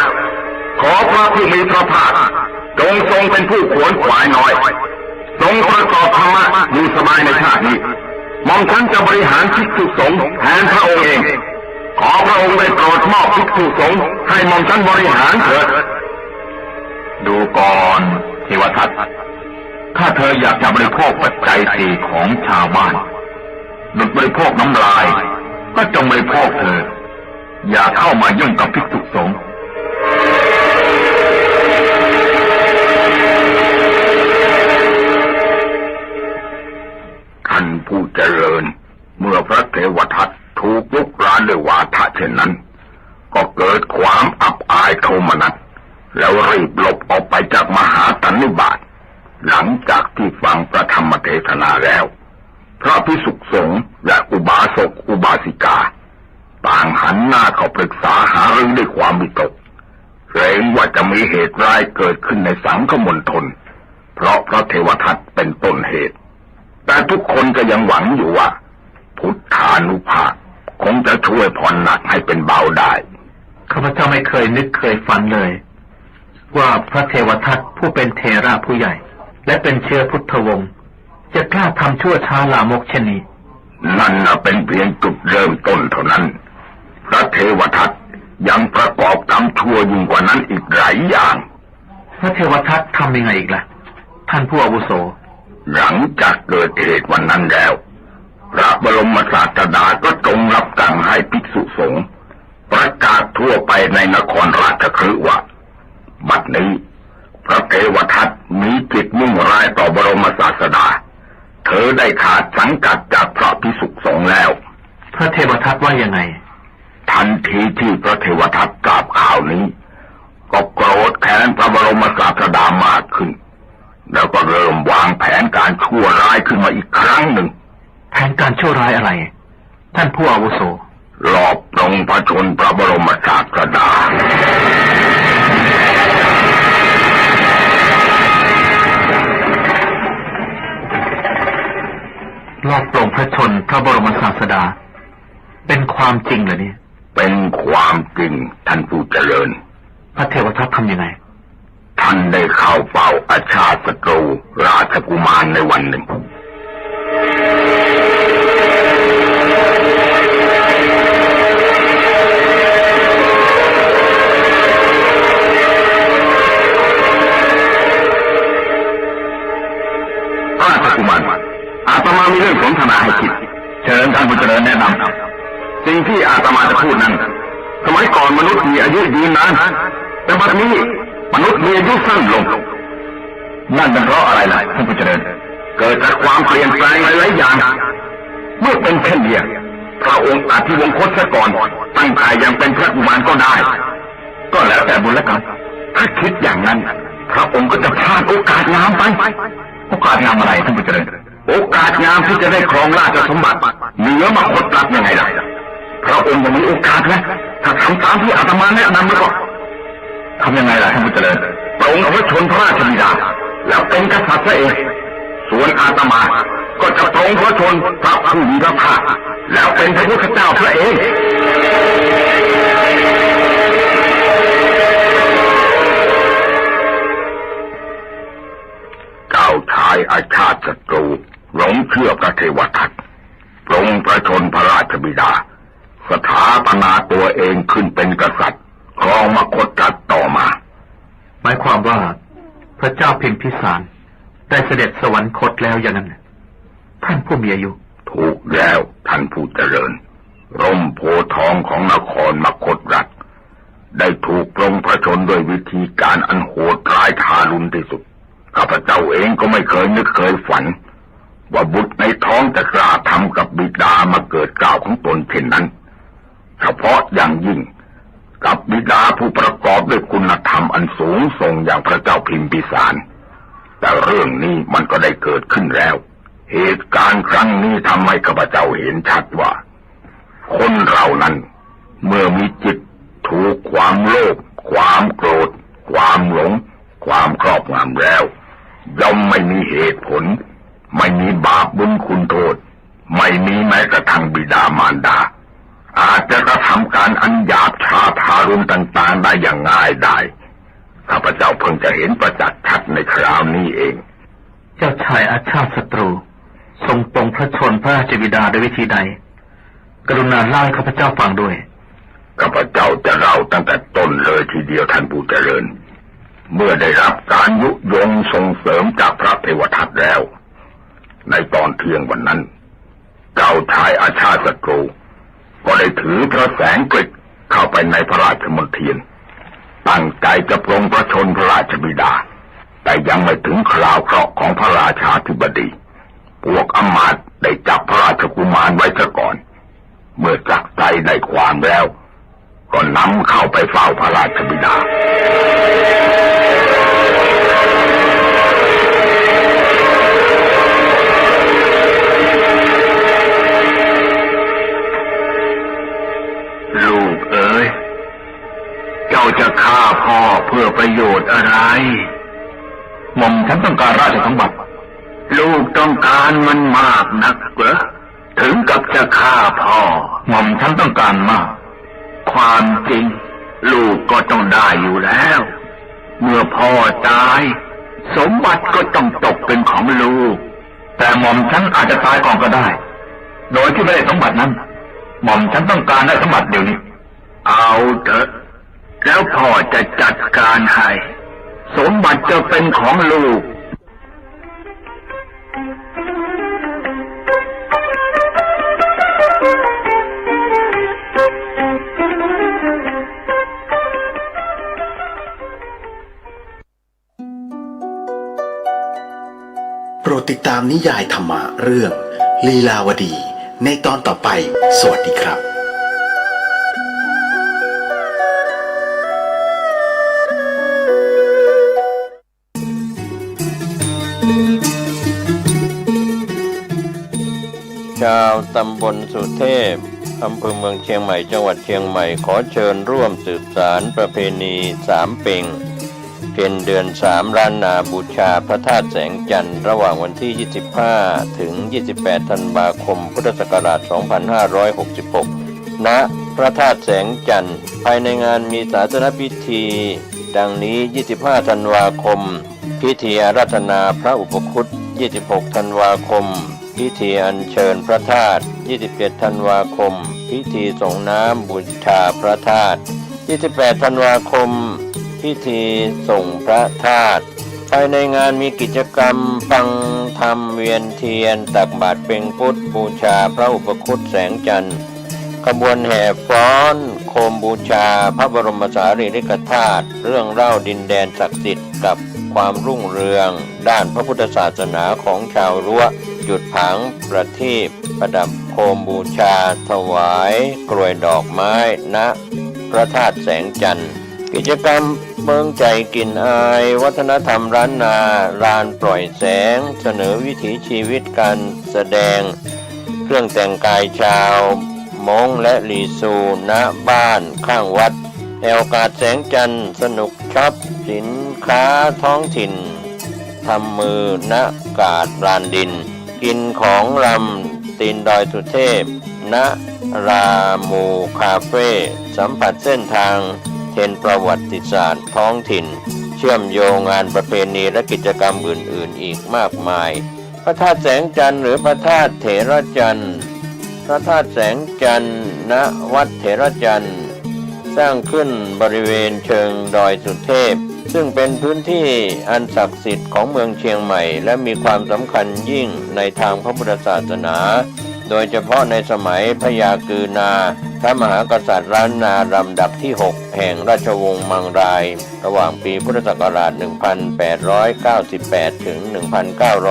ขอพระผู้มีพระภาคจงทรงเป็นผู้ขวนขวายน้อยทรงประกอบธรรมะอยู่สบายในชาตินี้หม่อมฉันจะบริหารภิกษุสงฆ์แทนพระองค์เองขอพระองค์ได้โปรดมอบภิกษุสงฆ์ให้หม่อมฉันบริหารเถิดดูก่อนเทวทัตถ้าเธออยากจะบริโภคปัจจัยสี่ของชาวบ้านดุจบริโภคน้ำลายก็จงบริโภคเธออย่าเข้ามายุ่งกับภิกษุสงฆ์ท่านผู้เจริญเมื่อพระเทวทัตถูกลุกรานด้วยวาทะเช่นนั้นก็เกิดความอับอายโทมนัสแล้วรีบหลบออกไปจากมหาสันนิบาตหลังจากที่ฟังพระธรรมเทศนาแล้วพระภิกษุสงฆ์และอุบาสกอุบาสิกาต่างหันหน้าเข้าปรึกษาหารือด้วยความวิตกเกรงว่าจะมีเหตุร้ายเกิดขึ้นในสังคมณฑลเพราะพระเทวทัตเป็นต้นเหตุแต่ทุกคนก็ยังหวังอยู่ว่าพุทธานุภาพคงจะช่วยผ่อนหนักให้เป็นเบาได้ข้าพเจ้าไม่เคยนึกเคยฝันเลยว่าพระเทวทัตผู้เป็นเทระผู้ใหญ่และเป็นเชื้อพุทธวงศ์จะกล้าทำชั่วช้าลามกเช่นนี้นั่นเป็นเพียงจุดเริ่มต้นเท่านั้นพระเทวทัตยังประกอบกรรมชั่วยิ่งกว่านั้นอีกหลายอย่างพระเทวทัตทำยังไงอีกล่ะท่านผู้อาวุโสหลังจากเกิดเหตุวันนั้นแล้วพระบรมศาสดาก็ทรงรับสั่งให้ภิกษุสงฆ์ประกาศทั่วไปในนครราชคฤห์ว่าบัดนี้พระเทวทัตมีจิตมุ่งร้ายต่อบรมศาสดา เธอได้ขาดสังกัดจากพระภิกษุสงฆ์แล้วพระเทวทัตว่ายังไงทันทีที่พระเทวทัตทราบข่าวนี้ก็โกรธแค้นพระบรมศาสดามากขึ้นแล้วก็เริ่มวางแผนการชั่วร้ายขึ้นมาอีกครั้งหนึ่งแผนการชั่วร้ายอะไรท่านผู้อาวุโสลอบปลงพระชนม์พระบรมศาสดารอบปลงพระชนม์พระบรมศาสดาเป็นความจริงเหรอเนี่ยเป็นความจริงท่านผู้เจริญพระเทวทัตทำยังไงท่านได้เข้าเฝ้าอาชาติศัตรูราชกุมารในวันหนึ่งราชกุมารอาตมามีเรื่องสนทนาให้คิดเชิญท่านผู้เจริญแนะนำสิ่งที่อาตมาจะพูดนั้นสมัยก่อนมนุษย์มีอายุยืนนานแต่บัดนี้มนุษย์มีอายุสั้นลงนั่นเป็นเพราะอะไรล่ะท่านผู้เจริญเกิดจากความเปลี่ยนแปลงหลายๆอย่างเมื่อเป็นเช่นนี้พระองค์อาจที่วงคตซะก่อนตั้งแต่ยังเป็นพระกุมารก็ได้ก็แล้วแต่บุญและกรรมถ้าคิดอย่างนั้นพระองค์ก็จะพลาดโอกาสงามไปโอกาสงามอะไรท่านผู้เจริญโอกาสงามที่จะได้ครองราชสมบัติเหนือมคตรัฐยังไงล่ะพระองค์ยังมีโอกาสนะถ้าทำตามที่อาตมาแนะนำแล้วก็ทำยังไงล่ะท่านผู้เจริญพระองค์เอาไว้ชนพระราชบิดาแล้วเป็นกษัตริย์ซะเองส่วนอาตมาก็จะตรงพระชนพระผู้มีพระภาคแล้วเป็นพระพุทธเจ้าพระเองเจ้าชายอาชาติศัตรูหลงเชื่อพระเทวทัตปลงพระชนพระราชบิดาสถาปนาตัวเองขึ้นเป็นกษัตริย์ครองมคตรัฐต่อมาหมายความว่าพระเจ้าพิมพิสารได้เสด็จสวรรคตแล้วอย่างนั้นท่านผู้มีอายุถูกแล้วท่านผู้เจริญร่มโพธิ์ทองของนครมคตรัฐได้ถูกปลงพระชนด้วยวิธีการอันโหดร้ายทารุณที่สุดข้าพเจ้าเองก็ไม่เคยนึกเคยฝันว่าบุตรในท้องจะกล้าทำกับบิดามาเกิดเกล้าของตนเช่นนั้นเฉพาะอย่างยิ่งกับบิดาผู้ประกอบด้วยคุณธรรมอันสูงส่งอย่างพระเจ้าพิมพิสารแต่เรื่องนี้มันก็ได้เกิดขึ้นแล้วเหตุการณ์ครั้งนี้ทำให้ข้าพเจ้าเห็นชัดว่าคนเรานั้นเมื่อมีจิตถูกความโลภความโกรธความหลงความครอบงำแล้วย่อมไม่มีเหตุผลไม่มีบาปบุญคุณโทษไม่มีแม้กระทั่งบิดามารดาอาจจะกระทำการอันหยาบช้าทารุณต่างๆได้อย่างง่ายได้ข้าพเจ้าเพิ่งจะเห็นประจักษ์ชัดในคราวนี้เองเจ้าชายอาชาติศัตรูทรงปลงพระชนพระราชบิดาด้วยวิธีใดกรุณาเล่าให้ข้าพเจ้าฟังด้วยข้าพเจ้าจะเล่าตั้งแต่ต้นเลยทีเดียวท่านผู้เจริญเมื่อได้รับการยุยงส่งเสริมจากพระเทวทัตแล้วในตอนเที่ยงวันนั้นเจ้าชายอาชาติศัตรูก็ได้ถือพระแสงกฤษเข้าไปในพระราชมณฑีตั้งใจจะปลงพระชนพระราชบิดาแต่ยังไม่ถึงคราวเคราะห์ของพระราชาธิบดีพวกอำมาตย์ได้จับพระราชกุมารไว้ซะก่อนเมื่อจักใจได้ความแล้วก็นำเข้าไปเฝ้าพระราชบิดาลูกเอ๋ยเจ้าจะฆ่าพ่อเพื่อประโยชน์อะไรหม่อมฉันต้องการราชสมบัติลูกต้องการมันมากนักเหรอถึงกับจะฆ่าพ่อหม่อมฉันต้องการมากความจริงลูกก็ต้องได้อยู่แล้วเมื่อพ่อตายสมบัติก็ต้องตกเป็นของลูกแต่หม่อมฉันอาจจะตายก่อนก็ได้โดยที่ไม่ได้สมบัตินั้นหม่อมฉันต้องการได้สมบัติเดี๋ยวนี้เอาเถอะแล้วพ่อจะจัดการให้สมบัติจะเป็นของลูก โปรดติด ติดตามนิยายธรรมะเรื่องลีลาวดีในตอนต่อไปสวัสดีครับชาวตำบลสุเทพอำเภอเมืองเชียงใหม่จังหวัดเชียงใหม่ขอเชิญร่วมสืบสานประเพณีสามเพ็งเพ็ญเดือน3ล้านนาบูชาพระธาตุแสงจันทร์ระหว่างวันที่25ถึง28ธันวาคมพุทธศักราช2566ณพระธาตุแสงจันทร์ภายในงานมีศาสนพิธีดังนี้25ธันวาคมพิธีอาราธนาพระอุปคุต26ธันวาคมพิธีอัญเชิญพระธาตุ27ธันวาคมพิธีส่งน้ำบูชาพระธาตุ28ธันวาคมพิธีส่งพระธาตุภายในงานมีกิจกรรมฟังธรรมเวียนเทียนตักบาตรเพ็งพุทธบูชาพระอุปคุตแสงจันทร์ขบวนแห่ฟ้อนโคมบูชาพระบรมสารีริกธาตุเรื่องเล่าดินแดนศักดิ์สิทธิ์กับความรุ่งเรืองด้านพระพุทธศาสนาของชาวรั้วจุดผางประทีปประดับโคมบูชาถวายกรวยดอกไม้ณพระธาตุแสงจันทร์กิจกรรมเมืองใจกลิ่นอายวัฒนธรรมล้านนาลานปล่อยแสงเสนอวิถีชีวิตการแสดงเครื่องแต่งกายชาวมงและลีซูณบ้านข้างวัดแอวกาศแสงจันทร์สนุกช็อปสินค้าท้องถิ่นทำมือณกาดลานดินกินของลำตีนดอยสุเทพณรามูคาเฟ่สัมผัสเส้นทางเทรนประวัติศาสตร์ท้องถิ่นเชื่อมโยงงานประเพณีและกิจกรรมอื่นๆอีกมากมายพระธาตุแสงจันทร์หรือพระธาตุเถระจันทร์พระธาตุแสงจันทร์ณวัดเถระจันทร์สร้างขึ้นบริเวณเชิงดอยสุเทพซึ่งเป็นพื้นที่อันศักดิ์สิทธิ์ของเมืองเชียงใหม่และมีความสำคัญยิ่งในทางพระพุทธศาสนาโดยเฉพาะในสมัยพระยากือนาพระมหากษัตริย์ล้านนาลำดับที่6แห่งราชวงศ์มังรายระหว่างปีพุทธศักราช1898ถึง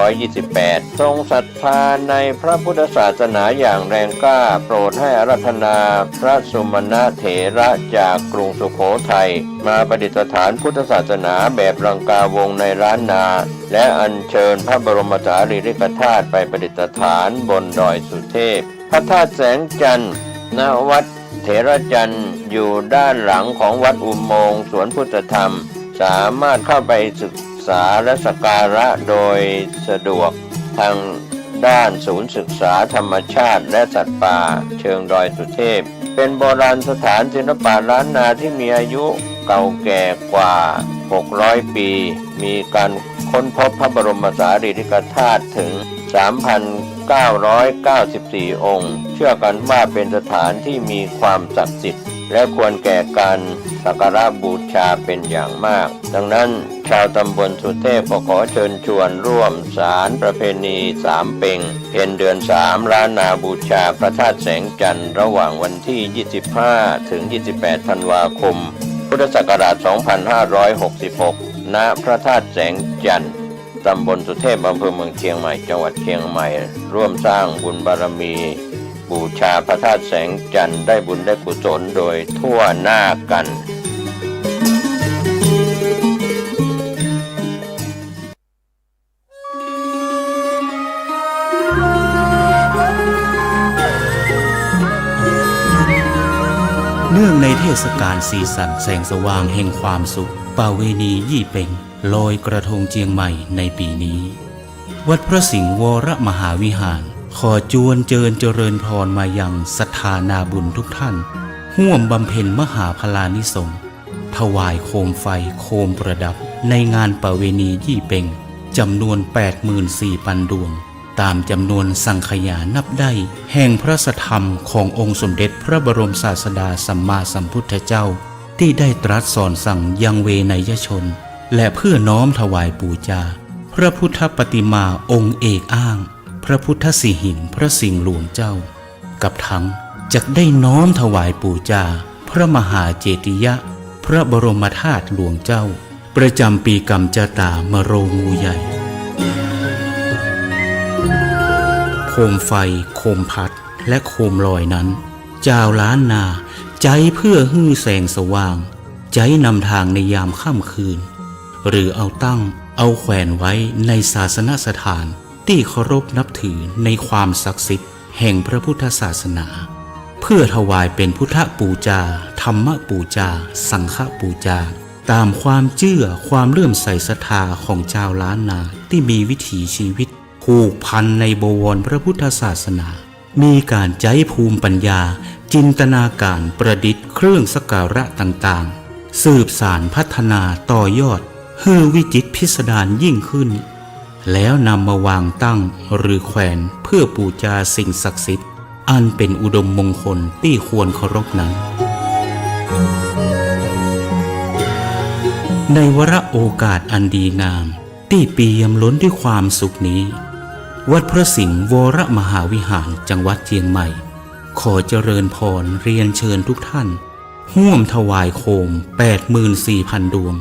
1928ทรงศรัทธาในพระพุทธศาสนาอย่างแรงกล้าโปรดให้อาราธนาพระสุมาณเถระจากกรุงสุโขทัยมาประดิษฐานพุทธศาสนาแบบรังกาวงในล้านนาและอัญเชิญพระบรมสารีริกธาตุไปประดิษฐานบนดอยสุเทพพระธาตุแสงจันทร์ณวัดเถระจันทร์อยู่ด้านหลังของวัดอุโมงค์สวนพุทธธรรมสามารถเข้าไปศึกษาและสักการะโดยสะดวกทางด้านศูนย์ศึกษาธรรมชาติและสัตว์ป่าเชิงดอยสุเทพเป็นโบราณสถานศิลปะล้านนาที่มีอายุเก่าแก่กว่า600ปีมีการค้นพบพระบรมสารีริกธาตุถึง 3,994 องค์เชื่อกันว่าเป็นสถานที่มีความศักดิ์สิทธิ์และควรแก่การสักการะบูชาเป็นอย่างมากดังนั้นชาวตำบลสุเทพขอเชิญชวนร่วมสารประเพณีสามเพ็งเพ็ญเดือน3ล้านนาบูชาพระธาตุแสงจันทร์ระหว่างวันที่25ถึง28ธันวาคมพุทธศักราช2566ณพระธาตุแสงจันทร์ตำบลสุเทพอำเภอเมืองเชียงใหม่จังหวัดเชียงใหม่ร่วมสร้างบุญบารมีบูชาพระธาตุแสงจันทร์ได้บุญได้กุศลโดยทั่วหน้ากันเนื่องในเทศกาลสีสันแสงสว่างแห่งความสุขประเวณียี่เป่งลอยกระทงเจียงใหม่ในปีนี้วัดพระสิงห์วรมหาวิหารขอจวนเจริญพรมายังศรัทธานาบุญทุกท่านร่วมบำเพ็ญมหาพลานิสงฆ์ถวายโคมไฟโคมประดับในงานประเวณียี่เป่งจำนวน 84,000 ดวงตามจำนวนสังขยานับได้แห่งพระสัทธรรมขององค์สมเด็จพระบรมศาสดาสัมมาสัมพุทธเจ้าที่ได้ตรัสสอนสั่งยังเวนยชนและเพื่อน้อมถวายบูชาพระพุทธปฏิมาองค์เอกอ้างพระพุทธสิหิงพระสิงห์หลวงเจ้ากับทั้งจักได้น้อมถวายบูชาพระมหาเจติยะพระบรมธาตุหลวงเจ้าประจำปีกัมจตามโรงงูใหญ่ คมไฟโคมพัดและโคมลอยนั้นเจ้าล้านนาใจเพื่อฮื้อแสงสว่างใจนำทางในยามค่ำคืนหรือเอาตั้งเอาแขวนไว้ในศาสนสถานที่เคารพนับถือในความศักดิ์สิทธิ์แห่งพระพุทธศาสนาเพื่อถวายเป็นพุทธปูจาธรรมปูจาสังฆปูจาตามความเชื่อความเลื่อมใสศรัทธาของชาวล้านนาที่มีวิถีชีวิตผูกพันในบวรพระพุทธศาสนามีการใช้ภูมิปัญญาจินตนาการประดิษฐ์เครื่องสักการะต่างๆสืบสานพัฒนาต่อยอดให้วิจิตรพิสดารยิ่งขึ้นแล้วนำมาวางตั้งหรือแขวนเพื่อบูชาสิ่งศักดิ์สิทธิ์อันเป็นอุดมมงคลที่ควรเคารพนั้นในวาระโอกาสอันดีงามที่เปี่ยมล้นด้วยความสุขนี้วัดพระสิงห์วรมหาวิหารจังหวัดเชียงใหม่ขอเจริญพรเรียนเชิญทุกท่านร่วมถวายโคม 84,000 ดวง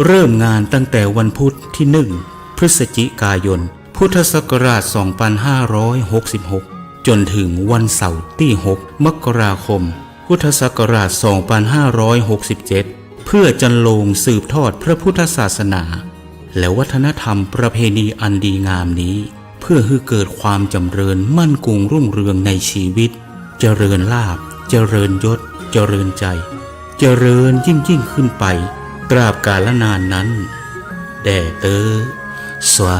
เริ่มงานตั้งแต่วันพุธที่ 1 พฤศจิกายนพุทธศักราช 2566 จนถึงวันเสาร์ที่ 6 มกราคม พุทธศักราช 2567 เพื่อจันโลงสืบทอดพระพุทธศาสนาและวัฒนธรรมประเพณีอันดีงามนี้เพื่อให้เกิดความจำเริญมั่นคงรุ่งเรืองในชีวิตเจริญลาภเจริญยศเจริญใจเจริญยิ่งขึ้นไปตราบกาลนานนั้นแด่เตอสวา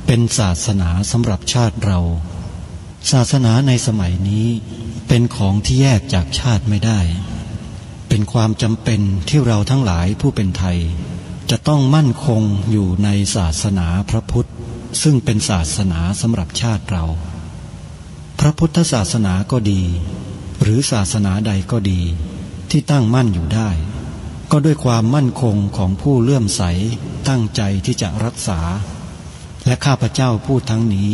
เป็นศาสนาสำหรับชาติเราศาสนาในสมัยนี้เป็นของที่แยกจากชาติไม่ได้เป็นความจำเป็นที่เราทั้งหลายผู้เป็นไทยจะต้องมั่นคงอยู่ในศาสนาพระพุทธซึ่งเป็นศาสนาสำหรับชาติเราพระพุทธศาสนาก็ดีหรือศาสนาใดก็ดีที่ตั้งมั่นอยู่ได้ก็ด้วยความมั่นคงของผู้เลื่อมใสตั้งใจที่จะรักษาและข้าพเจ้าพูดทั้งนี้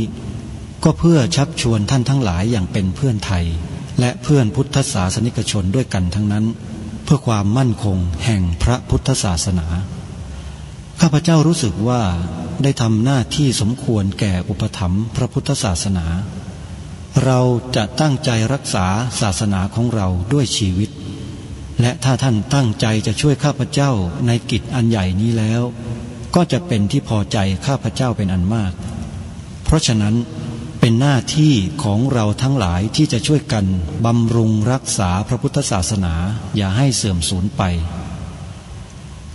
ก็เพื่อชักชวนท่านทั้งหลายอย่างเป็นเพื่อนไทยและเพื่อนพุทธศาสนิกชนด้วยกันทั้งนั้นเพื่อความมั่นคงแห่งพระพุทธศาสนาข้าพเจ้ารู้สึกว่าได้ทำหน้าที่สมควรแก่อุปถัมภ์พระพุทธศาสนาเราจะตั้งใจรักษาศาสนาของเราด้วยชีวิตและถ้าท่านตั้งใจจะช่วยข้าพเจ้าในกิจอันใหญ่นี้แล้วก็จะเป็นที่พอใจข้าพเจ้าเป็นอันมากเพราะฉะนั้นเป็นหน้าที่ของเราทั้งหลายที่จะช่วยกันบำรุงรักษาพระพุทธศาสนาอย่าให้เสื่อมสูญไป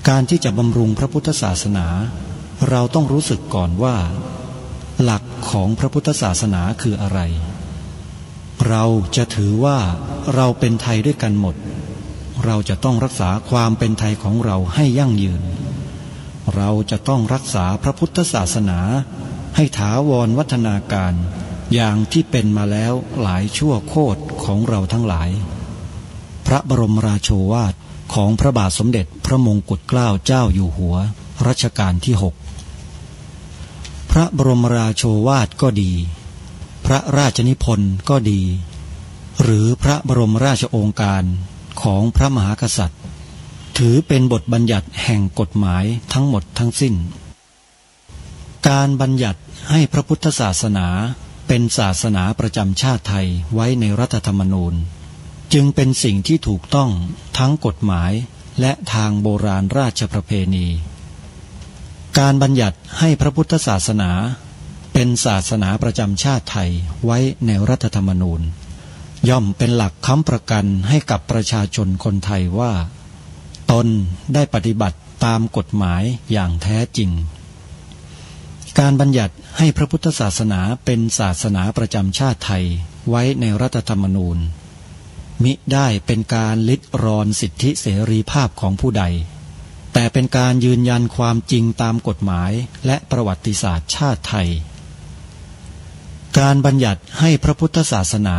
การที่จะบำรุงพระพุทธศาสนาเราต้องรู้สึกก่อนว่าหลักของพระพุทธศาสนาคืออะไรเราจะถือว่าเราเป็นไทยด้วยกันหมดเราจะต้องรักษาความเป็นไทยของเราให้ยั่งยืนเราจะต้องรักษาพระพุทธศาสนาให้ถาวรวัฒนาการอย่างที่เป็นมาแล้วหลายชั่วโคตรของเราทั้งหลายพระบรมราโชวาทของพระบาทสมเด็จพระมงกุฎเกล้าเจ้าอยู่หัวรัชกาลที่ 6พระบรมราโชวาทก็ดีพระราชนิพนธ์ก็ดีหรือพระบรมราชโองการของพระมหากษัตริย์ถือเป็นบทบัญญัติแห่งกฎหมายทั้งหมดทั้งสิ้นการบัญญัติให้พระพุทธศาสนาเป็นศาสนาประจำชาติไทยไว้ในรัฐธรรมนูญจึงเป็นสิ่งที่ถูกต้องทั้งกฎหมายและทางโบราณราชประเพณีการบัญญัติให้พระพุทธศาสนาเป็นศาสนาประจำชาติไทยไว้ในรัฐธรรมนูญย่อมเป็นหลักค้ำประกันให้กับประชาชนคนไทยว่าตนได้ปฏิบัติตามกฎหมายอย่างแท้จริงการบัญญัติให้พระพุทธศาสนาเป็นศาสนาประจำชาติไทยไว้ในรัฐธรรมนูญมิได้เป็นการลิดรอนสิทธิเสรีภาพของผู้ใดแต่เป็นการยืนยันความจริงตามกฎหมายและประวัติศาสตร์ชาติไทยการบัญญัติให้พระพุทธศาสนา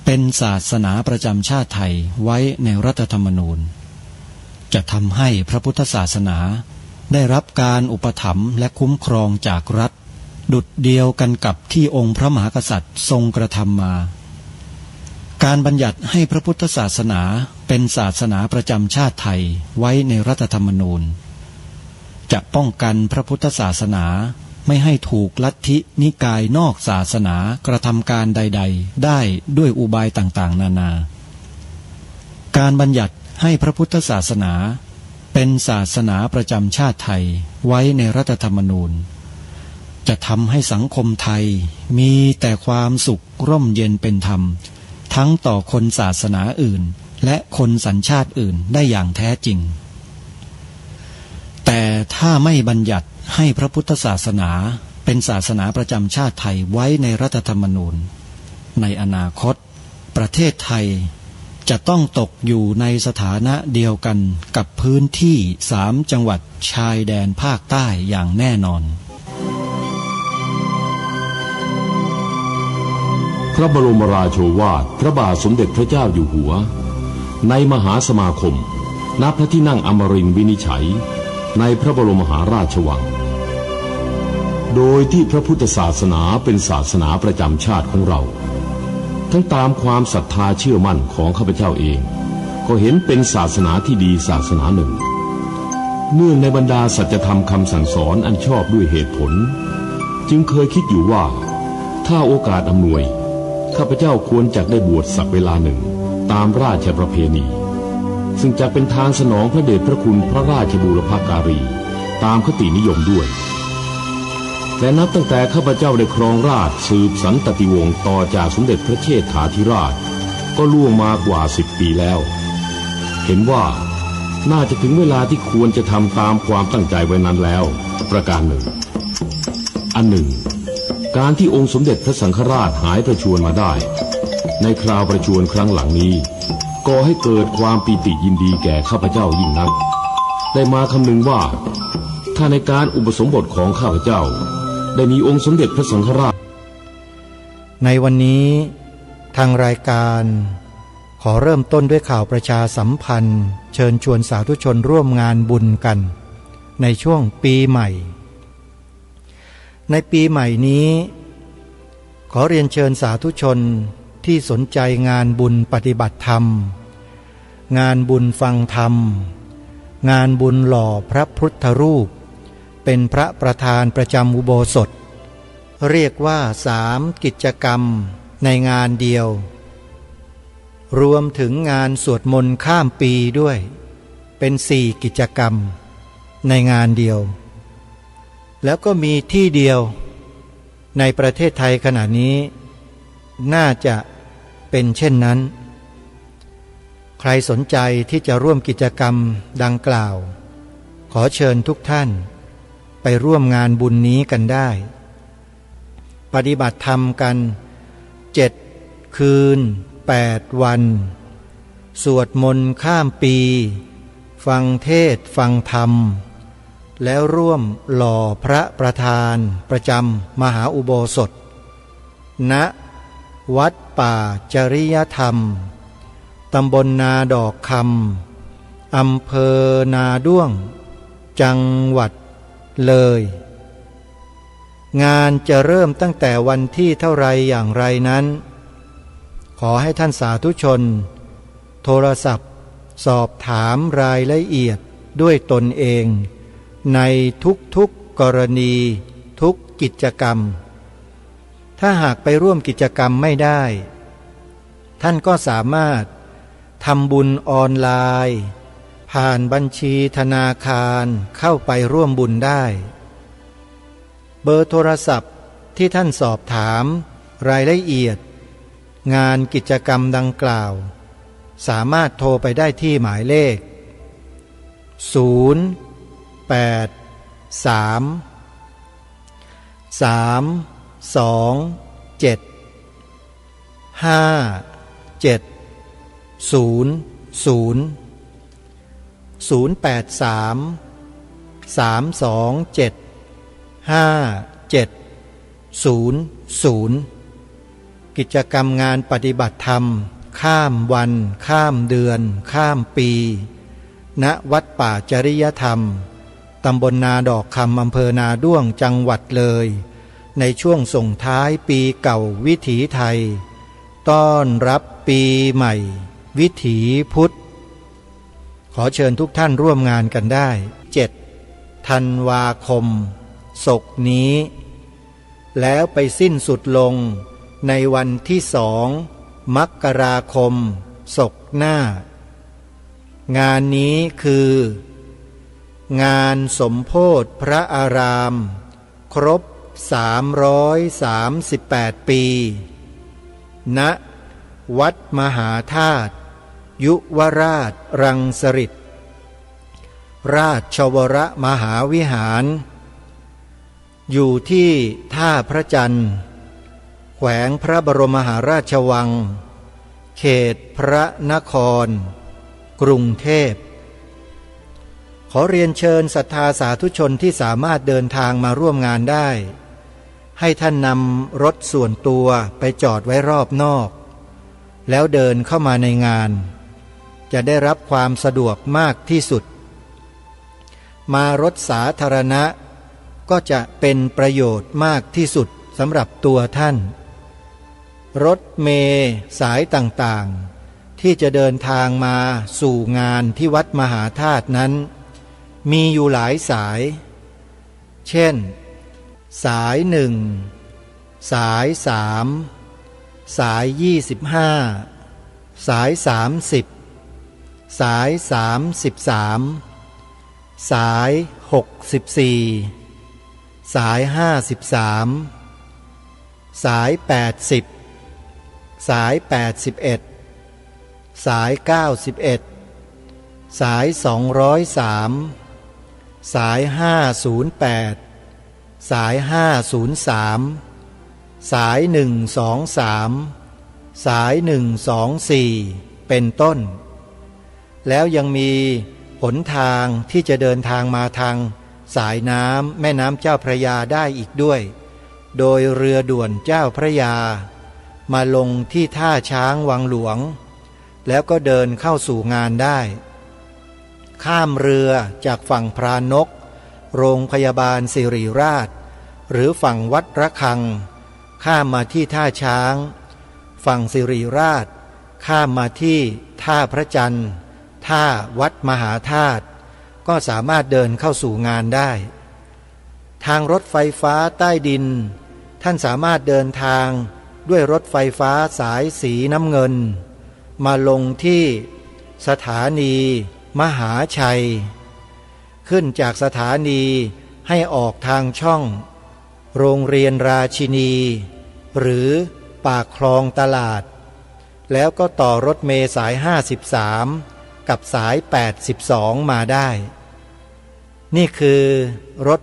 เป็นศาสนาประจำชาติไทยไว้ในรัฐธรรมนูญจะทำให้พระพุทธศาสนาได้รับการอุปถัมภ์และคุ้มครองจากรัฐดุจเดียวกันกับที่องค์พระมหากษัตริย์ทรงกระทำมาการบัญญัติให้พระพุทธศาสนาเ เป็นศาสนาประจำชาติไทยไว้ในรัฐธรรมนูญจะป้องกันพระพุทธศาสนาไม่ให้ถูกลัทธินิกายนอกศาสนากระทำการใดๆได้ด้วยอุบายต่างๆนานาการบัญญัติให้พระพุทธศาสนาเป็นศาสนาประจำชาติไทยไว้ในรัฐธรรมนูญจะทำให้สังคมไทยมีแต่ความสุขร่มเย็นเป็นธรรมทั้งต่อคนศาสนาอื่นและคนสัญชาติอื่นได้อย่างแท้จริงแต่ถ้าไม่บัญญัติให้พระพุทธศาสนาเป็นศาสนาประจำชาติไทยไว้ในรัฐธรรมนูญในอนาคตประเทศไทยจะต้องตกอยู่ในสถานะเดียวกันกับพื้นที่3 จังหวัดชายแดนภาคใต้อย่างแน่นอนพระบรมราโชวาทพระบาทสมเด็จพระเจ้าอยู่หัวในมหาสมาคมณพระที่นั่งอมรินทร์วินิจฉัยในพระบรมมหาราชวังโดยที่พระพุทธศาสนาเป็นศาสนาประจำชาติของเราทั้งตามความศรัทธาเชื่อมั่นของข้าพเจ้าเองก็เห็นเป็นศาสนาที่ดีศาสนาหนึ่งเนื่องในบรรดาสัจธรรมคำสั่งสอนอันชอบด้วยเหตุผลจึงเคยคิดอยู่ว่าถ้าโอกาสอำนวยข้าพเจ้าควรจะได้บวชสักเวลาหนึ่งตามราชประเพณีซึ่งจะเป็นทางสนองพระเดชพระคุณพระราชบูรพการีตามคตินิยมด้วยแต่นับตั้งแต่ข้าพเจ้าได้ครองราชย์สืบสันตติวงศ์ต่อจากสมเด็จพระเชษฐาธิราชก็ล่วงมากว่า10 ปีแล้วเห็นว่าน่าจะถึงเวลาที่ควรจะทำตามความตั้งใจไว้นั้นแล้วประการหนึ่งอันหนึ่งการที่องค์สมเด็จพระสังฆราชหายประชวรมาได้ในคราวประชวรครั้งหลังนี้ก่อให้เกิดความปีติยินดีแก่ข้าพเจ้ายิ่งนักได้มาคำนึงว่าถ้าในการอุปสมบทของข้าพเจ้าได้มีองค์สมเด็จพระสังฆราชในวันนี้ทางรายการขอเริ่มต้นด้วยข่าวประชาสัมพันธ์เชิญชวนสาธุชนร่วมงานบุญกันในช่วงปีใหม่ในปีใหม่นี้ขอเรียนเชิญสาธุชนที่สนใจงานบุญปฏิบัติธรรมงานบุญฟังธรรมงานบุญหล่อพระพุทธรูปเป็นพระประธานประจำอุโบสถเรียกว่า3 กิจกรรมในงานเดียวรวมถึงงานสวดมนต์ข้ามปีด้วยเป็น4 กิจกรรมในงานเดียวแล้วก็มีที่เดียวในประเทศไทยขณะนี้น่าจะเป็นเช่นนั้นใครสนใจที่จะร่วมกิจกรรมดังกล่าวขอเชิญทุกท่านไปร่วมงานบุญนี้กันได้ปฏิบัติธรรมกัน7 คืน 8 วันสวดมนต์ข้ามปีฟังเทศน์ฟังธรรมแล้วร่วมหล่อพระประธานประจำมหาอุโบสถณวัดป่าจริยธรรมตำบลนาดอกคำอำเภอนาด้วงจังหวัดเลยงานจะเริ่มตั้งแต่วันที่เท่าไรอย่างไรนั้นขอให้ท่านสาธุชนโทรศัพท์สอบถามรายละเอียดด้วยตนเองในทุกๆกรณีทุกกิจกรรมถ้าหากไปร่วมกิจกรรมไม่ได้ท่านก็สามารถทำบุญออนไลน์ผ่านบัญชีธนาคารเข้าไปร่วมบุญได้เบอร์โทรศัพท์ที่ท่านสอบถามรายละเอียดงานกิจกรรมดังกล่าวสามารถโทรไปได้ที่หมายเลขกิจกรรมงานปฏิบัติธรรมข้ามวันข้ามเดือนข้ามปีณวัดป่าจริยธรรมตำบลนาดอกคำอำเภอนาด้วงจังหวัดเลยในช่วงส่งท้ายปีเก่าวิถีไทยต้อนรับปีใหม่วิถีพุทธ ขอเชิญทุกท่านร่วมงานกันได้7 ธันวาคมศกนี้ แล้วไปสิ้นสุดลงในวันที่2 มกราคมศกหน้า งานนี้คือ งานสมโภชพระอารามครบ338 ปีณวัดมหาธาตุยุวราชรังสฤษฎ์ราชวรมหาวิหารอยู่ที่ท่าพระจันทร์แขวงพระบรมมหาราชวังเขตพระนครกรุงเทพขอเรียนเชิญศรัทธาสาธุชนที่สามารถเดินทางมาร่วมงานได้ให้ท่านนำรถส่วนตัวไปจอดไว้รอบนอกแล้วเดินเข้ามาในงานจะได้รับความสะดวกมากที่สุดมารถสาธารณะก็จะเป็นประโยชน์มากที่สุดสำหรับตัวท่านรถเมล์สายต่างๆที่จะเดินทางมาสู่งานที่วัดมหาธาตุนั้นมีอยู่หลายสายเช่นสาย1สาย3สาย25สาย30สาย33สาย64สาย53สาย80สาย81สาย91สาย203สาย508สาย503สาย123สาย124เป็นต้นแล้วยังมีหนทางที่จะเดินทางมาทางสายน้ำแม่น้ำเจ้าพระยาได้อีกด้วยโดยเรือด่วนเจ้าพระยามาลงที่ท่าช้างวังหลวงแล้วก็เดินเข้าสู่งานได้ข้ามเรือจากฝั่งพรานกโรงพยาบาลสิริราชหรือฝั่งวัดระฆังข้ามมาที่ท่าช้างฝั่งสิริราชข้ามมาที่ท่าพระจันทร์ท่าวัดมหาธาตุก็สามารถเดินเข้าสู่งานได้ทางรถไฟฟ้าใต้ดินท่านสามารถเดินทางด้วยรถไฟฟ้าสายสีน้ำเงินมาลงที่สถานีมหาชัยขึ้นจากสถานีให้ออกทางช่องโรงเรียนราชินีหรือปากคลองตลาดแล้วก็ต่อรถเมล์สาย53กับสาย82มาได้นี่คือรถ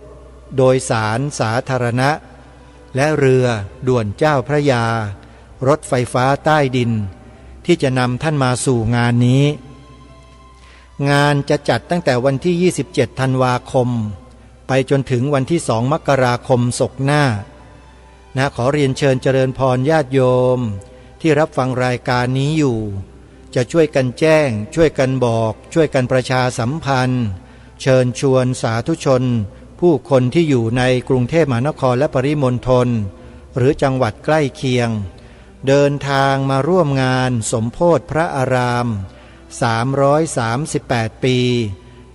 โดยสารสาธารณะและเรือด่วนเจ้าพระยารถไฟฟ้าใต้ดินที่จะนำท่านมาสู่งานนี้งานจะจัดตั้งแต่วันที่27 ธันวาคมไปจนถึงวันที่2 มกราคมศกหน้าขอเรียนเชิญเจริญพรญาติโยมที่รับฟังรายการนี้อยู่จะช่วยกันแจ้งช่วยกันบอกช่วยกันประชาสัมพันธ์เชิญชวนสาธุชนผู้คนที่อยู่ในกรุงเทพมหานครและปริมณฑลหรือจังหวัดใกล้เคียงเดินทางมาร่วมงานสมโภชพระอาราม338 ปี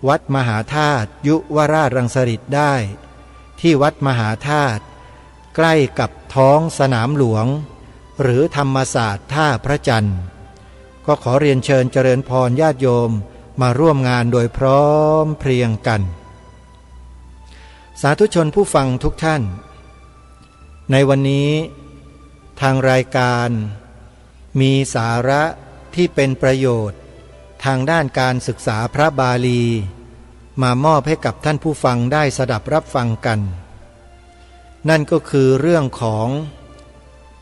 วัดมหาธาตุยุวราชรังสฤษฎ์ได้ที่วัดมหาธาตุใกล้กับท้องสนามหลวงหรือธรรมศาสตร์ท่าพระจันทร์ก็ขอเรียนเชิญเจริญพรญาติโยมมาร่วมงานโดยพร้อมเพรียงกันสาธุชนผู้ฟังทุกท่านในวันนี้ทางรายการมีสาระที่เป็นประโยชน์ทางด้านการศึกษาพระบาลีมามอบให้กับท่านผู้ฟังได้สดับรับฟังกันนั่นก็คือเรื่องของ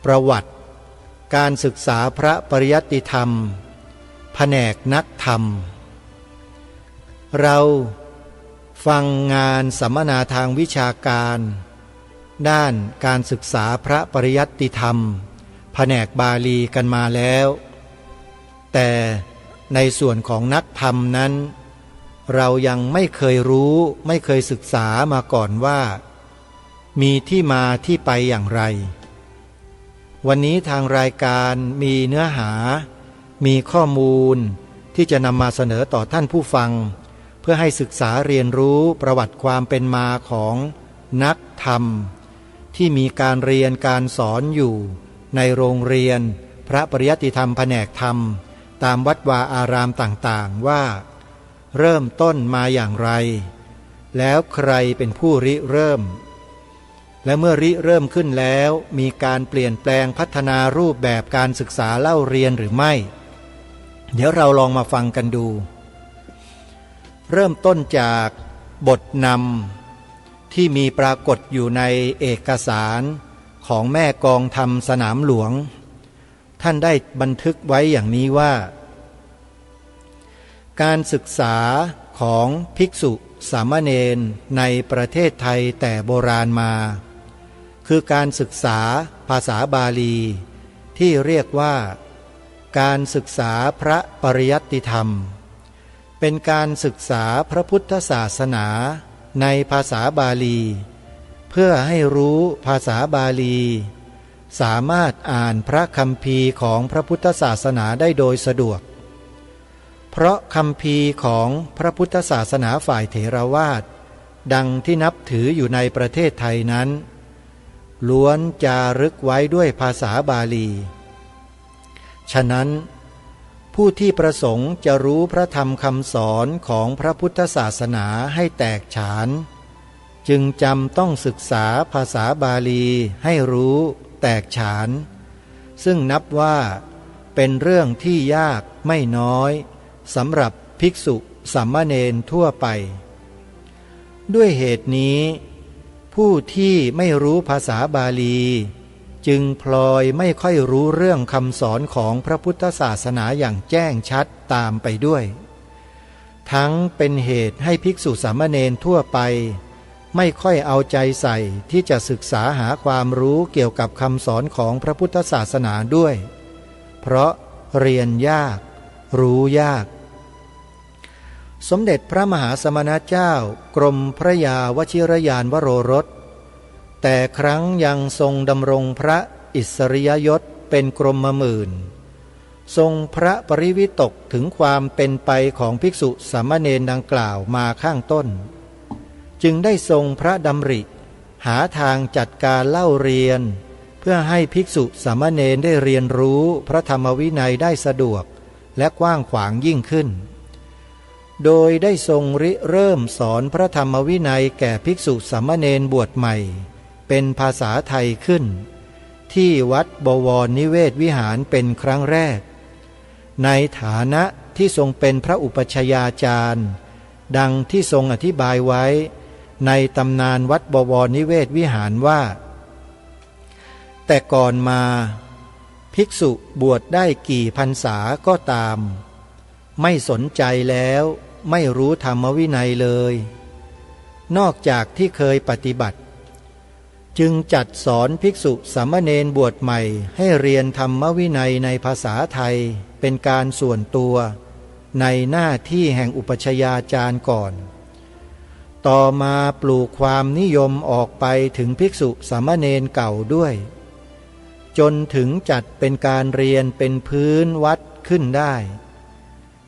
ประวัติการศึกษาพระปริยัติธรรมแผนกนักธรรมเราฟังงานสัมมนาทางวิชาการด้านการศึกษาพระปริยัติธรรมแผนกบาลีกันมาแล้วแต่ในส่วนของนักธรรมนั้นเรายังไม่เคยรู้ไม่เคยศึกษามาก่อนว่ามีที่มาที่ไปอย่างไรวันนี้ทางรายการมีเนื้อหามีข้อมูล ที่จะนำมาเสนอต่อท่านผู้ฟังเพื่อให้ศึกษาเรียนรู้ประวัติความเป็นมาของนักธรรมที่มีการเรียนการสอนอยู่ในโรงเรียนพระปริยัติธรรมแผนกธรรมตามวัดวาอารามต่างๆว่าเริ่มต้นมาอย่างไรแล้วใครเป็นผู้ริเริ่มและเมื่อริเริ่มขึ้นแล้วมีการเปลี่ยนแปลงพัฒนารูปแบบการศึกษาเล่าเรียนหรือไม่เดี๋ยวเราลองมาฟังกันดูเริ่มต้นจากบทนำที่มีปรากฏอยู่ในเอกสารของแม่กองธรรมสนามหลวงท่านได้บันทึกไว้อย่างนี้ว่าการศึกษาของภิกษุสามเณรในประเทศไทยแต่โบราณมาคือการศึกษาภาษาบาลีที่เรียกว่าการศึกษาพระปริยัติธรรมเป็นการศึกษาพระพุทธศาสนาในภาษาบาลีเพื่อให้รู้ภาษาบาลีสามารถอ่านพระคัมภีร์ของพระพุทธศาสนาได้โดยสะดวกเพราะคัมภีร์ของพระพุทธศาสนาฝ่ายเถรวาทดังที่นับถืออยู่ในประเทศไทยนั้นล้วนจารึกไว้ด้วยภาษาบาลีฉะนั้นผู้ที่ประสงค์จะรู้พระธรรมคำสอนของพระพุทธศาสนาให้แตกฉานจึงจำต้องศึกษาภาษาบาลีให้รู้แตกฉานซึ่งนับว่าเป็นเรื่องที่ยากไม่น้อยสำหรับภิกษุสามเณรทั่วไปด้วยเหตุนี้ผู้ที่ไม่รู้ภาษาบาลีจึงพลอยไม่ค่อยรู้เรื่องคำสอนของพระพุทธศาสนาอย่างแจ้งชัดตามไปด้วยทั้งเป็นเหตุให้ภิกษุสามเณรทั่วไปไม่ค่อยเอาใจใส่ที่จะศึกษาหาความรู้เกี่ยวกับคำสอนของพระพุทธศาสนาด้วยเพราะเรียนยากรู้ยากสมเด็จพระมหาสมณเจ้ากรมพระยาวชิรยานวโรรสแต่ครั้งยังทรงดำรงพระอิสริยยศเป็นกรมหมื่นทรงพระปริวิตกถึงความเป็นไปของภิกษุสามเณรดังกล่าวมาข้างต้นจึงได้ทรงพระดำริหาทางจัดการเล่าเรียนเพื่อให้ภิกษุสามเณรได้เรียนรู้พระธรรมวินัยได้สะดวกและกว้างขวางยิ่งขึ้นโดยได้ทรงริเริ่มสอนพระธรรมวินัยแก่ภิกษุสามเณรบวชใหม่เป็นภาษาไทยขึ้นที่วัดบวรนิเวศวิหารเป็นครั้งแรกในฐานะที่ทรงเป็นพระอุปัชฌาจารย์ดังที่ทรงอธิบายไว้ในตำนานวัดบวรนิเวศวิหารว่าแต่ก่อนมาภิกษุบวชได้กี่พรรษาก็ตามไม่สนใจแล้วไม่รู้ธรรมวินัยเลยนอกจากที่เคยปฏิบัติจึงจัดสอนภิกษุสามเณรบวชใหม่ให้เรียนธรรมวินัยในภาษาไทยเป็นการส่วนตัวในหน้าที่แห่งอุปัชฌาจารย์ก่อนต่อมาปลูกความนิยมออกไปถึงภิกษุสามเณรเก่าด้วยจนถึงจัดเป็นการเรียนเป็นพื้นวัดขึ้นได้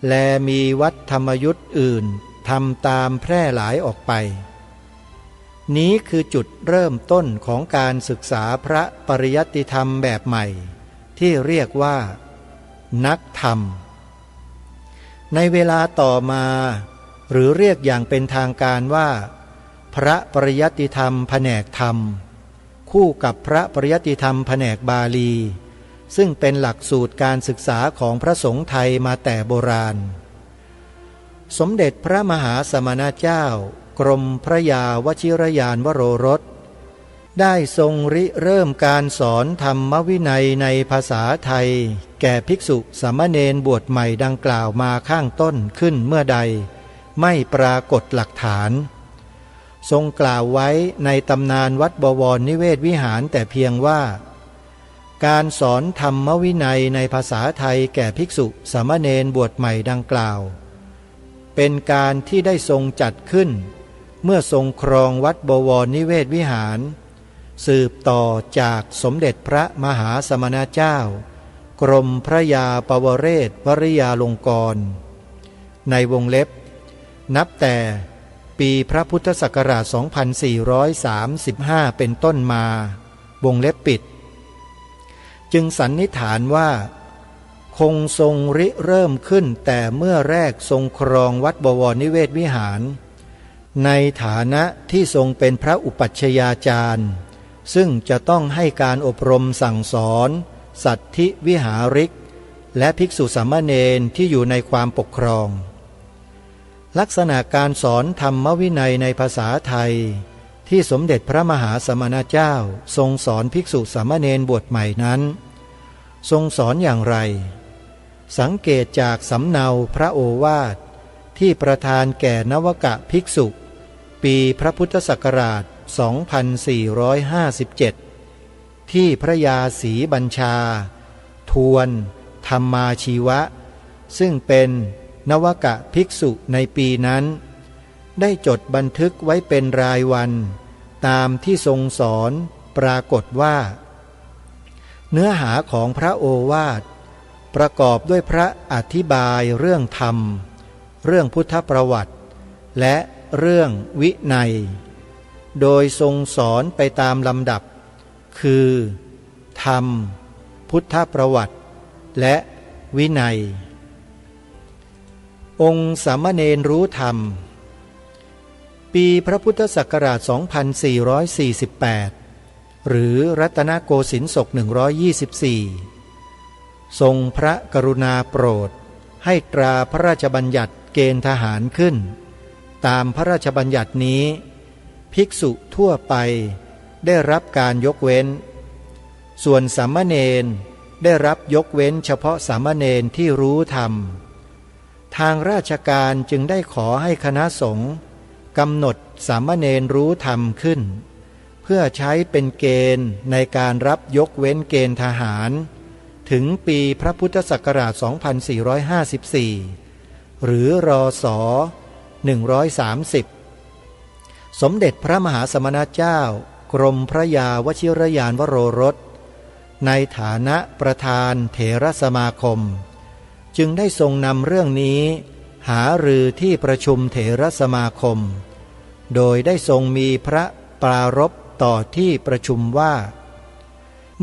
และมีวัดธรรมยุทธ์อื่นทำตามแพร่หลายออกไปนี้คือจุดเริ่มต้นของการศึกษาพระปริยัติธรรมแบบใหม่ที่เรียกว่านักธรรมในเวลาต่อมาหรือเรียกอย่างเป็นทางการว่าพระปริยัติธรรมแผนกธรรมคู่กับพระปริยัติธรรมแผนกบาลีซึ่งเป็นหลักสูตรการศึกษาของพระสงฆ์ไทยมาแต่โบราณสมเด็จพระมหาสมณเจ้ากรมพระยาวชิรยานวโรรสได้ทรงริเริ่มการสอนธรรมวินัยในภาษาไทยแก่ภิกษุสามเณรบวชใหม่ดังกล่าวมาข้างต้นขึ้นเมื่อใดไม่ปรากฏหลักฐานทรงกล่าวไว้ในตำนานวัดบวรนิเวศวิหารแต่เพียงว่าการสอนธรรมวินัยในภาษาไทยแก่ภิกษุสามเณรบวชใหม่ดังกล่าวเป็นการที่ได้ทรงจัดขึ้นเมื่อทรงครองวัดบวรนิเวศวิหารสืบต่อจากสมเด็จพระมหาสมณเจ้ากรมพระยาปวเรศวริยาลงกรณ์ ในวงเล็บนับแต่ปีพระพุทธศักราช 2435 เป็นต้นมาวงเล็บปิดจึงสันนิษฐานว่าคงทรงริเริ่มขึ้นแต่เมื่อแรกทรงครองวัดบวรนิเวศวิหารในฐานะที่ทรงเป็นพระอุปัชฌาจารย์ซึ่งจะต้องให้การอบรมสั่งสอนสัทธิวิหาริกและภิกษุสามเณรที่อยู่ในความปกครองลักษณะการสอนธรรมวินัยในภาษาไทยที่สมเด็จพระมหาสมณเจ้าทรงสอนภิกษุสามเณรบวชใหม่นั้นทรงสอนอย่างไรสังเกตจากสำเนาพระโอวาทที่ประทานแก่นวกะภิกษุปีพระพุทธศักราช 2457 ที่พระยาศรีบัญชาทวนธรรมาชีวะซึ่งเป็นนวกะภิกษุในปีนั้นได้จดบันทึกไว้เป็นรายวันตามที่ทรงสอนปรากฏว่าเนื้อหาของพระโอวาทประกอบด้วยพระอธิบายเรื่องธรรมเรื่องพุทธประวัติและเรื่องวินัยโดยทรงสอนไปตามลำดับคือธรรมพุทธประวัติและวินัยองค์สามเณรรู้ธรรมปีพระพุทธศักราช 2448 หรือรัตนโกสินทร์ศก 124 ทรงพระกรุณาโปรดให้ตราพระราชบัญญัติเกณฑ์ทหารขึ้นตามพระราชบัญญัตินี้ภิกษุทั่วไปได้รับการยกเว้นส่วนสามเณรได้รับยกเว้นเฉพาะสามเณรที่รู้ธรรมทางราชการจึงได้ขอให้คณะสงฆ์กำหนดสามเณรรู้ธรรมขึ้นเพื่อใช้เป็นเกณฑ์ในการรับยกเว้นเกณฑ์ทหารถึงปีพระพุทธศักราช 2454 หรือรศ. 130 สมเด็จพระมหาสมณเจ้ากรมพระยาวชิรยานวโรรสในฐานะประธานเถรสมาคมจึงได้ทรงนำเรื่องนี้หารือที่ประชุมเถรสมาคมโดยได้ทรงมีพระปรารภต่อที่ประชุมว่า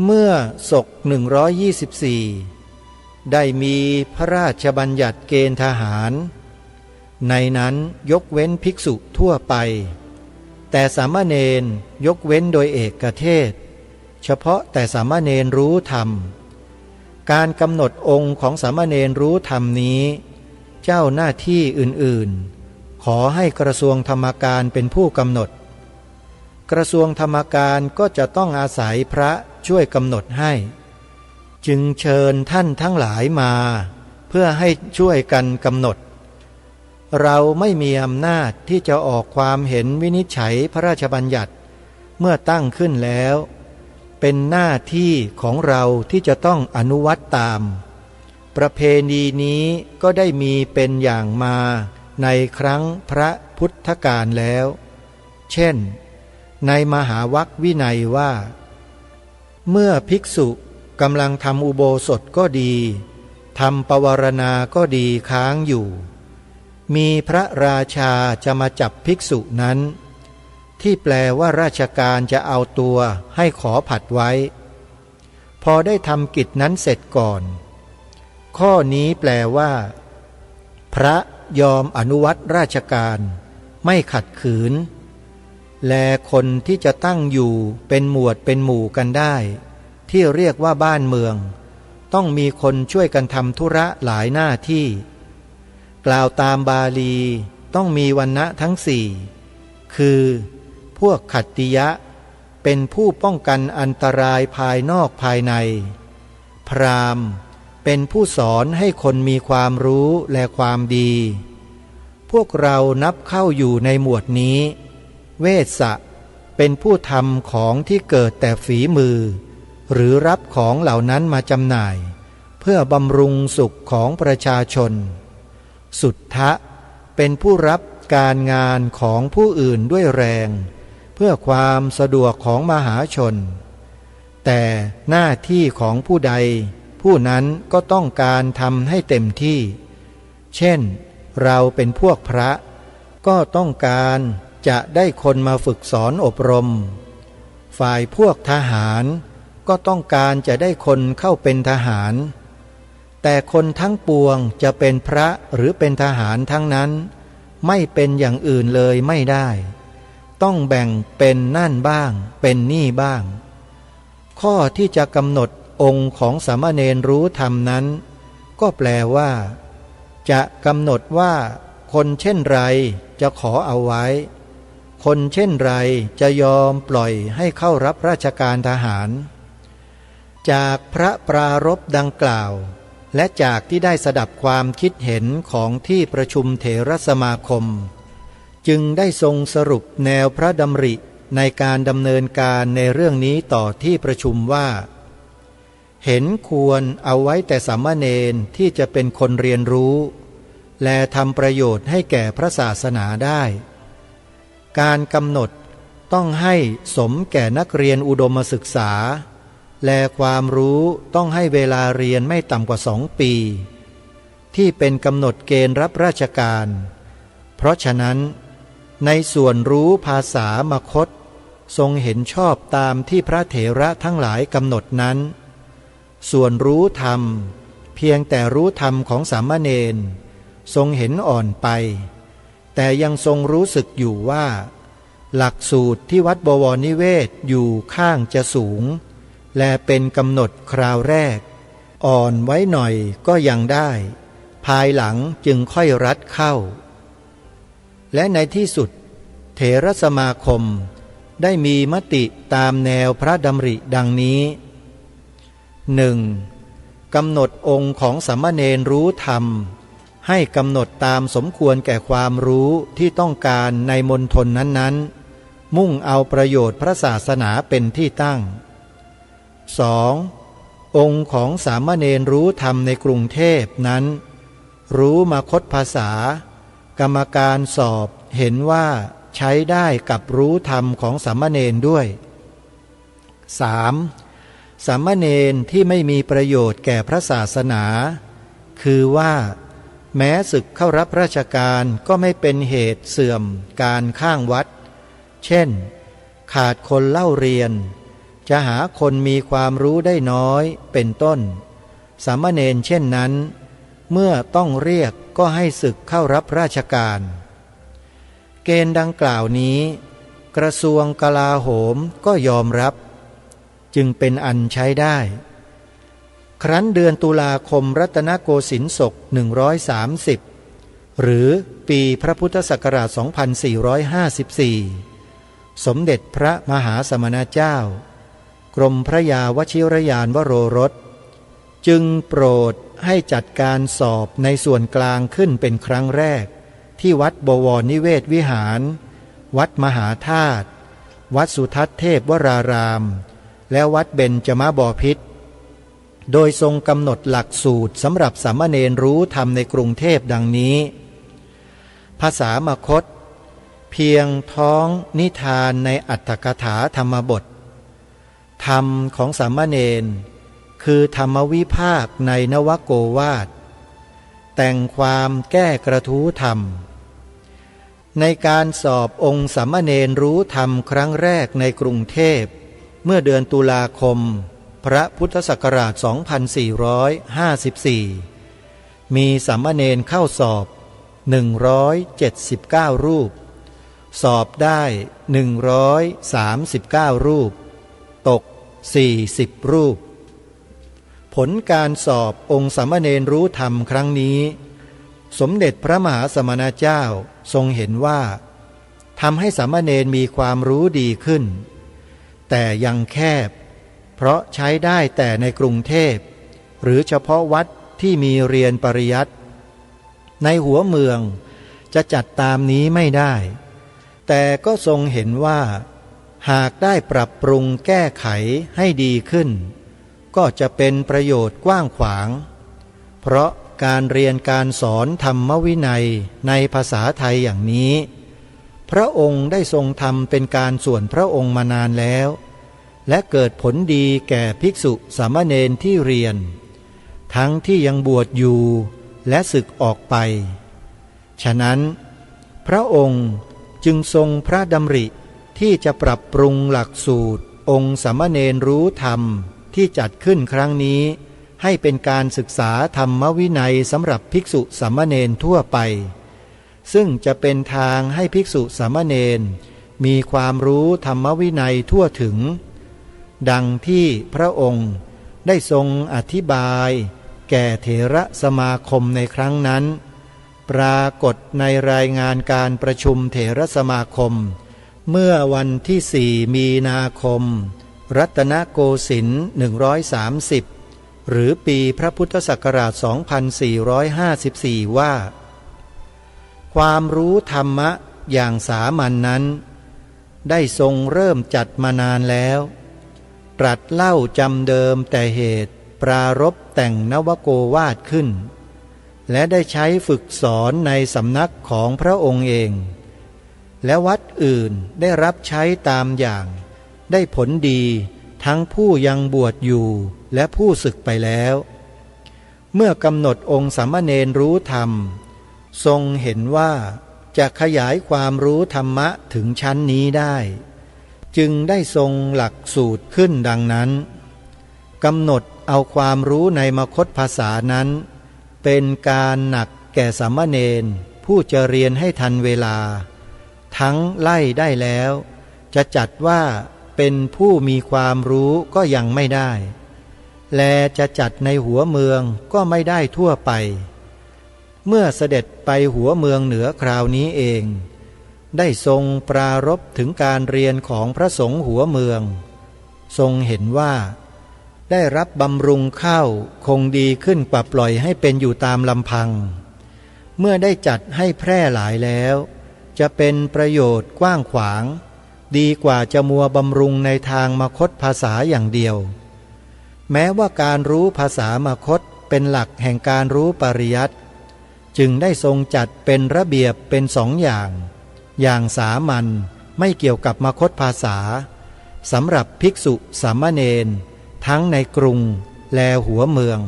เมื่อศก 124 ได้มีพระราชบัญญัติเกณฑ์ทหารในนั้นยกเว้นภิกษุทั่วไปแต่สามเณรยกเว้นโดยเอกเทศเฉพาะแต่สามเณรรู้ธรรมการกำหนดองค์ของสามเณรรู้ธรรมนี้เจ้าหน้าที่อื่นๆขอให้กระทรวงธรรมการเป็นผู้กำหนดกระทรวงธรรมการก็จะต้องอาศัยพระช่วยกำหนดให้จึงเชิญท่านทั้งหลายมาเพื่อให้ช่วยกันกำหนดเราไม่มีอำนาจที่จะออกความเห็นวินิจฉัยพระราชบัญญัติเมื่อตั้งขึ้นแล้วเป็นหน้าที่ของเราที่จะต้องอนุวัตตามประเพณีนี้ก็ได้มีเป็นอย่างมาในครั้งพระพุทธกาลแล้วเช่นในมหาวรรควินัยว่าเมื่อภิกษุกำลังทำอุโบสถก็ดีทำปวารณาก็ดีค้างอยู่มีพระราชาจะมาจับภิกษุนั้นที่แปลว่าราชการจะเอาตัวให้ขอผัดไว้พอได้ทำกิจนั้นเสร็จก่อนข้อนี้แปลว่าพระยอมอนุวัตราชการไม่ขัดขืนแลคนที่จะตั้งอยู่เป็นหมวดเป็นหมู่กันได้ที่เรียกว่าบ้านเมืองต้องมีคนช่วยกันทำธุระหลายหน้าที่กล่าวตามบาลีต้องมีวรรณะทั้งสี่คือพวกขัตติยะเป็นผู้ป้องกันอันตรายภายนอกภายในพราหมณ์เป็นผู้สอนให้คนมีความรู้และความดีพวกเรานับเข้าอยู่ในหมวดนี้เวสสะเป็นผู้ทำของที่เกิดแต่ฝีมือหรือรับของเหล่านั้นมาจำหน่ายเพื่อบำรุงสุขของประชาชนสุทธะเป็นผู้รับการงานของผู้อื่นด้วยแรงเพื่อความสะดวกของมหาชนแต่หน้าที่ของผู้ใดผู้นั้นก็ต้องการทำให้เต็มที่เช่น เราเป็นพวกพระก็ต้องการจะได้คนมาฝึกสอนอบรมฝ่ายพวกทหารก็ต้องการจะได้คนเข้าเป็นทหารแต่คนทั้งปวงจะเป็นพระหรือเป็นทหารทั้งนั้นไม่เป็นอย่างอื่นเลยไม่ได้ต้องแบ่งเป็นนั่นบ้างเป็นนี่บ้างข้อที่จะกำหนดองค์ของสามเณรรู้ธรรมนั้นก็แปลว่าจะกำหนดว่าคนเช่นไรจะขอเอาไว้คนเช่นไรจะยอมปล่อยให้เข้ารับราชการทหารจากพระปรารภดังกล่าวและจากที่ได้สดับความคิดเห็นของที่ประชุมเถรสมาคมจึงได้ทรงสรุปแนวพระดำริในการดำเนินการในเรื่องนี้ต่อที่ประชุมว่าเห็นควรเอาไว้แต่สามเณรที่จะเป็นคนเรียนรู้และทำประโยชน์ให้แก่พระศาสนาได้การกำหนดต้องให้สมแก่นักเรียนอุดมศึกษาและความรู้ต้องให้เวลาเรียนไม่ต่ำกว่า2 ปีที่เป็นกำหนดเกณฑ์รับราชการเพราะฉะนั้นในส่วนรู้ภาษามคธทรงเห็นชอบตามที่พระเถระทั้งหลายกำหนดนั้นส่วนรู้ธรรมเพียงแต่รู้ธรรมของสามเณรทรงเห็นอ่อนไปแต่ยังทรงรู้สึกอยู่ว่าหลักสูตรที่วัดบวรนิเวศอยู่ข้างจะสูงและเป็นกำหนดคราวแรกอ่อนไว้หน่อยก็ยังได้ภายหลังจึงค่อยรัดเข้าและในที่สุดเถรสมาคมได้มีมติตามแนวพระดำริดังนี้ 1. กำหนดองค์ของสามเณรรู้ธรรมให้กำหนดตามสมควรแก่ความรู้ที่ต้องการในมณฑลนั้นๆมุ่งเอาประโยชน์พระศาสนาเป็นที่ตั้ง 2. องค์ของสามเณรรู้ธรรมในกรุงเทพนั้นรู้มคธภาษากรรมการสอบเห็นว่าใช้ได้กับรู้ธรรมของสามเณรด้วย 3. สามเณรที่ไม่มีประโยชน์แก่พระศาสนาคือว่าแม้ศึกเข้ารับราชการก็ไม่เป็นเหตุเสื่อมการข้างวัดเช่นขาดคนเล่าเรียนจะหาคนมีความรู้ได้น้อยเป็นต้นสามเณรเช่นนั้นเมื่อต้องเรียกก็ให้ศึกเข้ารับราชการเกณฑ์ดังกล่าวนี้กระทรวงกลาโหมก็ยอมรับจึงเป็นอันใช้ได้ครั้นเดือนตุลาคมรัตนโกสินทร์ศก130หรือปีพระพุทธศักราช2454สมเด็จพระมหาสมณเจ้ากรมพระยาวชิรยานวโรรสจึงโปรดให้จัดการสอบในส่วนกลางขึ้นเป็นครั้งแรกที่วัดบวรนิเวศวิหารวัดมหาธาตุวัดสุทัศน์เทพวรารามและวัดเบญจมบพิตรโดยทรงกำหนดหลักสูตรสำหรับสามเณรรู้ธรรมในกรุงเทพดังนี้ภาษามคธเพียงท้องนิทานในอัตถกถาธรรมบทธรรมของสามเณรคือธรรมวิภาคในนวโกวาทแต่งความแก้กระทู้ธรรมในการสอบองค์สามเณรรู้ธรรมครั้งแรกในกรุงเทพเมื่อเดือนตุลาคมพระพุทธศักราช2454มีสามเณรเข้าสอบ179รูปสอบได้139รูปตก40รูปผลการสอบองค์สามเณรรู้ธรรมครั้งนี้สมเด็จพระมหาสมณเจ้าทรงเห็นว่าทำให้สามเณรมีความรู้ดีขึ้นแต่ยังแคบเพราะใช้ได้แต่ในกรุงเทพหรือเฉพาะวัดที่มีเรียนปริยัติในหัวเมืองจะจัดตามนี้ไม่ได้แต่ก็ทรงเห็นว่าหากได้ปรับปรุงแก้ไขให้ดีขึ้นก็จะเป็นประโยชน์กว้างขวางเพราะการเรียนการสอนธรรมวินัยในภาษาไทยอย่างนี้พระองค์ได้ทรงทำเป็นการส่วนพระองค์มานานแล้วและเกิดผลดีแก่ภิกษุสามเณรที่เรียนทั้งที่ยังบวชอยู่และสึกออกไป ฉะนั้นพระองค์จึงทรงพระดำริที่จะปรับปรุงหลักสูตรองค์สามเณรรู้ธรรมที่จัดขึ้นครั้งนี้ให้เป็นการศึกษาธรรมวินัยสำหรับภิกษุสามเณรทั่วไปซึ่งจะเป็นทางให้ภิกษุสามเณรมีความรู้ธรรมวินัยทั่วถึงดังที่พระองค์ได้ทรงอธิบายแก่เถระสมาคมในครั้งนั้นปรากฏในรายงานการประชุมเถระสมาคมเมื่อวันที่4 มีนาคมรัตนโกสินทร์130หรือปีพระพุทธศักราช2454ว่าความรู้ธรรมะอย่างสามัญ นั้นได้ทรงเริ่มจัดมานานแล้วตรัสเล่าจำเดิมแต่เหตุปรารภแต่งนวโกวาทขึ้นและได้ใช้ฝึกสอนในสำนักของพระองค์เองและวัดอื่นได้รับใช้ตามอย่างได้ผลดีทั้งผู้ยังบวชอยู่และผู้สึกไปแล้วเมื่อกำหนดองค์สามเณรรู้ธรรมทรงเห็นว่าจะขยายความรู้ธรรมะถึงชั้นนี้ได้จึงได้ทรงหลักสูตรขึ้นดังนั้นกำหนดเอาความรู้ในมคธภาษานั้นเป็นการหนักแก่สามเณรผู้จะเรียนให้ทันเวลาทั้งไล่ได้แล้วจะจัดว่าเป็นผู้มีความรู้ก็ยังไม่ได้และจะจัดในหัวเมืองก็ไม่ได้ทั่วไปเมื่อเสด็จไปหัวเมืองเหนือคราวนี้เองได้ทรงปรารภถึงการเรียนของพระสงฆ์หัวเมืองทรงเห็นว่าได้รับบำรุงเข้าคงดีขึ้นกว่าปล่อยให้เป็นอยู่ตามลำพังเมื่อได้จัดให้แพร่หลายแล้วจะเป็นประโยชน์กว้างขวางดีกว่าจะมัวบำรุงในทางมคธภาษาอย่างเดียวแม้ว่าการรู้ภาษามคธเป็นหลักแห่งการรู้ปริยัติจึงได้ทรงจัดเป็นระเบียบเป็นสองอย่างสามัญไม่เกี่ยวกับมคธภาษาสำหรับภิกษุสามเณรทั้งในกรุงและหัวเมือง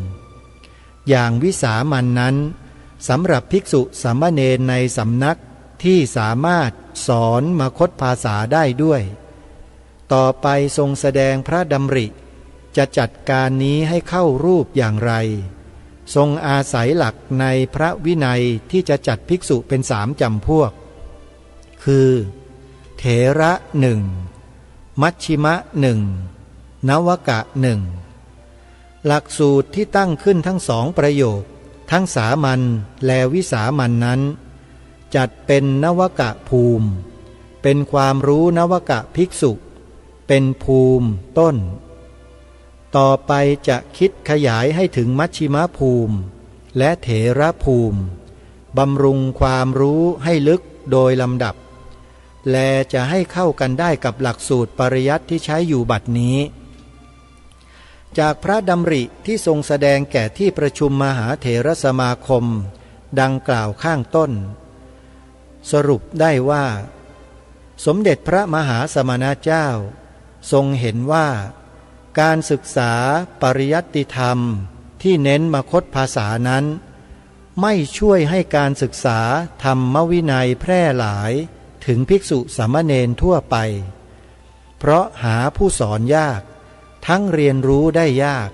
อย่างวิสามัญนั้นสำหรับภิกษุสามเณรในสำนักที่สามารถสอนมคธภาษาได้ด้วยต่อไปทรงแสดงพระดำริจะจัดการนี้ให้เข้ารูปอย่างไรทรงอาศัยหลักในพระวินัยที่จะจัดภิกษุเป็น3 จำพวกคือเถระ1มัชชิมะ1นวกะ1หลักสูตรที่ตั้งขึ้นทั้ง2 ประโยคทั้งสามัญและวิสามัญ นั้นจัดเป็นนวกะภูมิเป็นความรู้นวกะภิกษุเป็นภูมิต้นต่อไปจะคิดขยายให้ถึงมัชชิมภูมิและเถระภูมิบำรุงความรู้ให้ลึกโดยลำดับและจะให้เข้ากันได้กับหลักสูตรปริยัติที่ใช้อยู่บัดนี้จากพระดำริที่ทรงแสดงแก่ที่ประชุมมหาเถรสมาคมดังกล่าวข้างต้นสรุปได้ว่าสมเด็จพระมหาสมณเจ้าทรงเห็นว่าการศึกษาปริยัติธรรมที่เน้นมคธภาษานั้นไม่ช่วยให้การศึกษาธรรมวินัยแพร่หลายถึงภิกษุสามเณรทั่วไปเพราะหาผู้สอนยากทั้งเรียนรู้ได้ยาก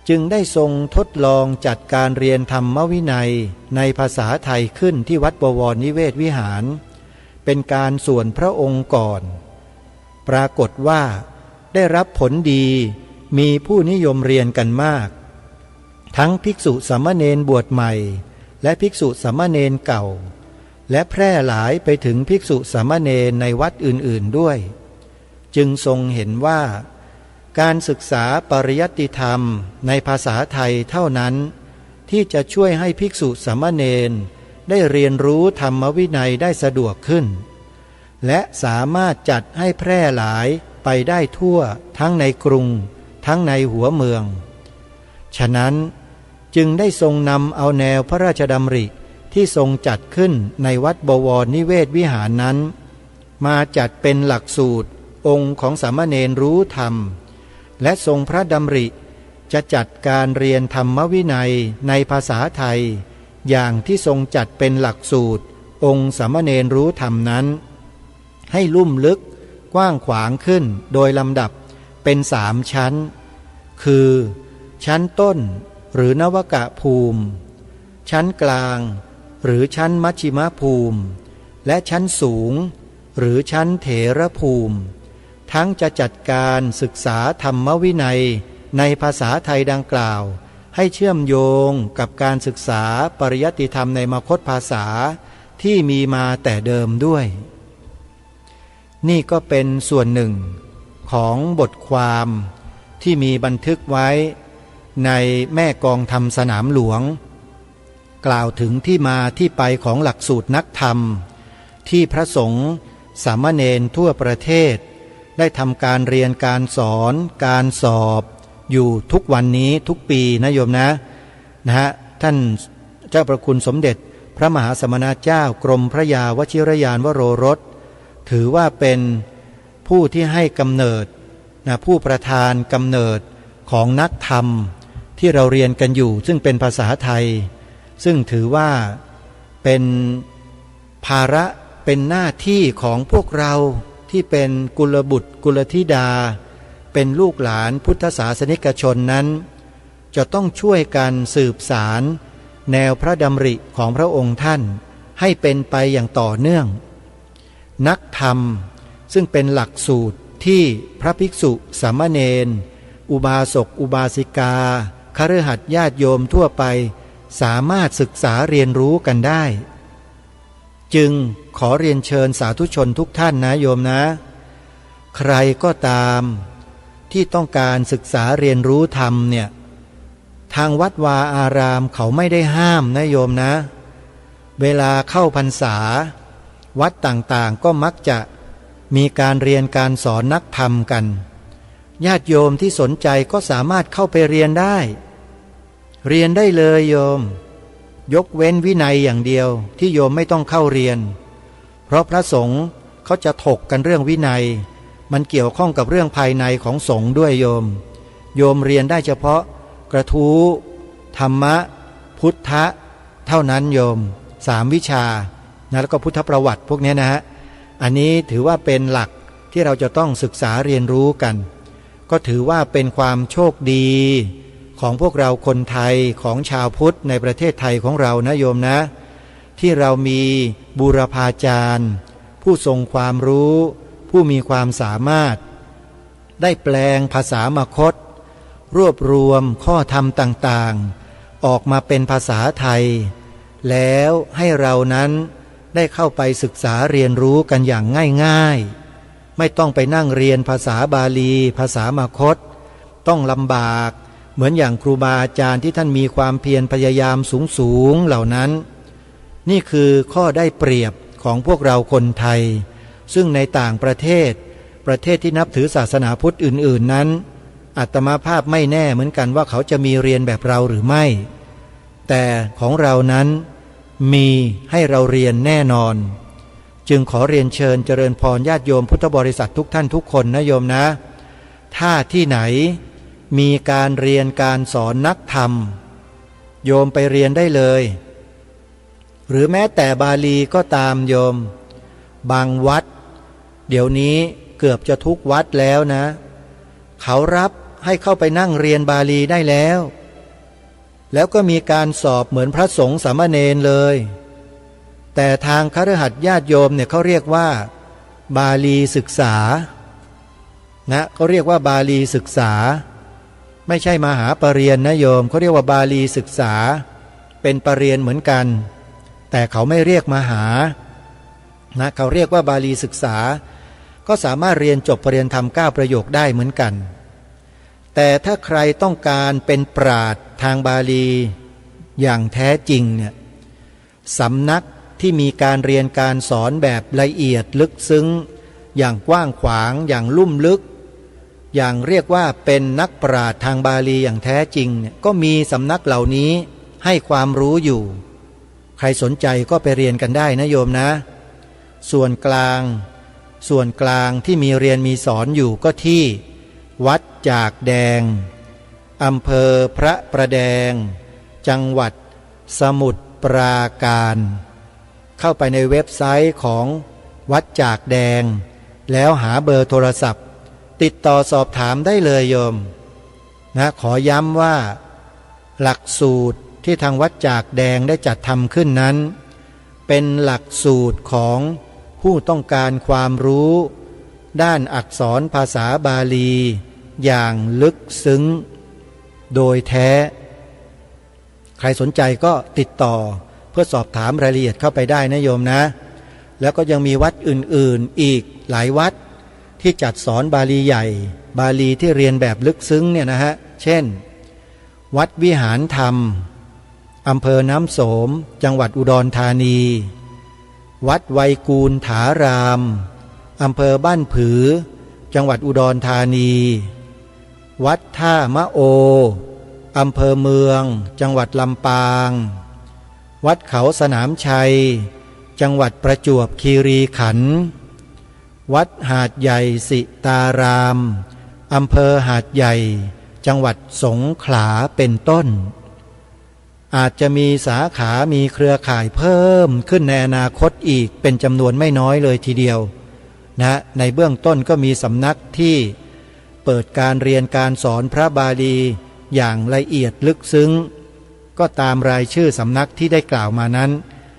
จึงได้ทรงทดลองจัดการเรียนธรรมวินัยในภาษาไทยขึ้นที่วัดบวรนิเวศวิหารเป็นการส่วนพระองค์ก่อนปรากฏว่าได้รับผลดีมีผู้นิยมเรียนกันมากทั้งภิกษุสามเณรบวชใหม่และภิกษุสามเณรเก่าและแพร่หลายไปถึงภิกษุสามเณรในวัดอื่นๆด้วยจึงทรงเห็นว่าการศึกษาปริยัติธรรมในภาษาไทยเท่านั้นที่จะช่วยให้ภิกษุสามเณรได้เรียนรู้ธรรมวินัยได้สะดวกขึ้นและสามารถจัดให้แพร่หลายไปได้ทั่วทั้งในกรุงทั้งในหัวเมืองฉะนั้นจึงได้ทรงนำเอาแนวพระราชดำริที่ทรงจัดขึ้นในวัดบวรนิเวศวิหารนั้นมาจัดเป็นหลักสูตรองค์ของสามเณรรู้ธรรมและทรงพระดำริจะจัดการเรียนธรรมวินัยในภาษาไทย อย่างที่ทรงจัดเป็นหลักสูตรองค์สามเณรรู้ธรรมนั้นให้ลุ่มลึกกว้างขวางขึ้นโดยลำดับเป็น3 ชั้นคือชั้นต้นหรือนวกะภูมิชั้นกลางหรือชั้นมัชฌิมภูมิและชั้นสูงหรือชั้นเถรภูมิทั้งจะจัดการศึกษาธรรมวินัยในภาษาไทยดังกล่าวให้เชื่อมโยงกับการศึกษาปริยัติธรรมในมคธภาษาที่มีมาแต่เดิมด้วยนี่ก็เป็นส่วนหนึ่งของบทความที่มีบันทึกไว้ในแม่กองธรรมสนามหลวงกล่าวถึงที่มาที่ไปของหลักสูตรนักธรรมที่พระสงฆ์สามเณรทั่วประเทศได้ทำการเรียนการสอนการสอบอยู่ทุกวันนี้ทุกปีนะโยมนะท่านเจ้าประคุณสมเด็จพระมหาสมณเจ้ากรมพระยาวชิรยานวโรรสถือว่าเป็นผู้ที่ให้กำเนิดผู้ประธานกำเนิดของนักธรรมที่เราเรียนกันอยู่ซึ่งเป็นภาษาไทยซึ่งถือว่าเป็นภาระเป็นหน้าที่ของพวกเราที่เป็นกุลบุตรกุลธิดาเป็นลูกหลานพุทธศาสนิกชนนั้นจะต้องช่วยกันสืบสารแนวพระดำริของพระองค์ท่านให้เป็นไปอย่างต่อเนื่องนักธรรมซึ่งเป็นหลักสูตรที่พระภิกษุสามเณรอุบาสกอุบาสิกาคฤหัสถ์ญาติโยมทั่วไปสามารถศึกษาเรียนรู้กันได้จึงขอเรียนเชิญสาธุชนทุกท่านนะโยมนะใครก็ตามที่ต้องการศึกษาเรียนรู้ธรรมเนี่ยทางวัดวาอารามเขาไม่ได้ห้ามนะโยมนะเวลาเข้าพรรษาวัดต่างๆก็มักจะมีการเรียนการสอนนักธรรมกันญาติโยมที่สนใจก็สามารถเข้าไปเรียนได้เรียนได้เลยโยมยกเว้นวินัยอย่างเดียวที่โยมไม่ต้องเข้าเรียนเพราะพระสงฆ์เขาจะถกกันเรื่องวินัยมันเกี่ยวข้องกับเรื่องภายในของสงฆ์ด้วยโยมเรียนได้เฉพาะกระทู้ธรรมะพุทธะเท่านั้นโยม3 วิชาแล้วก็พุทธประวัติพวกนี้นะฮะอันนี้ถือว่าเป็นหลักที่เราจะต้องศึกษาเรียนรู้กันก็ถือว่าเป็นความโชคดีของพวกเราคนไทยของชาวพุทธในประเทศไทยของเรานะโยมนะที่เรามีบูรพาจารย์ผู้ทรงความรู้ผู้มีความสามารถได้แปลงภาษามคธรวบรวมข้อธรรมต่างๆออกมาเป็นภาษาไทยแล้วให้เรานั้นได้เข้าไปศึกษาเรียนรู้กันอย่างง่ายๆไม่ต้องไปนั่งเรียนภาษาบาลีภาษามคธต้องลำบากเหมือนอย่างครูบาอาจารย์ที่ท่านมีความเพียรพยายามสูงเหล่านั้นนี่คือข้อได้เปรียบของพวกเราคนไทยซึ่งในต่างประเทศที่นับถือศาสนาพุทธอื่นๆนั้นอาตมาภาพไม่แน่เหมือนกันว่าเขาจะมีเรียนแบบเราหรือไม่แต่ของเรานั้นมีให้เราเรียนแน่นอนจึงขอเรียนเชิญเจริญพรญาติโยมพุทธบริษัททุกท่านทุกคนนะโยมนะถ้าที่ไหนมีการเรียนการสอนนักธรรมโยมไปเรียนได้เลยหรือแม้แต่บาลีก็ตามโยมบางวัดเดี๋ยวนี้เกือบจะทุกวัดแล้วนะเขารับให้เข้าไปนั่งเรียนบาลีได้แล้วก็มีการสอบเหมือนพระสงฆ์สามเณรเลยแต่ทางคฤหัสถ์ญาติโยมเนี่ยเขาเรียกว่าบาลีศึกษานะเขาเรียกว่าบาลีศึกษาไม่ใช่มหาปรริญญานะโยมเขาเรียกว่าบาลีศึกษาเป็นปรริญญาเหมือนกันแต่เขาไม่เรียกมหานะเขาเรียกว่าบาลีศึกษาก็สามารถเรียนจบปรริญญาธรรม9 ประโยคได้เหมือนกันแต่ถ้าใครต้องการเป็นปราชญ์ทางบาลีอย่างแท้จริงเนี่ยสำนักที่มีการเรียนการสอนแบบละเอียดลึกซึ้งอย่างกว้างขวางอย่างลุ่มลึกอย่างเรียกว่าเป็นนักปราชญ์ทางบาลีอย่างแท้จริงเนี่ยก็มีสำนักเหล่านี้ให้ความรู้อยู่ใครสนใจก็ไปเรียนกันได้นะโยมนะส่วนกลางที่มีเรียนมีสอนอยู่ก็ที่วัดจากแดงอำเภอพระประแดงจังหวัดสมุทร ปราการเข้าไปในเว็บไซต์ของวัดจากแดงแล้วหาเบอร์โทรศัพท์ติดต่อสอบถามได้เลยโยมนะขอย้ำว่าหลักสูตรที่ทางวัดจากแดงได้จัดทำขึ้นนั้นเป็นหลักสูตรของผู้ต้องการความรู้ด้านอักษรภาษาบาลีอย่างลึกซึ้งโดยแท้ใครสนใจก็ติดต่อเพื่อสอบถามรายละเอียดเข้าไปได้นะโยมนะแล้วก็ยังมีวัดอื่นๆอีกหลายวัดที่จัดสอนบาลีใหญ่บาลีที่เรียนแบบลึกซึ้งเนี่ยนะฮะเช่นวัดวิหารธรรมอำเภอน้ำโสมจังหวัดอุดรธานีวัดไวยกูลถารามอำเภอบ้านผือจังหวัดอุดรธานีวัดท่ามะโออำเภอเมืองจังหวัดลำปางวัดเขาสนามชัยจังหวัดประจวบคีรีขันธ์วัดหาดใหญ่สิตารามอำเภอหาดใหญ่จังหวัดสงขลาเป็นต้นอาจจะมีสาขามีเครือข่ายเพิ่มขึ้นในอนาคตอีกเป็นจำนวนไม่น้อยเลยทีเดียวนะในเบื้องต้นก็มีสำนักที่เปิดการเรียนการสอนพระบาลีอย่างละเอียดลึกซึ้งก็ตามรายชื่อสำนักที่ได้กล่าวมานั้น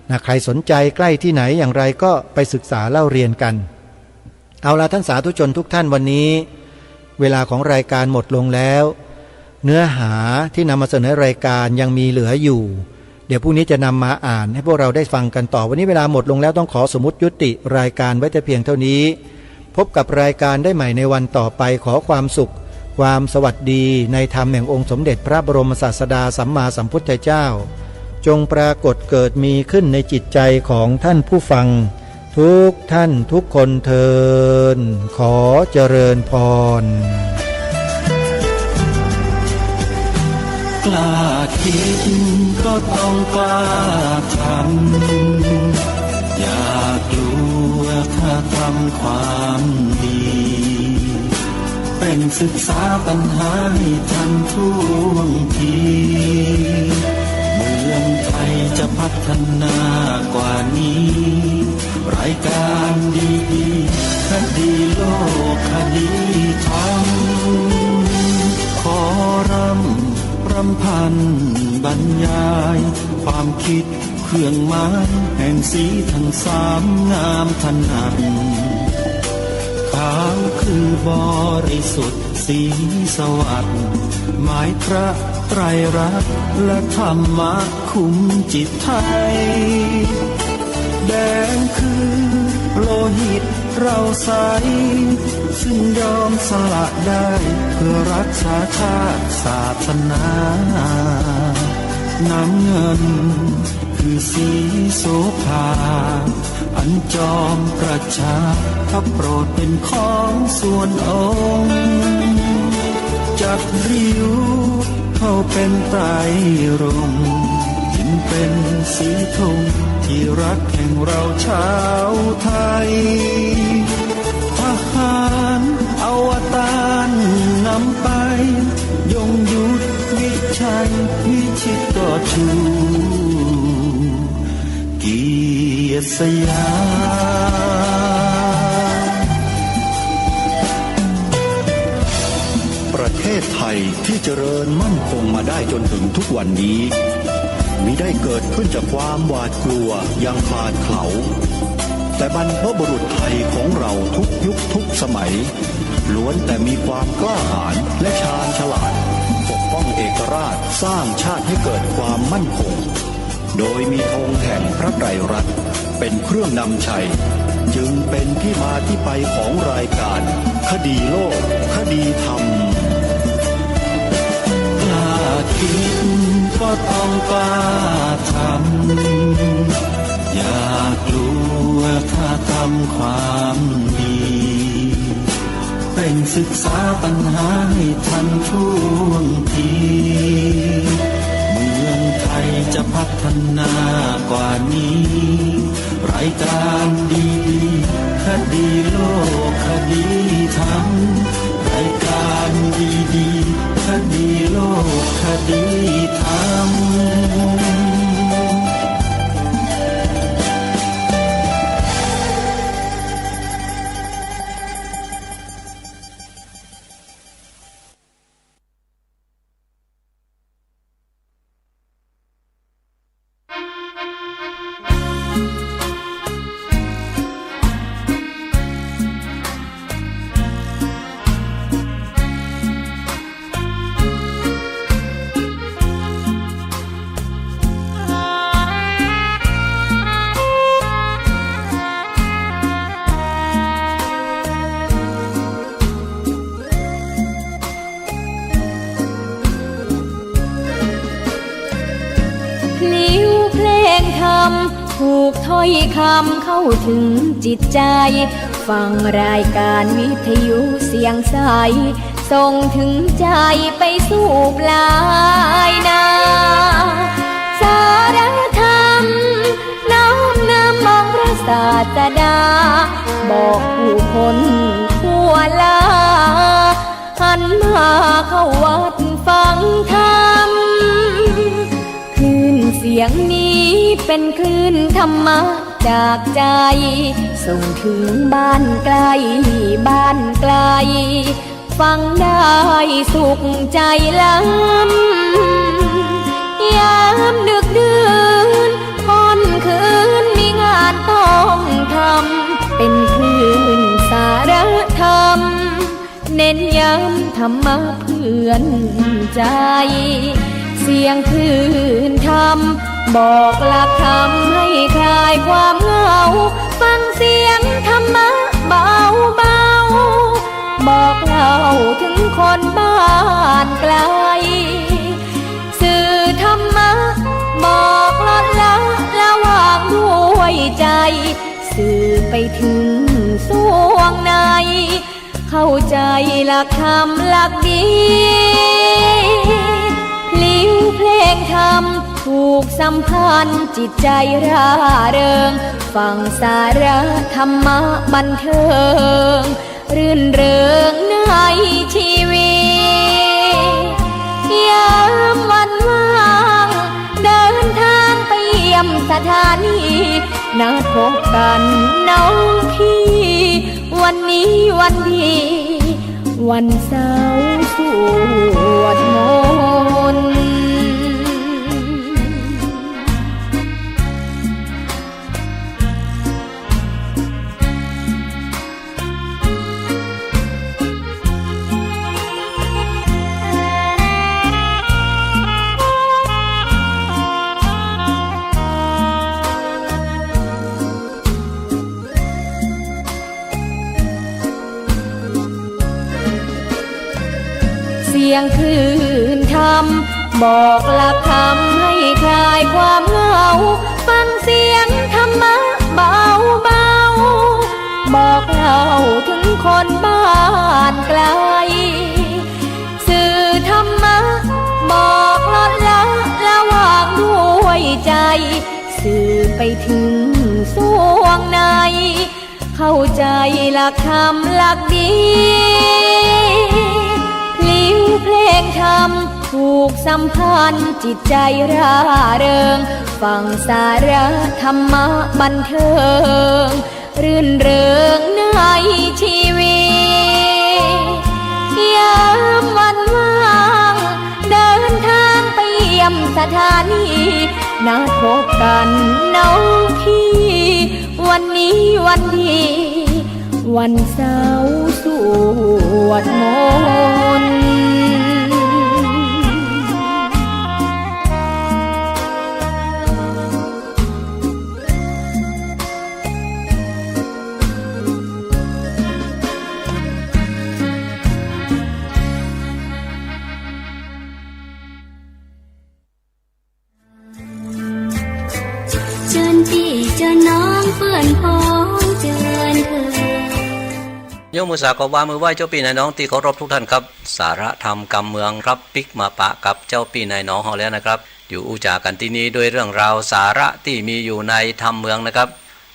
นะใครสนใจใกล้ที่ไหนอย่างไรก็ไปศึกษาเล่าเรียนกันเอาละท่านสาธุชนทุกท่านวันนี้เวลาของรายการหมดลงแล้วเนื้อหาที่นำมาเสนอรายการยังมีเหลืออยู่เดี๋ยวพรุ่งนี้จะนำมาอ่านให้พวกเราได้ฟังกันต่อวันนี้เวลาหมดลงแล้วต้องขอสมมุติยุติรายการไว้แต่เพียงเท่านี้พบกับรายการได้ใหม่ในวันต่อไปขอความสุขความสวัสดีในธรรมแห่งองค์สมเด็จพระบรมศาสดาสัมมาสัมพุทธเจ้าจงปรากฏเกิดมีขึ้นในจิตใจของท่านผู้ฟังทุกท่านทุกคนเทินขอเจริญพรกล้าคิดก็ต้องกล้าทำอย่ากลัวถ้าทำความดีเป็นศึกษาปัญหาให้ทันท่วงทีเมืองไทยจะพัฒนากว่านี้รายการดีๆคดีโลกคดีธรรมขอรำพันบรรยายความคิดเครื่องหมายแห่งสีทั้งสามงามถนัดขาวคือบริสุทธิ์สีสวัสดิ์หมายพระไตรรัตน์และธรรมะคุ้มจิตไทยแดงคือโลหิตเราใสซึ่งยอมสละได้เพื่อรักษาชาติศาสนาน้ำเงินคือสีโสภาอันจอมประชาถ้าโปรดเป็นของส่วนองค์จัดริ้วเข้าเป็นไตรรงค์จึงเป็นสีธงที่รักแห่งเราชาวไทยทหารอวตารนำไปยงยุทธวิชัยวิชิตก็ชูเกียรติสยามประเทศไทยที่เจริญมั่นคงมาได้จนถึงทุกวันนี้มิได้เกิดขึ้นจากความหวาดกลัวอย่างคลาดเขลาแต่บรรพบุรุษไทยของเราทุกยุคทุกสมัยล้วนแต่มีความกล้าหาญและชาญฉลาดปกป้องเอกราชสร้างชาติให้เกิดความมั่นคงโดยมีธงแห่งพระไตรรัตน์เป็นเครื่องนำชัยจึงเป็นที่มาที่ไปของรายการคดีโลกคดีธรรมกล้าคิดก็ต้องกล้าทำอย่ากลัวถ้าทำความดีเป็นศึกษาปัญหาให้ทันท่วงทีเมืองไทยจะพัฒนากว่านี้รายการดีคดีโลกคดีธรรมรายการดีคดีโลกคดีธรรม ำถูกถ้อยคำเข้าถึงจิตใจฟังรายการวิทยุเสียงใสส่งถึงใจไปสู่ปลายนาสารธรรมน้อมนำมองพระศาสดาบอกผู้คนทั่วลาหันมาเข้าวัดฟังธรรมคลื่นเสียงนี้เป็นคลื่นธรรมะจากใจส่งถึงบ้านไกลบ้านไกลฟังได้สุขใจล้ำยามดึกดื่นค่ำคืนมีงานต้องทำเป็นคลื่นสารธรรมเน้นย้ำธรรมะเพื่อนใจเสียงคลื่นธรรมบอกหลักธรรมให้คลายความเหงาฟังเสียงธรรมะเบาเบาบอกเล่าถึงคนบ้านไกลสื่อธรรมะบอกลดละละวางด้วยใจสื่อไปถึงสวงในเข้าใจหลักธรรมหลักดีพลิ้วเพลงธรรมถูกสัมพันธ์จิตใจร่าเริงฟังสาระธรรมะบันเทิงรื่นเริงในชีวิตยามวันว่างเดินทางไปเยี่ยมสถานีนัดพบกันน้องพี่วันนี้วันดีวันเสาร์สวดมนต์เสียงคลื่นธรรมบอกหลักธรรมให้คลายความเหงาฟังเสียงธรรมะเบาเบาบอกเล่าถึงคนบ้านไกลสื่อธรรมะบอกลดละละวางด้วยใจสื่อไปถึงสวงในเข้าใจหลักธรรมหลักดีเพลงธรรมถูกสัมพันธ์จิตใจร่าเริงฟังสาระธรรมะบันเทิงรื่นเริงในชีวิตยามวันว่างเดินทางไปเยี่ยมสถานีนัดพบกันน้องพี่วันนี้วันดีวันเสาร์สวดมนต์ ยกมือสากวามือไหว้เจ้าปีนายน้องตีเคารพทุกท่านครับสาระธรรมกำเมืองครับปิกมาปะกับเจ้าปีนายน้องเฮาแล้วนะครับอยู่อูจากันที่นี้ด้วยเรื่องราวสาระที่มีอยู่ในธรรมเมืองนะครับ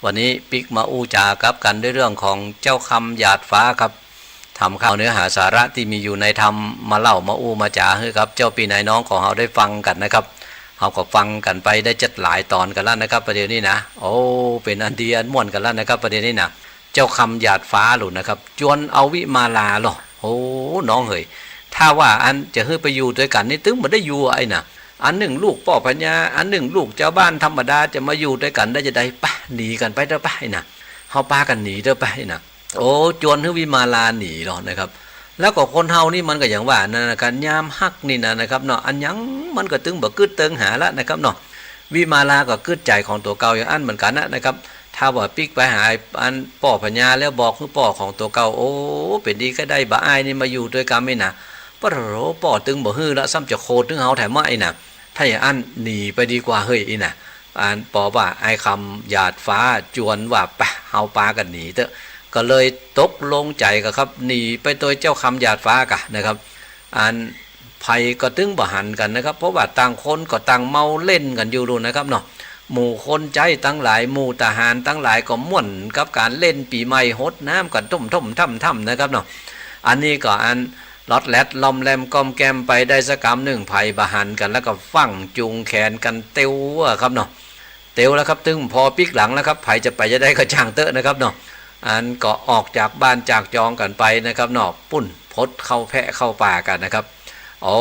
วันนี้ปิกมาอูจากับกันด้วยเรื่องของเจ้าคำหยาดฟ้าครับทำข้าวเนื้อหาสาระที่มีอยู่ในธรรมมาเล่ามาอูมาจาให้ครับเจ้าปีนายน้องของเฮาได้ฟังกันนะครับเฮาก็ฟังกันไปได้จัดหลายตอนกันแล้วนะครับประเดี๋ยวนี้นะโอ้เป็นอันดีอันม่วนกันแล้วนะครับประเดี๋ยวนี้นะเจ้าคำหยาดฟ้าหลุดนะครับจวนเอาวิมาลาหรอโอ้น้องเอ๋ยถ้าว่าอันจะให้ไปอยู่ด้วยกันนี่ตึงมันได้อยู่ไอ้น่ะอันหนึ่งลูกป่อปัญญาอันหนึ่งลูกเจ้าบ้านธรรมดาจะมาอยู่ด้วยกันได้จะได้ปะหนีกันไปเด้อไปน่ะเฮาพากันหนีเด้อไปน่ะโอ้จวนให้วิมาลาหนีหรอนะครับแล้วก็คนเฮานี่มันก็อย่างว่านั่นนะการยามฮักนี่นะครับเนาะอันยังมันก็ตึงบ่กึดเติงหาละนะครับเนาะวิมาลาก็กึดใจของตัวเก่าอย่างอันเหมือนกันนะครับถ้าว่าปิกไปหาอันป่อปัญญาแล้วบอกคือป่อของตัวเก่าโอ้เป็นดีก็ได้บ่อายนี่มาอยู่ด้วยกันไม่น่ะปะโหป่อตึงบ่ฮื้อละซ้ำจะโคตรถึงเฮาแถมว่าไอ้น่ะถ้าอย่างอันหนีไปดีกว่าเฮ้ยอีน่ะ ปอว่าไอ้คำหยาดฟ้าจวนว่าไปเฮาปากันหนีเถอะก็เลยตกลงใจกันครับหนีไปตัวเจ้าคำหยาดฟ้ากะนะครับภัยก็ตึงบ่หันกันนะครับเพราะว่าต่างคนก็ต่างเมาเล่นกันอยู่ดูนะครับเนาะหมู่คนใจตั้งหลายหมู่ทหารตั้งหลายก็ม่วนกับการเล่นปีใหม่ฮดน้ำกันท่มถ้ำนะครับเนาะอันนี้ก็ลอดแลดลอมแลมกอมแกมไปได้สักกำหนึ่งภัยบหันกันแล้วก็ฟั่งจุงแขนกันเตียวครับเนาะเตียวแล้วครับตึงพอปิกหลังแล้วครับภัยจะไปจะได้ก็ช่างเตอะนะครับเนาะก็ออกจากบ้านจากจองกันไปนะครับเนาะปุ้นพดเข้าแพะเข้าป่ากันนะครับโอ้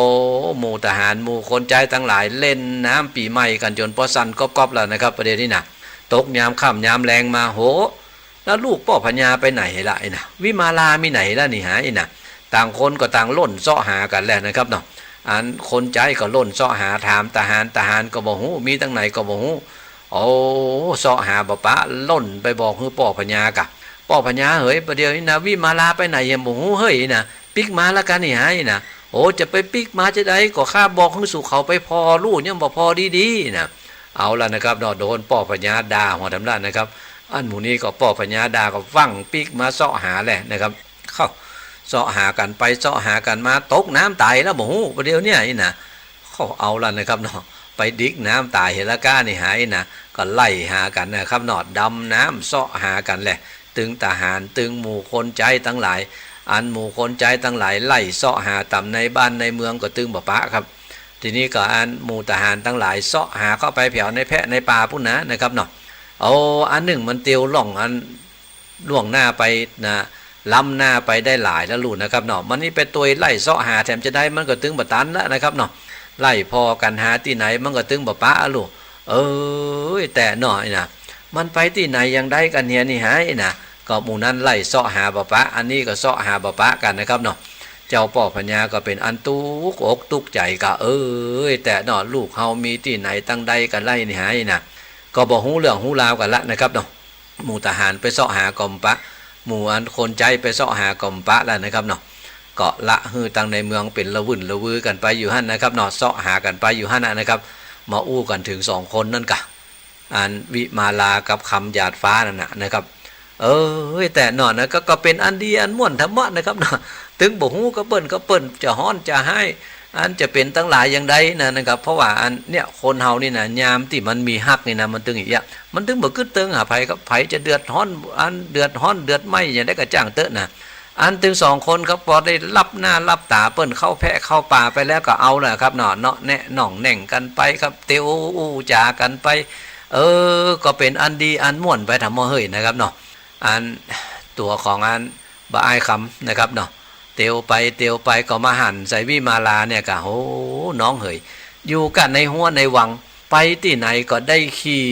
หมู่ทหารหมู่คนใจทั้งหลายเล่นน้ำปีใหม่กันจนพอสั่นก๊อบๆแล้วนะครับประเดี๋ยวนี้นะตกยามค่ำยามแรงมาโหแล้วลูกพ่อพญาไปไหนล่ะไอ้นะวิมาลามีไหนล่ะนี่หาไอ้นะต่างคนก็ต่างล่นเสาะหากันแล้วนะครับเนาะคนใจก็ล่นเสาะหาถามทหารก็บอกหูมีตั้งไหนก็บอกหูโอ้เสาะหาบ่ปะล่นไปบอกคือพ่อพญากะพ่อพญาเฮ้ยประเดี๋ยวนี้นะวิมาลาไปไหนยังบอกหูเฮ้ยนะปิกมาละกันนี่หาไอ้นะโอ้จะไปปิกมาจะได้ก็ข้าบอกให้สู่เขาไปพอลูกยังบอกพอดีๆนะเอาละนะครับเนาะโดนพ่อพญาด่าหัวทำด้านนะครับอันหมู่นี้ก็พ่อพญาด่าก็ฟั่งปิกมาเสาะหาแหละนะครับเข้าเสาะหากันไปเสาะหากันมาตกน้ำตายแล้วบอกหูประเดี๋ยวนี้นี่นะเขาเอาละนะครับเนาะไปดิกน้ำตายเฮลก้านี่หายนะก็ไล่หากันนะครับเนาะดำน้ำเสาะหากันแหละตึงทหารตึงหมู่คนใจทั้งหลายหมู่คนใจทั้งหลายไล่เสาะหาต่ำในบ้านในเมืองก็ตึงบ่ปะครับทีนี้ก็หมู่ทหารทั้งหลายเสาะหาเข้าไปแผ่วในแพะในป่าพุ่นนะครับเนาะเอาหนึ่งมันเตียวล่องล่วงหน้าไปนะล้ำหน้าไปได้หลายแล้วลูกนะครับเนาะมันนี่เป็นตัวไล่เสาะหาแถมจะได้มันก็ตึงบ่ตันแล้วนะครับเนาะไล่พอกันหาที่ไหนมันก็ตึงบ่ปะลูกแต่หน่อยนะมันไปที่ไหนยังได้กันเนี่ยนี่หายนะก็หมู่นั้นไล่เสาะหาบ่ปะอันนี้ก็เสาะหาบ่ปะกันนะครับเนาะเจ้าพ่อพญาก็เป็นอันตุกอกตุกใจก็แต่เนาะลูกเฮามีที่ไหนตั้งใดกันไล่นี่หายนะก็บ่ฮู้เรื่องฮู้ราวกันละนะครับเนาะหมู่ทหารไปเสาะหากอมปะหมู่คนใจไปเสาะหากอมปะแล้วนะครับเนาะก็ละฮือตั้งในเมืองเป็นละวุ่นละวือกันไปอยู่หั่นนะครับเนาะเสาะหากันไปอยู่หั่นนะครับมาอู้กันถึง2คนนั่นกะวิมาลากับคำหยาดฟ้านั่นนะครับแต่เนาะนะก็เป็นอันดีอันม่วนธรรมะนะครับเนาะถึงบ่ฮู้ก็เปิ้นจะฮ้อนจะให้จะเป็นตั้งหลายอย่างใดนะครับเพราะว่าเนี่ยคนเฮานี่นะยามที่มันมีฮักนี่นะมันตึงอีกอย่างมันตึงบ่กึดตึงหาไผกับไผจะเดือดร้อนเดือดไหม้อย่างได้ก็จ้างเตอะนะถึง2คนครับพอได้รับหน้ารับตาเปิ้นเข้าแพะเข้าป่าไปแล้วก็เอาแหละครับเนาะแนะน่องแหน่งกันไปครับเตียวอู้จากันไปก็เป็นอันดีอันม่วนไปทำเฮ้ยนะครับเนาะตัวของบ่อายคำนะครับเนาะเตียวไปก็มาหันใส่วิมาลาเนี่ยก็โหน้องเฮยอยู่กันในหัวในวังไปที่ไหนก็ได้ขี่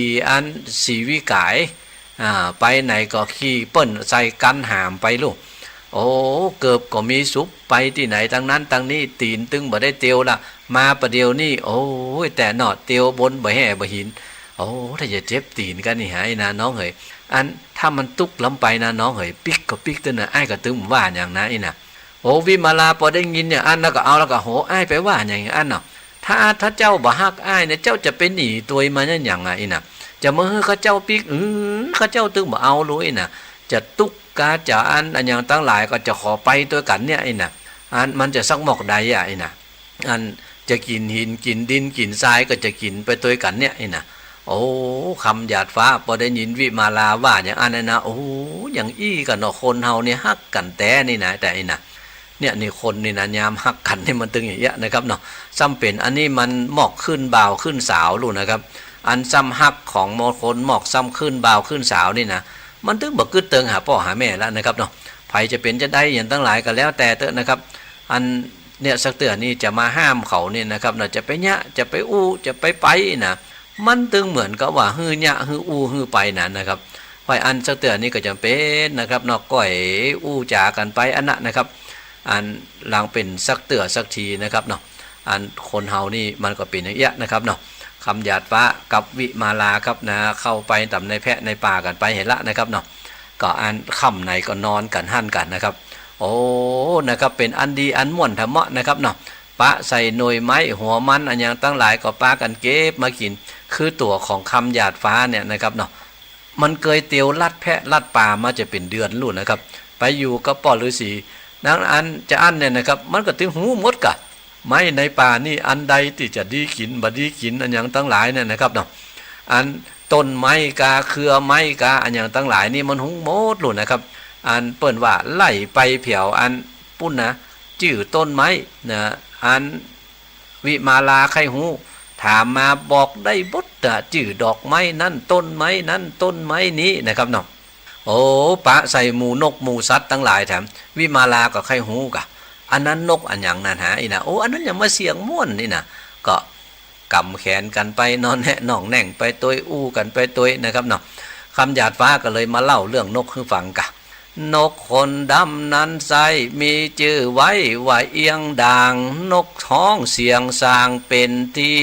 สีวิกายไปไหนก็ขี่เปิ้นใส่กันหามไปลูกโอ้เกือบก็มีสุปไปที่ไหนทั้งนั้นทั้งนี้ตีนตึงบ่ได้เตียวละมาประเดี๋ยวนี่โอ้ยแต่เนาะเตียวบนบ่แห่บ่หินโอ้ถ้าจะเจ็บตีนกันนี่หายนะน้องเฮยถ้ามันตุกล้ำไปนะน้องเฮยปิกก็ปิกตัวน่ะอ้ายก็ตึงว่าอย่างนั้นนะโอ้วิมาลาพอได้ยินเนี่ยแล้วก็เอาแล้วก็โหอ้ายไปว่าอย่างนั้นเนาะถ้าเจ้าบ่ฮักอ้ายเนี่ยเจ้าจะเป็นหนีตัวมาอย่างไงน่ะจะมาให้เขาเจ้าปิกเขาเจ้าตึงบ่เอาลุยน่ะจะตุกกาจะอย่างตั้งหลายก็จะขอไปตัวกันเนี่ยน่ะมันจะสักหมอกใดน่ะจะกินหินกินดินกินทรายก็จะกินไปตัวกันเนี่ยน่ะโอ้คำหยาดฟ้าพอได้ยินวิมาลาว่าอย่างนั้นนะโอ้อย่างกันเนาะคนเฮาเนี่ยฮักกันแต่นี่นะแต่น่ะเนี่ยนี่คนนี่นะยามฮักกันนี่มันตึงอย่างเงี้ยนะครับเนาะซ้ำเป็นอันนี้มันหมอกขึ้นบ่าวขึ้นสาวลูกนะครับซ้ำฮักของมอคนหมอกซ้ำขึ้นบ่าวขึ้นสาวนี่นะมันตึงบ่กึดเติงหาพ่อหาแม่แล้วนะครับเนาะไผจะเป็นจะได้อย่างตั้งหลายก็แล้วแต่เถอะนะครับเนี่ยสักเตือนนี่จะมาห้ามเขาเนี่ยนะครับเนาะจะไปเนี้ยจะไปอู้จะไปนะมันตึงเหมือนกับว่าฮือเนี้ยฮืออู้ฮือไปนะครับไว้สักเตือนนี่ก็จำเป็นนะครับเนาะก้อยอู้จากันไปนะครับหลังเป็นสักเตือสักทีนะครับเนาะคนเฮานี่มันก็เป็นอย่างเงี้ยนะครับเนาะคำหยาดฟ้ากับวิมาลาครับนะเข้าไปต่ำในแพะในป่ากันไปเห็นละนะครับเนาะก็ค่ำไหนก็นอนกันหั่นกันนะครับโอ้นะครับเป็นอันดีอันม่วนธรรมะนะครับเนาะปะใส่หน่วยไม้หัวมันอย่างตั้งหลายก็ปากันเก็บมากิน คือตัวของคำหยาดฟ้าเนี่ยนะครับเนาะมันเคยเตียวลัดแพะลัดป่ามาจะเป็นเดือนลุ่นนะครับไปอยู่กับป่อฤาษีนางอันจะอันเนี่ยนะครับมันก็ถึงหูหมดกะไม้ในป่านี่อันใดที่จะดีกินบดีกินอันอย่างตั้งหลายเนี่ยนะครับเนาะอันต้นไม้กาเครือไม้กาอันอย่างตั้งหลายนี่มันหูหมดลุ่นนะครับอันเปิ้นว่าไล่ไปเผียวอันปุ้นนะจื่อต้นไม้นะอันวิมาลาไข่หูถามมาบอกได้บดจื่อดอกไม้นั่นต้นไม้นั่นต้นไม้นี้นะครับเนาะโอ้ปะใส่หมูนกหมูสัตว์ทั้งหลายแถมวิมาลาก็ไข่หูกะอันนั้นนกอันอย่างนั้นหาอีนะโอ้อันนั้นอย่ามาเสียงม่วนนี่นะก็กำแขนกันไปนอนแหะน่องแน่งไปตัวอู้กันไปตัวนะครับเนาะคำหยาดฟ้าก็เลยมาเล่าเรื่องนกให้ฟังกะนกคนดำนั้นไซมีชื่อไว้ว่าเอียงด่างนกท้องเสียงสร้างเป็นที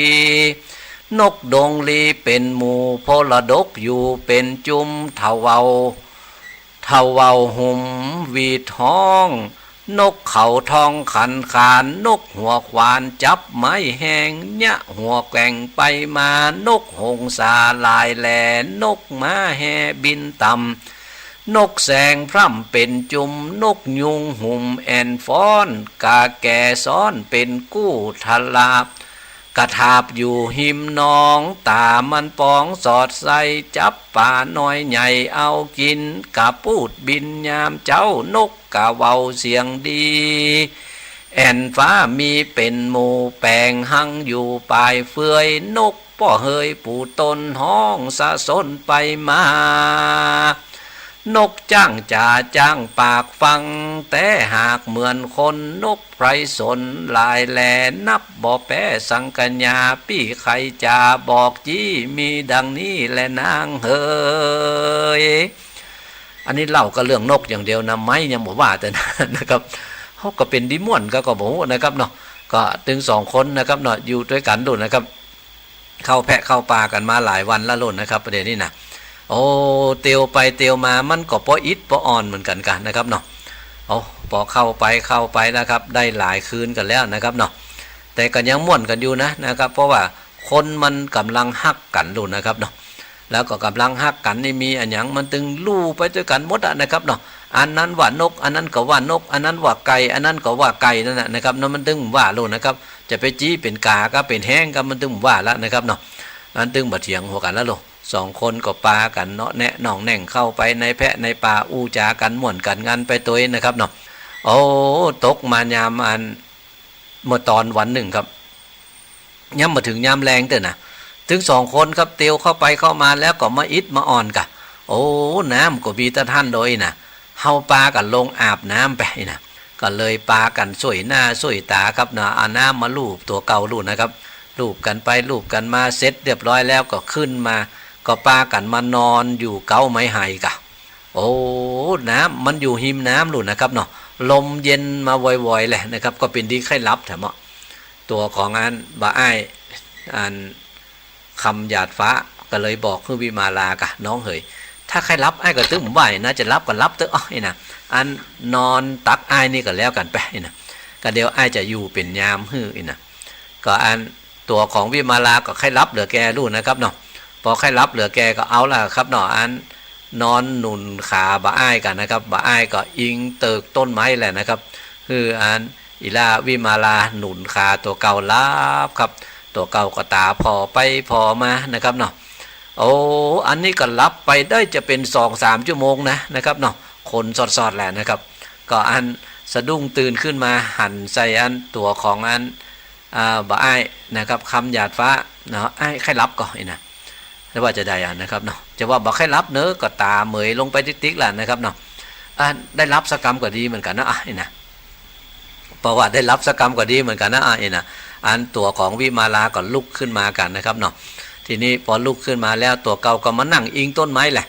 นกดงลีเป็นหมู่พลดกอยู่เป็นจุมเทาเวาหุ่มวีท้องนกเขาทองขันขานนกหัวควานจับไม้แหงยะหัวแกว่งไปมานกหงสาลายแหลนกม้าแห่บินต่ำนกแสงพร่ำเป็นจุมนกยุงหุ่มแอนฟ้อนกาแก่ซ้อนเป็นกู้ทลาบกระทาบอยู่หิมนองตามันปองสอดใส่จับป่าน้อยใหญ่เอากินกะพูดบินยามเจ้านกกะเว้าเสียงดีแอนฟ้ามีเป็นหมู่แปงหังอยู่ปลายเฟือยนกป่อเฮยปูตนห้องสะสนไปมานกจ้างจ่าจ้างปากฟังแต่หากเหมือนคนนกไพรสนลายแหลนับบ่แป้สังกัญญาปี้ใครจะบอกจี้มีดังนี้แลนางเฮยอันนี้เล่าก็เรื่องนกอย่างเดียวนะไม่ยังบอกว่าแต่นะครับเขาก็เป็นดิม่วนก็บอกนะครับเนาะก็ถึง2 คนนะครับเนาะอยู่ด้วยกันดุนะครับเข้าแพะเข้าปลากันมาหลายวันละลุ่นนะครับประเด็นนี้นะโอ้เตียวไปเตียวมามันก็ปออิดปออ่อนเหมือนกันนะครับเนาะโอ้พอเข้าไปนะครับได้หลายคืนกันแล้วนะครับเนาะแต่ก็ยังม่วนกันอยู่นะครับเพราะว่าคนมันกำลังฮักกันลุ่นนะครับเนาะแล้วก็กำลังฮักกันนี่มีอันอย่างมันตึงลู่ไปด้วยกันหมดนะครับเนาะอันนั้นว่านกอันนั้นก็ว่านกอันนั้นว่าไก่อันนั้นก็ว่าไก่นั่นนะครับนั่นมันตึงว่าลุ่นนะครับจะไปจี้เป็นกาก็เป็นแห้งก็มันตึงว่าแล้วนะครับเนาะนั้นตึงบ่เถียงหัวกันแล้วลุ่น2 คนก็ปากันเนาะแนะน่องแน่งเข้าไปในแพะในป่าอู้จากันม่วนกันงันไปตัวนะครับเนาะโอ้ตกมายามอันเมื่อตอนวันหนึ่งครับย้ำมาถึงยามแรงเถอะนะถึง2 คนครับเตียวเข้าไปเข้ามาแล้วก็มาอิดมาอ่อนกะโอ้น้ำก็มีตะท่านโดยนะเฮาปากันลงอาบน้ำไปนะก็เลยปากันสวยหน้าสวยตาครับนะเอาน้ำมาลูบตัวเก่าลูบนะครับลูบกันไปลูบกันมาเสร็จเรียบร้อยแล้วก็ขึ้นมาก็ปากันมานอนอยู่เก้าไม้ไผ่กะโอ้น้ำมันอยู่หิมน้ำหลุดนะครับเนาะลมเย็นมาบ่อยๆแหละนะครับก็เป็นดีไข้รับแถมตัวของอันบ่อ้ายอันคำหยาดฟ้าก็เลยบอกคือวิมาลากะน้องเฮยถ้าใครรับไอ้ก็ตึ้มไหวนะจะรับก็รับเถอะอ้อยนะอันนอนตักไอ้นี่ก็แล้วกันไปนะก็เดี๋ยวไอ้จะอยู่เป็นยามฮื้อนะก็อันตัวของวิมาลาก็ใครรับเหลือแกรู้นะครับเนาะพอใครรับเหลือแกก็เอาล่ะครับเนาะอันนอนหนุนขาบ่อ้ายกันนะครับบ่อ้ายก็อิงเติกต้นไม้แหละนะครับคืออันอิลาวิมาลาหนุนขาตัวเก่าลับครับตัวเก่าก็ตาพอไปพอมานะครับเนาะโอ้อันนี้ก็รับไปได้จะเป็น 2-3 ชั่วโมงนะครับเนาะคนสอดๆแหละนะครับก็อันสะดุ้งตื่นขึ้นมาหันใส่อันตัวของอันบ่อ้ายนะครับคำหยาดฟ้าเนาะไอ้ใครรับก่อนนะไม่ว่าจะได้นะครับเนาะจะว่าบอกให้รับเนื้อก็ตาเหมยลงไปติ๊กๆแหละนะครับเนาะได้รับสกรรมก็ดีเหมือนกันนะนะเพราะว่าได้รับสกรรมก็ดีเหมือนกันนะนะอันตัวของวิมาลาก็ลุกขึ้นมากันนะครับเนาะทีนี้พอลุกขึ้นมาแล้วตัวเก่าก็มานั่งอิงต้นไม้แหละ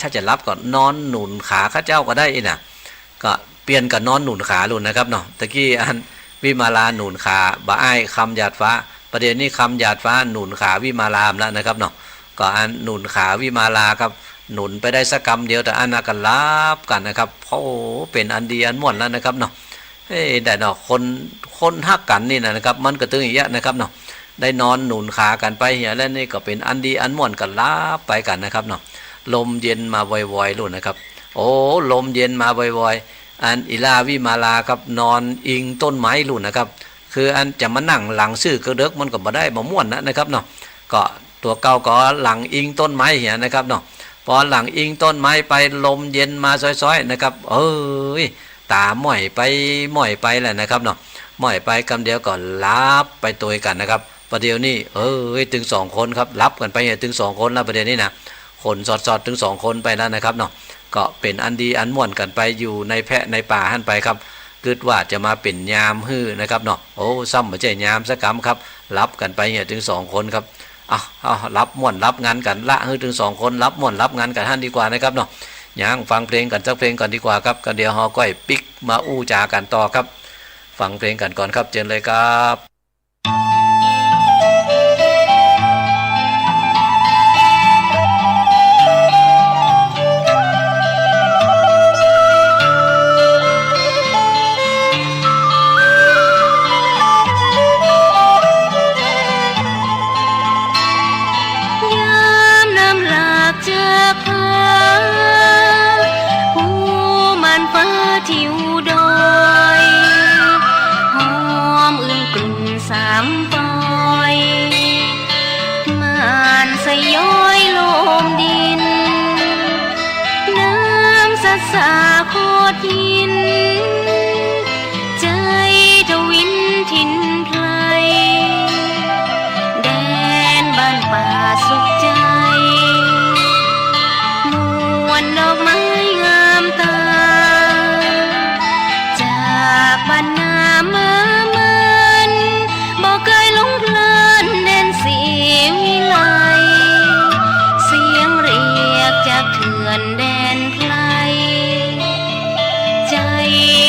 ถ้าจะรับก็นอนหนุนขาข้าเจ้าก็ได้นะก็เปลี่ยนกับนอนหนุนขาลุนนะครับเนาะตะกี้อันวิมาลาหนุนขาบ่อ้ายคำหยาดฟ้าประเด็นนี้คำหยาดฟ้าหนุนขาวิมาลามแล้วนะครับเนาะก็อันหนุนขาวิมาลาครับหนุนไปได้สักกรรมเดียวแต่อันน่ะกันรับกันนะครับโอ้เป็นอันดีอันม่วนแล้วนะครับเนาะแต่เนาะคนฮักกันนี่นะครับมันก็ตึงอีกนะครับเนาะ ได้นอนหนุนขากันไปเหียแล้วนี่ก็เป็นอันดีอันม่วนกันลาไปกันนะครับเนาะลมเย็นมาบ่อยๆลุ่นนะครับโอ้ลมเย็นมาบ่อยๆอันอิลาวิมาลาครับนอนอิงต้นไม้ลุ่นนะครับคืออันจะมานั่งหลังซื่อกระเดิกมันก็บ่ได้บ่ม่วนนะครับเนาะก็ตัวเก่าก็หลังอิงต้นไม้เหียนะครับเนาะพอหลังอิงต้นไม้ไปลมเย็นมาซ้อยๆนะครับตาหม่อยไปแหละนะครับเนาะหม่อยไปคำเดียวก่อนลับไปตัวกันนะครับประเดี๋ยวนี้ถึง2คนครับรับกันไปถึง2คนแล้วประเดี๋ยวนี้นะคนสอดถึง2คนไปแล้วนะครับเนาะก็เป็นอันดีอันม่วนกันไปอยู่ในแพะในป่าหันไปครับคิดว่าจะมาเป็นยามฮื้อนะครับเนาะซ้ำบ่ใช่ยามสักคำครับรับกันไปถึง2คนครับรับม่วนรับงานกันละถึง2คนรับม่วนรับงานกันหันดีกว่านะครับเนาะยังฟังเพลงกันสักเพลงก่อนดีกว่าครับก็เดี๋ยวเฮาก้อยปิกมาอู้จากันต่อครับฟังเพลงกันก่อนครับเชิญเลยครับทิวดอยหอมอื่นกลุ่นสามปอยมานสยอยลมดินน้ำสัสาโคตรยินใจทวินถิ่นไพรแดนบ้านป่าสุขใจมวนดอกไม้งามตาบ้านนามามันบอกเคยหลงเพลินเด่นสีวิไลเสียงเรียกจากเถื่อนแดนไกลใจ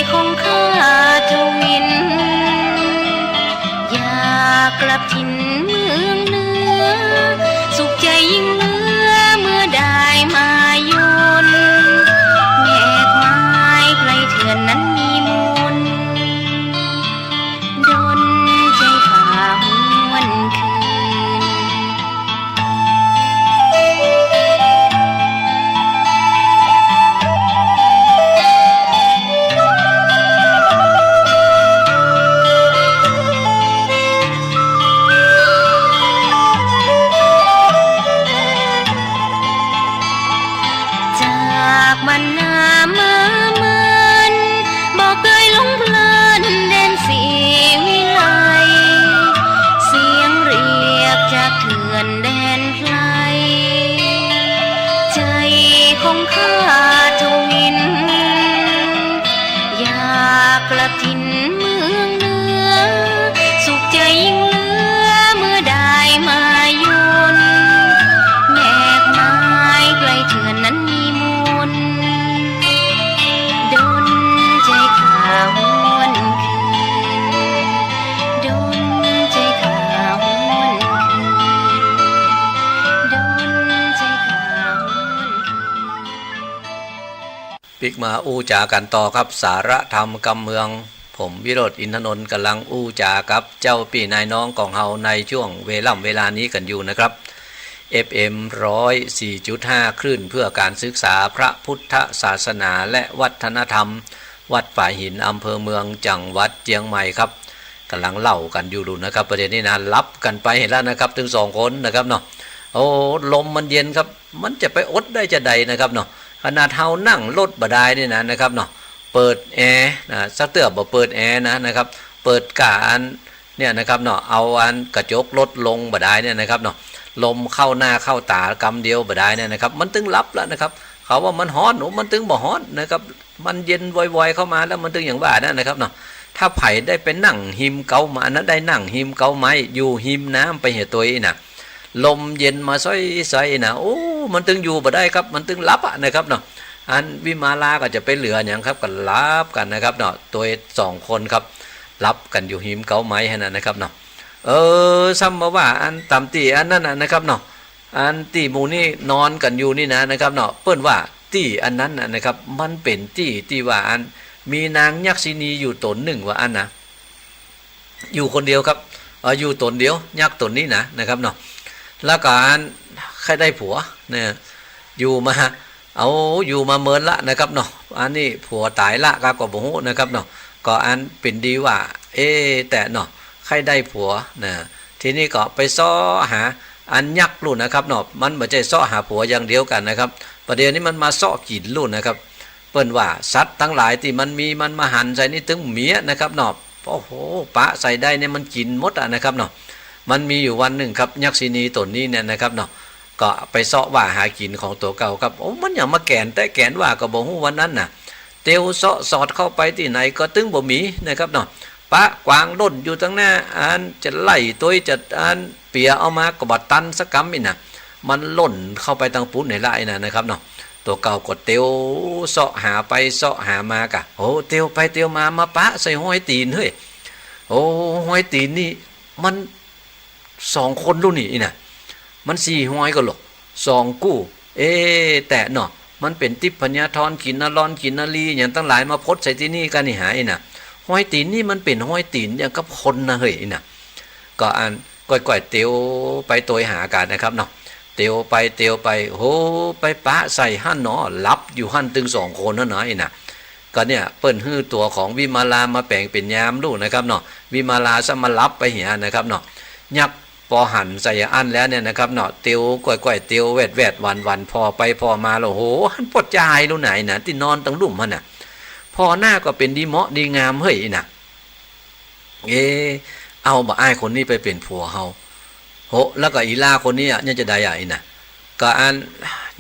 ของข้าทวินอยากกลับถิ่นเมืองเหนือสุขใจยิ่งเหลือเมื่อได้มาโยนแมกไม้ไกลเถื่อนนั้นมีมูลมันนามามันบอกเคยหลงเพลินเด่นสีวิไลเสียงเรียกจากเถื่อนแดนไกลใจของข้าทวินอยากกลับถิ่นเมืองเหนือสุขใจยิ่งเหลือเมื่อได้มาโยนแมกไม้ไกลเถื่อนนั้นมีมูลดนใจข้าหวนคืนดนใจข้าหวนคืนดนใจข้าหวนคืนปิกมาอู้จากันต่อครับสาระธรรมกำเมืองผมวิโรจน์อินทนนท์กำลังอู้จากับเจ้าพี่นายน้องของเฮาในช่วงเวลานี้กันอยู่นะครับ FM 104.5 คลื่นเพื่อการศึกษาพระพุทธศาสนาและวัฒนธรรมวัดฝ่ายหินอำเภอเมืองจังหวัดเชียงใหม่ครับกำลังเล่ากันอยู่ดูนะครับประเด็นนี้นะรับกันไปเห็นแล้วนะครับถึง2คนนะครับเนาะลมมันเย็นครับมันจะไปอดได้จะใดนะครับเนาะขนาดเฮานั่งรถบ่ได้นี่นะครับเนาะเปิดแอร์นะสักเตือบ่เปิดแอร์นะครับเปิดการเนี่ยนะครับเนาะเอาอันกระจกรถลงบ่ได้เนี่ยนะครับเนาะลมเข้าหน้าเข้าตากำเดียวบ่ได้เนี่ยนะครับมันตึงรับแล้วนะครับเขาว่ามันฮ้อนมันตึงบ่ฮ้อนนะครับมันเย็นวอยๆเข้ามาแล้วมันตึงอย่างว่านะครับเนาะถ้าไผ่ได้ไปนั่งหิมเกามานะได้นั่งหิมเกาไม้อยู่หิมน้ำไปเหี่ยตัวอีน่ะลมเย็นมาซ้อยๆนะมันตึงอยู่บ่ได้ครับมันตึงรับนะครับเนาะอันวิมาลาก็จะไปเหลืออย่างครับกันรับกันนะครับเนาะตัว2คนครับรับกันอยู่หิมเกาไม้ให้นะครับเนาะซ้ำมาว่าอันต่ำตีอันนั้นนะครับเนาะอันตีหมู่นี่นอนกันอยู่นี่นะครับเนาะเปิ้นว่าตีอันนั้นนะครับมันเป็นตีว่าอันมีนางยักษินีอยู่ตนหนึ่งว่าอันนะอยู่คนเดียวครับ อยู่ตนเดียวยักษ์ตนนี้นะครับเนาะแล้วการใครได้ผัวเนี่ยอยู่มาเอาอยู่มาเมินละนะครับเนาะอันนี้ผัวตายละก็บ่ฮู้นะครับเนาะก็อันเป็นดีว่าแต่เนาะใครได้ผัวนะทีนี้ก็ไปซ้อหาอันยักษ์ลุ่นนะครับเนาะมันไม่ใช่ซ้อหาผัวอย่างเดียวกันนะครับประเดี๋ยวนี้มันมาซ้อกินลุ่นนะครับเปิ้นว่าสัตว์ทั้งหลายที่มันมีมันมาหันใส่นี่ถึงเมียนะครับเนาะโอ้โหปะใส่ได้เนี่ยมันกินหมดนะครับเนาะมันมีอยู่วันหนึ่งครับยักษินีตนนี้เนี่ยนะครับเนาะก็ไปซ้อว่าหากินของตัวเก่าครับโอ้มันอย่างมาแก่นแต่แก่นว่าก็บ่ฮู้วันนั้นน่ะเตียวซ้อสอดเข้าไปที่ไหนก็ตึงบ่มีนะครับเนาะปะกวางล่นอยู่ตั้งหน้าอันจะไล่ตัวจะอันเปียเอามาก็บัดตันสักกำนี่นะมันล่นเข้าไปทางปุ้นในไร่นะครับเนาะตัวเก่าก็เตียวเสาะหาไปเสาะหามากะโอ้เตียวไปเตียวมาปะใส่ห้อยตีนเฮ้ยโอ้ห้อยตีนนี่มัน2 คนรุ่นนี่นะมัน4ห้อยก็หรอก2กู้แต่เนาะมันเป็นทิพญาธรกินนรอนกินนลีอย่างตั้งหลายมาพดใส่ที่นี่กันนี่หายน่ะห้อยตีนนี่มันเป็นห้อยตีนอย่างกับคนนะเฮ้ยน่ะก็อันก่อยๆเตียวไปตัวหากันนะครับเนาะเตียวไปโหไปปะใส่หั่นเนาะรับอยู่หั่นถึง2 คนนั่นน่ะน่ะก็เนี่ยเปิ้นฮื้อตัวของวิมาลามาแปลงเป็นยามดูนะครับเนาะวิมาลาซะมารับไปเหียนะครับเนาะยักพอหันใส่อันแล้วเนี่ยนะครับเนาะเตียวก่อยๆเตียวแวดวันพอไปพอมาแล้วโหหันปดใจรู้ไหนน่ะที่นอนตั้งลุ่มมันน่ะพอหน้าก็เป็นดีเหมาะดีงามเฮ้ยน่ะเอาบ่อ้ายคนนี้ไปเป็นผัวเฮาโหแล้วก็อีลาคนนี้อ่ะเนี่ยจะได้ใหญ่น่ะก็อัน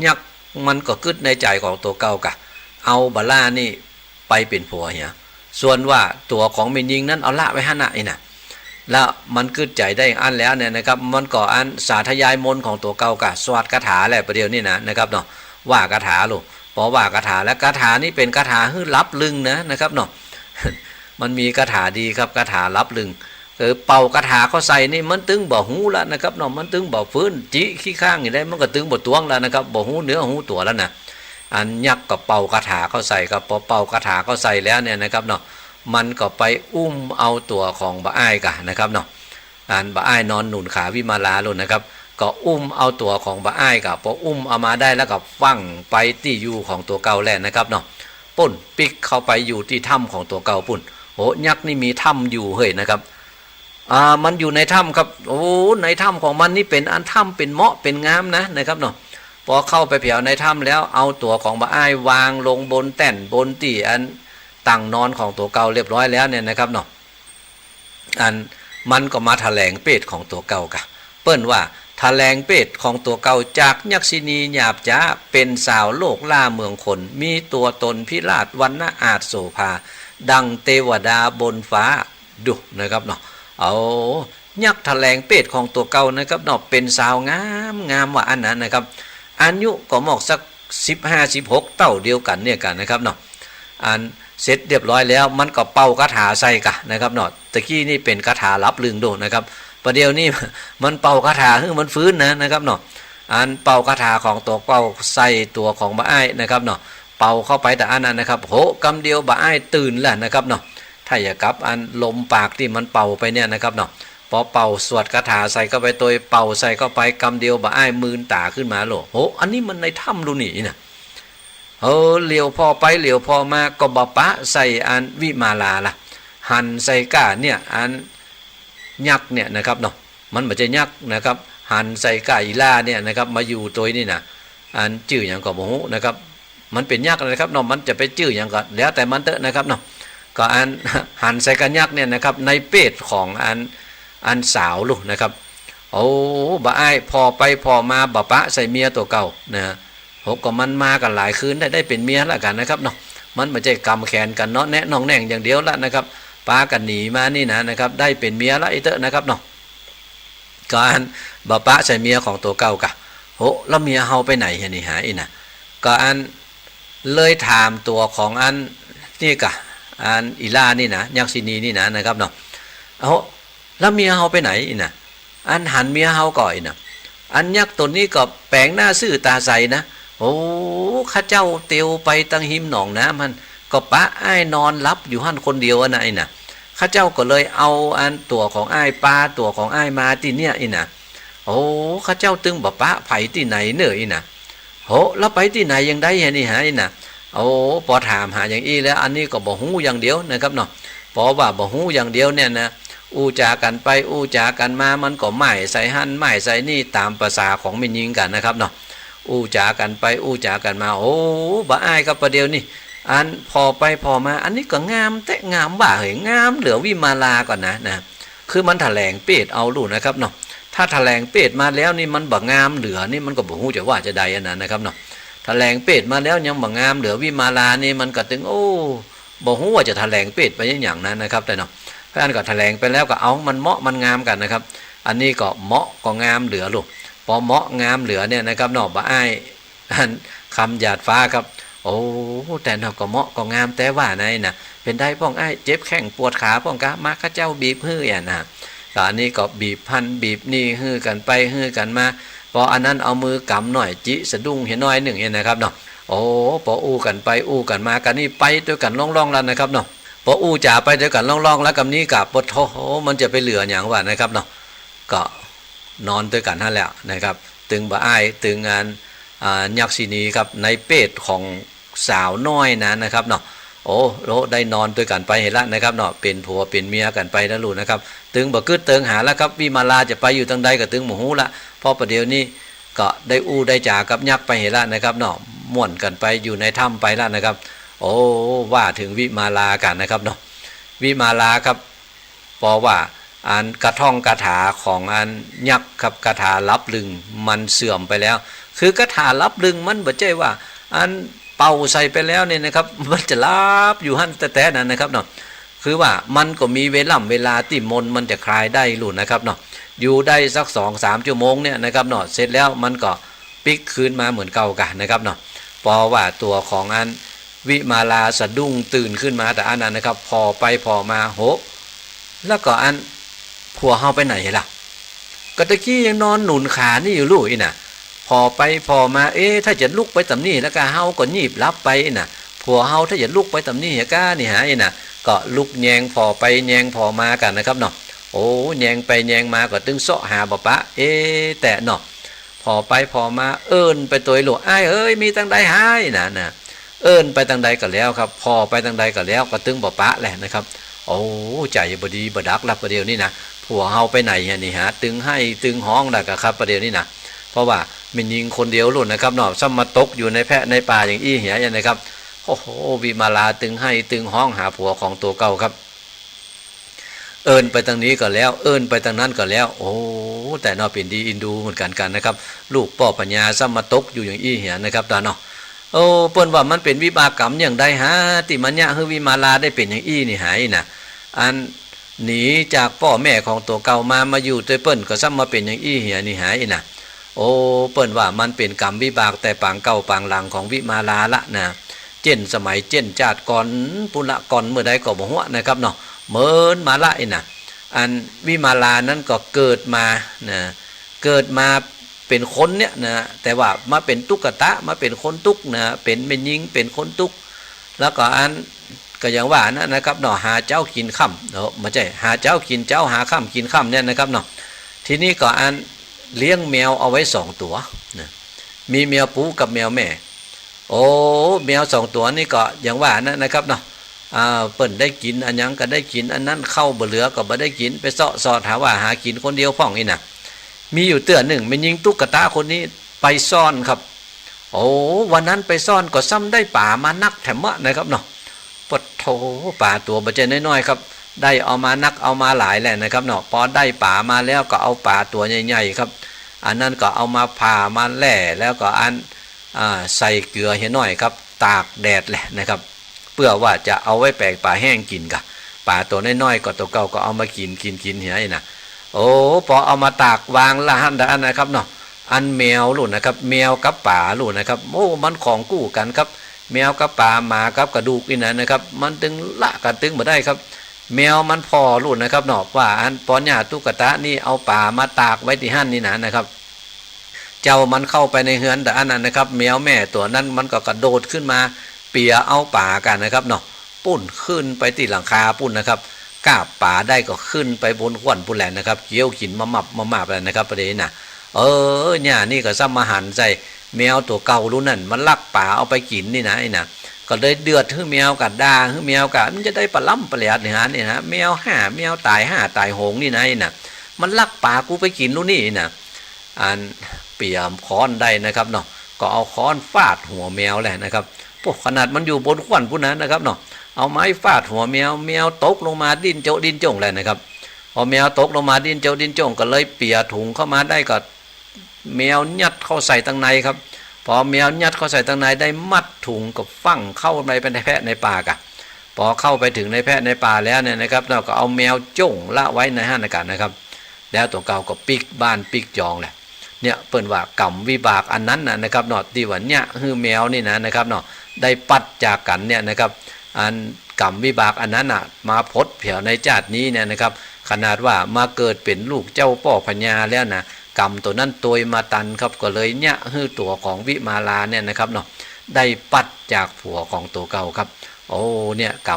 ยักมันก็กึดในใจของตัวเก่ากะเอาบ่ล่านี่ไปเป็นผัวเฮียส่วนว่าตัวของเมยิงนั้นเอาละไว้หั่นน่ะน่ะแล้วมันกึดใจได้อันแล้วเนี่ยนะครับมันก็อันสาธยายมนต์ของตัวเก่ากะสวดคาถาแหละประเดี๋ยวนี้นะครับเนาะว่าคาถาลูกพอว่าคาถาแล้วคาถานี่เป็นคาถาฮื้อลับลึงนะครับเนาะ มันมีคาถาดีครับคาถาลับลึงคือเป่าคาถาเขาใส่นี่มันตึงบ่หูแล้วนะครับเนาะมันตึงบ่ฟื้นจิขี้ข้างอย่างไรมันก็ตึงบ่ตวงแล้วนะครับบ่หูเนื้อหูตัวแล้วนะอันยักษ์ก็เป่าคาถาเขาใส่ครับพอเป่าคาถาเขาใส่แล้วเนี่ยนะครับเนาะมันก็ไปอุ้มเอาตัวของบ่อ้ายกะนะครับเนาะอันบ่อ้ายนอนหนุนขาวิมาลาลุนนะครับก็อุ้มเอาตัวของบ่อ้ายกะพออุ้มเอามาได้แล้วก็ฟังไปที่อยู่ของตัวเก่าแล้วนะครับเนาะปุ่นปิกเข้าไปอยู่ที่ถ้ำของตัวเก่าปุ่นโหยักษ์นี่มีถ้ำอยู่เฮ้ยนะครับมันอยู่ในถ้ำครับโอ้ในถ้ำของมันนี่เป็นอันถ้ำเป็นเหมาะเป็นงามนะครับเนาะพอเข้าไปเผียวในถ้ำแล้วเอาตัวของบ่อ้ายวางลงบนแท่นบนที่อันตั้งนอนของตัวเก่าเรียบร้อยแล้วเนี่ยนะครับเนาะอันมันก็มาแถลงเปรตของตัวเก่ากะเปิ้นว่าแถลงเปรตของตัวเก่าจากยักษินีหยาบจ้าเป็นสาวโลกล่าเมืองคนมีตัวตนพิราชวรรณอาจโสภาดังเทวดาบนฟ้าดุนะครับเนาะเอายักษ์แถลงเปรตของตัวเก่านะครับเนาะเป็นสาวงามว่าอันนั้นนะครับอายุก็หมอกสัก15-16เต้าเดียวกันเนี่ยกันนะครับเนาะอันเสร็จเรียบร้อยแล้วมันก็เป่าคาถาใส่กะนะครับเนาะตะกี้นี่เป็นคาถาลับลึงโดนะครับประเดี๋ยวนี้มันเป่าคาถาให้มันฟื้นนะครับเนาะอันเป่าคาถาของตัวเป่าใส่ตัวของบ่อ้ายนะครับเนาะเป่าเข้าไปแต่อันนั้นนะครับโหกำเดียวบ่อ้ายตื่นแล้วนะครับเนาะถ้าอย่ากลับอันลมปากที่มันเป่าไปเนี่ยนะครับเนาะพอเป่าสวดคาถาใส่เข้าไปตัวเป่าใส่เข้าไปกำเดียวบ่อ้ายมืนตาขึ้นมาโหโหอันนี้มันในถ้ำดูนี่นะเหลียวพอไปเหลียวพอมาก็บปะใส่อันวิมาลาล่ะหันใส่ก้าเนี่ยอันยักษ์เนี่ยนะครับเนาะมันไม่ใช่ยักษ์นะครับหันใส่ก้าอีล่าเนี่ยนะครับมาอยู่ตัวนี่นะอันชื่ออย่างก็บ่ฮู้นะครับมันเป็นยักษ์นะครับเนาะมันจะไปชื่ออย่างก็แล้วแต่มันเถอะนะครับเนาะก็อันหันใส่กันยักษ์เนี่ยนะครับในเปรตของอันสาวลูกนะครับโอ้บ่อ้ายพอไปพอมาบปะใส่เมียตัวเก่านะโหก็มันมากันหลายคืนได้เป็นเมียแล้วกันนะครับเนาะมันไม่ใช่กำแขนกันเนาะแนะน้องแน่งอย่างเดียวละนะครับปากันหนีมานี่นะครับได้เป็นเมียละไอ้เตอะนะครับเนาะการบ่ปะใส่เมียของตัวเก่ากะโหแล้วเมียเฮาไปไหนนี่หาอีน่ะก็อันเลยถามตัวของอันนี่กะอันอีล่านี่นะยักษินีนี่นะครับเนาะโหแล้วเมียเฮาไปไหนอีน่ะอันหันเมียเฮาก่อนอีน่ะอันยักษ์ตัวนี้ก็แปลงหน้าซื่อตาใสนะโอ้ข้าเจ้าเตียวไปตั้งหิมหนองนะมันก็ปะอ้ายนอนรับอยู่หั่นคนเดียวน่ะไอ้น่ะ ข้าเจ้าก็เลยเอาอันตัวของอ้ายปลาตัวของอ้ายมาที่เนี่ยอีน่ะโอ้ข้าเจ้าตึงบ่ปะไผที่ไหนเนออีน่ะโหแล้วไปที่ไหนยังได้นี่หาอีน่ะโอ้พอถามหาอย่างอี้แล้วอันนี้ก็บ่ฮู้อย่างเดียวนะครับเนาะพอว่าบ่ฮู้อย่างเดียวเนี่ยนะอู้จากันไปอู้จากันมามันก็ไม่ใส่หั่นไม่ใส่นี่ตามภาษาของมินยิงกันนะครับเนาะอู้จากันไปอู้จากันมาโอ้บ่อ้ายก็ประเดี๋ยวนี่อันพอไปพอมาอันนี้ก็งามแต่งามบ่าเหยงามเหลือวิมาลาก่อนนะคือมันแถลงเป็ดเอาลูกนะครับเนาะถ้าแถลงเป็ดมาแล้วนี่มันบ่งามเหลือนี่มันก็บ่ฮู้จะว่าจะใดอันนั้นนะครับเนาะแถลงเป็ดมาแล้วยังบ่งามเหลือวิมาลานี่มันก็ถึงโอ้บ่ฮู้ว่าจะแถลงเป็ดไปอย่างนั้นนะครับแต่เนาะเพราะอันก็แถลงไปแล้วก็เอามันเหมาะมันงามกันนะครับอันนี้ก็เหมาะก็งามเหลือลูกพอเหมาะงามเหลือเนี่ยนะครับเนาะบ่อ้ายคำหยาดฟ้าครับโอ้แต่เนาะก็เหมาะก็งามแต่ว่าไหนนะเป็นได้ป้องอ้ายเจ็บแข้งปวดขาป้องกะมาข้าเจ้าบีบฮื้ออย่างนะตอนนี้ก็บีบพันบีบนี่ฮื้อกันไปฮื้อกันมาพออันนั้นเอามือกำหน่อยจิสะดุ้งเห็นน้อยหนึ่งเห็นนะครับเนาะโอ้พออู้กันไปอู้กันมากันนี่ไปด้วยกันล่องๆแล้วนะครับเนาะพออู้จ่าไปด้วยกันล่องๆแล้วกับนี้กับปดโถมันจะไปเหลืออย่างว่านะครับเนาะก็นอนด้วยกันนั่นแหละนะครับตึงบ่อ้ายตึงงานยักษินีครับในเป็ดของสาวน้อยนะครับเนาะโอ้โลได้นอนด้วยกันไปเห็นละนะครับเนาะเป็นผัวเป็นเมียกันไปนะลูกนะครับตึงบ่กึดเติงหาแล้วครับวิมาลาจะไปอยู่ทางใดก็ตึงหมู่ฮู้ละพอประเดี๋ยวนี้ก็ได้อู้ได้จ่ากับยักษ์ไปเห็นละนะครับเนาะม่วนกันไปอยู่ในถ้ำไปละนะครับโอ้ว่าถึงวิมาลากันนะครับเนาะวิมาลาครับพอว่าอันกระท่องกระถาของอันยักษ์ครับกระถาลับลึงมันเสื่อมไปแล้วคือกระถาลับลึงมันบ่ใช่ว่าอันเป่าใส่ไปแล้วเนี่ยนะครับมันจะลับอยู่หั่นแต่นั้นนะครับเนาะคือว่ามันก็มีเวลาที่มนมันจะคลายได้ลูกนะครับเนาะอยู่ได้สัก 2-3 ชั่วโมงเนี่ยนะครับเนาะเสร็จแล้วมันก็ปิกคืนมาเหมือนเก่ากันนะครับเนาะพอว่าตัวของอันวิมาลาสะดุ้งตื่นขึ้นมาแต่อันนั้นนะครับพอไปพอมาโหแล้วก็อันผัวเฮาไปไหนล่ะก็ตะกี้ยังนอนหนุนขานี่อยู่ลูกอีน่ะพอไปพอมาถ้าจะลุกไปตำนี่แล้วก็เฮาก็หยิบรับไปน่ะผัวเฮาถ้าจะลุกไปตำนี่ก้านี่หาน่ะก็ลุกแยงพอไปแยงพอมากันนะครับเนาะโอ้แยงไปแยงมาก็ตึงเสาะหาบ่ปะแต่เนาะพอไปพอมาเอิ้นไปตัวหลวงอ้ายเอ้ยมีตั้งใดหายน่ะเอิ้นไปตั้งใดก็แล้วครับพอไปตั้งใดก็แล้วก็ตึงบ่ปะแหละนะครับโอ้ใจบ่ดีบ่ดักรับประเดี๋ยวนี้นะผัวเฮาไปไหนนี่ฮะตึงให้ตึงห้องแล้วก็ครับประเดี๋ยวนี้นะเพราะว่ามันยิงคนเดียวลุ่นนะครับเนาะซ้ำมาตกอยู่ในแพะในป่าอย่างอี้เหี้ยอย่างนะครับโอ้โหวิมาลาตึงให้ตึงห้องหาผัวของตัวเก่าครับเอิ้นไปทางนี้ก็แล้วเอิ้นไปทางนั้นก็แล้วโอ้แต่เนาะเป็นดีอินดูเหมือนกันนะครับลูกป่อปัญญาซ้ำมาตกอยู่อย่างอี้เหี้ยนะครับตาเนาะโอ้เปิ้นว่ามันเป็นวิบากกรรมอย่างใดฮะที่มันเนี่ยคือวิมาลาได้เป็นอย่างอี้นี่หายน่ะอันหนีจากพ่อแม่ของตัวเก่ามาอยู่ด้วยเปิ้นก็ซ้ำมาเป็นอย่างอี้เหี้ยนี่หายน่ะโอ้เปิ้นว่ามันเป็นกรรมวิบากแต่ปางเก่าปางหลังของวิมาลาละนะเจนสมัยเจนจาดก่อนปุละก่อนเมื่อใดก็บ่ฮู้นะครับเนาะเหมือนมาละน่ะอันวิมาลานั้นก็เกิดมานะเกิดมาเป็นคนเนี่ยนะแต่ว่ามาเป็นตุ๊กตามาเป็นคนตุ๊กนะเป็นแม่หญิงเป็นคนตุ๊กแล้วก็อันก็อย่างว่านะครับเนาะหาเจ้ากินค่ำเนาะไม่ใช่หาเจ้ากินเจ้าหาค่ำกินค่ำเนี่ยนะครับเนาะทีนี้ก็อันเลี้ยงแมวเอาไว้2ตัวนะมีแมวปูกับแมวแม่โอ้แมว2ตัวนี่ก็อย่างว่านะครับเนาะเปิ้นได้กินอันยังก็ได้กินอันนั้นเข้าบ่เหลือก็บ่ได้กินไปเสาะหาว่าหากินคนเดียวพ่องนี่น่ะมีอยู่เตือนหนึ่งมันยิงตุ๊กตาคนนี้ไปซ่อนครับโอ้วันนั้นไปซ่อนก็ซ้ำได้ป่ามานักแถมะนะครับเนาะปดโถป่าตัวบ่ใช่น้อยๆครับได้เอามานักเอามาหลายแหละนะครับเนาะพอได้ป่ามาแล้วก็เอาป่าตัวใหญ่ๆครับอันนั้นก็เอามาผ่ามาแล่แล้วก็อันใส่เกลือเห็นหน่อยครับตากแดดแหละนะครับเพื่อว่าจะเอาไว้แปลกป่าแห้งกินกะป่าตัวน้อยๆก็ตัวเก่าก็เอามากินเหี้ยน่ะโอ้พอเอามาตากวางละหันอันนะครับเนาะอันแมวลุ่นนะครับแมวกับป่าลุ่นนะครับโอ้มันของกู้กันครับแมวกับป่าหมากับกระดูกนี่นะครับมันตึงละกันตึงบ่ได้ครับแมวมันพอลุ่นนะครับเนาะว่าอันปอนหญ้าตุ๊กตานี่เอาป่ามาตากไว้ที่หั่นนี่นะครับเจ้ามันเข้าไปในเฮือนแต่อันนั้นนะครับแมวแม่ตัวนั้นมันก็กระโดดขึ้นมาเปียเอาป่ากันนะครับเนาะปุ่นขึ้นไปที่หลังคาปุ่นนะครับ กาบป่าได้ก็ขึ้นไปบนขวัญปุ่นแหละนะครับเกี่ยวกินมาแล้วนะครับประเด็นน่ะเนี่ยนี่ก็ซ้ำมาหันใจแมวตัวเก่ารู้นั่นมันลักป่าเอาไปกินนี่นะไอ้น่ะก็เลยเดือดให้แมวกัดด่าให้แมวกัดมันจะได้ปลาล้ำปลาแหลดเนี่ยนะแมวแมวตายโหงนี่นะไอ้น่ะมันลักป่ากูไปกินรู้นี่น่ะอันเปี่ยมค้อนได้นะครับเนาะก็เอาค้อนฟาดหัวแมวแหละนะครับพวกขนาดมันอยู่บนขวัญปุ่นนั้นนะครับเนาะเอาไม้ฟาดหัวแมวตกลงมาดิ้นจงเลยนะครับพอแมวตกลงมาดิ้นจงก็เลยเปียถุงเข้ามาได้ก็แมวยัดเข้าใส่ตั้งในครับพอแมวยัดเข้าใส่ตั้งในได้มัดถุงกับฟั่งเข้าไปเป็นแพะในป่ากะพอเข้าไปถึงในแพะในป่าแล้วเนี่ยนะครับเราก็เอาแมวจ้งละไว้ในห้างอากาศนะครับแล้วตัวเก่าก็ปิกบ้านปิกจองแหละเนี่ยเปิ้นว่ากรรมวิบากอันนั้นนะครับเนาะที่ว่าเนี่ยคือแมวนี่นะครับเนาะได้ปัดจากกันเนี่ยนะครับอันกรรมวิบากอันนั้นมาพดเผียวในชาตินี้เนี่ยนะครับขนาดว่ามาเกิดเป็นลูกเจ้าพ่อพญาแล้วนะกรรมตัวนั้นตัวมาตันครับก็เลยเนี่ยคือตัวของวิมาลาเนี่ยนะครับเนาะได้ปัดจากผัวของตัวเก่าครับโอ้เนี่ยกร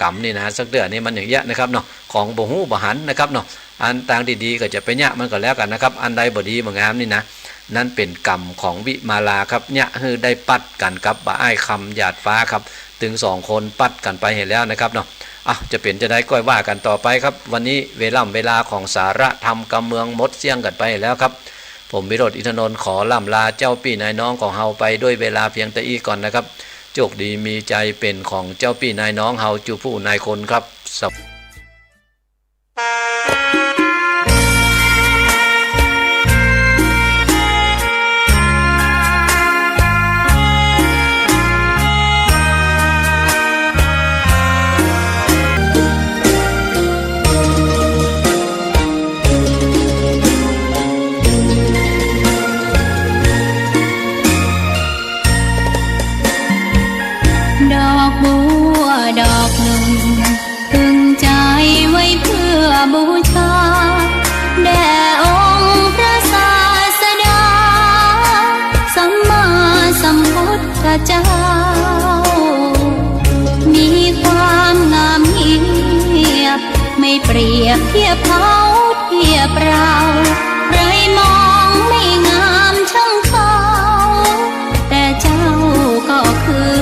รมนี่นะสักเดือนนี่มันอย่างเงี้ยนะครับเนาะของบ่ฮู้บ่หันนะครับเนาะอันต่างดีๆก็จะไปเนี่ยมันก็แล้วกันนะครับอันใดบ่ดีบ่งามนี่นะนั่นเป็นกรรมของวิมาลาครับเนี่ยคือได้ปัดกันกับบ่อ้ายคำหยาดฟ้าครับถึง2คนปัดกันไปเห็นแล้วนะครับเนาะจะเป็นจะได้ก้อยว่ากันต่อไปครับวันนี้เวลาของสาระธรรมกำเมืองมดเสี่ยงกันไปแล้วครับผมวิโรจน์อินทนนท์ขอล่ำลาเจ้าพี่นายน้องของเฮาไปด้วยเวลาเพียงแต่อีก่อนนะครับโชคดีมีใจเป็นของเจ้าพี่นายน้องเฮาจูผู้นายคนครับดอกหนึ่งพึงใจไว้เพื่อบูชาแด่องค์พระศาสดาสัมมาสัมพุทธเจ้ามีความงามเงียบไม่เปรียบเทียบเขาเทียบเราใครมองไม่งามช่างเขาแต่เจ้าก็คือ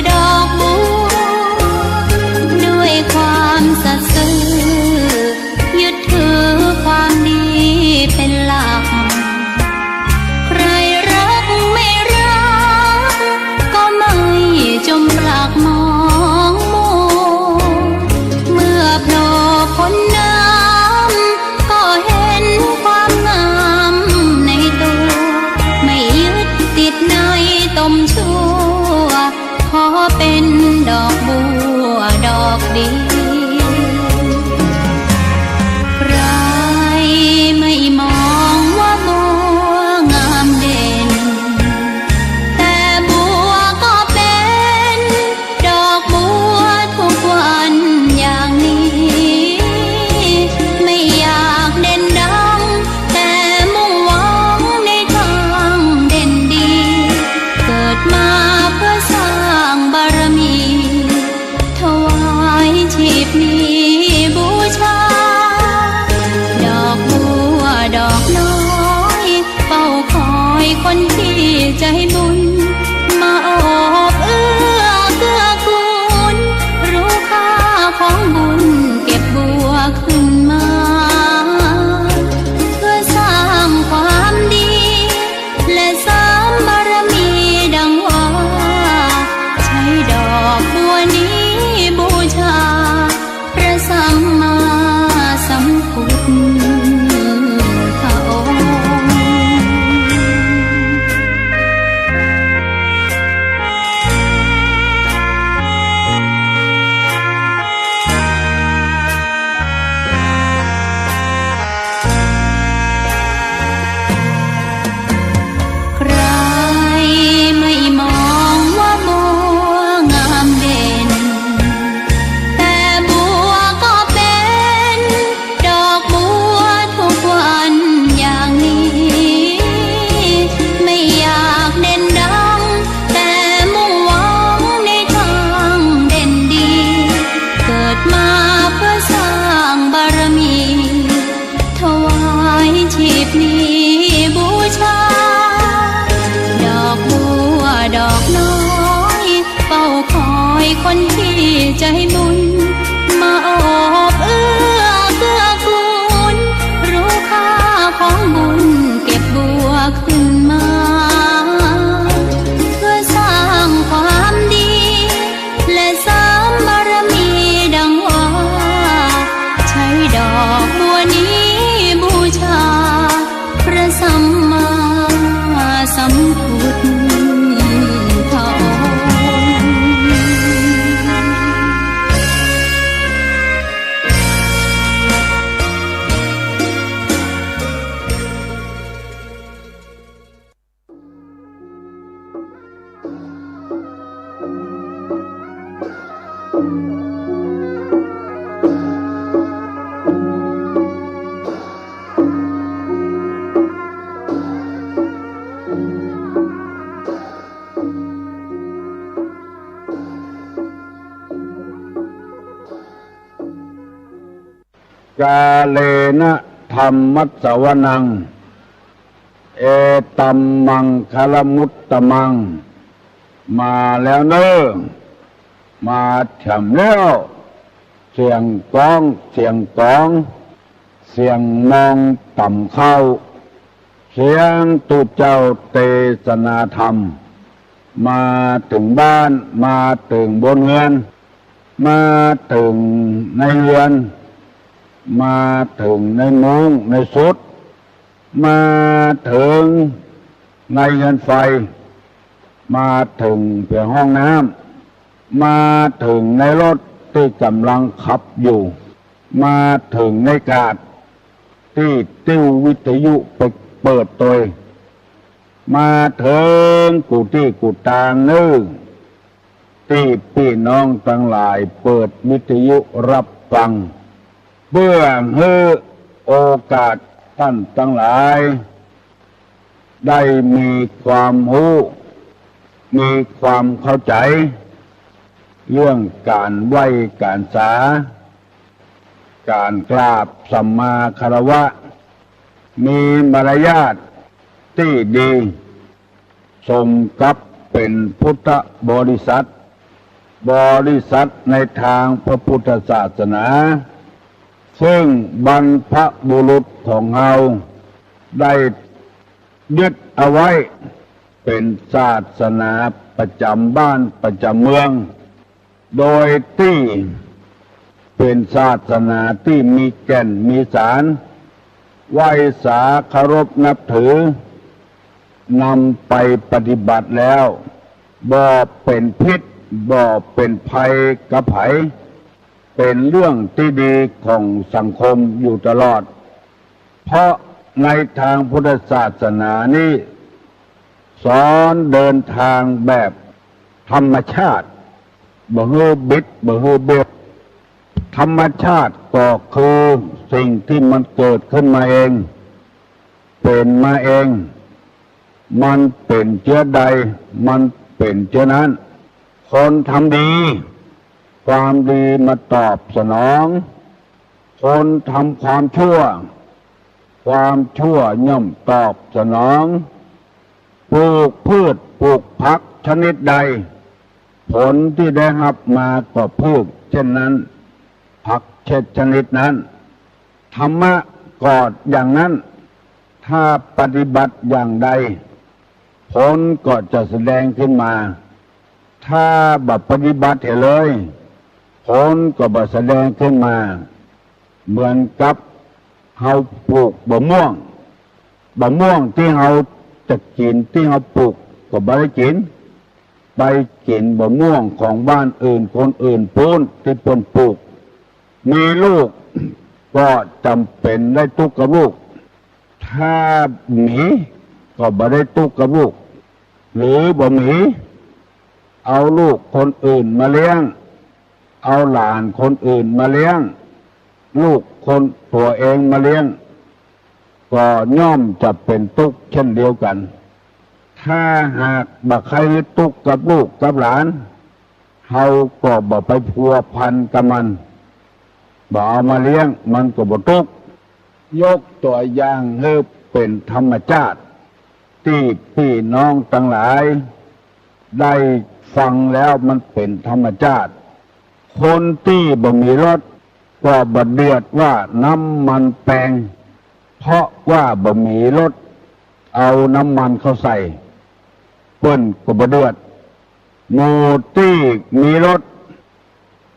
ดอกบัวความสัตย์ซื่อยึดถือความดีเป็นหลักใครรักไม่รักก็ไม่จมปลักมองมัวเมื่อโผล่พ้นน้ำก็เห็นความงามในตัวไม่ คนที่ใจบุญมาโอบเอื้อเกื้อกูลรู้ค่าของบุญเก็บบัวขึ้นมาเพื่อสร้างความดีและเสริมบารมีดังว่าใช้ดอกบัวนี้บูชาพระสัมมาสัมพุทธกาเลนะธรรมัสสวนังเอตัมมังคลมุตตมังมาแล้วเนอมาฉ่ำแล้วเสียงกองเสียงกองเสียงมองต่ำเข้าเสียงตุเจ้าเทศนาธรรมมาถึงบ้านมาถึงบนเรือนมาถึงในเรือนมาถึงในมุ้งในสุดมาถึงในเงินไฟมาถึงเพียงห้องน้ำมาถึงในรถที่กำลังขับอยู่มาถึงในกาดที่ติ้ววิทยุไปเปิดตัวมาถึงกูที่กูตางนึกที่พี่น้องทั้งหลายเปิดวิทยุรับฟังเพื่อให้โอกาสท่านทั้งหลายได้มีความรู้มีความเข้าใจเรื่องการไหว้การสาการกราบสัมมาคารวะมีมารยาทที่ดีสมกับเป็นพุทธบริษัทในทางพระพุทธศาสนาซึ่งบรรพบุรุษของเราได้ยึดเอาไว้เป็นศาสนาประจำบ้านประจำเมืองโดยที่เป็นศาสนาที่มีแก่นมีสารไหว้สาเคารพนับถือนำไปปฏิบัติแล้วบ่เป็นพิษบ่เป็นภัยกับไผเป็นเรื่องที่ดีของสังคมอยู่ตลอดเพราะในทางพุทธศาสนานี้สอนเดินทางแบบธรรมชาติบ่ฮือบิดบ่ฮือเบ็ดธรรมชาติก็คือสิ่งที่มันเกิดขึ้นมาเองเป็นมาเองมันเป็นเชื้อใดมันเป็นเชื้อนั้นคนทำดีความดีมาตอบสนองคนทำความชั่วความชั่วย่อมตอบสนองปลูกพืชปลูกผักชนิดใดผลที่ได้รับมาก็พืชเช่นนั้นผักชนิดนั้นธรรมะก็อย่างนั้นถ้าปฏิบัติอย่างใดผลก็จะแสดงขึ้นมาถ้าแบบปฏิบัติเลยผลก็บ่แสดงขึ้นมาเหมือนกับเฮาปลูกมะม่วงที่เฮาจะกินที่เฮาปลูกก็บ่ได้กินไปกินมะม่วงของบ้านอื่นคนอื่นพูนที่เพิ่นปลูกมีลูกก็จำเป็นได้ตุกกับลูกถ้าหมีก็บ่ได้ตุกกับลูกหรือบ่หมีเอาลูกคนอื่นมาเลี้ยงเอาหลานคนอื่นมาเลี้ยงลูกคนตัวเองมาเลี้ยงก็ย่อมจะเป็นทุกข์เช่นเดียวกันถ้าหากบ่ใครทุกข์กับลูกกับหลานเฮาก็บ่ไปพัวพันกับมันบ่เอามาเลี้ยงมันก็บ่ทุกข์ยกตัวอย่างให้เป็นธรรมชาติที่พี่น้องทั้งหลายได้ ฟังแล้วมันเป็นธรรมชาติคนที่บ่มีรถก็บ่เดือดว่าน้ำมันแปลงเพราะว่าบ่มีรถเอาน้ำมันเข้าใส่เปิ้นก็บ่เดือดหมู่ที่มีรถ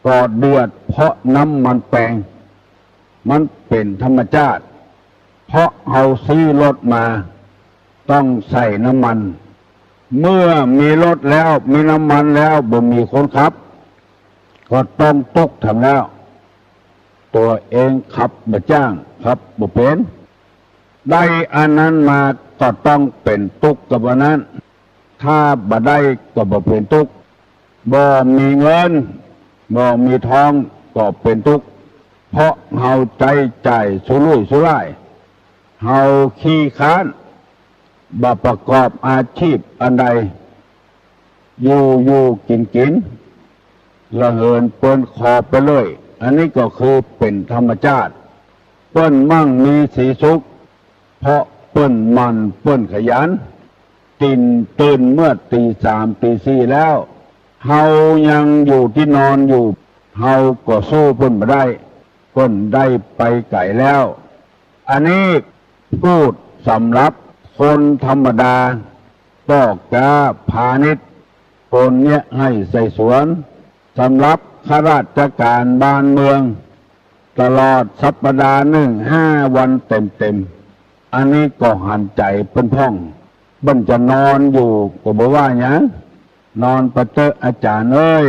ก็เดือดเพราะน้ำมันแปลงมันเป็นธรรมชาติเพราะเอาซื้อรถมาต้องใส่น้ำมันเมื่อมีรถแล้วมีน้ำมันแล้วบ่มีคนขับก็ต้องตกทำแล้วตัวเองขับบ่จ้างขับบ่เป็นได้อันนั้นมาก็ต้องเป็นตุกกับอันนั้นถ้าบ่ได้ก็บ่เป็นตุกบ่มีเงินบ่มีทองก็เป็นตุกเพราะเฮาใจจ่ายสุรุ่ยสุร่ายเฮาขี้ค้านบ่ประกอบอาชีพอันใดอยู่กินละเหินเปิ้นขอบไปเลยอันนี้ก็คือเป็นธรรมชาติเปิ้นมั่งมีสีสุขเพราะเปิ้นมันเปิ้นขยันตื่นเมื่อตีสามตีสี่แล้วเฮายังอยู่ที่นอนอยู่เฮาก็สู้เปิ้นบ่ได้เปิ้นได้ไปไกลแล้วอันนี้พูดสำหรับคนธรรมดาก็กาพาณิชย์คนเนี้ยให้ใส่สวนสำหรับข้าราชการบ้านเมืองตลอดสัปดาห์หนึ่ง5 วันเต็มอันนี้ก็หันใจเป็นพ่องบันจะนอนอยู่ก็บอกว่าหยังนอนประเตอะอาจารย์เอ้ย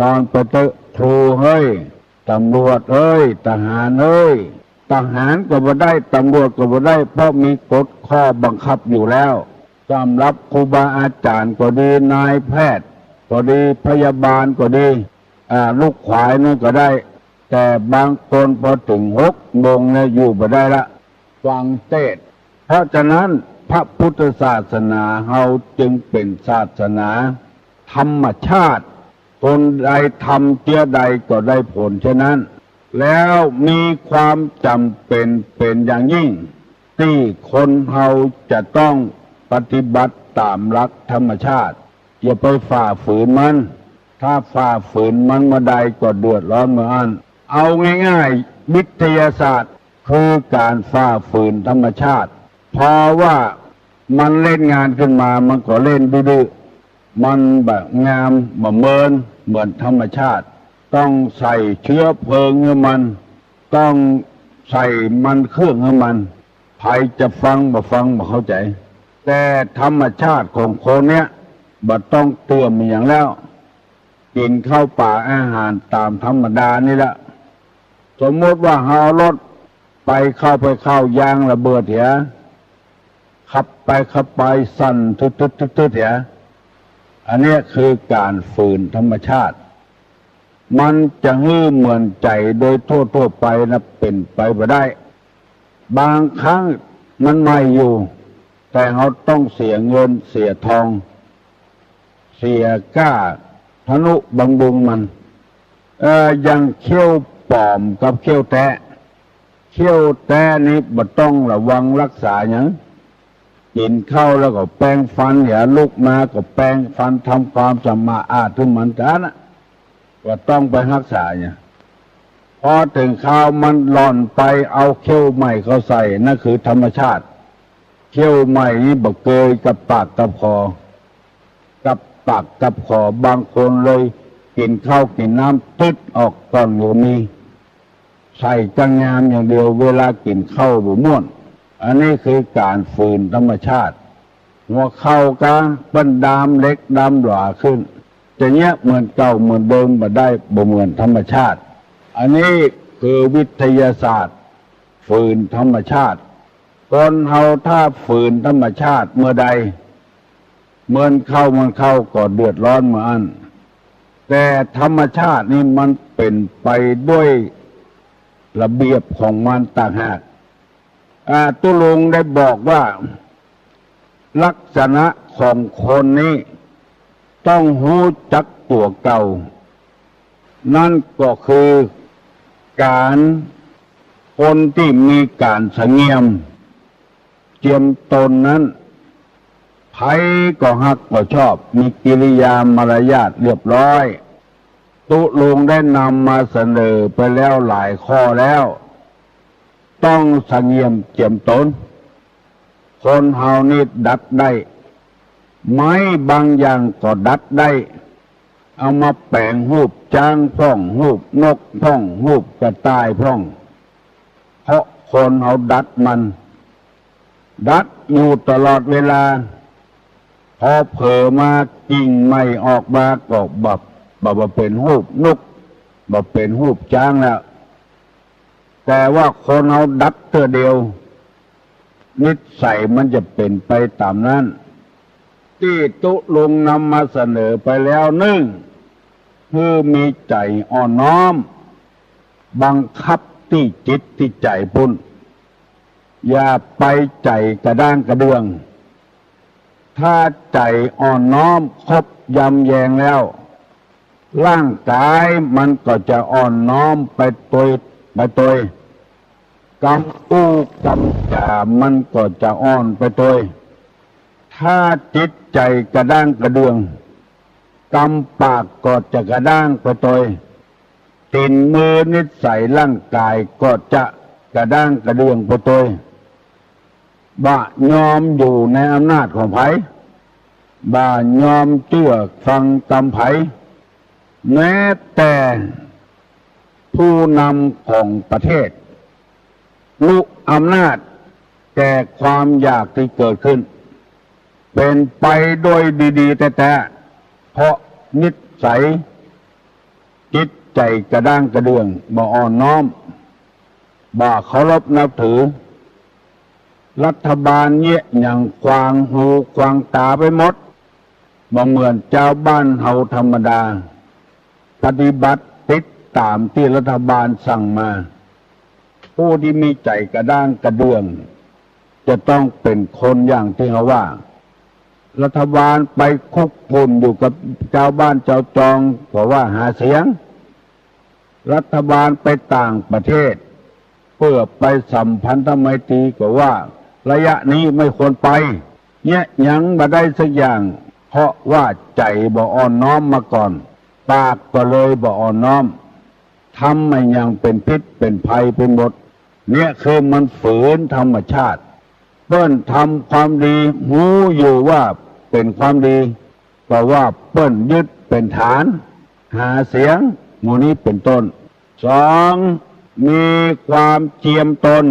นอนประเตอะครูเฮ้ยตำรวจเอ้ยทหารเอ้ยทหารก็บ่ได้ตำรวจก็บ่ได้เพราะมีกฎข้อบังคับอยู่แล้วสำหรับครูบาอาจารย์ก็ดีนายแพทย์ก็ดีพยาบาลก็ดีลูกขวายนั่นก็ได้แต่บางคนพอถึง6 โมงเนี่ยอยู่บ่ได้ละฟังเทศน์เพราะฉะนั้นพระพุทธศาสนาเฮาจึงเป็นศาสนาธรรมชาติคนใดทำเจียใดก็ได้ผลฉะนั้นแล้วมีความจำเป็นอย่างยิ่งที่คนเฮาจะต้องปฏิบัติตามหลักธรรมชาติอย่าไปฝ่าฝืนมันถ้าฝ่าฝืนมันมาใดก็เดือดร้อนเหมือนกันเอาง่ายๆวิทยาศาสตร์คือการฝ่าฝืนธรรมชาติเพราะว่ามันเล่นงานขึ้นมามันก็เล่นดื้อๆมันแบบงามแบบเมินเหมือนธรรมชาติต้องใส่เชื้อเพลิงให้มันต้องใส่มันเครื่องให้มันใครจะฟังบ่เข้าใจแต่ธรรมชาติของคนเนี้ยบ่ต้องเตือนมีอย่างแล้วกินข้าวป่าอาหารตามธรรมดานี่แหละสมมติว่าเฮารถไปเข้ายางระเบิดเหียขับไปสั่นทึดเหียอันนี้คือการฝืนธรรมชาติมันจะฮื้อเหมือนใจโดยทั่วไปนะเป็นไปบ่ได้บางครั้งมันไม่อยู่แต่เขาต้องเสียเงินเสียทองเสียก้าธนุบำรุงมันยังเขี้ยวปลอมกับเขี้ยวแตะเขี้ยวแตะนี้บ่ต้องระวังรักษาอย่างกินข้าวแล้วก็แปรงฟันอย่าลุกมาก็แปรงฟันทำความสมาอาดทุกมันจ้านะก็ต้องไปรักษาเนี่ยพอถึงข้าวมันหล่อนไปเอาเขี้ยวใหม่เขาใส่นั่นคือธรรมชาติเขี้ยวใหม่นี้บ่เกยกับปากกับคอกับปากกับคอบางคนเลยกินข้าวกินน้ำตึ๊ดออกตอนอยู่นี้ใส่จังงามอย่างเดียวเวลากินข้าวบ่ม่วนอันนี้คือการฝืนธรรมชาติหัวเข้ากะปั้นดามเล็กดามหลาขึ้นจะเนี้ยเหมือนเก่าเหมือนเดิมบ่ได้บ่เหมือนธรรมชาติอันนี้คือวิทยาศาสตร์ฝืนธรรมชาติคนเฮาถ้าฝืนธรรมชาติเมื่อใดเมื่อเข้าก็เดือดร้อนเหมือนแต่ธรรมชาตินี่มันเป็นไปด้วยระเบียบของมันต่างหากตุลงได้บอกว่าลักษณะของคนนี้ต้องรู้จักตัวเก่านั่นก็คือการคนที่มีการเสงี่ยมเจียมตนนั้นพ ไผก็ฮักก็ชอบมีกิริยามารยาทเรียบร้อยตุลุงได้นำมาเสนอไปแล้วหลายข้อแล้วต้องสงเงียมเจียมตนคนเฮานี่ดัดได้ไม้บางอย่างก็ดัดได้เอามาแปลงรูปจ้างพ่องรูปนกพ่องรูปกระต่ายพ่องเพราะคนเฮาดัดมันดัดอยู่ตลอดเวลาพอเผลอมากิ่งไม่ออกมาก็บ่เป็นรูปนกบ่เป็นรูปจ้างแล้วแต่ว่าคนเอาดัดเตัวเดียวนิสัยมันจะเป็นไปตามนั้นที่ตุลงนำมาเสนอไปแล้วคือมีใจอ่อนน้อมบังคับที่จิตที่ใจพุ่นอย่าไปใจกระด้างกระเดืองถ้าใจอ่อนน้อมครบยำแยงแล้วร่างกายมันก็จะอ่อนน้อมไปตัวกำอู้กำจ่ามันก็จะอ่อนไปตัวถ้าจิตใจกระด้างกระเดืองกำปากก็จะกระด้างไปตัวตีนมือนิสัยร่างกายก็จะกระด้างกระเดืองไปตัวบ่ยอมอยู่ในอำนาจของไผบ่ยอมเชื่อฟังกำไผแม้แต่ผู้นำของประเทศลุกอำนาจแก่ความอยากที่เกิดขึ้นเป็นไปโดยดีๆแต่เพราะนิสัยจิตใจกระด้างกระเดืองบ่อ่อนน้อมบ่เคารพนับถือรัฐบาลเนี่ยอย่างควางหูควางตาไปหมดบ่เหมือนเจ้าบ้านเฮาธรรมดาปฏิบัติติดตามที่รัฐบาลสั่งมาผู้ที่มีใจกระด้างกระเดืองจะต้องเป็นคนอย่างที่เขาว่ารัฐบาลไปคุกคุนอยู่กับเจ้าบ้านเจ้าจองเพราะว่าหาเสียงรัฐบาลไปต่างประเทศเพื่อไปสัมพันธไมตรีก็ว่าระยะนี้ไม่ควรไปเนี่ยยังมาได้สักอย่างเพราะว่าใจบ่อ่อนน้อมมาก่อนปากก็เลยบ่อ่อนน้อมทำไม่ยังเป็นพิษเป็นภัยเป็นหมดเนี่ยคือมันฝืนธรรมชาติเปิ้นทำความดีรู้อยู่ว่าเป็นความดีก็ว่าเปิ้นยึดเป็นฐานหาเสียงหมู่นี้เป็นต้นสองมีความเจียมตน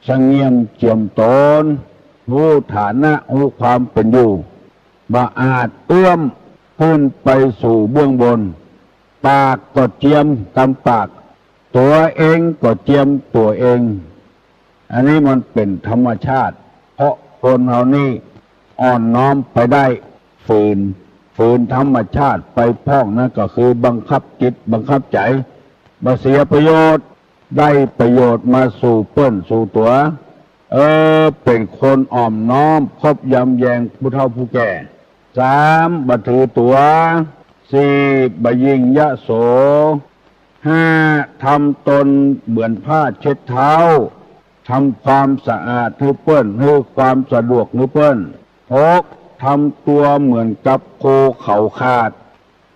สงเงียมเจียมตนรู้ฐานะรู้ความเป็นอยู่บ่อาจเอื้อมขึ้นไปสู่เบื้องบนปากก็เจียมกำปากตัวเองก็เจียมตัวเองอันนี้มันเป็นธรรมชาติเพราะคนเรานี่อ่อนน้อมไปได้ฝืนธรรมชาติไปพ้องนั่นก็คือบังคับจิตบังคับใจมาเสียประโยชน์ได้ประโยชน์มาสู่เปิ้นสู่ตัวเป็นคนอ่อมน้อมครบยำแยงผู้เฒ่าผู้แก่สามบัถือตัวสี่บยิงยะโสห้าทำตนเหมือนผ้าเช็ดเท้าทำความสะอาดให้เปิ้นให้ความสะดวกให้เปิ้นหกทำตัวเหมือนกับโคเขาขาด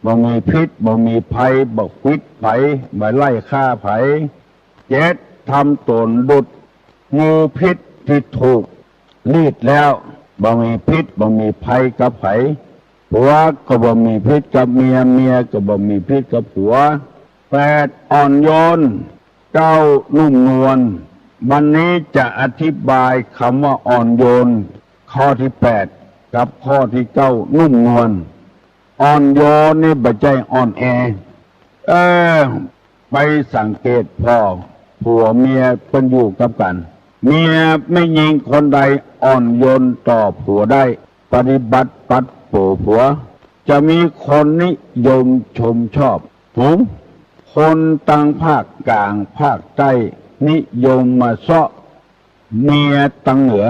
บ่มีพิษบ่มีภัยบ่ควิดไผบ่ไล่ฆ่าไผเจ็ดทำตนดุจงูพิษที่ถูกรีดแล้วบ่มีพิษบ่มีภัยกับไผผัวก็บ่มีพิษกับเมียเมียก็บ่มีพิษกับผัวแปดอ่อนโยนเก้านุ่มนวลวันนี้จะอธิบายคำว่าอ่อนโยนข้อที่แปดกับข้อที่เก้านุ่มนวลอ่อนโยนนี่บ่ใจอ่อนแอไปสังเกตพ่อผัวเมียเป็นอยู่กับกันเมียไม่ยิงคนใดอ่อนโยนต่อผัวได้ปฏิบัติปัดโผผัวจะมีคนนิยมชมชอบคนตั้งภาคกลางภาคใต้นิยมมาเซาะเมียตั้งเหนือ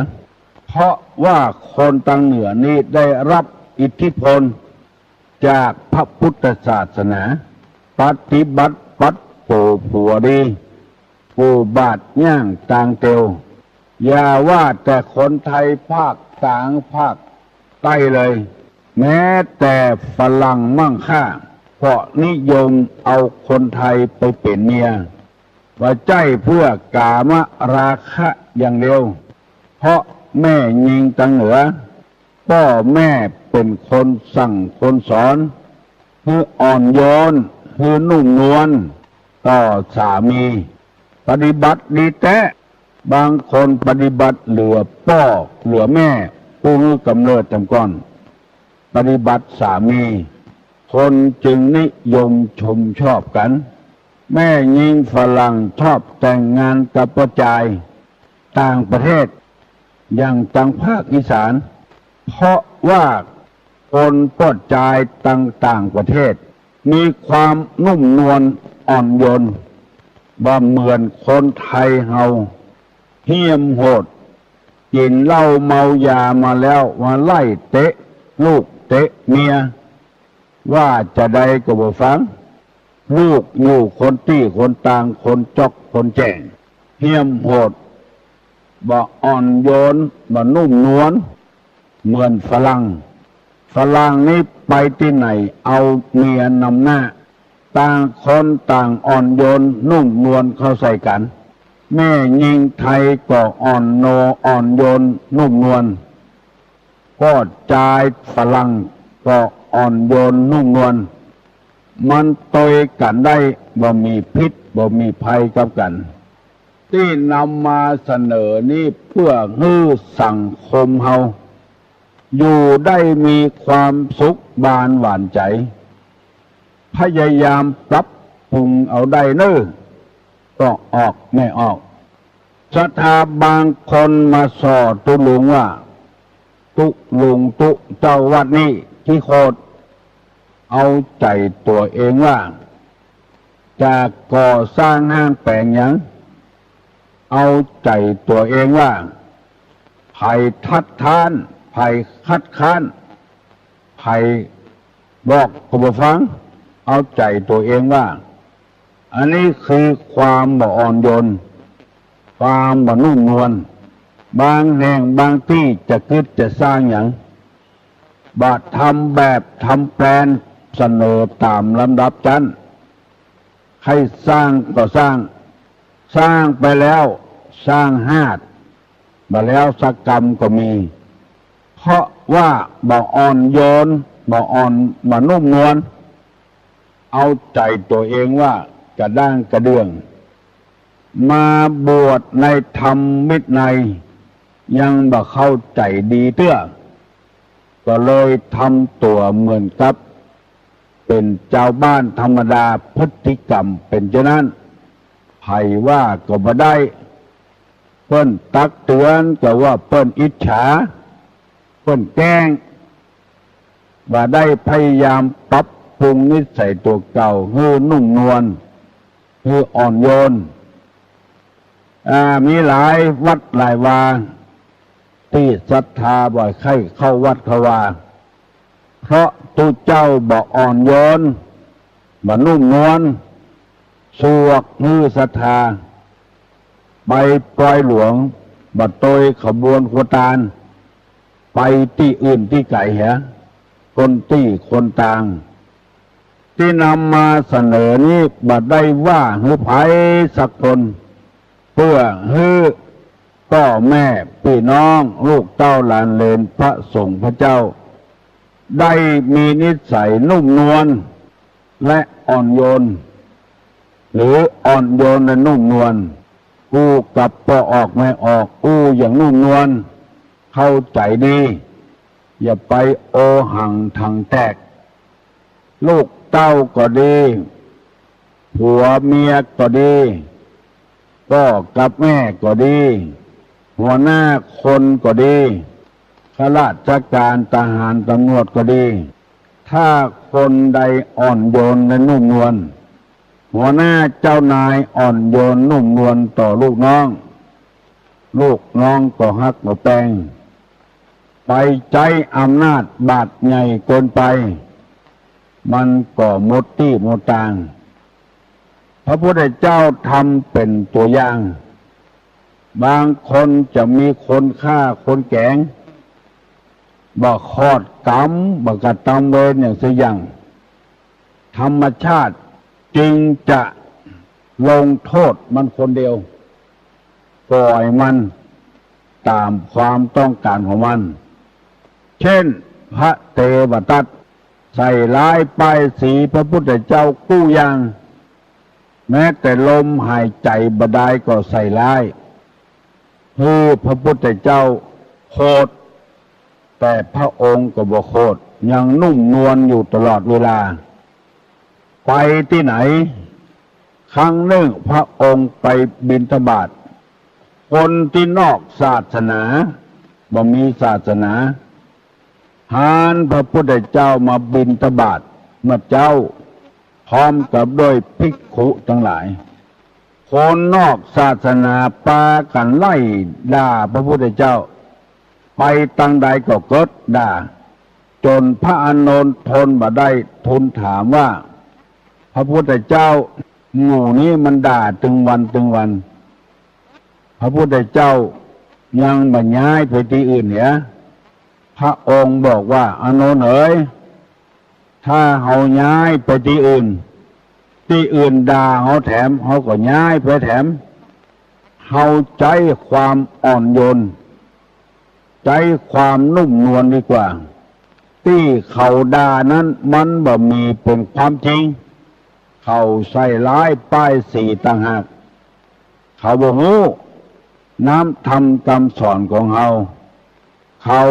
เพราะว่าคนตั้งเหนือนี้ได้รับอิทธิพลจากพระพุทธศาสนาปฏิบัติปัดโผผัวดีกูบาดย่างต่างเตียวอย่าว่าแต่คนไทยภาคกลางภาค ใต้เลย แม้แต่ฝรั่งมั่งค่าเพราะนิยมเอาคนไทยไปเป็นเมียว่าใจเพื่อกามราคะอย่างเดียวเพราะแม่ยิงตังเหนือพ่อแม่เป็นคนสั่งคนสอนคืออ่อนโยนคือนุ่มนวลต่อสามีปฏิบัติดีแต่บางคนปฏิบัติเหลือพ่อเหลือแม่ผู้มือกำเนิดจำก่อนปฏิบัติสามีคนจึงนิยมชมชอบกันแม่ยิงฝรั่งชอบแต่งงานกับผู้ชายต่างประเทศอย่างจังภาคอีสานเพราะว่าคนผู้ชายต่างประเทศมีความนุ่มนวลอ่อนโยนบ่เหมือนคนไทยเฮาเหี้ยมโหดกินเหล้าเมายามาแล้วมาไล่เตะลูกเตะเมียว่าจะได้ก็บ่ฟังลูกอยู่คนตี้คนต่างคนจอกคนแจ้งเหี้ยมโหดบ่อ่อนโยนบ่นุ่มนวลเหมือนฝรั่งนี่ไปที่ไหนเอาเมียนำหน้าต่างคนต่างอ่อนโยนนุ่มนวลเข้าใส่กันแม่ยิงไทยก็อ่อนโยนนุ่มนวลก็ชายฝรั่งก็อ่อนโยนนุ่มนวลมันตยกันได้บ่มีพิษบ่มีภัยกับกันที่นำมาเสนอนี้เพื่อให้สังคมเฮาอยู่ได้มีความสุขบานหวานใจพยายามปรับปรุงเอาได้เน้อก็ออกไม่ออกศรัทธาบางคนมาสอตุลุงว่าตุลุงตุเจ้าวัดนี้ที่โคตรเอาใจตัวเองว่าจะก่อสร้างห้างแปลงหยังเอาใจตัวเองว่าไผ่ทัดทานไผ่คัดค้านไผ่บอกก็บ่ฟังเอาใจตัวเองว่าอันนี้คือความบ่อ่อนโยนความบ่นุ่มนวลบางแห่งบางที่จะคิดจะสร้างอย่างบาทำแบบทำแปลนเสนอตามลำดับชั้นให้สร้างก็สร้างไปแล้วสร้างหาดมาแล้วสักกรรมก็มีเพราะว่าบ่อ่อนโยนบ่นุ่มนวลเอาใจตัวเองว่ากระด้างกระเดื่องมาบวชในธรรมวินัยยังบ่เข้าใจดีเตื้อก็เลยทำตัวเหมือนกับเป็นเจ้าบ้านธรรมดาพฤติกรรมเป็นเช่นนั้นไผว่าก็บ่ได้เพิ่นตักเตือนก็ว่าเพิ่นอิจฉาเพิ่นแกล้งว่าได้พยายามปรับปรุงนิสัยตัวเก่าให้นุ่มนวลให้อ่อนโยนมีหลายวัดหลายวาที่ศรัทธาบ่อยใครเข้าวัดเข้าวาเพราะตุเจ้าบ่อ่อนโยนบ่นุ่มนวลสวกมือศรัทธาไปปล่อยหลวงบ่โตยขบวนขตานไปที่อื่นที่ไกลเหรอคนที่คนต่างที่นำมาเสนอนี้บ่ได้ว่าให้ไผสักคนเพื่อให้พ่อแม่พี่น้องลูกเต้าหลานเหลนพระสงฆ์พระเจ้าได้มีนิสัยนุ่มนวลและอ่อนโยนหรืออ่อนโยนและนุ่มนวลอู้กับพอออกไม่ออกอู้อย่างนุ่มนวลเข้าใจดีอย่าไปโอหังทางแตกลูกเต้าก็ดีผัวเมียก็ดีพ่อกับแม่ก็ดีหัวหน้าคนก็ดีข้าราชการทหารตำรวจก็ดีถ้าคนใดอ่อนโยนและนุ่มนวลหัวหน้าเจ้านายอ่อนโยนนุ่มนวลต่อลูกน้องก็ฮักบ่แปลงไปใจอำนาจบาดใหญ่เกินไปมันก็หมดที่หมดทางพระพุทธเจ้าทำเป็นตัวอย่างบางคนจะมีคนฆ่าคนแกล้ง บ่คอดกรรมบ่กระทำเวรอย่างเสียอย่างธรรมชาติจึงจะลงโทษมันคนเดียวปล่อยมันตามความต้องการของมันเช่นพระเทวทัตใส่ร้ายป้ายสีพระพุทธเจ้ากู้ยังแม้แต่ลมหายใจบดายก็ใส่ร้ายคือพระพุทธเจ้าโคตรแต่พระองค์ก็บ่โคตรยังนุ่มนวลอยู่ตลอดเวลาไปที่ไหนครั้งหนึ่งพระองค์ไปบิณฑบาตคนที่นอกศาสนาบ่มีศาสนาหานพระพุทธเจ้ามาบิณฑบาตเมื่อเจ้าพร้อมกับด้วยภิกขุทั้งหลายคนนอกศาสนาปากันไล่ด่าพระพุทธเจ้าไปตั้งใดก็เกิดด่าจนพระอานนท์ทนบ่ได้ทูลถามว่าพระพุทธเจ้าหมู่นี้มันด่าตึงวันพระพุทธเจ้ายังบ่ย้ายไปที่อื่นเนี่ยพระองค์บอกว่าอานนท์เอ๋ยถ้าเฮาย้ายไปที่อื่นด่าเฮาแถมเฮาก็ย้ายไปแถมเฮาใจความอ่อนโยนใจความนุ่มนวลดีกว่าที่เขาด่านั้นมันบ่มีเป็นความจริงเขาใส่ร้ายป้ายสีต่างหากเขาบ่รู้น้ำทำคำสอนของเราเขา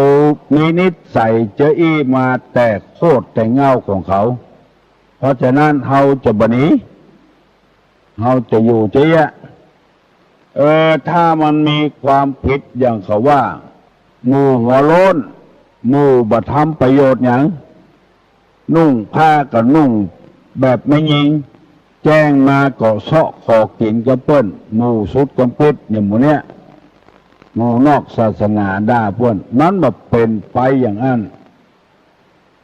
มีนิสัยเจอี้มาแต่โคตรแต่เงาของเขาเพราะฉะนั้นเราจะบ่หนีเราจะอยู่เจ๊ะถ้ามันมีความผิดอย่างเขาว่าหมู่หัวโล้นหมู่บ่ทำประโยชน์อย่างนุ่งผ้ากับนุ่งแบบไม่ยิงแจ้งมาก็เสาะขอกินกระเปิ้นหมู่สุดกำปิดอย่างหมู่เนี้ยหมู่นอกศาสนาด่าพวกนั้นแบบเป็นไปอย่างนั้น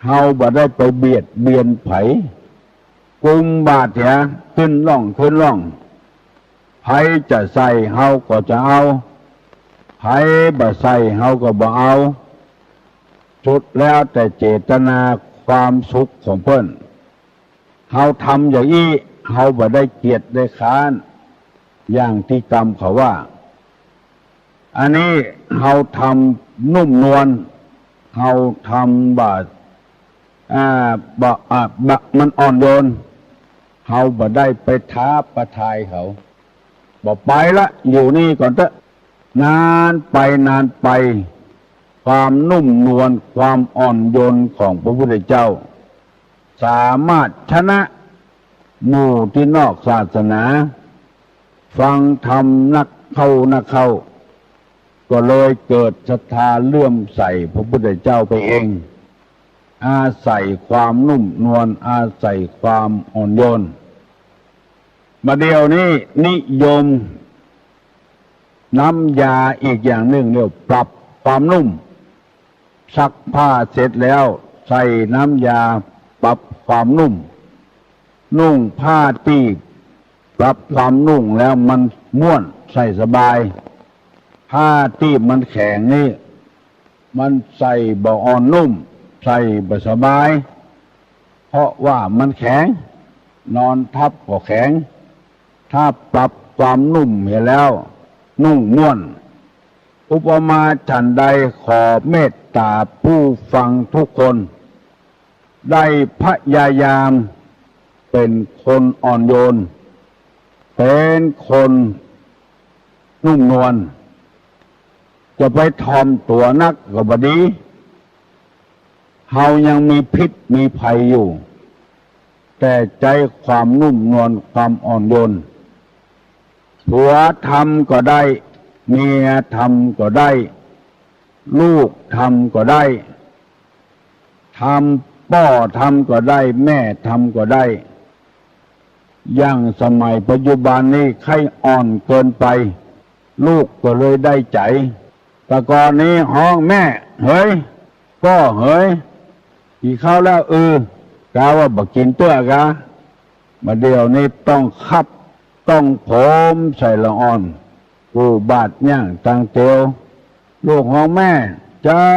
เฮาบ่ได้ไปเบียดเบียนไผกุมบาดเถียขึ้นล่องไผจะใส่เฮาก็จะเอาไผบ่ใส่เฮาก็บ่เอาสุดแล้วแต่เจตนาความสุขของเพิ่นเฮาทำอย่างนี้เฮาบ่ได้เกียรติได้ค้านอย่างที่กรรมเขาว่าอันนี้เฮาทำนุ่มนวลเฮาทำมันอ่อนโยนเฮาบ่ได้ไปท้าประทายเขาบ่ไปละอยู่นี่ก่อนเถอะนานไปความนุ่มนวลความอ่อนโยนของพระพุทธเจ้าสามารถชนะหมู่ที่นอกศาสนาฟังธรรมนักเข้าก็เลยเกิดศรัทธาเลื่อมใสพระพุทธเจ้าไปเองอาศัยความนุ่มนวลอาศัยความอ่อนโยนมาเดียวนี้นิยมน้ำยาอีกอย่างหนึ่งเรียกปรับความนุ่มซักผ้าเสร็จแล้วใส่น้ำยาปรับความนุ่มนุ่งผ้าตีปรับความนุ่งแล้วมันม่วนใส่สบายผ้าตีมันแข็งนี่มันใส่บ่อ่อนนุ่มใส่บ่สบายเพราะว่ามันแข็งนอนทับก็แข็งถ้าปรับความนุ่มเห็นแล้วนุ่งม่วนอุปมาฉันใดขอเมตตาผู้ฟังทุกคนได้พยายามเป็นคนอ่อนโยนเป็นคนนุ่มนวลจะไปทอมตัวนักก็บ่ดีเฮายังมีพิษมีภัยอยู่แต่ใจความนุ่มนวลความอ่อนโยนผัวทำก็ได้เมียทำก็ได้ลูกทำก็ได้พ่อทำก็ได้แม่ทำก็ได้อย่างสมัยปัจจุบันนี้ใครอ่อนเกินไปลูกก็เลยได้ใจแต่ก่อนนี้ห้องแม่เฮ้ยก็เฮ้ยกินข้าวแล้วกาว่าบ่กินตัวกะมาเดี๋ยวนี้ต้องคับต้องผมใส่ละอ่อนกูบาดย่างตังเตียวลูกของแม่เจ้า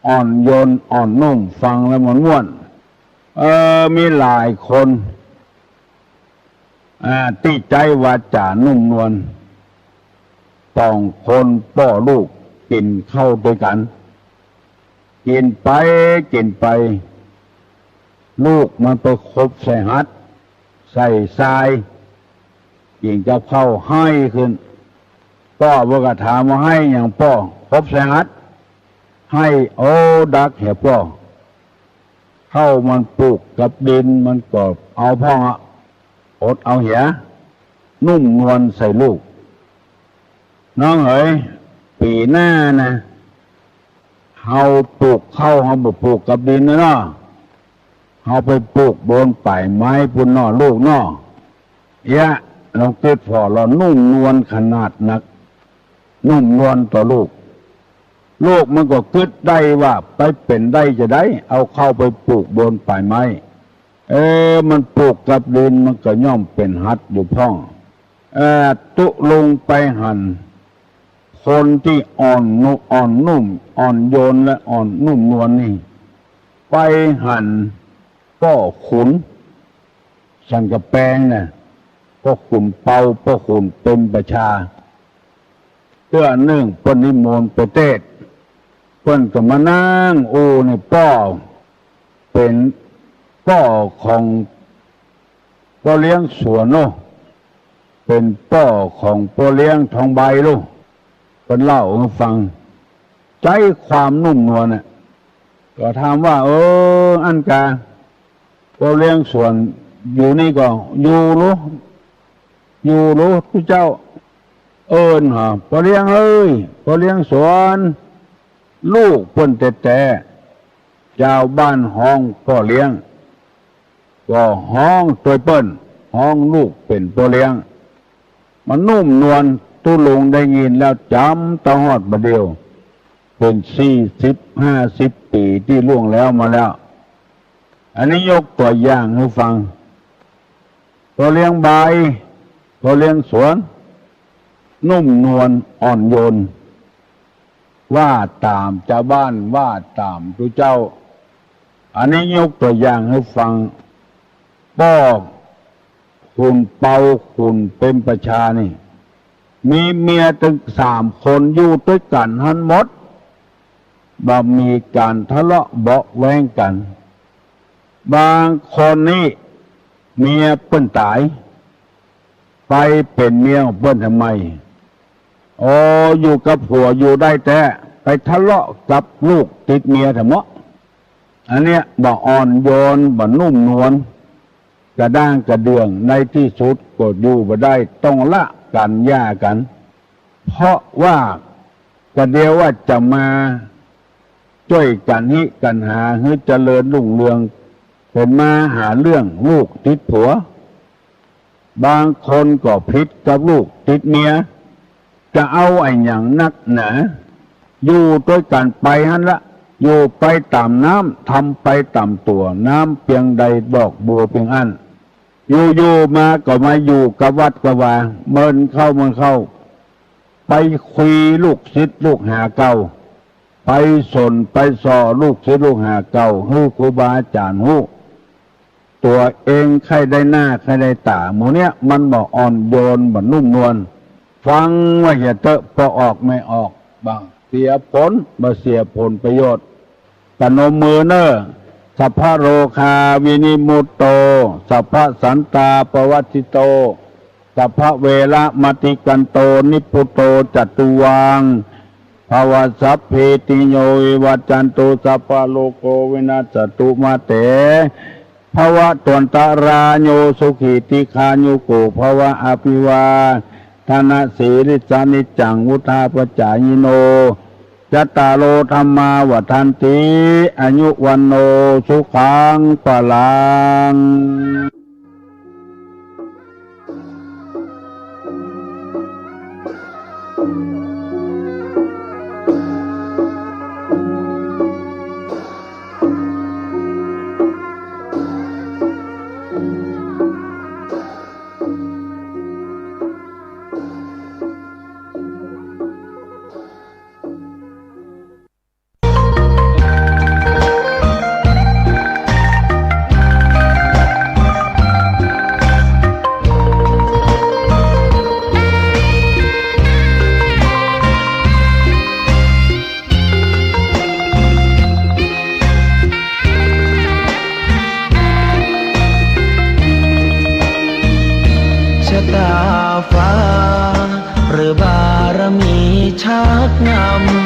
อ่อนโยนอ่อนนุ่มฟังแล้วมันม่วนมีหลายคนติใจวาจานุ่มนวลต้องคนป้อลูกกินเข้าด้วยกันกินไปกินไปลูกมันไปคบใส่หัดใส่ทรายยิงจะเข้าให้ขึ้นป้อบอกกระถามว่าให้อย่างป้อคบใส่หัดให้โอ้ดักเหี่ยป้อเข้ามันปลูกกับดินมันก็เอาพ่องอดเอาเหี่ยนุ่มนวลใส่ลูกน้องเอ๋ยปีหน้านะเฮาปลูกเข้าเฮาบ่ปลูกกับดินนะเนาะเฮาไปปลูกบนป่ายไม้พุ่นเนาะลูกเนาะลองคิดพอเรานุ่มนวลขนาดนักนุ่มนวลต่อลูกมันก็คิดได้ว่าไปเป็นได้จะได้เอาเข้าไปปลูกบนป่ายไม้มันปลูกกับดินมันก็ย่อมเป็นหัดอยู่พ่องตุลงไปหันคนที่อ่อนนุ่มอ่อนโยนและอ่อนนุ่มนวลนี่ไปหันก็ขุนสังกะแปงน่ะก็ขุนเป่าก็ขุนเป็นประชาเพื่อเนื่องปนิมนต์ประเทศเพิ่นก็มานั่งนี่ป้อเป็นป้อของพ่อเลี้ยงสวนโน่เป็นป้อของพ่อเลี้ยงทองใบลูกเป็นเล่าให้ฟังใจความนุ่มนวลน่ะก็ถามว่าอันกาพ่อเลี้ยงสวนอยู่นี่ก็อยู่รู้ผู้เจ้าพ่อเลี้ยงพ่อเลี้ยงสวนลูกเพิ่นแต่เจ้าบ้านห้องพ่อเลี้ยงก็ห้องตัวเปิ้นห้องลูกเป็นพ่อเลี้ยงมันนุ่มนวลตุลงได้ยินแล้วจำตะฮอดมาเดียวเป็น40-50 ปีที่ล่วงแล้วมาแล้วอันนี้ยกตัวอย่างให้ฟังพ่อเลี้ยงใบพ่อเลี้ยงสวนนุ่มนวลอ่อนโยนว่าตามชาวบ้านว่าตามผู้เจ้าอันนี้ยกตัวอย่างให้ฟังป้อคุณเป่าคุณเป็นประชานี่มีเมียถึง3 คนอยู่ด้วยกันทั้งหมดบ่มีการทะเลาะเบาะแว้งกันบางคนนี่เมียเปิ้นตายไปเป็นเมียของเปิ้นทำไมอยู่กับผัวอยู่ได้แต่ไปทะเลาะกับลูกติดเมียทำไมอันเนี้ยบ่อ่อนโยนบ่นุ่มนวลกระด้างกระเดื่องในที่สุดก็อยู่บ่ได้ต้องละกันหย่ากันเพราะว่ากระเดียวว่าจะมาช่วยกันฮิกันหาให้เจริญรุ่งเรืองเป็นมาหาเรื่องลูกติดผัวบางคนก็พิษกับลูกติดเมียจะเอาไอ้อย่างนักหนาอยู่ด้วยกันไปฮั่นละอยู่ไปตามน้ำทำไปตามตัวน้ำเพียงใดดอกบัวเพียงอันอยู่มาก็มาอยู่กับวัดกับวาเมินเข้าไปคุยลูกศิษย์ลูกหาเก่าไปสนไปส่อลูกศิษย์ลูกหาเก่าฮู้ครูบาอาจารย์ฮู้ตัวเองใครได้หน้าใครได้ตาหมูเนี้ยมันบ่อ่อนโยนบ่นุ่มนวลฟังว่าอย่าเตอะพอออกไม่ออกบางเสียผลบ่เสียผลประโยชน์ปนมมือเนอสัพพะโรคาวินิมุตโตสัพพะสันตาปวัตติโตสัพพะเวระมติกันโตนิพุโตจัตุวังภวสัพเพติโยวิวัจจันตุสัพพะโลโกวินาศตุมาเตภวะตวนตราโยสุขิติคายุโกภวะอภิวาทนาสีริสานิจังวุธาปจายโนจัตตาโลธรรมาวัฏันติอายุวันโนสุขังปะลัง รือบารมีชักน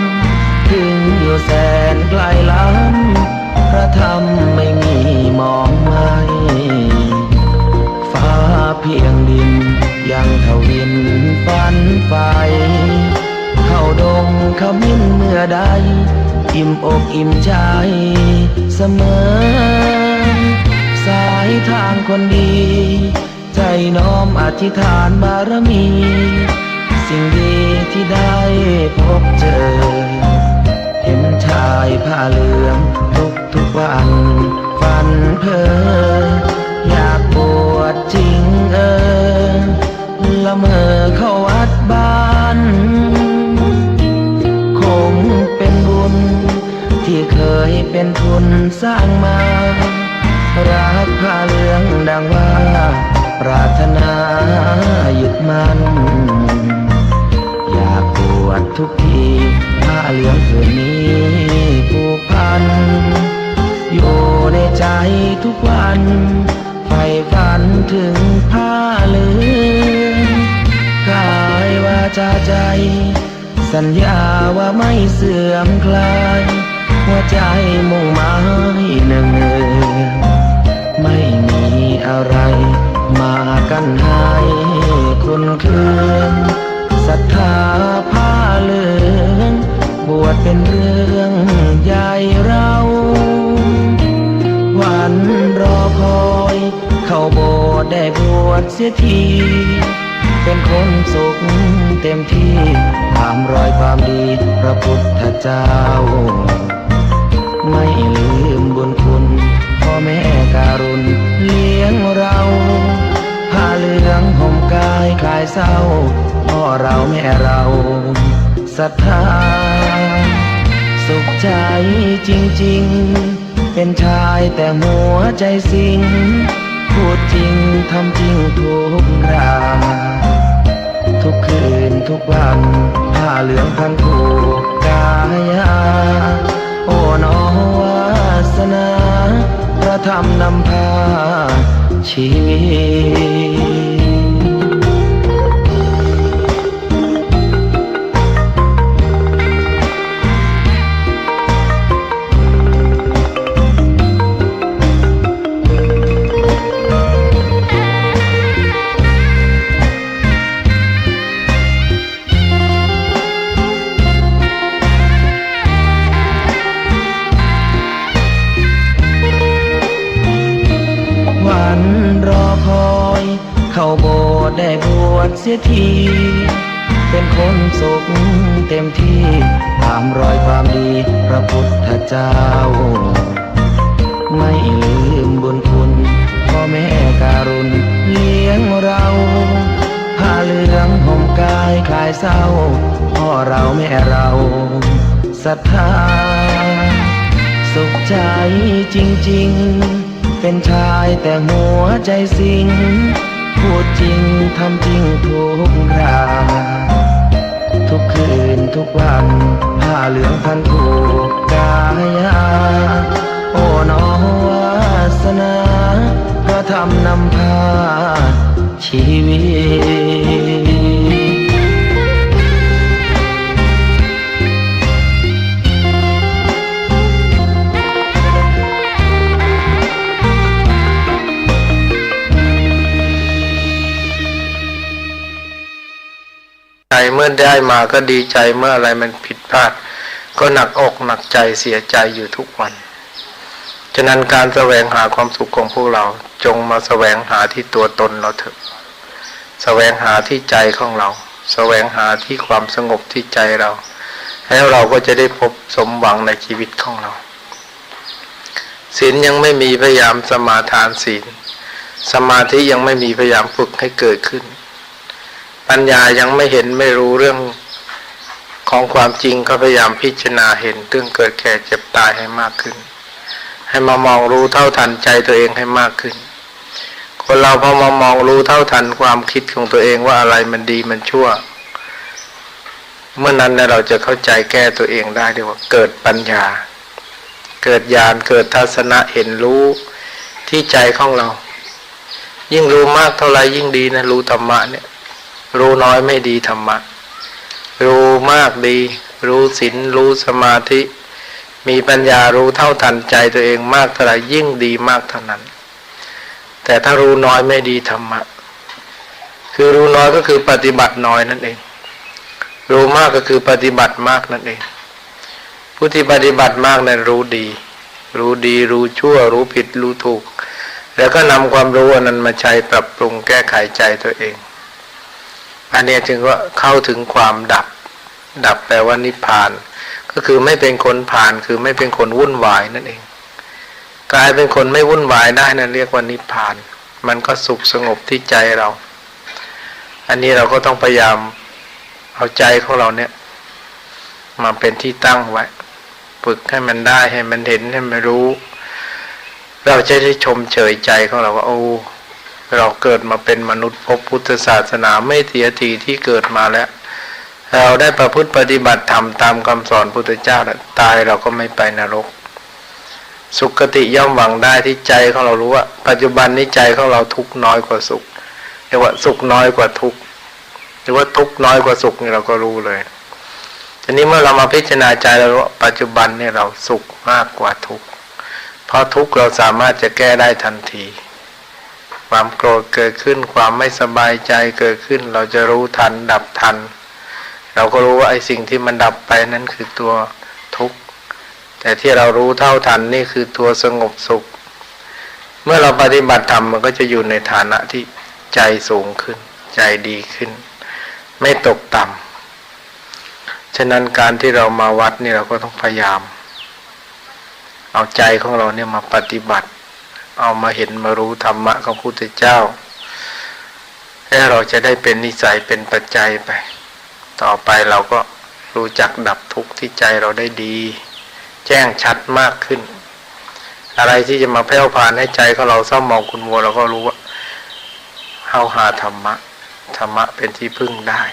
ำถึงอยู่แสนไกลล้ำพระธรรมไม่มีมองไม่ฟ้าเพียงดินยังทวินฝันไฟเข้าดงขมิ้นเมื่อใดอิ่มอกอิ่มใจเสมอสายทางคนดีใจน้อมอธิษฐานบารมีสิ่งดีที่ได้พบเจอเห็นชายผ้าเหลืองทุกวันฝันเพ้ออยากบวชจริงละเมอเข้าวัดบ้านคงเป็นบุญที่เคยเป็นทุนสร้างมารักผ้าเหลืองดังว่าปรารถนายึดมั่นอยากบวชทุกทีผ้าเหลืองผืนนี้ผูกพันอยู่ในใจทุกวันใฝ่ฝันถึงผ้าเหลืองกายวาจาใจสัญญาว่าไม่เสื่อมคลายหัวใจมุ่งหมายเนืองไม่มีอะไรมากันให้คุณเคืองศรัทธาผ้าเหลืองบวชเป็นเรื่องใหญ่เราวันรอคอยเข้าโบสถ์ได้บวชเสียทีเป็นคนสุขเต็มที่ตามรอยความดีพระพุทธเจ้าไม่ลืมบุญคุณพ่อแม่การุณเลี้ยงเราผ้าเหลืองห่มกายคลายเศร้าพ่อเราแม่เราศรัทธาสุขใจจริงๆเป็นชายแต่หัวใจสิงพูดจริงทำจริงทุกราทุกคืนทุกวันผ้าเหลืองพันผูกกายาโอ้น้อวาสนาพระธรรมนำพาชีวิตเข้าโบสถ์ได้บวชเสียทีเป็นคนสุขเต็มที่ตามรอยความดีพระพุทธเจ้าไม่ลืมบุญคุณพ่อแม่การุณเลี้ยงเราผ้าเหลืองห่มกายคลายเศร้าพ่อเราแม่เราศรัทธาสุขใจจริงๆเป็นชายแต่หัวใจสิงพูดจริงทำจริงทุกราทุกคืนทุกวันผ้าเหลืองพันผูกกายาโอ้น้อวาสนาพระธรรมนำพาชีวิตเมื่อได้มาก็ดีใจเมื่ออะไรมันผิดพลาดก็หนักอกหนักใจเสียใจอยู่ทุกวันฉะนั้นการแสวงหาความสุขของพวกเราจงมาแสวงหาที่ตัวตนเราเถอะแสวงหาที่ใจของเราแสวงหาที่ความสงบที่ใจเราแล้วเราก็จะได้พบสมหวังในชีวิตของเราศีลยังไม่มีพยายามสมาทานศีลสมาธิยังไม่มีพยายามฝึกให้เกิดขึ้นปัญญายังไม่เห็นไม่รู้เรื่องของความจริงก็พยายามพิจารณาเห็นเรื่องเกิดแก่เจ็บตายให้มากขึ้นให้มามองรู้เท่าทันใจตัวเองให้มากขึ้นคนเราพอมามองรู้เท่าทันความคิดของตัวเองว่าอะไรมันดีมันชั่วเมื่อนั้นเราจะเข้าใจแก้ตัวเองได้เรียกว่าเกิดปัญญาเกิดญาณเกิดทัศนะเห็นรู้ที่ใจของเรายิ่งรู้มากเท่าไรยิ่งดีนะรู้ธรรมะเนี่ยรู้น้อยไม่ดีธรรมะ รู้มากดี รู้ศีลรู้สมาธิ มีปัญญารู้เท่าทันใจตัวเองมากเท่าไหร่ยิ่งดีมากเท่านั้น แต่ถ้ารู้น้อยไม่ดีธรรมะคือรู้น้อยก็คือปฏิบัติน้อยนั่นเองรู้มากก็คือปฏิบัติมากนั่นเองผู้ที่ปฏิบัติมากนั้นรู้ดีรู้ชั่วรู้ผิดรู้ถูกแล้วก็นำความรู้อันนั้นมาใช้ปรับปรุงแก้ไขใจตัวเองอันนี้จึงว่าเข้าถึงความดับแปลว่านิพพานก็คือไม่เป็นคนผ่านคือไม่เป็นคนวุ่นวายนั่นเองกลายเป็นคนไม่วุ่นวายได้นั่นเรียกว่านิพพานมันก็สุขสงบที่ใจเราอันนี้เราก็ต้องพยายามเอาใจของเราเนี่ยมาเป็นที่ตั้งไว้ฝึกให้มันได้ให้มันเห็นให้มันรู้เราจะได้ชมเชยใจของเราว่าโอ้เราเกิดมาเป็นมนุษย์พบพุทธศาสนาไม่เสียทีที่เกิดมาแล้วเราได้ประพฤติปฏิบัติธรรมตามคำสอนพุทธเจ้าตายเราก็ไม่ไปนรกสุคติย่อมหวังได้ที่ใจของเรารู้ว่าปัจจุบันนี้ใจของเราทุกข์น้อยกว่าสุขเรียกว่าสุขน้อยกว่าทุกข์หรือว่าทุกข์น้อยกว่าสุขนี่เราก็รู้เลยทีนี้เมื่อเรามาพิจารณาใจเราว่าปัจจุบันเนี่ยเราสุขมากกว่าทุกข์เพราะทุกข์เราสามารถจะแก้ได้ทันทีความโกรธเกิดขึ้นความไม่สบายใจเกิดขึ้นเราจะรู้ทันดับทันเราก็รู้ว่าไอ้สิ่งที่มันดับไปนั้นคือตัวทุกข์แต่ที่เรารู้เท่าทันนี่คือตัวสงบสุขเมื่อเราปฏิบัติธรรมมันก็จะอยู่ในฐานะที่ใจสูงขึ้นใจดีขึ้นไม่ตกต่ำฉะนั้นการที่เรามาวัดนี่เราก็ต้องพยายามเอาใจของเราเนี่ยมาปฏิบัติเอามาเห็นมารู้ธรรมะของพระพุทธเจ้าแล้วเราจะได้เป็นนิสัยเป็นปัจจัยไปต่อไปเราก็รู้จักดับทุกข์ที่ใจเราได้ดีแจ้งชัดมากขึ้นอะไรที่จะมาแผ่วผ่านให้ใจของเราเศร้าหมองขุ่นมัวเราก็รู้ว่าเข้าหาธรรมะเป็นที่พึ่งได้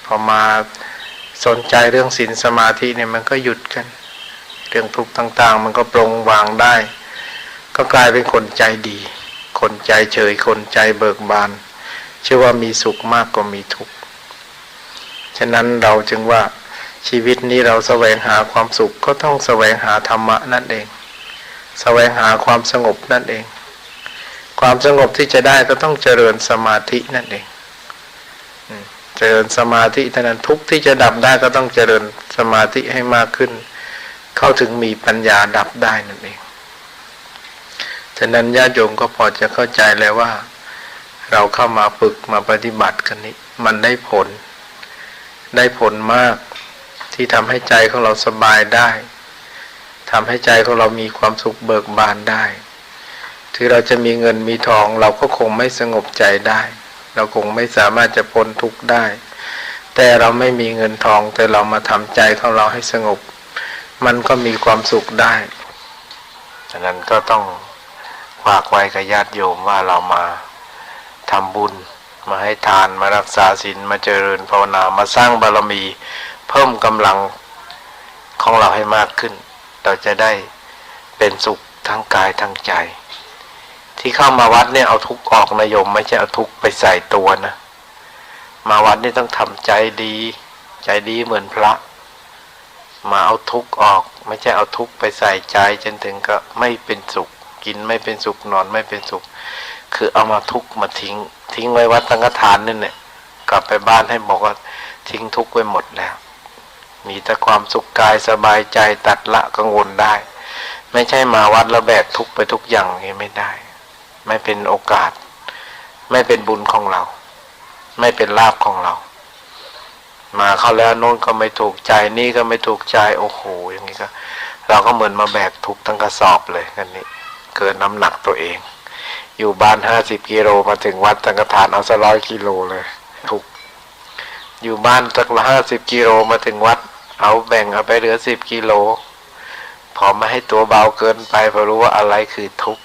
พอมาสนใจเรื่องศีลสมาธิเนี่ยมันก็หยุดกันเรื่องทุกข์ต่างๆมันก็ปรงวางได้ก็กลายเป็นคนใจดีคนใจเฉยคนใจเบิกบานเชื่อว่ามีสุขมากกว่ามีทุกข์ฉะนั้นเราจึงว่าชีวิตนี้เราแสวงหาความสุขก็ต้องแสวงหาธรรมะนั่นเองแสวงหาความสงบนั่นเองความสงบที่จะได้ก็ต้องเจริญสมาธินั่นเองเจริญสมาธิเท่านั้นทุกข์ที่จะดับได้ก็ต้องเจริญสมาธิให้มากขึ้นเข้าถึงมีปัญญาดับได้นั่นเองฉะนั้นญาติโยมก็พอจะเข้าใจแล้วว่าเราเข้ามาฝึกมาปฏิบัติกันนี้มันได้ผลมากที่ทำให้ใจของเราสบายได้ทำให้ใจของเรามีความสุขเบิกบานได้ที่เราจะมีเงินมีทองเราก็คงไม่สงบใจได้เราคงไม่สามารถจะพ้นทุกข์ได้แต่เราไม่มีเงินทองแต่เรามาทำใจของเราให้สงบมันก็มีความสุขได้ฉะนั้นก็ต้องฝากไว้กับญาติโยมว่าเรามาทำบุญมาให้ทานมารักษาศีลมาเจริญภาวนามาสร้างบารมีเพิ่มกำลังของเราให้มากขึ้นเราจะได้เป็นสุขทั้งกายทั้งใจที่เข้ามาวัดเนี่ยเอาทุกข์ออกนะโยมไม่ใช่เอาทุกข์ไปใส่ตัวนะมาวัดนี่ต้องทำใจดีเหมือนพระมาเอาทุกข์ออกไม่ใช่เอาทุกข์ไปใส่ใจจนถึงก็ไม่เป็นสุขกินไม่เป็นสุขนอนไม่เป็นสุขคือเอามาทุกข์มาทิ้งไว้วัดสังฆทานนี่เนี่ยกลับไปบ้านให้บอกว่าทิ้งทุกข์ไว้หมดแล้วมีแต่ความสุขกายสบายใจตัดละกังวลได้ไม่ใช่มาวัดแล้วแบกทุกข์ไปทุกอย่างนี้ไม่ได้ไม่เป็นโอกาสไม่เป็นบุญของเราไม่เป็นลาภของเรามาเข้าแล้วโน้นก็ไม่ถูกใจนี่ก็ไม่ถูกใจโอ้โหอย่างนี้ก็เราก็เหมือนมาแบกทุกข์ทั้งกระสอบเลยกันนี้เกินน้ำหนักตัวเองอยู่บ้าน50 กิโลมาถึงวัดสังฆทานเอาซะ100 กิโลเลยทุกอยู่บ้านสัก50 กิโลมาถึงวัดเอาแบ่งเอาไปเหลือ10 กิโลพอไม่ให้ตัวเบาเกินไปพอรู้ว่าอะไรคือทุกข์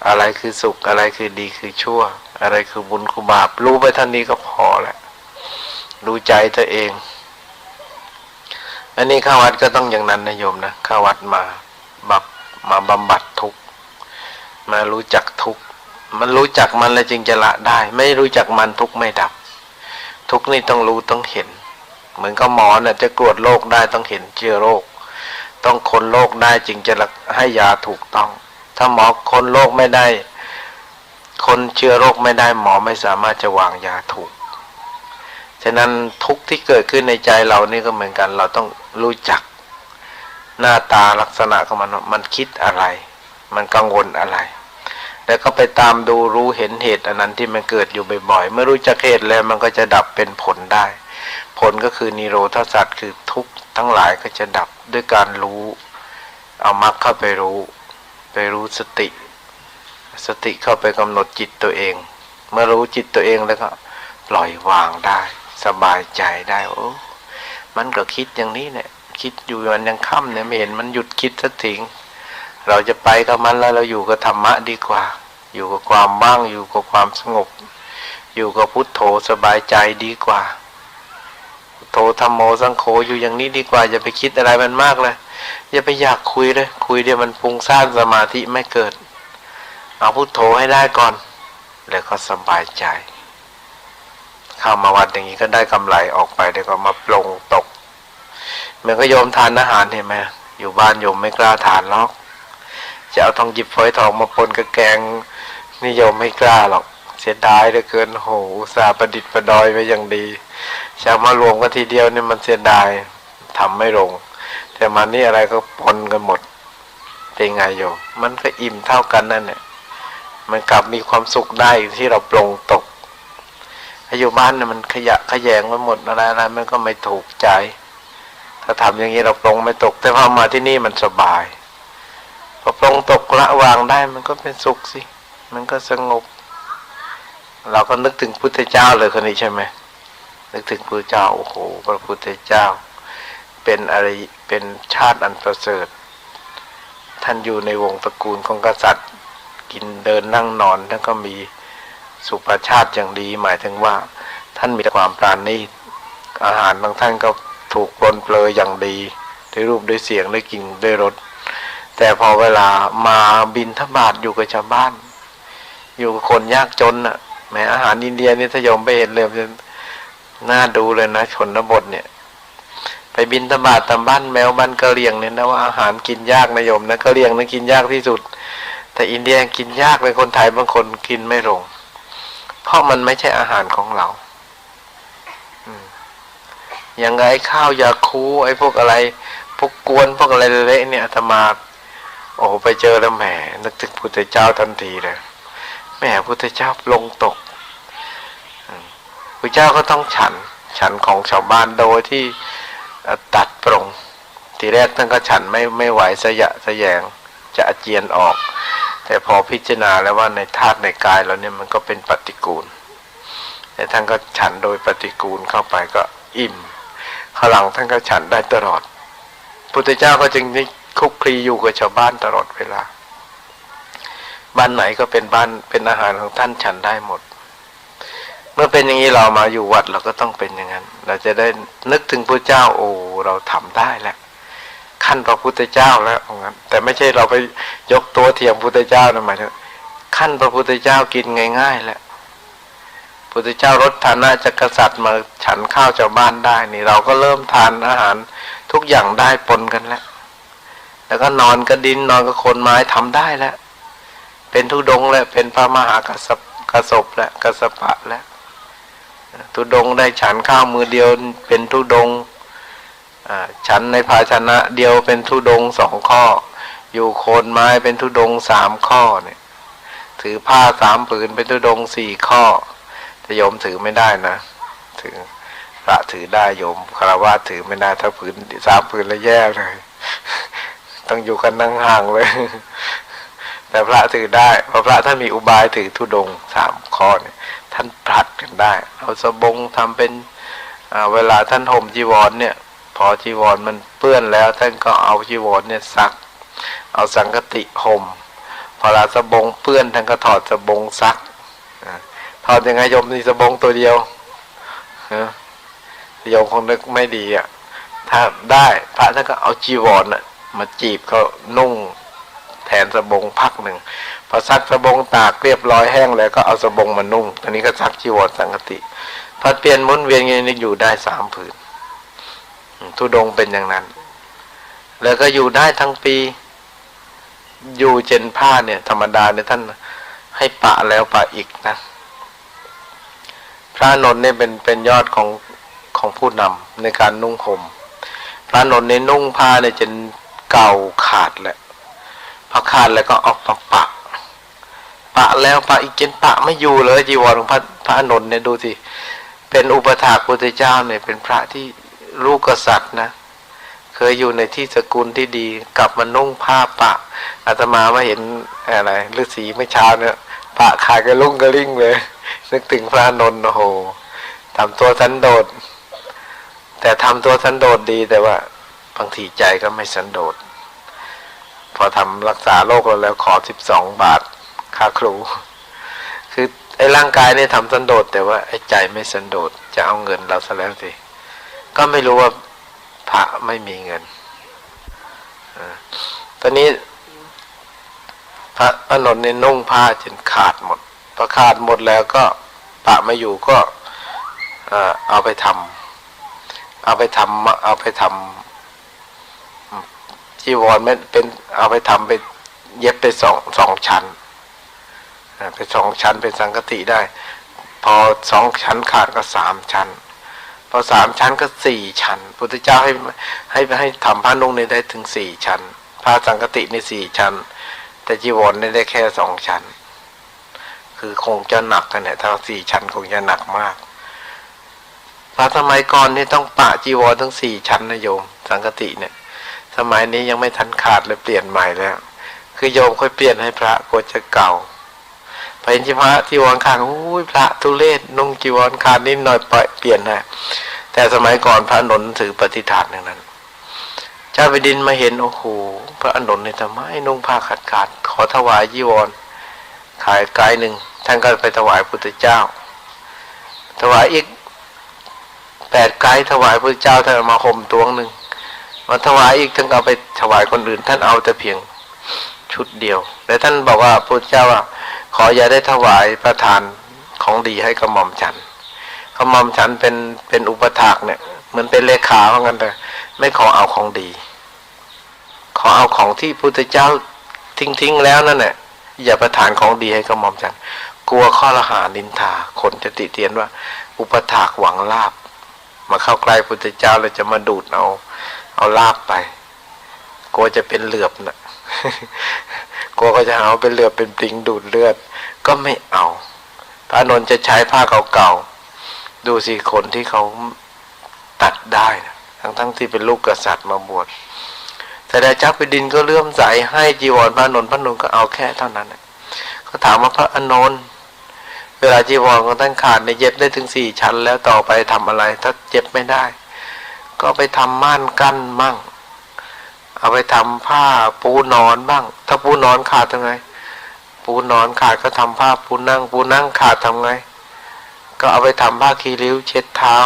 อะไรคือสุขอะไรคือดีคือชั่วอะไรคือบุญคือบาปรู้ไปเท่านี้ก็พอแล้วรู้ใจตัวเองอันนี้เข้าวัดก็ต้องอย่างนั้นนะโยมนะเข้าวัดมาบำบัดทุกข์มารู้จักทุกข์มันรู้จักมันแล้วจึงจะละได้ไม่รู้จักมันทุกข์ไม่ดับ ทุกข์นี่ต้องรู้ต้องเห็น เหมือนกับหมอเนี่ยจะตรวจโรคได้ต้องเห็นเชื้อโรคต้องค้นโรคได้จึงจะให้ยาถูกต้องถ้าหมอค้นโรคไม่ได้ค้นเชื้อโรคไม่ได้หมอไม่สามารถจะวางยาถูกฉะนั้นทุกข์ที่เกิดขึ้นในใจเรานี่ก็เหมือนกันเราต้องรู้จักหน้าตาลักษณะของมันคิดอะไรมันกังวลอะไรแล้วก็ไปตามดูรู้เห็นเหตุอันนั้นที่มันเกิดอยู่บ่อยๆเมื่อรู้จักเหตุแล้วมันก็จะดับเป็นผลได้ผลก็คือนิโรธสัจคือทุกข์ทั้งหลายก็จะดับด้วยการรู้เอามรรคเข้าไปรู้สติเข้าไปกำหนดจิตตัวเองเมื่อรู้จิตตัวเองแล้วก็ปล่อยวางได้สบายใจได้โอ้มันก็คิดอย่างนี้เนี่ยคิดอยู่มันยังค่ำเนี่ยไม่เห็นมันหยุดคิดสักทีเราจะไปกับมันแล้วเราอยู่กับธรรมะดีกว่าอยู่กับความว่างอยู่กับความสงบอยู่กับพุทโธสบายใจดีกว่าพุทโธธัมโมสังโฆอยู่อย่างนี้ดีกว่าอย่าไปคิดอะไรมันมากเลยอย่าไปอยากคุยเลยคุยเดี๋ยวมันฟุ้งซ่านสมาธิไม่เกิดเอาพุทโธให้ได้ก่อนแล้วก็สบายใจเข้ามาวัดอย่างนี้ก็ได้กำไรออกไปเดี๋ยวก็มาปลงตกเหมือนก็โยมทานอาหารเห็นไหมอยู่บ้านโยมไม่กล้าทานหรอกจะเอาทองหยิบฝอยทองมาปนกับแกงนิยมไม่กล้าหรอกเสียดายเหลือเกินโหอุตส่าห์ประดิษฐ์ประดอยไว้อย่างดีจะมารวมกันทีเดียวนี่มันเสียดายทำไม่ลงแต่มานี่อะไรก็ปนกันหมดเป็นไงโยมมันก็อิ่มเท่ากันนั่นแหละมันกลับมีความสุขได้ที่เราปลงตกอยู่บ้านเนี่ยมันขยะขยงไปหมดอะไรมันก็ไม่ถูกใจถ้าทำอย่างนี้เราปลงไม่ตกแต่พอมาที่นี่มันสบายพอปลงตกละวางได้มันก็เป็นสุขสิมันก็สงบเราก็นึกถึงพุทธเจ้าเลยคนนี้ใช่ไหมนึกถึงพระเจ้าโอ้โหพระพุทธเจ้าเป็นอะไรเป็นชาติอันประเสริฐท่านอยู่ในวงตระกูลของกษัตริย์กินเดินนั่งนอนแล้วก็มีสุภาชาติอย่างดีหมายถึงว่าท่านมีความปราณีตอาหารของท่านก็ถูกปรนเปรยอย่างดีด้วยรูปด้วยเสียงด้วยกลิ่นด้วยรสแต่พอเวลามาบิณฑบาตอยู่กับชาวบ้านอยู่กับคนยากจนน่ะแม้อาหารอินเดียนี่ถ้าโยมไปเห็นเลยน่าดูเลยนะชนบทเนี่ยไปบิณฑบาตตามบ้านแมวบ้านกะเหรี่ยงเนี่ยนะว่าอาหารกินยากนะโยมนะกะเหรี่ยงนะกินยากที่สุดแต่อินเดียกินยากเลยคนไทยบางคนกินไม่ลงเพราะมันไม่ใช่อาหารของเราอย่างไอ้ข้าวยาคูไอ้พวกอะไรพวกกวนพวกอะไรเละเนี่ยอาตมาโอ้ไปเจอแล้วแหมนึกถึงพุทธเจ้าทันทีเลยแหมพุทธเจ้าลงตกพุทธเจ้าก็ต้องฉันของชาวบ้านโดยที่ตัดปรงทีแรกท่านก็ฉันไม่ไหวสยงจะอาเจียนออกแต่พอพิจารณาแล้วว่าในธาตุในกายเราเนี่ยมันก็เป็นปฏิกูลแต่ท่านก็ฉันโดยปฏิกูลเข้าไปก็อิ่มข้างหลังท่านก็ฉันได้ตลอดพุทธเจ้าก็จึงได้คุกคลีอยู่กับชาวบ้านตลอดเวลาบ้านไหนก็เป็นบ้านเป็นอาหารของท่านฉันได้หมดเมื่อเป็นอย่างนี้เรามาอยู่วัดเราก็ต้องเป็นอย่างนั้นเราจะได้นึกถึงพระเจ้าโอ้เราทำได้แล้วขั้นพระพุทธเจ้าแล้วงั้นแต่ไม่ใช่เราไปยกตัวเทียมพุทธเจ้านะหมายถึงขั้นพระพุทธเจ้ากินง่ายๆแล้วพุทธเจ้าลดฐานะจากกษัตริย์มาฉันข้าวชาวบ้านได้นี่เราก็เริ่มทานอาหารทุกอย่างได้ปนกันแล้วก็นอนกับดินนอนกับโคนไม้ทำได้แล้วเป็นธุดงค์แล้วเป็นพระมหากษัตริย์กสปและกสปะแล้วธุดงค์ได้ฉันข้าวมือเดียวเป็นธุดงค์ฉันในภาชนะเดียวเป็นธุดงค์2 ข้ออยู่โคนไม้เป็นธุดงค์3 ข้อเนี่ยถือผ้า3 ผืนเป็นธุดงค์4 ข้อแต่โยมถือไม่ได้นะถือพระถือได้โยมคฤหัสถ์ถือไม่ได้ถ้าผืน3 ผืนแล้วแย่เลยต้องอยู่กันนั่งห่างเลยแต่พระถือได้เพราะพระท่านมีอุบายถือธุดงค์3 ข้อเนี่ยท่านผลัดกันได้เอาสบงทำเป็นเวลาท่านห่มจีวรเนี่ยพอจีวรมันเปื้อนแล้วท่านก็เอาจีวรเนี่ยซักเอาสังฆติห่มพอเวลาสบงเปื้อนท่านก็ถอดสบงซักถอดยังไงโยมมีสบงตัวเดียวโยมคงนึกไม่ดีอ่ะถ้าได้พระท่านก็เอาจีวรมาจีบเขานุ่งแทนสบงพักหนึ่งพอซักสบงตากเรียบร้อยแห้งแล้วก็เอาสบงมานุ่งตอนนี้ก็ซักจีวรสังฆติพ ผัดเปลี่ยนหมุนเวียนอย่างนี้อยู่ได้3 ผืนธุดงค์เป็นอย่างนั้น แล้วก็อยู่ได้ทั้งปีอยู่เจนผ้าเนี่ยธรรมดาเนี่ยท่านให้ปะแล้วปะอีกนะพระนนท์เนี่ยเป็นยอดของผู้นำในการนุ่งห่มพระนนท์ในนุ่งผ้าเนี่ยจนเก่าขาดแหละพอขาดแล้วก็ออกมาปะแล้วปะอีกจนปะไม่อยู่เลยจีวรของพระนนท์เนี่ยดูสิเป็นอุปถากพุทธเจ้าเนี่ยเป็นพระที่ลูกกษัตริย์นะเคยอยู่ในที่สกุลที่ดีกลับมานุ่งผ้าปะอาตมามาเห็นอะไรฤาษีเมื่อเช้าเนี่ยปะขายกระลุ่งกระลิ่งเลยนึกถึงพระนนท์โอ้โหทำตัวสันโดษแต่ทำตัวสันโดษดีแต่ว่าบางทีใจก็ไม่สันโดษพอทำรักษาโรคเราแล้วขอ12 บาทค่าครูคือไอ้ร่างกายเนี่ยทำสันโดษแต่ว่าไอ้ใจไม่สันโดษจะเอาเงินเราซะแล้วสิก็ไม่รู้ว่าพระไม่มีเงินตอนนี้พระนนท์ในนุ่งผ้าจนขาดหมดพอขาดหมดแล้วก็ปะไม่อยู่ก็เอาไปทำจีวรไม่เป็นเอาไปทำไปเย็บไปสองชั้นไป2 ชั้นเป็นสังฆติได้พอ2 ชั้นขาดก็3 ชั้นพอ3 ชั้นก็4 ชั้นพุทธเจ้าให้ทำผ้านุ่งนี้ได้ถึง4 ชั้นผ้าสังฆติใน4 ชั้นแต่จีวรนี่ได้แค่2 ชั้นคือคงจะหนักกันเนี่ยถ้า4 ชั้นคงจะหนักมากพระสมัยก่อนนี่ต้องปะจีวรทั้ง4 ชั้นนะโยมสังฆติเนี่ยสมัยนี้ยังไม่ทันขาดเลยเปลี่ยนใหม่แล้วคือโยมค่อยเปลี่ยนให้พระกลัวจะเก่าพระเห็นพระจีวรขาดอุ้ยพระทุเรศนุ่งจีวรขาดนิดหน่อยเปลี่ยนนะแต่สมัยก่อนพระนนท์ถือปฏิฐานอย่างนั้นเจ้าแผ่นดินมาเห็นโอ้โหพระอานนท์เนี่ยทำไมนุ่งผ้าขาดขอถวายจีวรขายไกลหนึ่งท่านก็ไปถวายพุทธเจ้าถวายอีก8 ไกลถวายพุทธเจ้าท่านมาห่มตัวหนึ่งมาถวายอีกท่านเอาไปถวายคนอื่นท่านเอาแต่เพียงชุดเดียวและท่านบอกว่าพุทธเจ้าว่าขออย่าได้ถวายประทานของดีให้กระหม่อมฉันกระหม่อมฉันเป็นอุปถากเนี่ยเหมือนเป็นเลขาเหมือนกันแต่ไม่ขอเอาของดีขอเอาของที่พุทธเจ้าทิ้งแล้วนั่นแหละอย่าประทานของดีให้กระหม่อมฉันกลัวข้อละหานินทาคนจะติเตียนว่าอุปถากหวังลาภมาเข้าใกล้พุทธเจ้าแล้วจะมาดูดเอาลาภไปกลัวจะเป็นเหลือบนะ กลัวก็จะเอาเป็นเหลือบเป็นปลิงดูดเลือดก็ไม่เอาพระอานนท์จะใช้ผ้าเก่าๆดูสิคนที่เขาตัดได้นะทั้งที่เป็นลูกกษัตริย์มาบวชแต่ได้เจ้าแผ่นดินก็เลื่อมใสให้จีวรพระอานนท์ก็เอาแค่เท่านั้นเขาถามว่าพระอานนท์เวลาจีวรของท่านขาดในเย็บได้ถึง4 ชั้นแล้วต่อไปทำอะไรถ้าเย็บไม่ได้ก็ไปทำม่านกั้นมั่งเอาไปทำผ้าปูนอนบ้างถ้าปูนอนขาดทำไงปูนอนขาดก็ทำผ้าปูนั่งขาดทำไงก็เอาไปทำผ้าคีริ้วเช็ดเท้า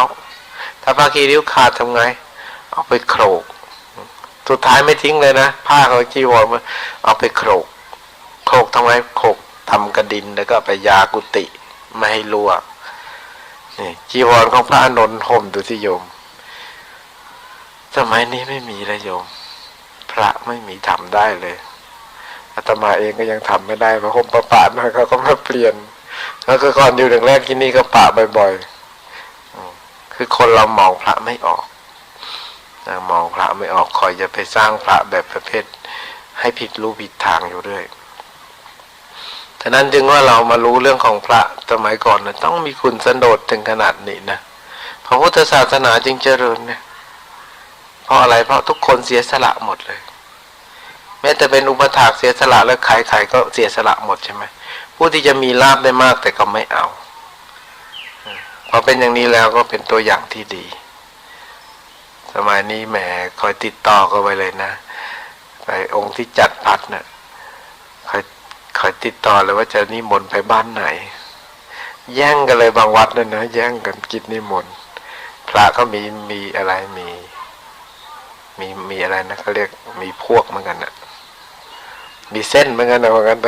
ถ้าผ้าคีริ้วขาดทำไงเอาไปโขลกสุดท้ายไม่ทิ้งเลยนะผ้าของจีวรเอาไปโขลกทำไงโขลกทำกระดินแล้วก็ไปยากุฏิไม่ให้รั่วนี่จีวรของพระอานนท์ห่มดูสิโยมสมัยนี้ไม่มีเลยโยมพระไม่มีทำได้เลยอาตมาเองก็ยังทำไม่ได้เพราะห่มประปานะเขาก็มาเปลี่ยนแล้วก็ก่อนอยู่แรกที่นี่ก็ปะบ่อยๆคือคนเรามองพระไม่ออกมองพระไม่ออกคอยจะไปสร้างพระแบบประเภทให้ผิดรูปผิดทางอยู่เรื่อยฉะนั้นจึงว่าเรามารู้เรื่องของพระสมัยก่อนนะต้องมีคุณสันโดษถึงขนาดนี้นะพระพุทธศาสนาจึงเจริญเนี่ยเพราะอะไรเพราะทุกคนเสียสละหมดเลยแม้แต่เป็นอุปถากเสียสละแล้วใครๆก็เสียสละหมดใช่ไหมผู้ที่จะมีลาภได้มากแต่ก็ไม่เอาพอเป็นอย่างนี้แล้วก็เป็นตัวอย่างที่ดีสมัยนี้แหมคอยติดต่อกันไว้เลยนะไปองค์ที่จัดพัดนะคอยติดต่อเลยว่าจะนิมนต์ไปบ้านไหนแย่งกันเลยบางวัดนั่นนะแย่งกันกินนิมนต์พระก็มีอะไรมีอะไรนะเขาเรียกมีพวกเหมือนกันนะมีเส้นเหมือนกันนะเหมือนกัน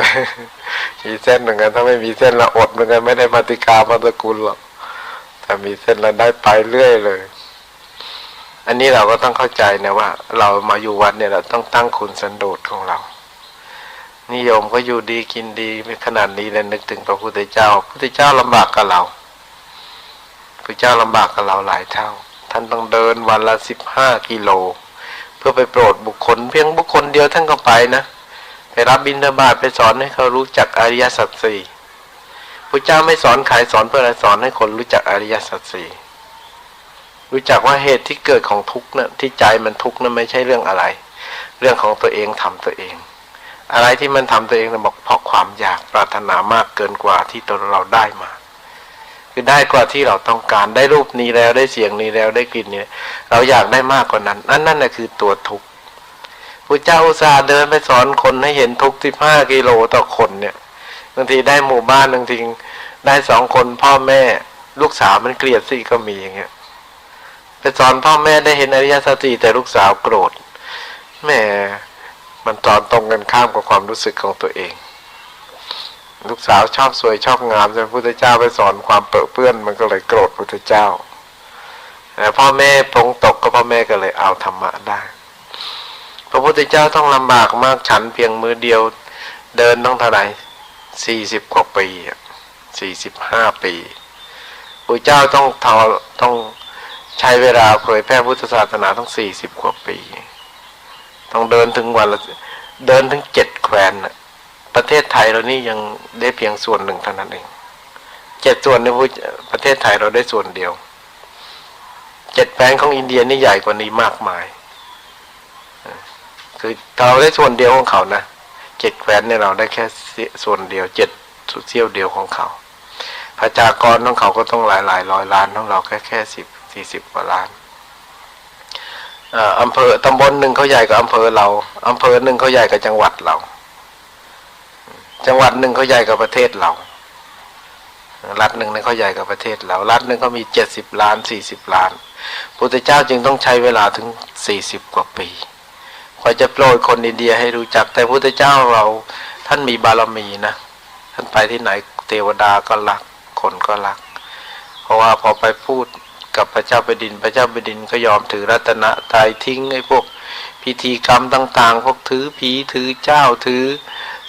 มีเส้นเหมือนกันถ้าไม่มีเส้นละอดเหมือนกันไม่ได้มาติกามาตระกูลหรอก ถ้ามีเส้นแล้วได้ไปเรื่อยเลยอันนี้เราก็ต้องเข้าใจนะว่าเรามาอยู่วัดเนี่ยเราต้องตั้งคุณสันโดษของเรานิยมก็อยู่ดีกินดีขนาดนี้แล้วนึกถึงพระพุทธเจ้าพระพุทธเจ้าลำบากกับเราพระเจ้าลำบากกับเราหลายเท่าท่านต้องเดินวันละ15 กิโลเพื่อไปโปรดบุคคลเพียงบุคคลเดียวท่านก็ไปนะไปรับบิณฑบาตไปสอนให้เขารู้จักอริยสัจสี่พระเจ้าไม่สอนขายสอนเพื่ออะไรสอนให้คนรู้จักอริยสัจสี่รู้จักว่าเหตุที่เกิดของทุกข์เนี่ยที่ใจมันทุกข์นั้นไม่ใช่เรื่องอะไรเรื่องของตัวเองทำตัวเองอะไรที่มันทำตัวเองเราบอกเพราะความอยากปรารถนามากเกินกว่าที่ตัวเราได้มาคือได้กว่าที่เราต้องการได้รูปนี้แล้วได้เสียงนี้แล้วได้กลิ่นนี้เราอยากได้มากกว่านั้นนั่นน่ะคือตัวทุกข์พระเจ้าอุตส่าห์เดินไปสอนคนให้เห็นทุกข์15 กิโลต่อคนเนี่ยบางทีได้หมู่บ้านบางทีได้2 คนพ่อแม่ลูกสาวมันเกลียดสิก็มีอย่างเงี้ยไปสอนพ่อแม่ได้เห็นอริยสัจสี่แต่ลูกสาวโกรธแม่มันสอนตรงกันข้ามกับความรู้สึกของตัวเองลูกสาวชอบสวยชอบงามแต่พระพุทธเจ้าไปสอนความเปื้อนมันก็เลยโกรธพระพุทธเจ้าแต่พ่อแม่ปรงตกก็พ่อแม่ก็เลยเอาธรรมะได้พระพุทธเจ้าต้องลำบากมากฉันเพียงมือเดียวเดินต้องเท่าไหร่40 กว่าปี45 ปีพระเจ้าต้องใช้เวลาเผยแพร่พุทธศาสนาต้อง40 กว่าปีต้องเดินถึงวันละเดินถึง7 แคว้นนะประเทศไทยเรานี่ยังได้เพียงส่วนหนึ่งเท่านั้นเอง7 ส่วนในประเทศไทยเราได้ส่วนเดียว7 แคว้นของอินเดียนี่ใหญ่กว่านี้มากมายคือเราได้ส่วนเดียวของเขานะ7 แคว้นเนี่ยเราได้แค่ส่วนเดียว7 เสี้ยวเดียวของเขาประชากรของเขาก็ต้องหลายร้อยล้านของเราแค่40 กว่าล้านอำเภอตำบลหนึ่งเขาใหญ่กว่าอำเภอเราอำเภอหนึ่งเขาใหญ่กว่าจังหวัดเราจังหวัดหนึ่งเขาใหญ่กว่าประเทศเรารัฐหนึ่งเนี่ยเขาใหญ่กว่าประเทศเรารัฐหนึ่งเขามี70 ล้าน40 ล้านพระพุทธเจ้าจึงต้องใช้เวลาถึง40 กว่าปีกว่าจะโปรดคนอินเดียให้รู้จักแต่พระพุทธเจ้าเราท่านมีบารมีนะท่านไปที่ไหนเทวดาก็รักคนก็รักเพราะว่าพอไปพูดกับพระเจ้าแผ่นดินพระเจ้าแผ่นดินก็ยอมถือรัตนตรัยทิ้งไอ้พวกพิธีกรรมต่างๆพวกถือผีถือเจ้าถือ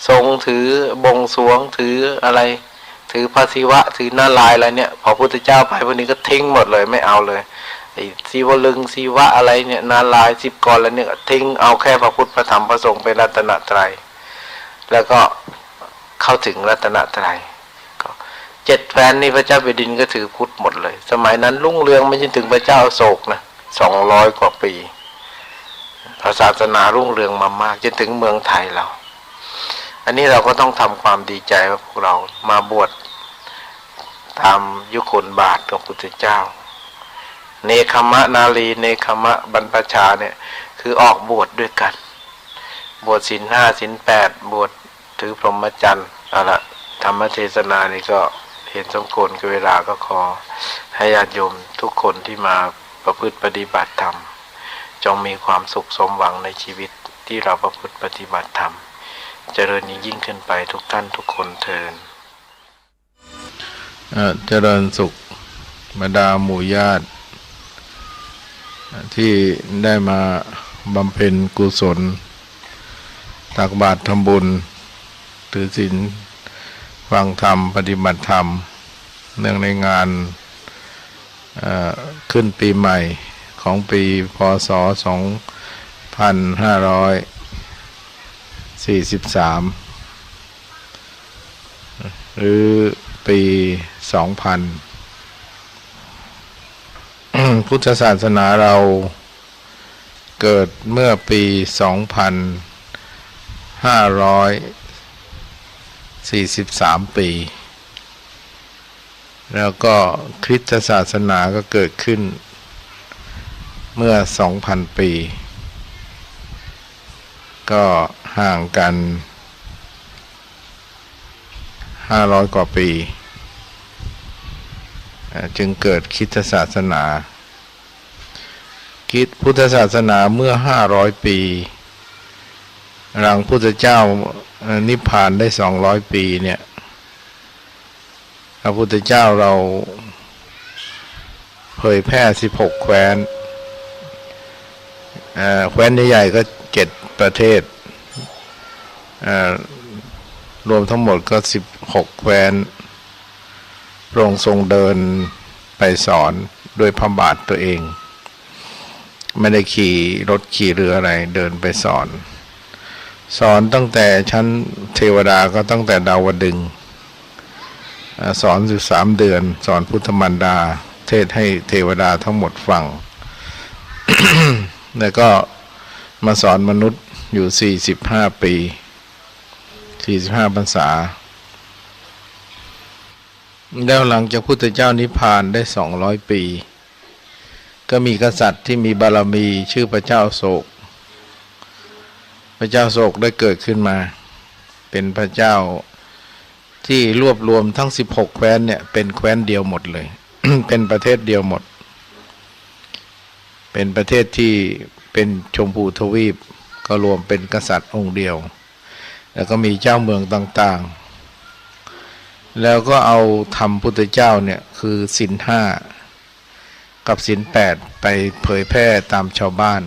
ทรงถือบงสรวงถืออะไรถือพระศิวะถือนาลายอะไรเนี่ยพอพุทธเจ้าไปพวกนี้ก็ทิ้งหมดเลยไม่เอาเลยไอ้ศิวลึงศิวะอะไรเนี่ยนาลาย10 กรแล้วเนี่ยทิ้งเอาแค่พระพุทธพระธรรมพระสงฆ์เป็นรัตนตรัยแล้วก็เข้าถึงรัตนตรัย7 แคว้นนี่พระเจ้าแผ่นดินก็ถือพุทธหมดเลยสมัยนั้นรุ่งเรืองไม่ใช่ถึงพระเจ้าอโศกนะ200 กว่าปีศาสนารุ่งเรืองมามากจนถึงเมืองไทยเราอันนี้เราก็ต้องทำความดีใจว่าพวกเรามาบวชตามยุคลบาทของพุทธเจ้าเนคขมะนาลีเนคขมะบรรพชาเนี่ยคือออกบวชด้วยกันบวชศีล 5 ศีล 8บวชถือพรหมจรรย์เอาละธรรมเทศนานี่ก็เห็นสมควรกับเวลาก็ขอให้ญาติโยมทุกคนที่มาประพฤติปฏิบัติธรรมจงมีความสุขสมหวังในชีวิตที่เราประพฤติปฏิบัติธรรมเจริญยิ่งขึ้นไปทุกท่านทุกคนเทอญเจริญสุขบรรดาหมู่ญาติที่ได้มาบำเพ็ญกุศลตักบาตรทำบุญถือศีลฟังธรรมปฏิบัติธรรมเนื่องในงานขึ้นปีใหม่ของปีพ.ศ. 2543หรือปี 2000 พุทธศาสนาเราเกิดเมื่อปี 2543 ปีแล้วก็คริสตศาสนาก็เกิดขึ้นเมื่อ 2,000 ปีก็ห่างกัน500 กว่าปีจึงเกิดคริสตศาสนาพุทธศาสนาเมื่อ500 ปีหลังพุทธเจ้านิพพานได้200 ปีเนี่ยพระพุทธเจ้าเรา เผยแพร่16แคว้นแคว้นใหญ่ๆก็7ประเทศรวมทั้งหมดก็16แคว้นพระองค์ทรงเดินไปสอนด้วยพระบาทตัวเองไม่ได้ขี่รถขี่เรืออะไรเดินไปสอนตั้งแต่ชั้นเทวดาก็ตั้งแต่ดาวดึงส์สอนอยู่3 เดือนสอนพุทธมารดาเทศให้เทวดาทั้งหมดฟัง แล้วก็มาสอนมนุษย์อยู่45 ปี45 พรรษาแล้วหลังจากพุทธเจ้านิพพานได้200 ปีก็มีกษัตริย์ที่มีบารมีชื่อพระเจ้าโศกพระเจ้าโศกได้เกิดขึ้นมาเป็นพระเจ้าที่รวบรวมทั้ง16แคว้นเนี่ยเป็นแคว้นเดียวหมดเลย เป็นประเทศเดียวหมดเป็นประเทศที่เป็นชมพูทวีปก็รวมเป็นกษัตริย์องค์เดียวแล้วก็มีเจ้าเมืองต่างๆแล้วก็เอาธรรมพุทธเจ้าเนี่ยคือศีล 5กับศีล 8ไปเผยแพร่ตามชาวบ้าน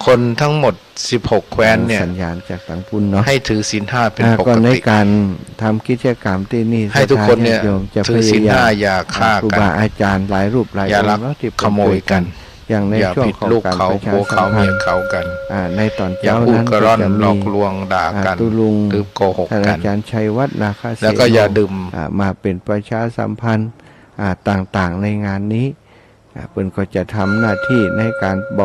คนทั้งหมด16แคว้นเนี่ยสัญญาณจากสังพุนเนาะให้ถือศีล 5เป็นปกติในการทำกิจกรรมที่นี่ให้ทุกคนเนี่ยถือศีล 5อย่าฆ่ากันครูบาอาจารย์หลายรูปหลายอย่าลักขโมยกันอย่างในช่วงของการประชาสัมพันธ์ในตอนเช้านั้นก็จะมีหลอกลวงด่ากันตุลุงหรือโกหกกันอาจารย์ชัยวัฒน์นาคาเสแล้วก็อย่าดื่มมาเป็นประชาสัมพันธ์ต่างๆในงานนี้เพิ่นก็จะทำหน้าที่ในการบอก